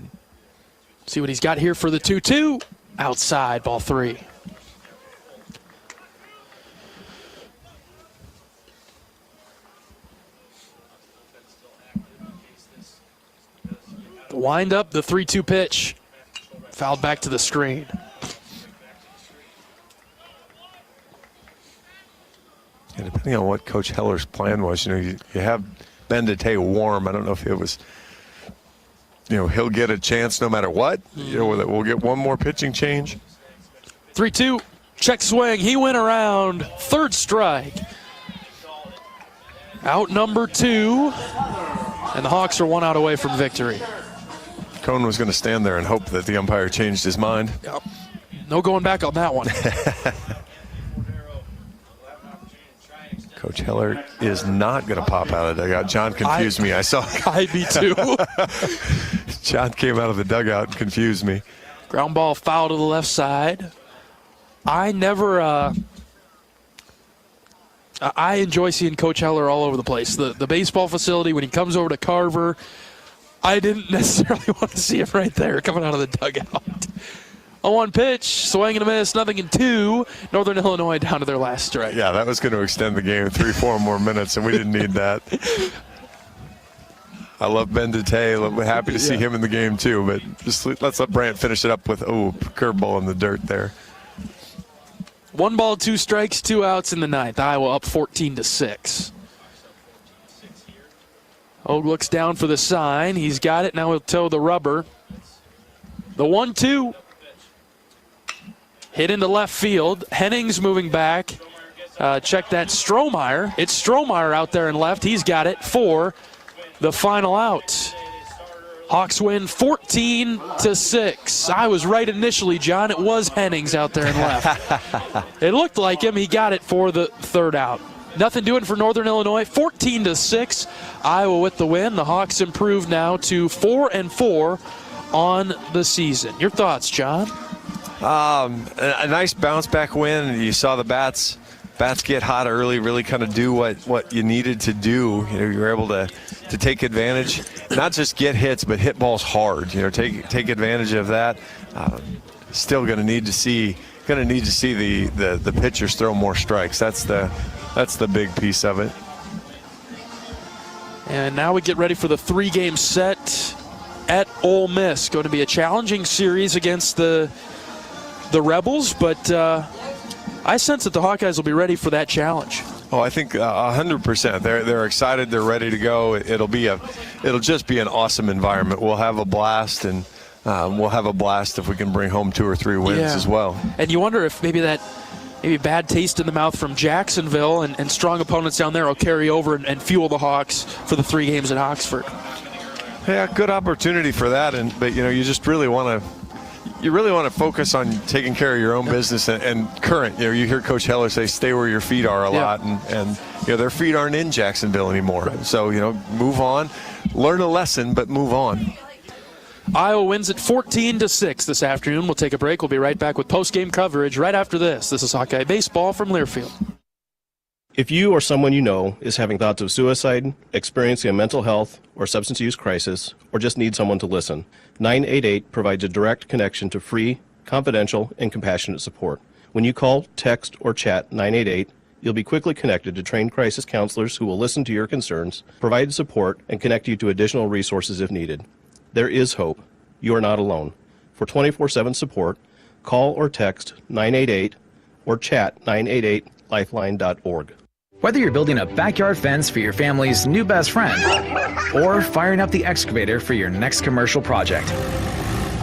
See what he's got here for the 2-2. Outside, ball 3. The wind up, the 3-2 pitch. Fouled back to the screen. And depending on what Coach Heller's plan was, you have Ben DeTay warm. I don't know if it was, he'll get a chance no matter what. We'll get one more pitching change. 3-2, check swing. He went around. Third strike. Out number 2. And the Hawks are 1 out away from victory. Cone was going to stand there and hope that the umpire changed his mind. Yep. No going back on that one. Coach Heller is not going to pop out of the dugout. John confused me. I saw. Me too. John came out of the dugout and confused me. Ground ball foul to the left side. I enjoy seeing Coach Heller all over the place. The baseball facility, when he comes over to Carver, I didn't necessarily want to see him right there coming out of the dugout. 0-1 pitch, swing and a miss, 0-2. Northern Illinois down to their last strike. Yeah, that was going to extend the game 3-4 more minutes, and we didn't need that. I love Ben DeTay. Happy to see him in the game too, but just let's let Brant finish it up with curveball in the dirt there. 1 ball, 2 strikes, 2 outs in the 9th. Iowa up 14-6. Hogue looks down for the sign. He's got it. Now he'll toe the rubber. The 1-2. Hit into left field. Hennings moving back. Check that. Strohmeyer. It's Strohmeyer out there in left. He's got it for the final out. Hawks win 14-6. I was right initially, John. It was Hennings out there in left. It looked like him. He got it for the 3rd out. Nothing doing for Northern Illinois. 14-6. Iowa with the win. The Hawks improved now to 4-4 on the season. Your thoughts, John? A nice bounce back win. You saw the bats get hot early, really kind of do what you needed to do. You were able to take advantage, not just get hits, but hit balls hard. Take advantage of that. Still going to need to see the pitchers throw more strikes. That's the big piece of it. And now we get ready for the 3-game set at Ole Miss. Going to be a challenging series against the Rebels, but I sense that the Hawkeyes will be ready for that challenge. Oh, I think 100%. They're excited. They're ready to go. It'll just be an awesome environment. We'll have a blast, and we'll have a blast if we can bring home 2 or 3 wins as well. And you wonder if maybe bad taste in the mouth from Jacksonville and strong opponents down there will carry over and fuel the Hawks for the 3 games at Oxford. Yeah, good opportunity for that. But you just really want to. You really want to focus on taking care of your own business and current. You hear Coach Heller say, "Stay where your feet are" a lot, and their feet aren't in Jacksonville anymore. Right. So move on, learn a lesson, but move on. Iowa wins at 14-6 this afternoon. We'll take a break. We'll be right back with post-game coverage right after this. This is Hawkeye Baseball from Learfield. If you or someone you know is having thoughts of suicide, experiencing a mental health or substance use crisis, or just need someone to listen, 988 provides a direct connection to free, confidential, and compassionate support. When you call, text, or chat 988, you'll be quickly connected to trained crisis counselors who will listen to your concerns, provide support, and connect you to additional resources if needed. There is hope. You are not alone. For 24/7 support, call or text 988 or chat 988lifeline.org. Whether you're building a backyard fence for your family's new best friend or firing up the excavator for your next commercial project,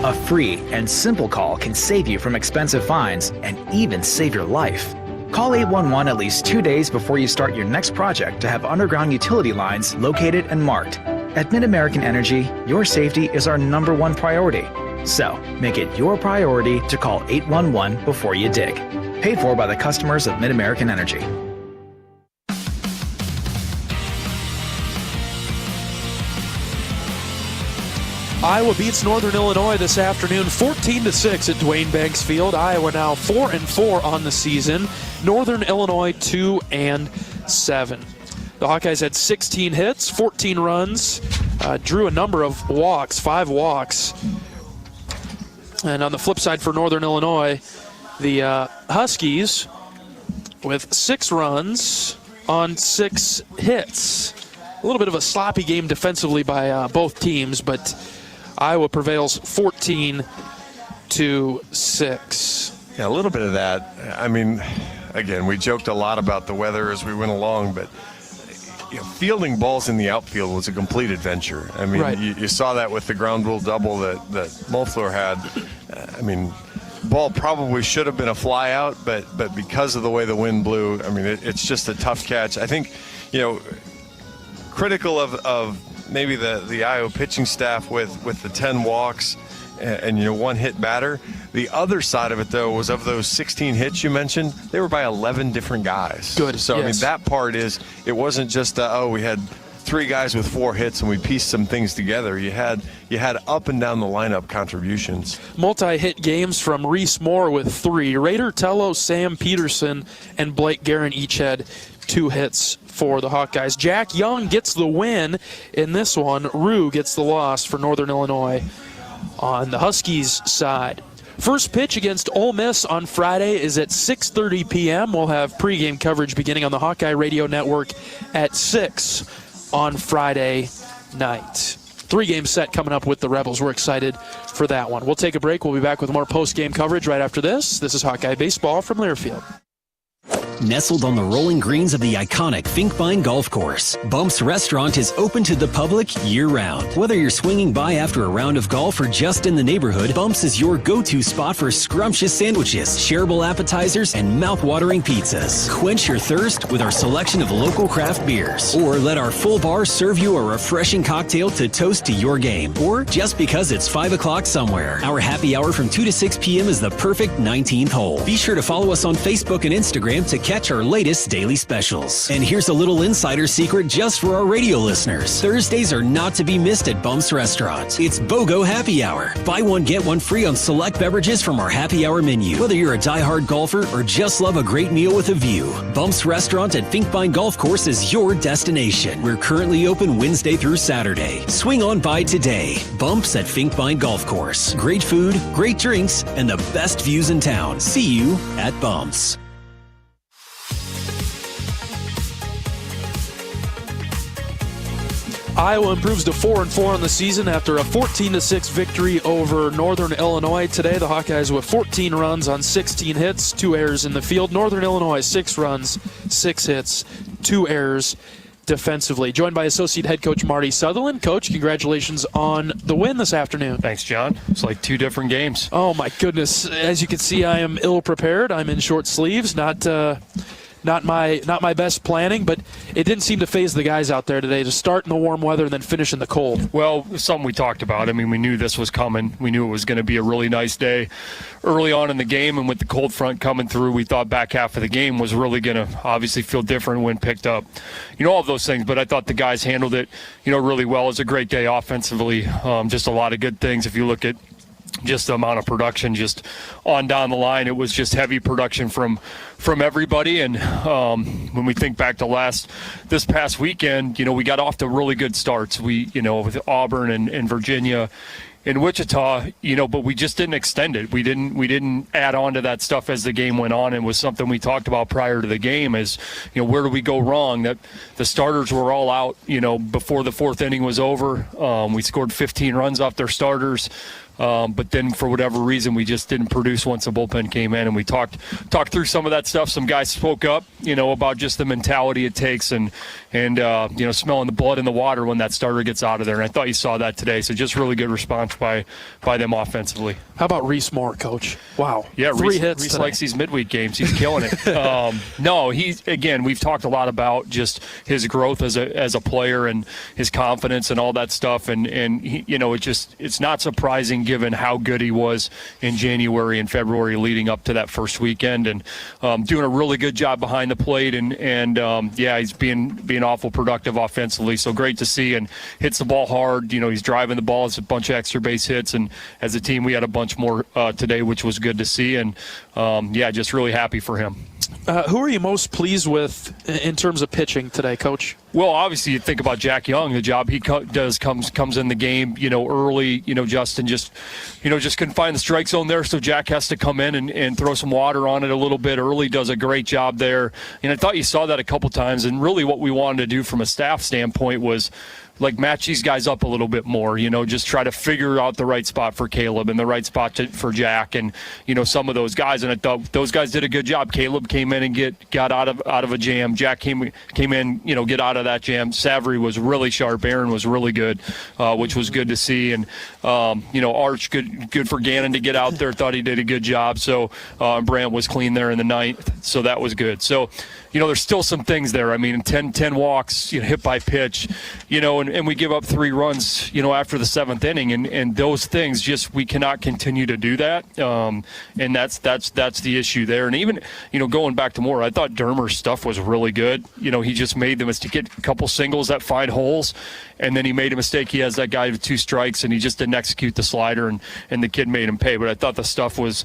a free and simple call can save you from expensive fines and even save your life. Call 811 at least 2 days before you start your next project to have underground utility lines located and marked. At Mid-American Energy, your safety is our #1 priority. So, make it your priority to call 811 before you dig. Paid for by the customers of Mid-American Energy. Iowa beats Northern Illinois this afternoon 14-6 at Duane Banks Field. Iowa now 4-4 on the season. Northern Illinois 2-7. The Hawkeyes had 16 hits, 14 runs, drew a number of walks, 5 walks. And on the flip side for Northern Illinois, the Huskies with 6 runs on 6 hits. A little bit of a sloppy game defensively by both teams, but Iowa prevails 14-6. Yeah, a little bit of that. I mean, again, we joked a lot about the weather as we went along, but fielding balls in the outfield was a complete adventure. I mean, right. you saw that with the ground rule double that Mulfleur had. I mean, ball probably should have been a fly out, but because of the way the wind blew, I mean, it's just a tough catch. I think, critical of maybe the Iowa pitching staff with the 10 walks and 1 hit batter. The other side of it, though, was of those 16 hits you mentioned, they were by 11 different guys. Good. So, yes. I mean, that part is, it wasn't just, we had 3 guys with 4 hits and we pieced some things together. You had up and down the lineup contributions. Multi-hit games from Reese Moore with 3. Raider Tello, Sam Peterson, and Blake Guerin each had 2 hits for the Hawkeyes. Jack Young gets the win in this one. Rue gets the loss for Northern Illinois on the Huskies side. First pitch against Ole Miss on Friday is at 6:30 p.m. We'll have pregame coverage beginning on the Hawkeye Radio Network at 6 on Friday night. 3-game set coming up with the Rebels. We're excited for that one. We'll take a break. We'll be back with more post-game coverage right after this. This is Hawkeye Baseball from Learfield. Nestled on the rolling greens of the iconic Finkbine Golf Course, Bumps Restaurant is open to the public year-round. Whether you're swinging by after a round of golf or just in the neighborhood, Bumps is your go-to spot for scrumptious sandwiches, shareable appetizers, and mouth-watering pizzas. Quench your thirst with our selection of local craft beers, or let our full bar serve you a refreshing cocktail to toast to your game, or just because it's 5 o'clock somewhere. Our happy hour from 2 to 6 p.m. is the perfect 19th hole. Be sure to follow us on Facebook and Instagram to catch our latest daily specials. And here's a little insider secret just for our radio listeners. Thursdays are not to be missed at Bumps Restaurant. It's BOGO Happy Hour. Buy one, get one free on select beverages from our happy hour menu. Whether you're a diehard golfer or just love a great meal with a view, Bumps Restaurant at Finkbine Golf Course is your destination. We're currently open Wednesday through Saturday. Swing on by today. Bumps at Finkbine Golf Course. Great food, great drinks, and the best views in town. See you at Bumps. Iowa improves to 4-4 on the season after a 14-6 victory over Northern Illinois. Today, the Hawkeyes with 14 runs on 16 hits, 2 errors in the field. Northern Illinois, 6 runs, 6 hits, 2 errors defensively. Joined by Associate Head Coach Marty Sutherland. Coach, congratulations on the win this afternoon. Thanks, John. It's like 2 different games. Oh, my goodness. As you can see, I am ill-prepared. I'm in short sleeves, not my best planning, but it didn't seem to faze the guys out there today to start in the warm weather and then finish in the cold. Well, something we talked about. I mean, we knew this was coming. We knew it was going to be a really nice day early on in the game, and with the cold front coming through, we thought back half of the game was really going to obviously feel different when picked up. All of those things, but I thought the guys handled it, really well. It was a great day offensively. Just a lot of good things. If you look at just the amount of production just on down the line, it was just heavy production from everybody. And when we think back to this past weekend, we got off to really good starts. We, with Auburn and Virginia in Wichita, but we just didn't extend it. We didn't add on to that stuff as the game went on. It was something we talked about prior to the game is, where do we go wrong? That the starters were all out, before the 4th inning was over. We scored 15 runs off their starters. But then for whatever reason, we just didn't produce once the bullpen came in, and we talked through some of that stuff. Some guys spoke up, about just the mentality it takes and smelling the blood in the water when that starter gets out of there. And I thought you saw that today. So just really good response by them offensively. How about Reese Moore, Coach? Wow. Yeah, 3 hits Reese today. likes these midweek games. He's killing it. No, we've talked a lot about just his growth as a player and his confidence and all that stuff. And he, it's not surprising given how good he was in January and February leading up to that first weekend, and doing a really good job behind the plate. And he's being awful productive offensively. So great to see, and hits the ball hard. He's driving the ball. It's a bunch of extra base hits. And as a team, we had a bunch more today, which was good to see, and just really happy for him. Who are you most pleased with in terms of pitching today, Coach? Well, obviously, you think about Jack Young. The job he does comes in the game, early. Justin just couldn't find the strike zone there, so Jack has to come in and throw some water on it a little bit early. Does a great job there, and I thought you saw that a couple times. And really, what we wanted to do from a staff standpoint was match these guys up a little bit more, just try to figure out the right spot for Caleb and the right spot for Jack and, some of those guys. And I thought those guys did a good job. Caleb came in and got out of a jam. Jack came in, get out of that jam. Savory was really sharp. Aaron was really good, which was good to see. And, Arch, good for Gannon to get out there. Thought he did a good job. So Brandt was clean there in the ninth. So that was good. So, there's still some things there. I mean, 10 walks, hit by pitch, and we give up 3 runs, after the 7th inning, and those things we cannot continue to do that. And that's the issue there. And even, going back to Moore, I thought Dermer's stuff was really good. He just made the mistake, get a couple singles that find holes, and then he made a mistake. He has that guy with 2 strikes, and he just didn't execute the slider, and the kid made him pay. But I thought the stuff was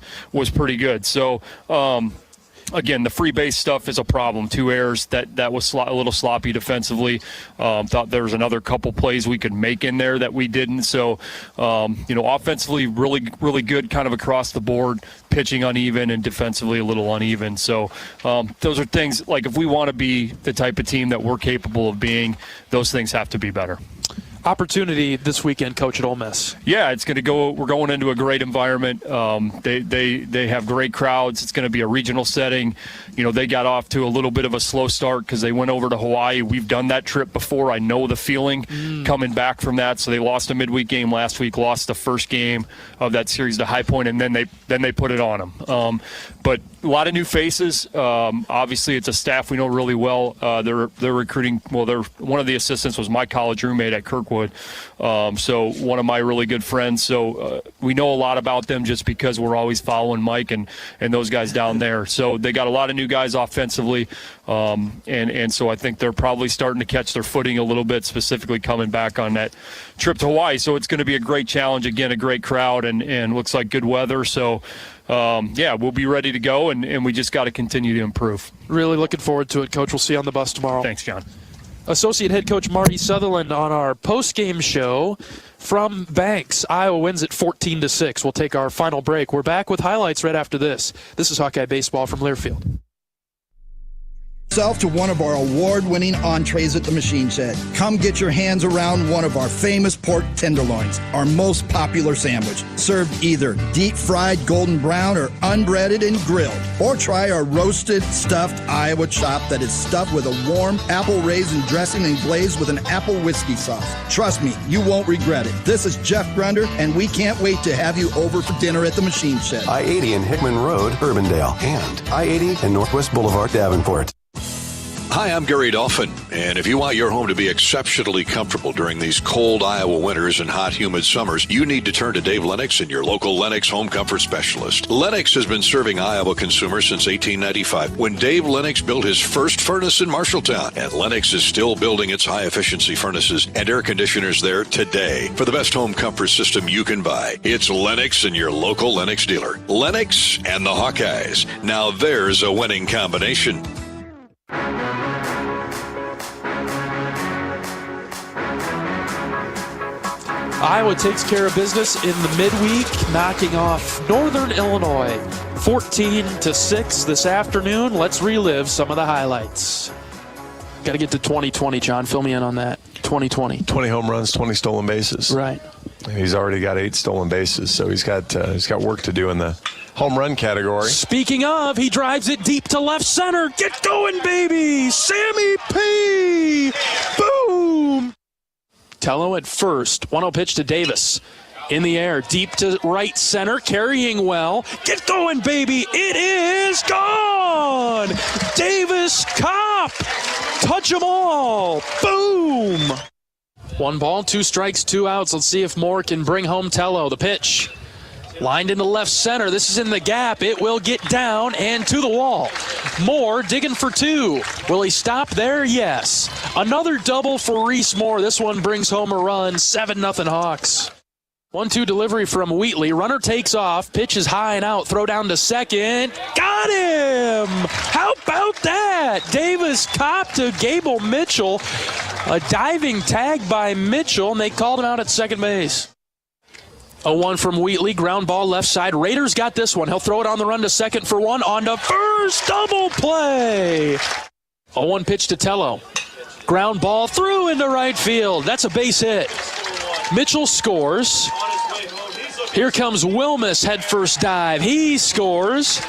pretty good. So, again, the free base stuff is a problem. 2 errors, that was a little sloppy defensively. Thought there was another couple plays we could make in there that we didn't. So, offensively, really, really good kind of across the board. Pitching uneven and defensively a little uneven. So those are things, if we want to be the type of team that we're capable of being, those things have to be better. Opportunity this weekend, Coach, at Ole Miss. Yeah, it's going to go. We're going into a great environment. They have great crowds. It's going to be a regional setting. They got off to a little bit of a slow start because they went over to Hawaii. We've done that trip before. I know the feeling coming back from that. So they lost a midweek game last week, lost the first game of that series to High Point, and then they put it on them. But a lot of new faces. Obviously, it's a staff we know really well. They're recruiting. Well, one of the assistants was my college roommate at Kirkwood. So one of my really good friends. So we know a lot about them just because we're always following Mike and those guys down there. So they got a lot of new guys offensively. And so I think they're probably starting to catch their footing a little bit, specifically coming back on that trip to Hawaii. So it's going to be a great challenge. Again, a great crowd and looks like good weather. So we'll be ready to go, and we just got to continue to improve. Really looking forward to it, Coach. We'll see you on the bus tomorrow. Thanks, John. Associate head coach Marty Sutherland on our post-game show from Banks. Iowa wins at 14-6. We'll take our final break. We're back with highlights right after this. This is Hawkeye Baseball from Learfield. To one of our award-winning entrees at the Machine Shed. Come get your hands around one of our famous pork tenderloins, our most popular sandwich, served either deep-fried golden brown or unbreaded and grilled. Or try our roasted, stuffed Iowa chop that is stuffed with a warm apple raisin dressing and glazed with an apple whiskey sauce. Trust me, you won't regret it. This is Jeff Grunder, and we can't wait to have you over for dinner at the Machine Shed. I-80 and Hickman Road, Urbandale, and I-80 and Northwest Boulevard, Davenport. Hi, I'm Gary Dolphin, and if you want your home to be exceptionally comfortable during these cold Iowa winters and hot, humid summers, you need to turn to Dave Lennox and your local Lennox home comfort specialist. Lennox has been serving Iowa consumers since 1895, when Dave Lennox built his first furnace in Marshalltown, and Lennox is still building its high-efficiency furnaces and air conditioners there today. For the best home comfort system you can buy, it's Lennox and your local Lennox dealer. Lennox and the Hawkeyes. Now there's a winning combination. Iowa takes care of business in the midweek, knocking off Northern Illinois 14-6 this afternoon. Let's relive some of the highlights. Got to get to 2020, John. Fill me in on that. 2020. 20 home runs, 20 stolen bases. Right. He's already got 8 stolen bases, so he's got work to do in the home run category. Speaking of, he drives it deep to left center. Get going, baby! Sammy P! Boom! Tello at first. 1-0 pitch to Davis. In the air, deep to right center, carrying well. Get going, baby. It is gone. Davis Kopp. Touch 'em all. Boom. 1 ball, 2 strikes, 2 outs. Let's see if Moore can bring home Tello. The pitch. Lined into left center. This is in the gap. It will get down and to the wall. Moore digging for 2. Will he stop there? Yes. Another double for Reese Moore. This one brings home a run. 7-0 Hawks. 1-2 delivery from Wheatley. Runner takes off. Pitch is high and out. Throw down to second. Got him! How about that? Davis Kopp to Gable Mitchell. A diving tag by Mitchell, and they called him out at second base. A 1 from Wheatley. Ground ball left side. Raiders got this one. He'll throw it on the run to second for 1. On to first. Double play. A 1 pitch to Tello. Ground ball through into right field. That's a base hit. Mitchell scores. Here comes Wilmus, head first dive. He scores.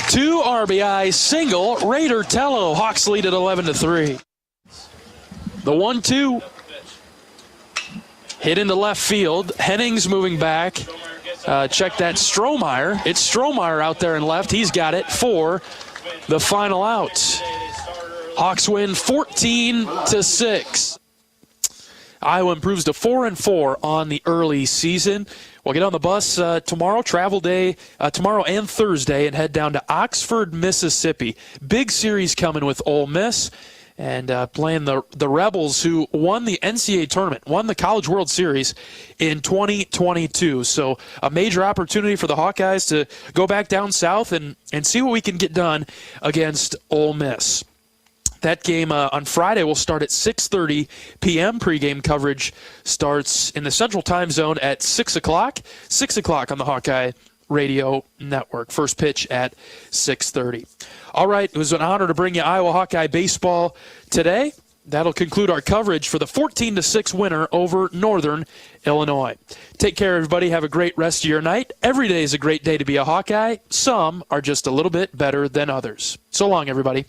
2 RBI single. Raider Tello. Hawks lead at 11-3. The 1-2. Hit into left field. Hennings moving back. Check that. Strohmeyer. It's Strohmeyer out there in left. He's got it for the final out. Hawks win 14-6. Iowa improves to 4-4 on the early season. We'll get on the bus tomorrow, travel day, tomorrow and Thursday, and head down to Oxford, Mississippi. Big series coming with Ole Miss, and playing the Rebels, who won the NCAA tournament, won the College World Series in 2022. So a major opportunity for the Hawkeyes to go back down south and see what we can get done against Ole Miss. That game on Friday will start at 6:30 p.m. Pregame coverage starts in the Central Time Zone at 6 o'clock. 6 o'clock on the Hawkeye Radio Network. First pitch at 6:30. All right, it was an honor to bring you Iowa Hawkeye baseball today. That'll conclude our coverage for the 14-6 winner over Northern Illinois. Take care, everybody. Have a great rest of your night. Every day is a great day to be a Hawkeye. Some are just a little bit better than others. So long, everybody.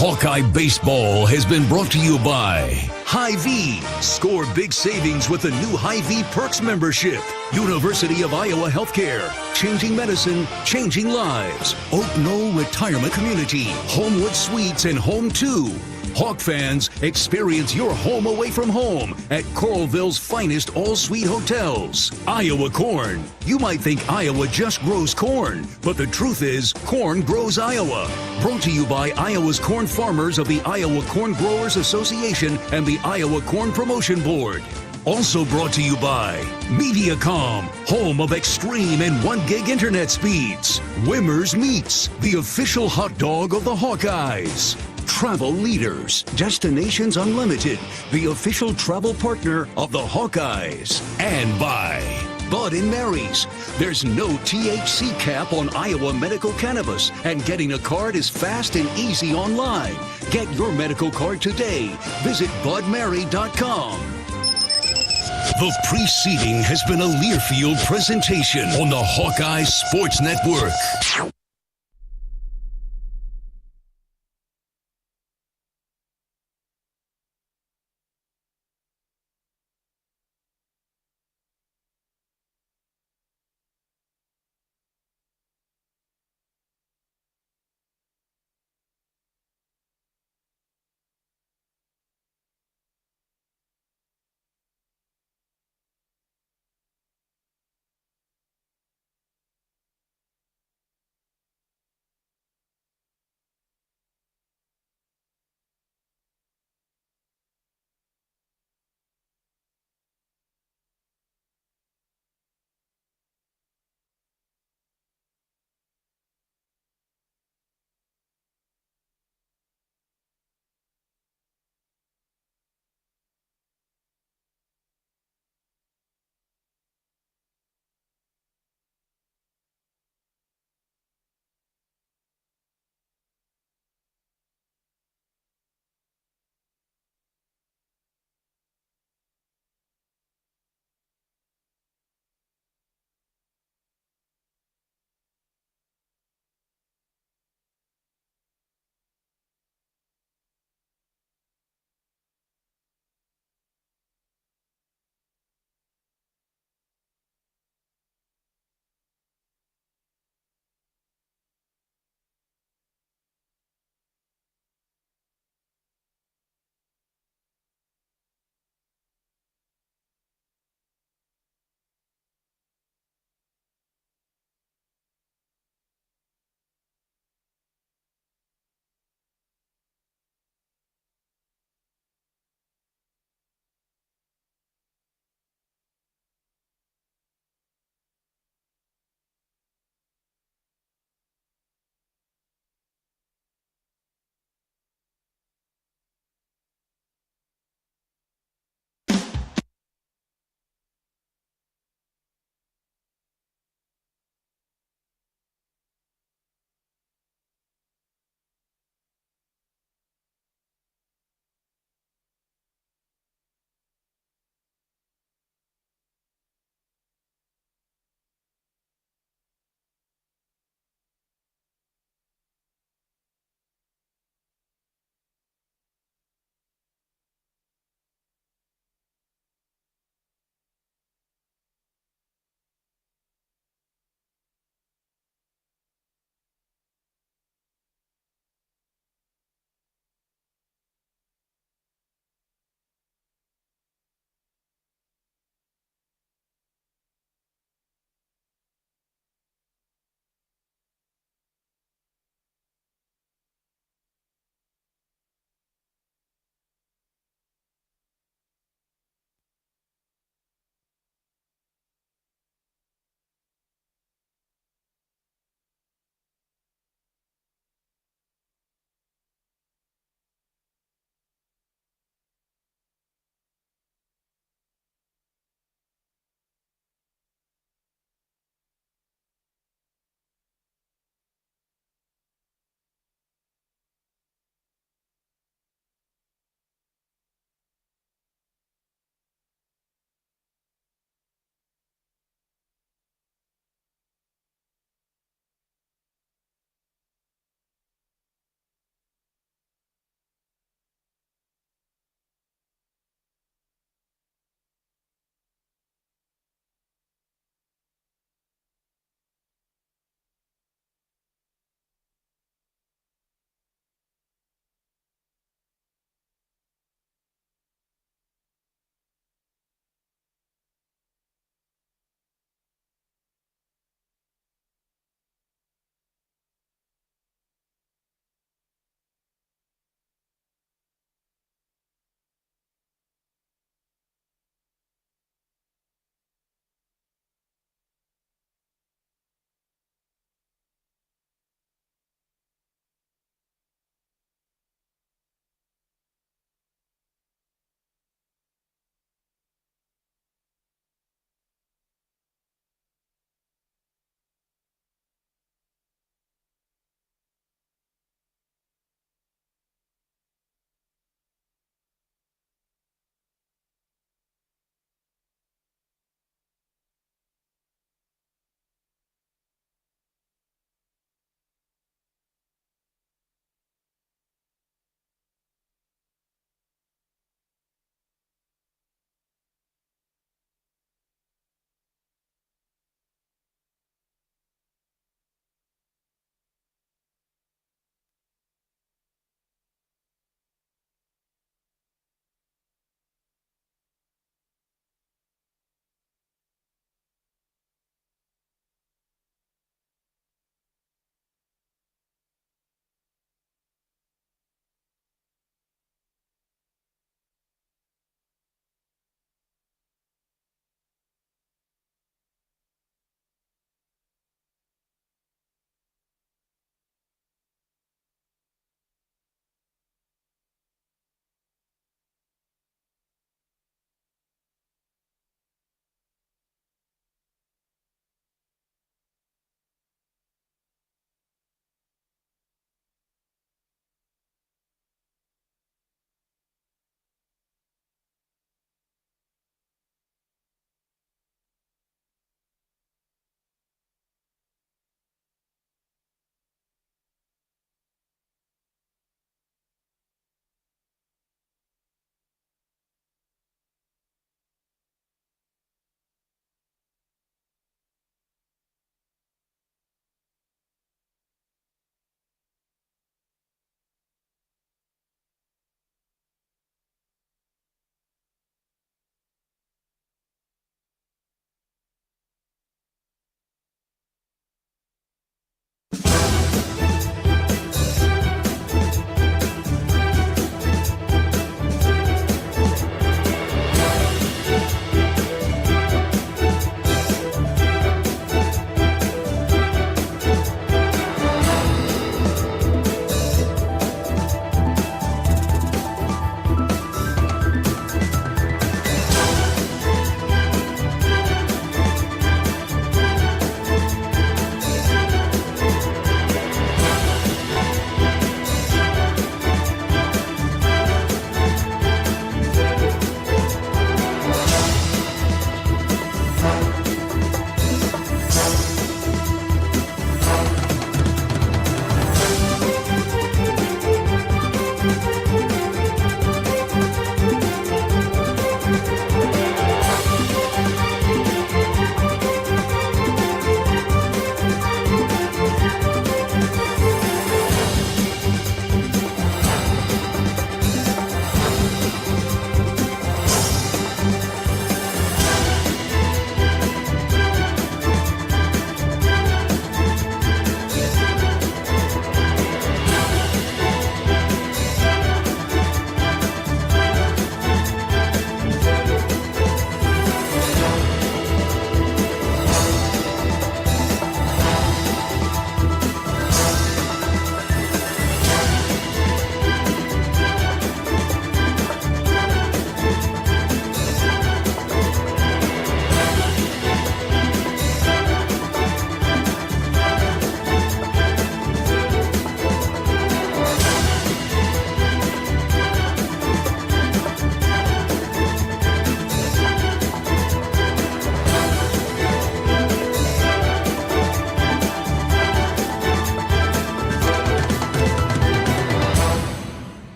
Hawkeye Baseball has been brought to you by Hy-Vee. Score big savings with the new Hy-Vee Perks membership. University of Iowa Healthcare. Changing medicine, changing lives. Oak Knoll Retirement Community. Homewood Suites and Home 2. Hawk fans, experience your home away from home at Coralville's finest all-suite hotels. Iowa Corn. You might think Iowa just grows corn, but the truth is, corn grows Iowa. Brought to you by Iowa's corn farmers of the Iowa Corn Growers Association and the Iowa Corn Promotion Board. Also brought to you by Mediacom, home of extreme and 1 gig internet speeds. Wimmer's Meats, the official hot dog of the Hawkeyes. Travel Leaders, Destinations Unlimited, the official travel partner of the Hawkeyes. And by Bud & Mary's. There's no THC cap on Iowa medical cannabis, and getting a card is fast and easy online. Get your medical card today. Visit budmary.com. The preceding has been a Learfield presentation on the Hawkeye Sports Network.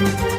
Bye.